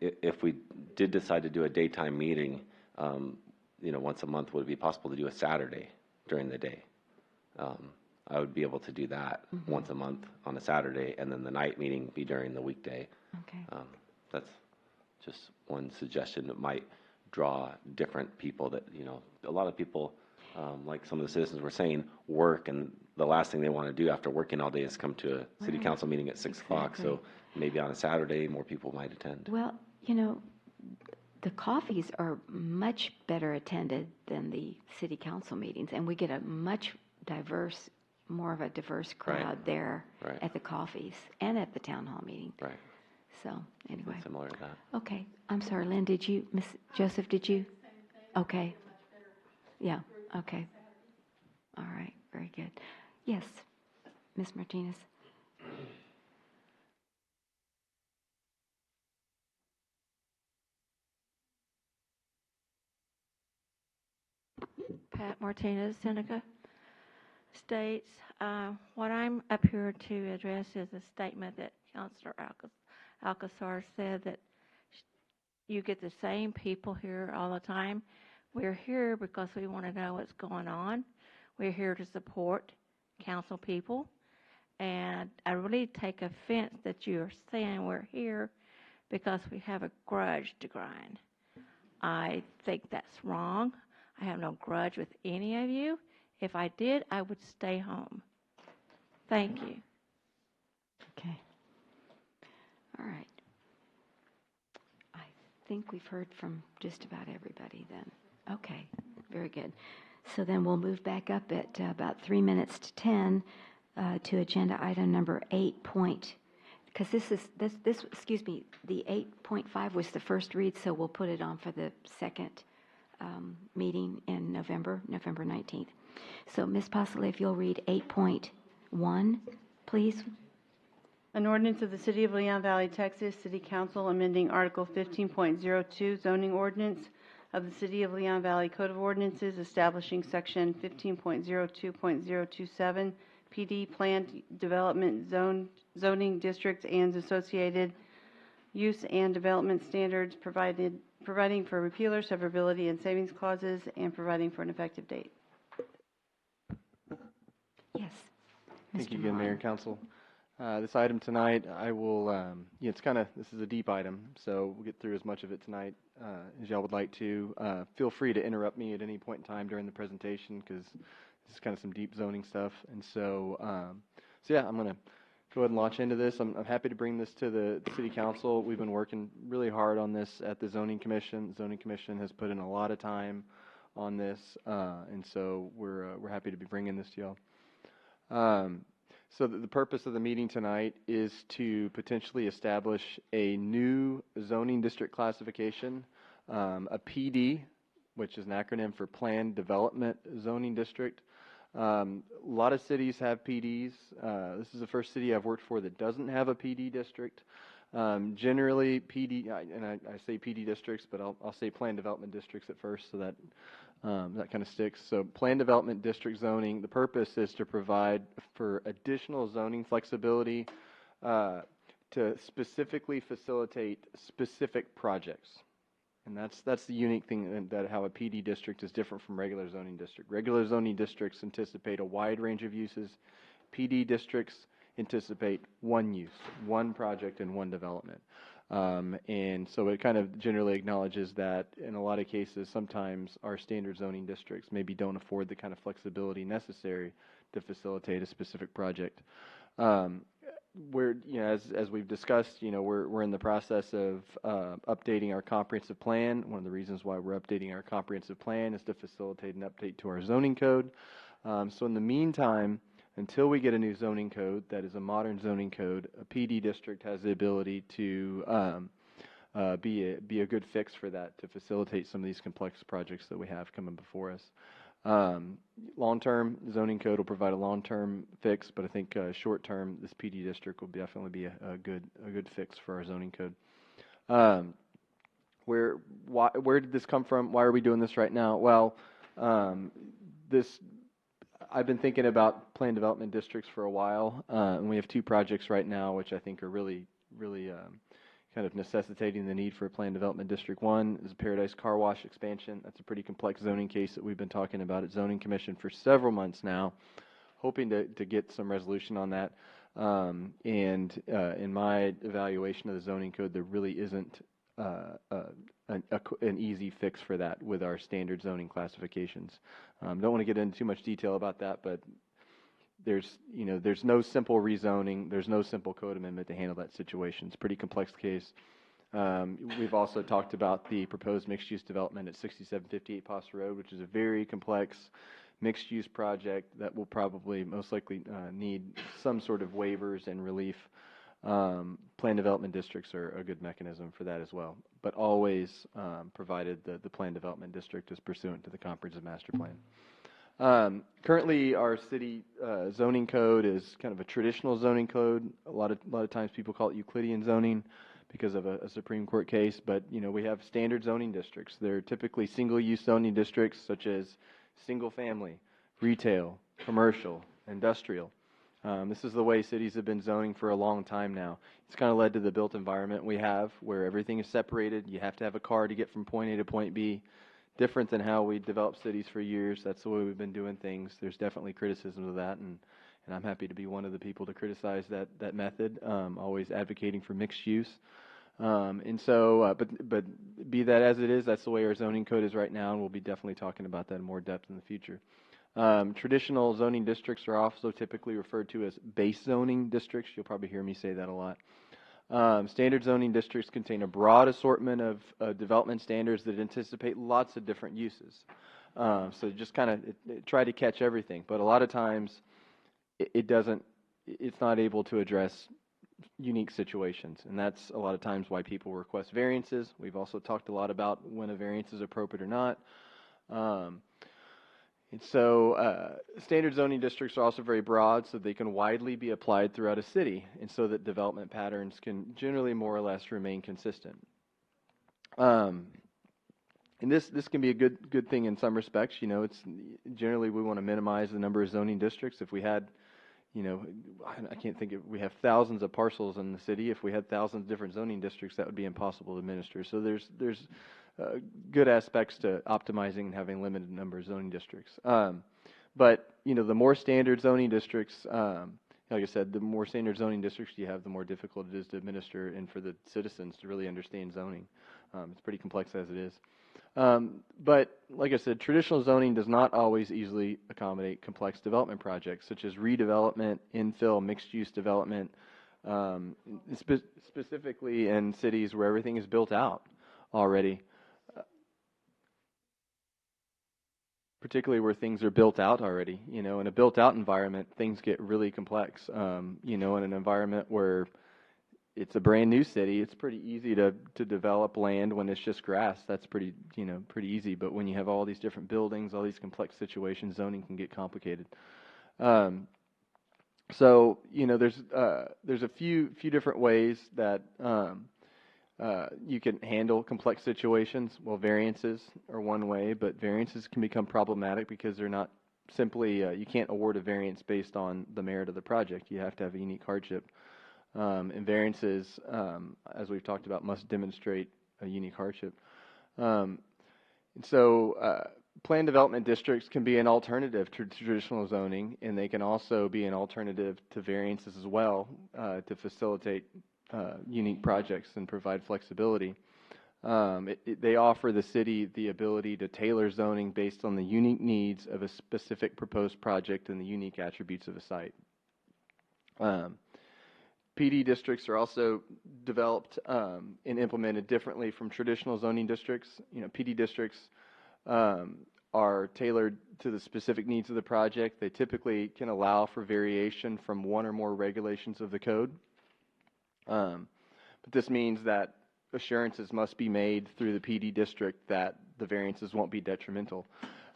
if we did decide to do a daytime meeting, once a month, would it be possible to do a Saturday during the day? I would be able to do that once a month on a Saturday, and then the night meeting be during the weekday. Okay. That's just one suggestion that might draw different people that, a lot of people, like some of the citizens were saying, work, and the last thing they want to do after working all day is come to a city Right. council meeting at 6 o'clock. So Exactly. maybe on a Saturday, more people might attend. Well, the coffees are much better attended than the city council meetings, and we get a more of a diverse crowd Right. there Right. at the coffees and at the town hall meeting. Right. So, anyway. Similar to that. Okay, I'm sorry, Lynn, Miss Joseph, did you? Okay. Yeah, okay. All right, very good. Yes, Ms. Martinez. Pat Martinez, Seneca, states, what I'm up here to address is a statement that Councilor Alcazar said that you get the same people here all the time. We're here because we want to know what's going on. We're here to support council people. And I really take offense that you're saying we're here because we have a grudge to grind. I think that's wrong. I have no grudge with any of you. If I did, I would stay home. Thank you. Okay. All right. I think we've heard from just about everybody then. Okay, very good. So then we'll move back up at about 3 minutes to 10 to agenda item number 8 because excuse me, the 8.5 was the first read, so we'll put it on for the second meeting in November 19th. So Ms. Postley, if you'll read 8.1, please. An ordinance of the City of Leon Valley, Texas, City Council amending Article 15.02 zoning ordinance of the City of Leon Valley Code of Ordinances establishing Section 15.02.027 PD Planned Development Zoning Districts and associated use and development standards, providing for repealer, severability, and savings clauses, and providing for an effective date. Yes. Thank you again, Mayor and Council. This item tonight, I will, this is a deep item, so we'll get through as much of it tonight as y'all would like to. Feel free to interrupt me at any point in time during the presentation because this is kind of some deep zoning stuff. And so, I'm going to go ahead and launch into this. I'm happy to bring this to the City Council. We've been working really hard on this at the Zoning Commission. The Zoning Commission has put in a lot of time on this, and so we're happy to be bringing this to y'all. So the purpose of the meeting tonight is to potentially establish a new zoning district classification, a PD, which is an acronym for Planned Development Zoning District. A lot of cities have PDs. This is the first city I've worked for that doesn't have a PD district. Generally, PD, and I say PD districts, but I'll say Planned Development Districts at first, so that that kind of sticks. So Planned Development District zoning, the purpose is to provide for additional zoning flexibility to specifically facilitate specific projects. And that's the unique thing, that how a PD district is different from regular zoning district. Regular zoning districts anticipate a wide range of uses. PD districts anticipate one use, one project, and one development. And so it kind of generally acknowledges that in a lot of cases, sometimes our standard zoning districts maybe don't afford the kind of flexibility necessary to facilitate a specific project. We're, as we've discussed, we're in the process of updating our comprehensive plan. One of the reasons why we're updating our comprehensive plan is to facilitate an update to our zoning code. So in the meantime, until we get a new zoning code that is a modern zoning code, a PD district has the ability to be a good fix for that, to facilitate some of these complex projects that we have coming before us. Long-term, zoning code will provide a long-term fix, but I think short-term, this PD district will definitely be a good fix for our zoning code. Where did this come from? Why are we doing this right now? Well, I've been thinking about planned development districts for a while, and we have two projects right now which I think are really kind of necessitating the need for a planned development district. One is a Paradise Car Wash expansion. That's a pretty complex zoning case that we've been talking about at Zoning Commission for several months now, hoping to get some resolution on that. In my evaluation of the zoning code, there really isn't an easy fix for that with our standard zoning classifications. Don't want to get into too much detail about that, but there's no simple rezoning, there's no simple code amendment to handle that situation. It's a pretty complex case. We've also talked about the proposed mixed-use development at 6758 Post Road, which is a very complex mixed-use project that will probably most likely need some sort of waivers and relief. Planned development districts are a good mechanism for that as well, but always provided the planned development district is pursuant to the comprehensive master plan. Currently, our city zoning code is kind of a traditional zoning code. A lot of times people call it Euclidean zoning because of a Supreme Court case. But we have standard zoning districts. They're typically single-use zoning districts, such as single-family, retail, commercial, industrial. This is the way cities have been zoning for a long time now. It's kind of led to the built environment we have, where everything is separated. You have to have a car to get from point A to point B. Different than how we developed cities for years. That's the way we've been doing things. There's definitely criticism of that, and I'm happy to be one of the people to criticize that method. Always advocating for mixed use. But be that as it is, that's the way our zoning code is right now, and we'll be definitely talking about that in more depth in the future. Traditional zoning districts are also typically referred to as base zoning districts. You'll probably hear me say that a lot. Standard zoning districts contain a broad assortment of development standards that anticipate lots of different uses. So just kind of try to catch everything, but a lot of times it's not able to address unique situations, and that's a lot of times why people request variances. We've also talked a lot about when a variance is appropriate or not. And so standard zoning districts are also very broad, so they can widely be applied throughout a city, and so that development patterns can generally more or less remain consistent. And this can be a good thing in some respects. It's generally we want to minimize the number of zoning districts. If we had, I can't think of, we have thousands of parcels in the city. If we had thousands of different zoning districts, that would be impossible to administer. So there's good aspects to optimizing and having a limited number of zoning districts. But the more standard zoning districts, like I said, the more standard zoning districts you have, the more difficult it is to administer and for the citizens to really understand zoning. It's pretty complex as it is. But like I said, traditional zoning does not always easily accommodate complex development projects, such as redevelopment, infill, mixed-use development, specifically in cities where everything is built out already. Particularly where things are built out already. In a built out environment, things get really complex. In an environment where it's a brand new city, it's pretty easy to develop land when it's just grass. That's pretty easy. But when you have all these different buildings, all these complex situations, zoning can get complicated. So there's a few different ways that you can handle complex situations. Well, variances are one way, but variances can become problematic because they're not simply, you can't award a variance based on the merit of the project. You have to have a unique hardship. And variances, as we've talked about, must demonstrate a unique hardship. And so planned development districts can be an alternative to traditional zoning, and they can also be an alternative to variances as well to facilitate unique projects and provide flexibility. They offer the city the ability to tailor zoning based on the unique needs of a specific proposed project and the unique attributes of a site. PD districts are also developed and implemented differently from traditional zoning districts. PD districts are tailored to the specific needs of the project. They typically can allow for variation from one or more regulations of the code. But this means that assurances must be made through the PD district that the variances won't be detrimental.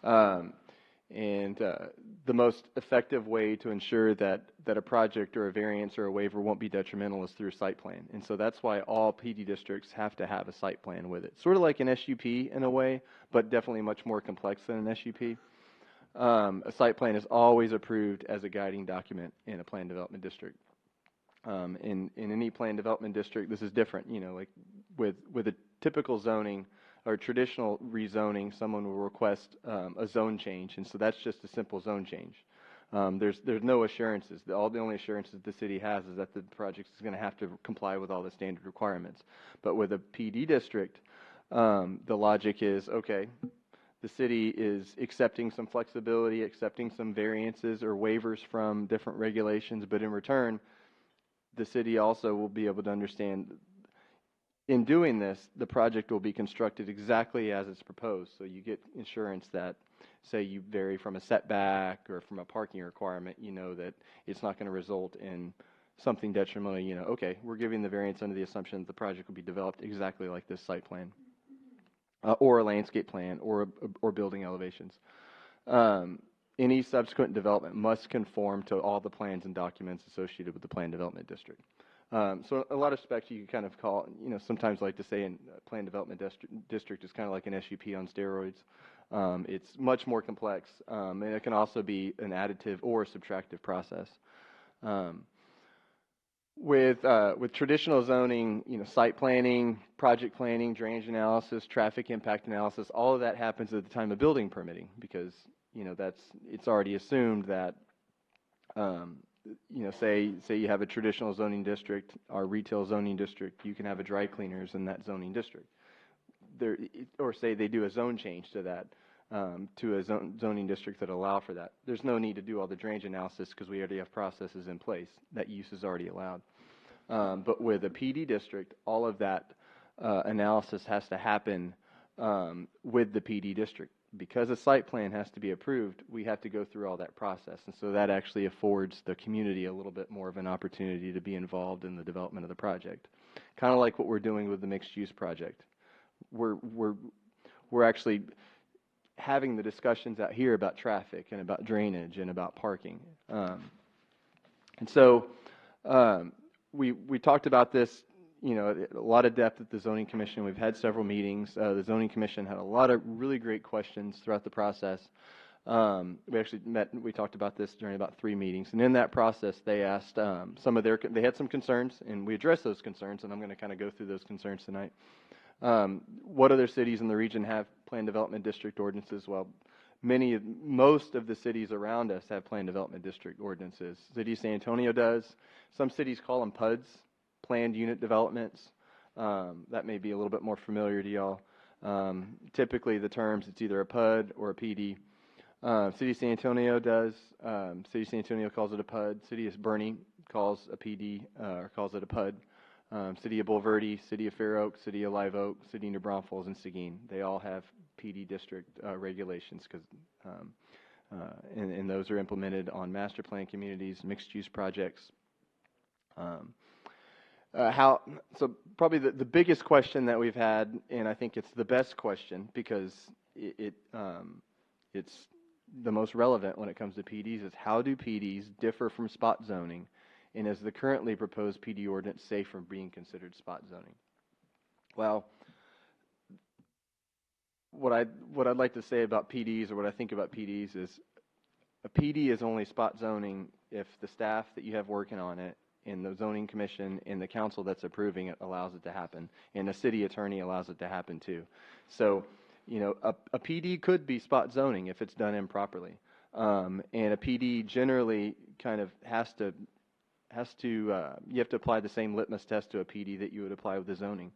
And the most effective way to ensure that a project or a variance or a waiver won't be detrimental is through a site plan. And so that's why all PD districts have to have a site plan with it. Sort of like an SUP in a way, but definitely much more complex than an SUP. A site plan is always approved as a guiding document in a planned development district. In any planned development district, this is different. Like with a typical zoning or traditional rezoning, someone will request a zone change, and so that's just a simple zone change. There's no assurances. The only assurances the city has is that the project is going to have to comply with all the standard requirements. But with a PD district, the logic is, okay, the city is accepting some flexibility, accepting some variances or waivers from different regulations, but in return, the city also will be able to understand, in doing this, the project will be constructed exactly as it's proposed. So you get insurance that, say you vary from a setback or from a parking requirement, you know that it's not going to result in something detrimental. Okay, we're giving the variance under the assumption that the project will be developed exactly like this site plan, or a landscape plan, or building elevations. any subsequent development must conform to all the plans and documents associated with the Plan Development District. So a lot of specs you can kind of call, sometimes like to say in Plan Development District is kind of like an SUP on steroids. It's much more complex, and it can also be an additive or a subtractive process. With traditional zoning, site planning, project planning, drainage analysis, traffic impact analysis, all of that happens at the time of building permitting because, it's already assumed that, say you have a traditional zoning district or retail zoning district, you can have a dry cleaners in that zoning district. Or say they do a zone change to that, to a zoning district that allow for that. There's no need to do all the drainage analysis because we already have processes in place. That use is already allowed. But with a PD district, all of that analysis has to happen with the PD district. Because a site plan has to be approved, we have to go through all that process. And so that actually affords the community a little bit more of an opportunity to be involved in the development of the project. Kind of like what we're doing with the mixed-use project. We're actually having the discussions out here about traffic and about drainage and about parking. And so we talked about this, a lot of depth at the Zoning Commission. We've had several meetings. The Zoning Commission had a lot of really great questions throughout the process. We actually we talked about this during about 3 meetings. And in that process, they asked they had some concerns, and we addressed those concerns, and I'm going to kind of go through those concerns tonight. What other cities in the region have Plan Development District ordinances? Well, most of the cities around us have Plan Development District ordinances. City of San Antonio does. Some cities call them PUDs, Planned Unit Developments. That may be a little bit more familiar to y'all. Typically, the terms, it's either a PUD or a PD. City of San Antonio does. City of San Antonio calls it a PUD. City of Bernie calls a PD or calls it a PUD. City of Bulverde, City of Fair Oak, City of Live Oak, City of New Braunfels, and Seguin. They all have PD district regulations because, and those are implemented on master plan communities, mixed-use projects. So probably the biggest question that we've had, and I think it's the best question because it's the most relevant when it comes to PDs, is how do PDs differ from spot zoning? And is the currently proposed PD ordinance safe from being considered spot zoning? Well, what I'd like to say about PDs, or what I think about PDs, is a PD is only spot zoning if the staff that you have working on it, and the zoning commission, and the council that's approving it allows it to happen, and the city attorney allows it to happen too. So, a PD could be spot zoning if it's done improperly, and a PD generally kind of you have to apply the same litmus test to a PD that you would apply with the zoning.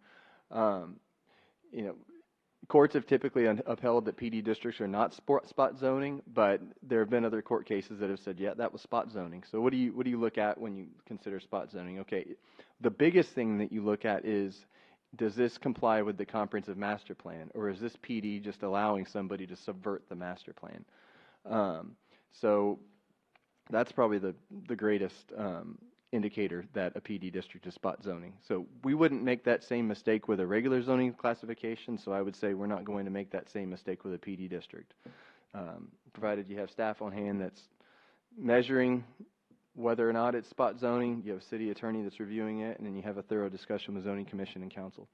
Courts have typically upheld that PD districts are not spot zoning, but there have been other court cases that have said, yeah, that was spot zoning. So what do you look at when you consider spot zoning? Okay, the biggest thing that you look at is, does this comply with the comprehensive master plan, or is this PD just allowing somebody to subvert the master plan? So that's probably the greatest indicator that a PD district is spot zoning. So we wouldn't make that same mistake with a regular zoning classification, so I would say we're not going to make that same mistake with a PD district. Provided you have staff on hand that's measuring whether or not it's spot zoning, you have a city attorney that's reviewing it, and then you have a thorough discussion with zoning commission and council.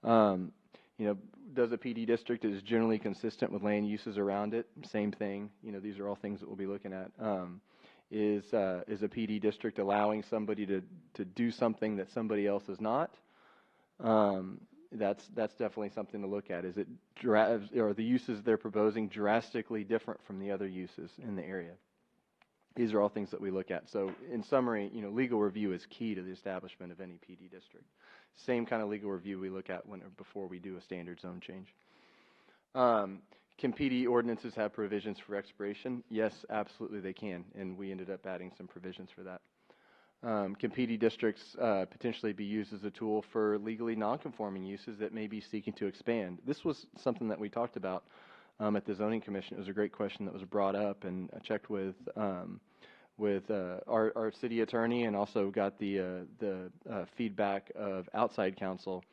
Does a PD district is generally consistent with land uses around it? Same thing. These are all things that we'll be looking at. Is a PD district allowing somebody to do something that somebody else is not? That's definitely something to look at. Is it are the uses they're proposing drastically different from the other uses in the area? These are all things that we look at. So in summary, legal review is key to the establishment of any PD district. Same kind of legal review we look at before we do a standard zone change. Can PD ordinances have provisions for expiration? Yes, absolutely they can, and we ended up adding some provisions for that. Can PD districts potentially be used as a tool for legally non-conforming uses that may be seeking to expand? This was something that we talked about at the Zoning Commission. It was a great question that was brought up, and I checked with our city attorney, and also got the feedback of outside counsel.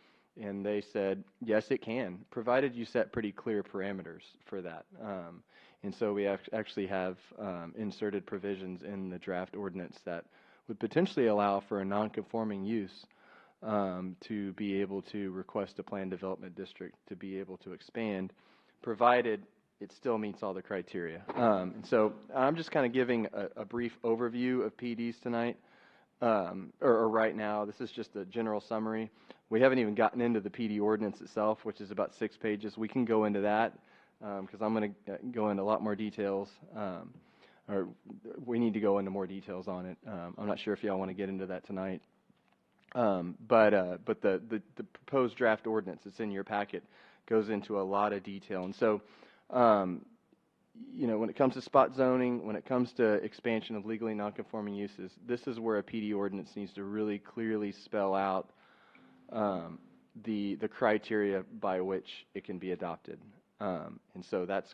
And they said, yes, it can, provided you set pretty clear parameters for that. And so we actually have inserted provisions in the draft ordinance that would potentially allow for a non-conforming use to be able to request a planned development district to be able to expand, provided it still meets all the criteria. And so I'm just kind of giving a brief overview of PDs tonight, or right now. This is just a general summary. We haven't even gotten into the PD ordinance itself, which is about 6 pages. We can go into that because I'm going to go into a lot more details, or we need to go into more details on it. I'm not sure if y'all want to get into that tonight. But the proposed draft ordinance that's in your packet goes into a lot of detail. And so, when it comes to spot zoning, when it comes to expansion of legally nonconforming uses, this is where a PD ordinance needs to really clearly spell out the criteria by which it can be adopted. And so that's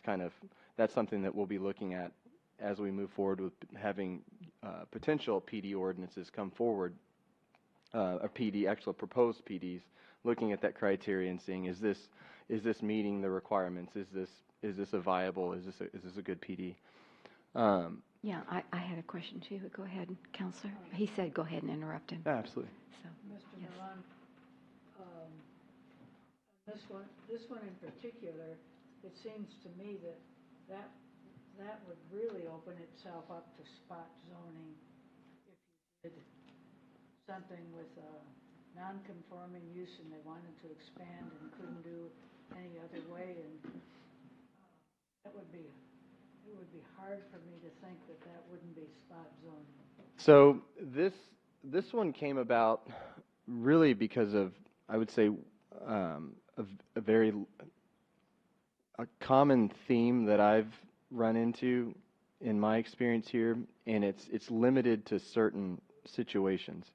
something that we'll be looking at as we move forward with having potential PD ordinances come forward, actual proposed PDs, looking at that criteria and seeing, is this meeting the requirements? Is this a viable? Is this a good PD? Yeah, I had a question too. Go ahead, Counselor. He said go ahead and interrupt him. Absolutely. So, Mr. yes. Milan, this one in particular, it seems to me that would really open itself up to spot zoning if you did something with a non-conforming use and they wanted to expand and couldn't do any other way, and it would be hard for me to think that wouldn't be spot zoning. So this one came about really because of, I would say, a common theme that I've run into in my experience here, and it's limited to certain situations.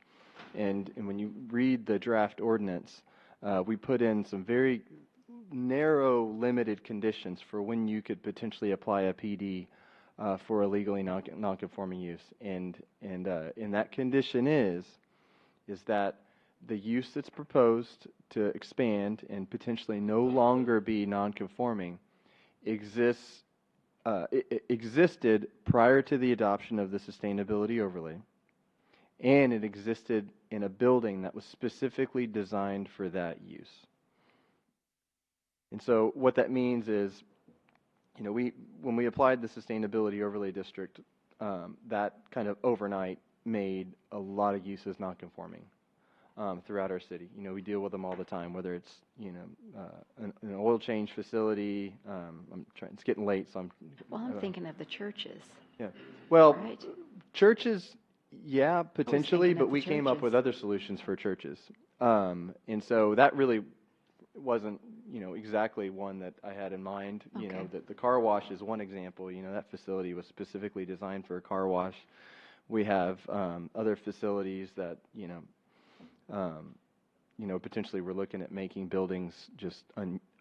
And when you read the draft ordinance, we put in some very narrow, limited conditions for when you could potentially apply a PD for a legally non-conforming use. And that condition is that the use that's proposed to expand and potentially no longer be non-conforming existed prior to the adoption of the sustainability overlay, and it existed in a building that was specifically designed for that use. And so what that means is, when we applied the sustainability overlay district, that kind of overnight made a lot of uses non-conforming throughout our city. We deal with them all the time, whether it's an oil change facility. It's getting late, so I'm thinking of the churches. Yeah. Well, right? Churches, yeah, potentially, but we came up churches. with other solutions for churches, and so that really wasn't exactly one that I had in mind. Okay. The car wash is one example. That facility was specifically designed for a car wash. We have other facilities that potentially we're looking at making buildings just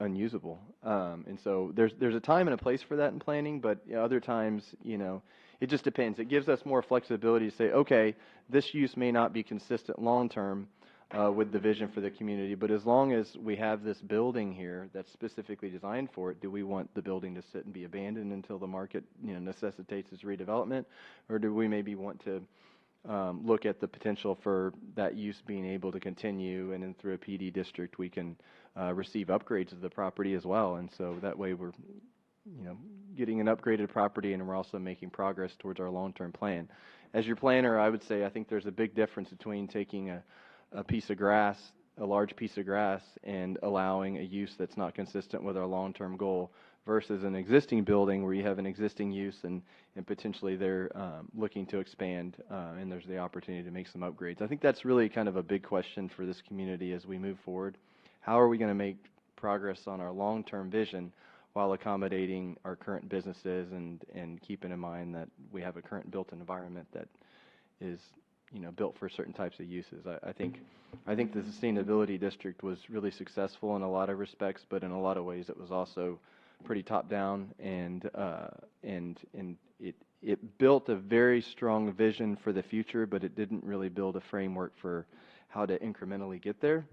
unusable. And so there's a time and a place for that in planning, but other times, it just depends. It gives us more flexibility to say, okay, this use may not be consistent long-term with the vision for the community, but as long as we have this building here that's specifically designed for it, do we want the building to sit and be abandoned until the market necessitates its redevelopment, or do we maybe want to look at the potential for that use being able to continue, and then through a PD district we can receive upgrades of the property as well, and so that way we're getting an upgraded property and we're also making progress towards our long-term plan. As your planner, I would say I think there's a big difference between taking a piece of grass, a large piece of grass, and allowing a use that's not consistent with our long-term goal versus an existing building where you have an existing use and potentially they're looking to expand and there's the opportunity to make some upgrades. I think that's really kind of a big question for this community as we move forward. How are we going to make progress on our long-term vision while accommodating our current businesses and keeping in mind that we have a current built environment that is built for certain types of uses. I think the sustainability district was really successful in a lot of respects, but in a lot of ways it was also pretty top down, and it built a very strong vision for the future, but it didn't really build a framework for how to incrementally get there.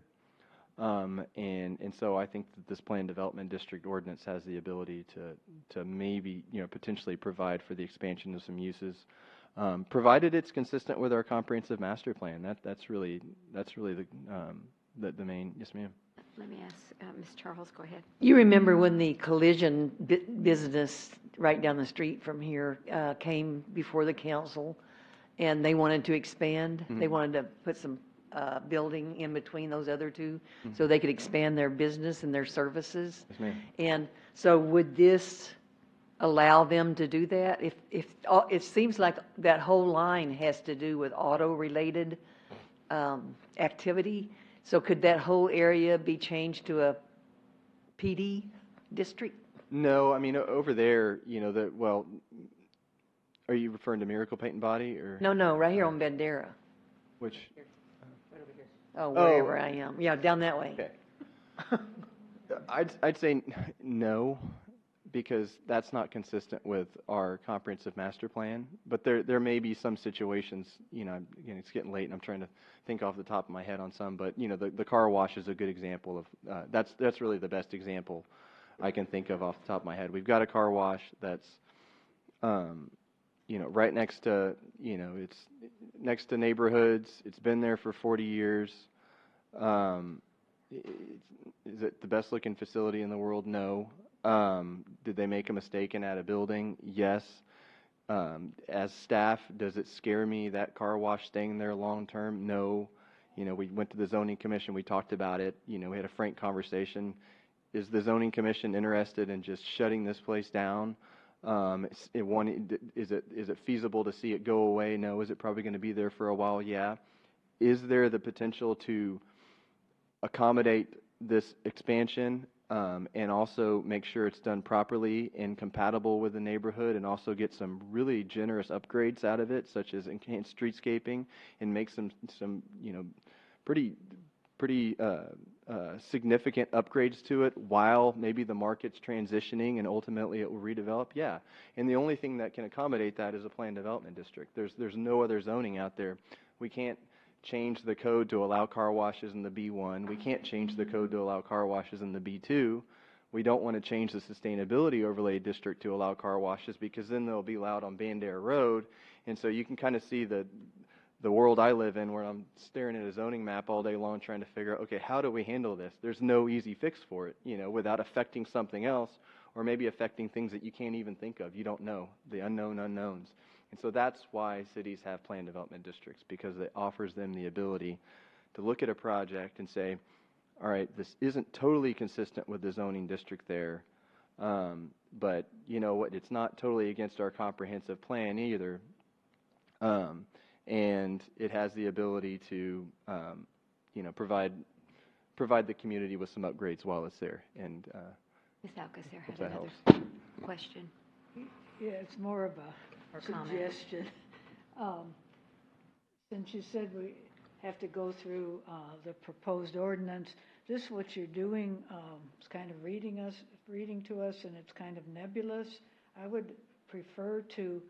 And so I think that this planned development district ordinance has the ability to maybe, potentially provide for the expansion of some uses, provided it's consistent with our comprehensive master plan. That's really the main. Yes, ma'am. Let me ask Ms. Charles, go ahead. You remember when the collision business right down the street from here came before the council, and they wanted to expand? Mhm. They wanted to put some building in between those other two so they could expand their business and their services. Yes, ma'am. And so would this allow them to do that? If it seems like that whole line has to do with auto-related activity, so could that whole area be changed to a PD district? No, I mean, over there, are you referring to Miracle Paint and Body, or? No, right here on Bandera. Which? Oh, wherever I am. Yeah, down that way. Okay. I'd say no, because that's not consistent with our comprehensive master plan. But there may be some situations, again, it's getting late and I'm trying to think off the top of my head on some, but the car wash is a good example of, that's really the best example I can think of off the top of my head. We've got a car wash that's, right next to, it's next to neighborhoods. It's been there for 40 years. Is it the best looking facility in the world? No. Did they make a mistake and add a building? Yes. As staff, does it scare me that car wash staying there long term? No. We went to the zoning commission. We talked about it. We had a frank conversation. Is the zoning commission interested in just shutting this place down? Is it feasible to see it go away? No. Is it probably going to be there for a while? Yeah. Is there the potential to accommodate this expansion and also make sure it's done properly and compatible with the neighborhood, and also get some really generous upgrades out of it, such as enhanced streetscaping, and make some pretty significant upgrades to it while maybe the market's transitioning and ultimately it will redevelop? Yeah. And the only thing that can accommodate that is a planned development district. There's no other zoning out there. We can't change the code to allow car washes in the B1. We can't change the code to allow car washes in the B2. We don't want to change the sustainability overlay district to allow car washes, because then they'll be allowed on Bandera Road. And so you can kind of see the world I live in, where I'm staring at a zoning map all day long trying to figure out, okay, how do we handle this? There's no easy fix for it, without affecting something else, or maybe affecting things that you can't even think of. You don't know, the unknown unknowns. And so that's why cities have planned development districts, because it offers them the ability to look at a project and say, all right, this isn't totally consistent with the zoning district there, but you know what, it's not totally against our comprehensive plan either, and it has the ability to provide the community with some upgrades while it's there. And Ms. Alcacer had that another helps. question. Yeah, it's more of a Or comment. suggestion. Since you said we have to go through the proposed ordinance, this what you're doing is kind of reading to us, and it's kind of nebulous. I would prefer to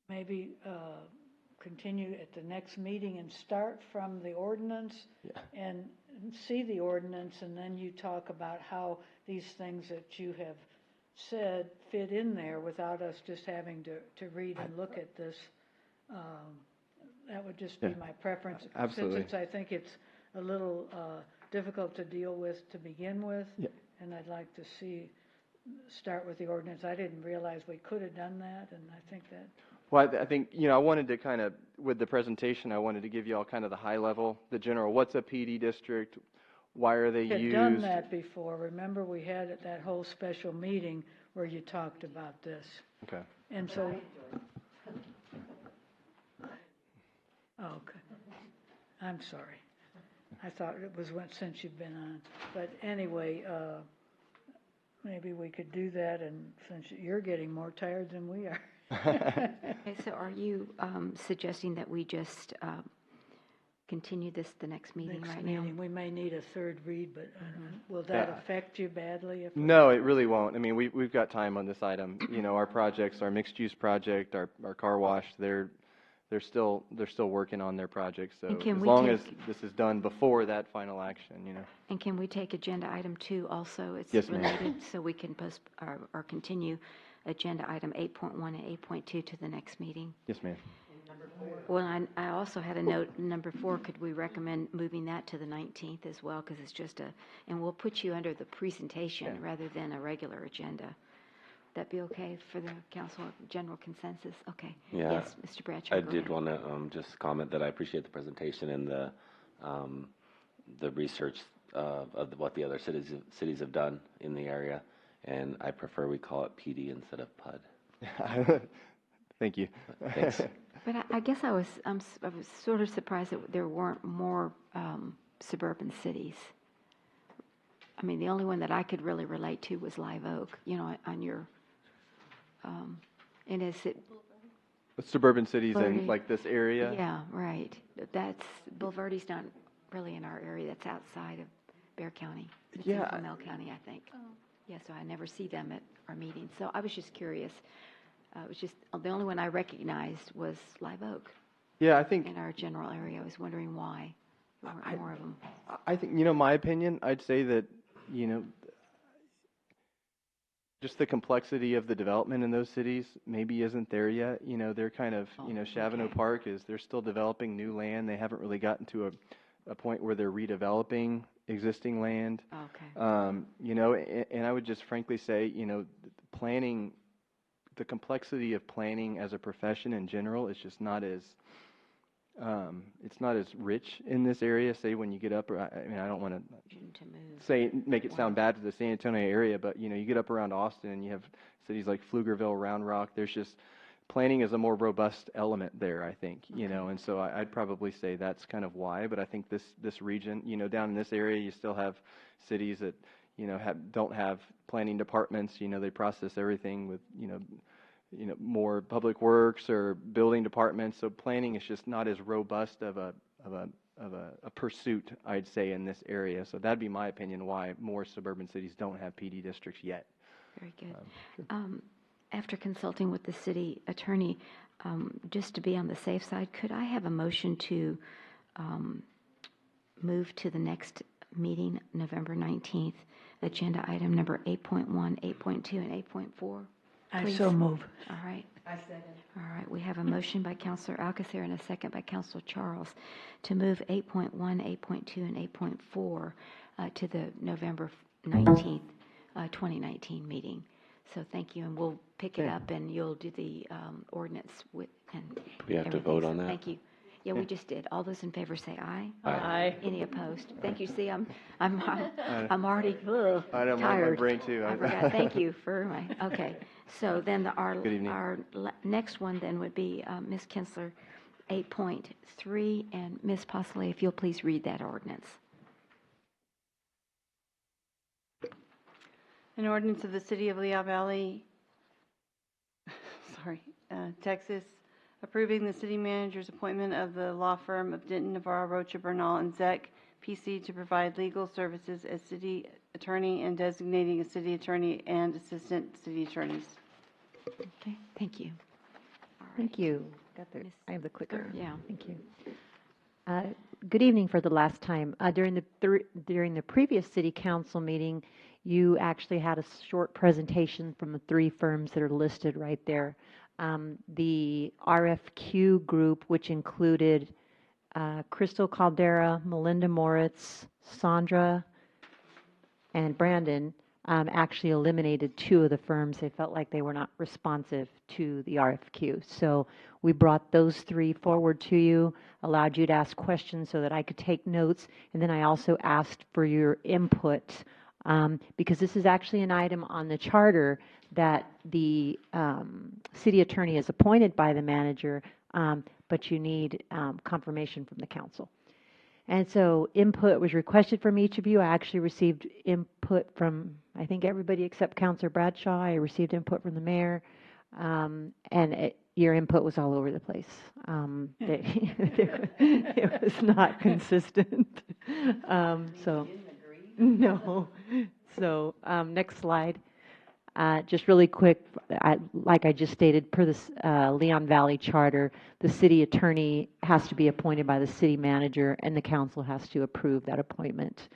maybe continue at the next meeting and start from the ordinance and see the ordinance, and then you talk about how these things that you have said fit in there without us just having to read and look at this. That would just be my preference. Absolutely. Since I think it's a little difficult to deal with to begin with, and I'd like to start with the ordinance. I didn't realize we could have done that, and I think that. Well, I think, I wanted to kind of, with the presentation, I wanted to give you all kind of the high level, the general, what's a PD district, why are they used? We had done that before. Remember, we had that whole special meeting where you talked about this. Okay. And so. Okay. I'm sorry. I thought it was since you've been on. But anyway, maybe we could do that, and since you're getting more tired than we are. Okay, so are you suggesting that we just continue this the next meeting Next right meeting, now? we may need a third read, but will that affect you badly? No, it really won't. I mean, we've got time on this item. Our projects, our mixed-use project, our car wash, they're they're still working on their project. So And can as we long as take- this is done before that final action, you know. And can we take agenda item 2 also? It's Yes, ma'am. related, so we can post or continue agenda item 8.1 and 8.2 to the next meeting. Yes, ma'am. Well, I also had a note, number 4, could we recommend moving that to the 19th as well? Because it's just and we'll put you under the presentation rather than a regular agenda. That be okay for the council general consensus? Okay. Yeah. Yes, Mr. Bradshaw. I go did ahead. want to just comment that I appreciate the presentation and the research of what the other cities have done in the area, and I prefer we call it PD instead of PUD. Thank you. Thanks. But I guess I was sort of surprised that there weren't more suburban cities. I mean, the only one that I could really relate to was Live Oak, you know, on your, and is it? Suburban cities Bulverde. in like this area. Yeah, right. That's, Bulverde's not really in our area. That's outside of Bear County. It's in Yeah. Hormel County, I think. Yeah, so I never see them at our meetings. So I was just curious. It was just, the only one I recognized was Live Oak. Yeah, I think In our general area. I was wondering why there weren't more of them. I think, you know, my opinion, I'd say that, you know, just the complexity of the development in those cities maybe isn't there yet. You know, they're kind of, you know, Chavano Park they're still developing new land. They haven't really gotten to a point where they're redeveloping existing land. Okay. You know, and I would just frankly say, you know, planning, the complexity of planning as a profession in general is just not as, it's not as rich in this area. Say when you get up, I mean, I don't want to make it sound bad to the San Antonio area, but you know, you get up around Austin and you have cities like Pflugerville, Round Rock. There's just planning is a more robust element there, I think. You know, and so I'd probably say that's kind of why. But I think this region, you know, down in this area, you still have cities that, you know, don't have planning departments. You know, they process everything with, you know, more public works or building departments. So planning is just not as robust of a pursuit, I'd say, in this area. So that'd be my opinion why more suburban cities don't have PD districts yet. Very good. After consulting with the city attorney, just to be on the safe side, could I have a motion to move to the next meeting, November 19th, agenda item number 8.1, 8.2, and 8.4? I Please. so move. All right. I second. All right. We have a motion by Councilor Alcacer and a second by Councilor Charles to move 8.1, 8.2, and 8.4 to the November 19th, 2019 meeting. So thank you, and we'll pick it up, and you'll do the ordinance with and We have to everything. vote So on that? Thank you. Yeah, we just did. All those in favor say aye. Aye. Any opposed? Thank you. See, I'm already I know, my tired. brain too. I forgot. Thank you for my. Okay. So then Good evening. our next one then would be Ms. Kinsler, 8.3, and Ms. Postley, if you'll please read that ordinance. An ordinance of the City of Lehigh Valley, Texas, approving the city manager's appointment of the law firm of Denton, Navarro, Rocha, Bernal, and Zek, P.C. to provide legal services as city attorney and designating a city attorney and assistant city attorneys. Okay, thank you. Thank you. I have the clicker. Yeah. Thank you. Good evening for the last time. During the previous city council meeting, you actually had a short presentation from the three firms that are listed right there. The RFQ group, which included Crystal Caldera, Melinda Moritz, Sandra, and Brandon, actually eliminated two of the firms. They felt like they were not responsive to the RFQ. So we brought those three forward to you, allowed you to ask questions so that I could take notes, and then I also asked for your input because this is actually an item on the charter that the city attorney is appointed by the manager, but you need confirmation from the council. And so input was requested from each of you. I actually received input from, I think, everybody except Councilor Bradshaw. I received input from the mayor, and your input was all over the place. It was not consistent. So, no. So next slide. Just really quick, like I just stated, per the Leon Valley Charter, the city attorney has to be appointed by the city manager, and the council has to approve that appointment.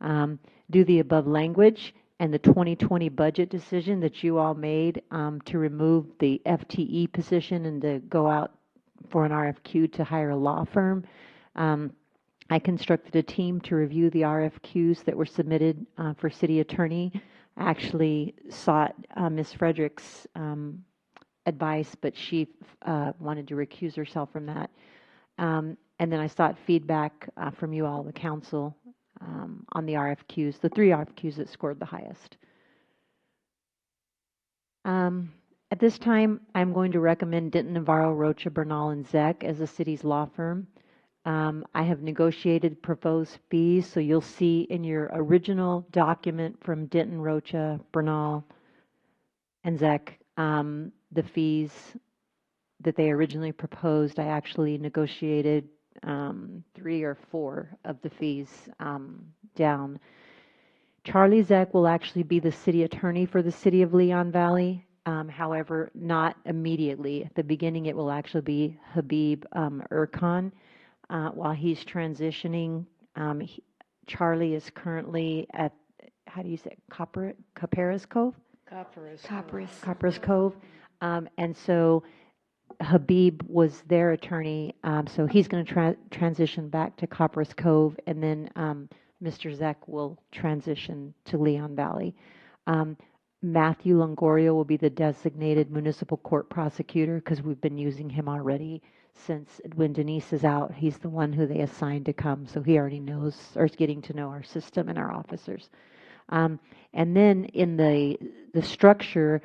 Due to the above language and the 2020 budget decision that you all made to remove the FTE position and to go out for an RFQ to hire a law firm, I constructed a team to review the RFQs that were submitted for city attorney. I actually sought Ms. Frederick's advice, but she wanted to recuse herself from that. And then I sought feedback from you all, the council, on the RFQs, the 3 RFQs that scored the highest. At this time, I'm going to recommend Denton, Navarro, Rocha, Bernal, and Zeck as the city's law firm. I have negotiated proposed fees, so you'll see in your original document from Denton, Rocha, Bernal, and Zeck, the fees that they originally proposed. I actually negotiated 3 or 4 of the fees down. Charlie Zeck will actually be the city attorney for the city of Leon Valley. However, not immediately. At the beginning, it will actually be Habib Erkan. While he's transitioning, Charlie is currently at, how do you say, Copperas Cove? Copperas Cove. And so Habib was their attorney, so he's going to transition back to Copperas Cove, and then Mr. Zeck will transition to Leon Valley. Matthew Longoria will be the designated municipal court prosecutor because we've been using him already since when Denise is out. He's the one who they assigned to come, so he already knows or is getting to know our system and our officers. And then in the structure,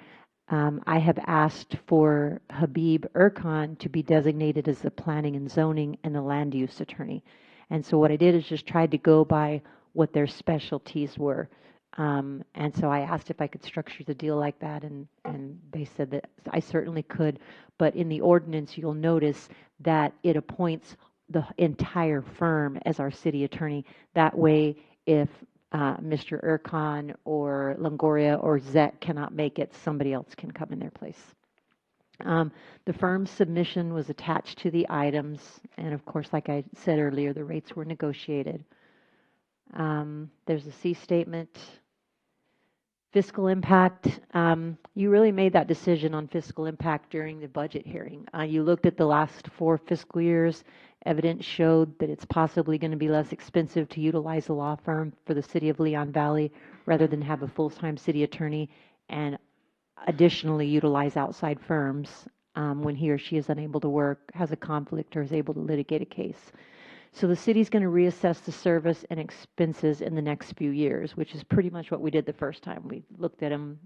I have asked for Habib Erkan to be designated as the planning and zoning and the land use attorney. And so what I did is just tried to go by what their specialties were. And so I asked if I could structure the deal like that, and they said that I certainly could. But in the ordinance, you'll notice that it appoints the entire firm as our city attorney. That way, if Mr. Erkan or Longoria or Zet cannot make it, somebody else can come in their place. The firm's submission was attached to the items, and of course, like I said earlier, the rates were negotiated. There's a C statement. Fiscal impact, you really made that decision on fiscal impact during the budget hearing. You looked at the last 4 fiscal years. Evidence showed that it's possibly going to be less expensive to utilize a law firm for the city of Leon Valley rather than have a full-time city attorney and additionally utilize outside firms when he or she is unable to work, has a conflict, or is able to litigate a case. So the city's going to reassess the service and expenses in the next few years, which is pretty much what we did the first time. We looked at them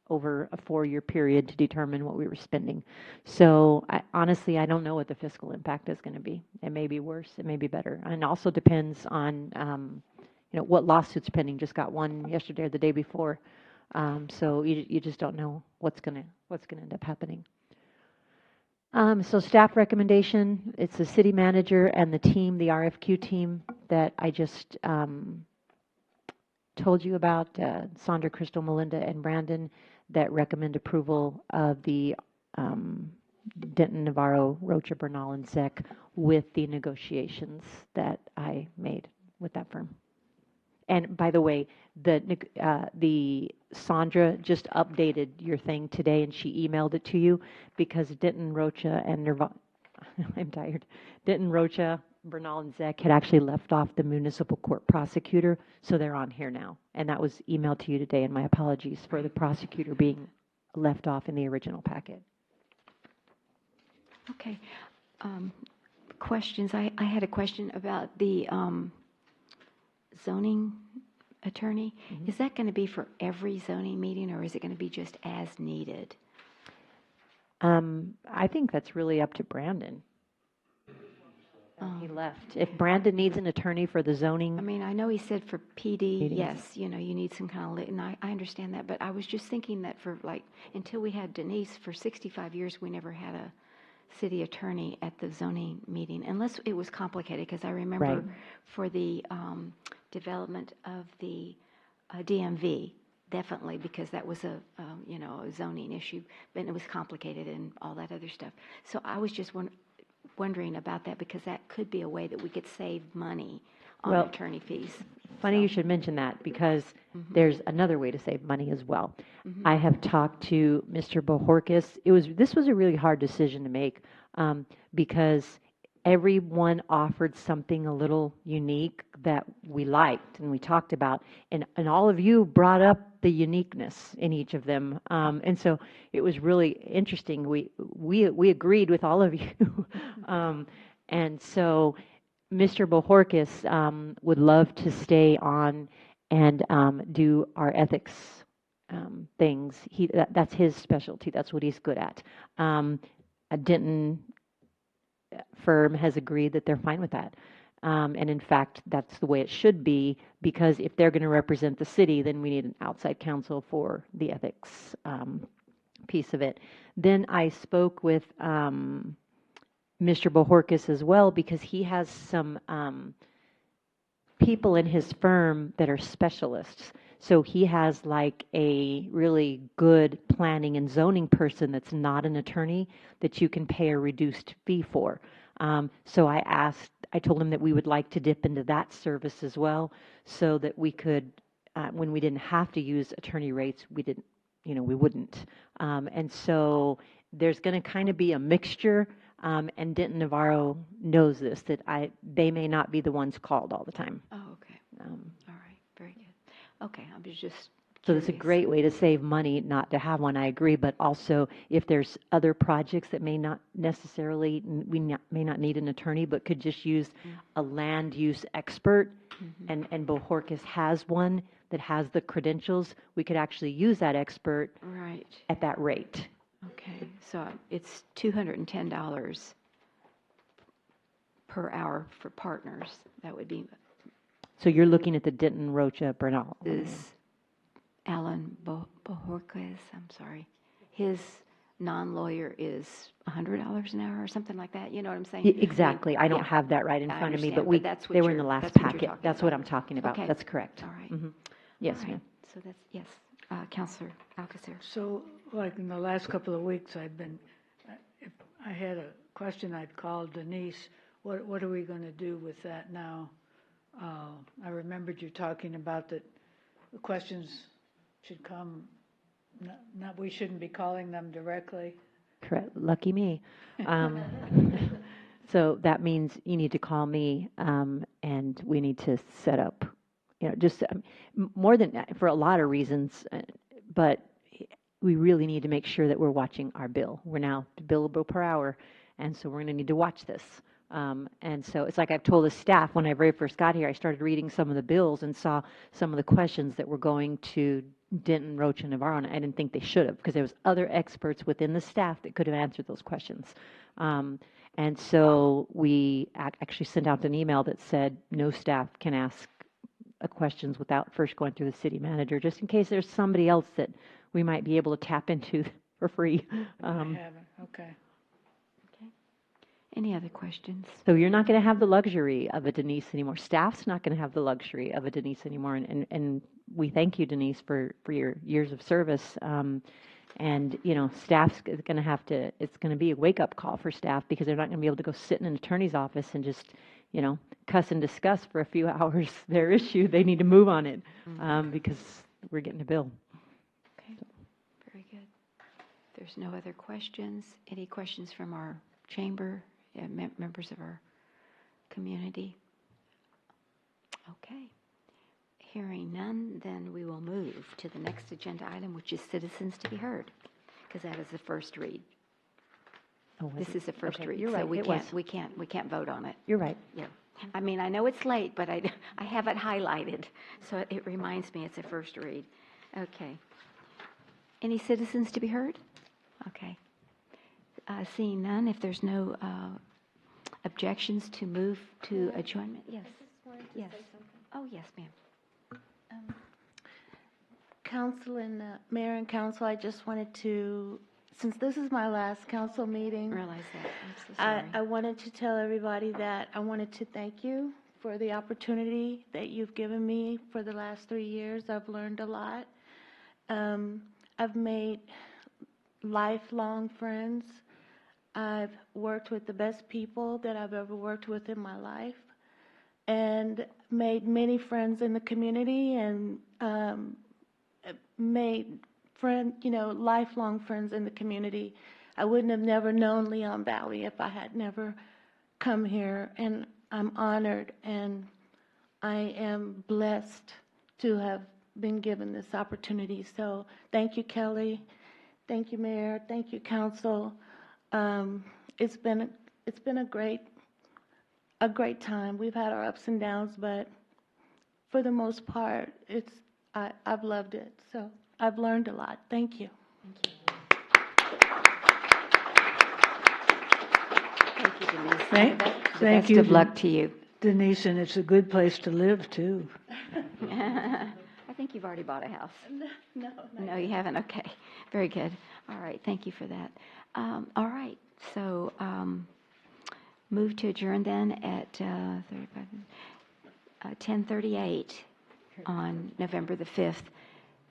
over a 4-year period to determine what we were spending. So honestly, I don't know what the fiscal impact is going to be. It may be worse, it may be better. And it also depends on what lawsuit's pending. Just got one yesterday or the day before. So you just don't know what's going to end up happening. So staff recommendation, it's the city manager and the team, the RFQ team that I just told you about, Sandra, Crystal, Melinda, and Brandon, that recommend approval of the Denton, Navarro, Rocha, Bernal, and Zeck with the negotiations that I made with that firm. And by the way, the Sandra just updated your thing today, and she emailed it to you because Denton, Rocha, and I'm tired. Denton, Rocha, Bernal, and Zeck had actually left off the municipal court prosecutor, so they're on here now. And that was emailed to you today, and my apologies for the prosecutor being left off in the original packet. Okay. Questions. I had a question about the zoning attorney. Mm-hmm. Is that going to be for every zoning meeting, or is it going to be just as needed? I think that's really up to Brandon. He left. If Brandon needs an attorney for the zoning. I mean, I know he said for PD, meetings. Yes, you need some kind of, and I understand that, but I was just thinking that for until we had Denise, for 65 years, we never had a city attorney at the zoning meeting, unless it was complicated, because I remember for the development of the DMV, definitely, because that was a, a zoning issue, and it was complicated and all that other stuff. So I was just wondering about that, because that could be a way that we could save money on Well, attorney fees. Funny you should mention that, because there's another way to save money as well. I have talked to Mr. Bohorkis. This was a really hard decision to make, because everyone offered something a little unique that we liked and we talked about, and all of you brought up the uniqueness in each of them, and so it was really interesting. We agreed with all of you, and so Mr. Bohorkis would love to stay on and do our ethics things. That's his specialty. That's what he's good at. A Denton firm has agreed that they're fine with that. And in fact, that's the way it should be, because if they're going to represent the city, then we need an outside counsel for the ethics piece of it. Then I spoke with Mr. Bohorkis as well, because he has some people in his firm that are specialists. So he has like a really good planning and zoning person that's not an attorney that you can pay a reduced fee for. So I told him that we would like to dip into that service as well, so that we could, when we didn't have to use attorney rates, we wouldn't. And so there's going to kind of be a mixture. And Denton Navarro knows this, that they may not be the ones called all the time. Oh, okay. All right. Very good. Okay. I was just So it's a great way to save money not to have one, I agree, but also if there's other projects that may not necessarily, may not need an attorney, but could just use a land use expert, and Bohorkis has one that has the credentials, we could actually use that expert right at that rate. Okay, so it's $210 per hour for partners. That would be. So you're looking at the Denton Rocha Bernal. Is Alan Bohorkis, I'm sorry. His non-lawyer is $100 an hour or something like that. You know what I'm saying? Exactly. I don't have that right in front of me, but they were in the last packet. That's what I'm talking about. Okay. That's correct. All right. Yes, All right. ma'am. So that's, yes. Counselor Alcacer. So, like in the last couple of weeks, if I had a question, I'd call Denise. What are we going to do with that now? I remembered you talking about that the questions should come, we shouldn't be calling them directly. Correct. Lucky me. So that means you need to call me, and we need to set up, just more than for a lot of reasons, but we really need to make sure that we're watching our bill. We're now billable per hour, and so we're going to need to watch this. And so it's like I've told the staff when I very first got here, I started reading some of the bills and saw some of the questions that were going to Denton, Rocha, and Navarro, and I didn't think they should have, because there was other experts within the staff that could have answered those questions. And so we actually sent out an email that said no staff can ask questions without first going through the city manager, just in case there's somebody else that we might be able to tap into for free. I haven't. Okay. Any other questions? So you're not going to have the luxury of a Denise anymore. Staff's not going to have the luxury of a Denise anymore. And we thank you, Denise, for your years of service. And, staff's going to have to, it's going to be a wake-up call for staff, because they're not going to be able to go sit in an attorney's office and just, cuss and discuss for a few hours their issue. They need to move on it, because we're getting a bill. Okay, very good. If there's no other questions, any questions from our chamber? Members of our community? Okay. Hearing none, then we will move to the next agenda item, which is citizens to be heard, because that is the first read. Oh, this is the first read, you're so right. we can't vote on it. You're right. Yeah. I mean, I know it's late, but I have it highlighted, so it reminds me it's a first read. Okay. Any citizens to be heard? Okay. Seeing none, if there's no objections to move to adjournment, yes. Yes. Oh, yes, ma'am. Council and Mayor and Council, I just wanted to, since this is my last council meeting, I realize that. I'm so sorry. I wanted to tell everybody that I wanted to thank you for the opportunity that you've given me for the last 3 years. I've learned a lot, I've made lifelong friends. I've worked with the best people that I've ever worked with in my life, and made many friends in the community, and made lifelong friends in the community. I wouldn't have never known Leon Valley if I had never come here, and I'm honored and I am blessed to have been given this opportunity. So thank you, Kelly. Thank you, Mayor. Thank you, Council. It's been a great time. We've had our ups and downs, but for the most part, I've loved it. So I've learned a lot. Thank you. Thank you, Denise. Thank Best you, of luck to you. Denise, and it's a good place to live, too. I think you've already bought a house. No, you haven't? Okay. Very good. All right. Thank you for that. All right. So move to adjourn then at 10:38 on November the 5th.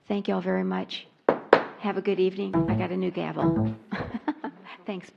Thank you all very much. Have a good evening. I got a new gavel. Thanks.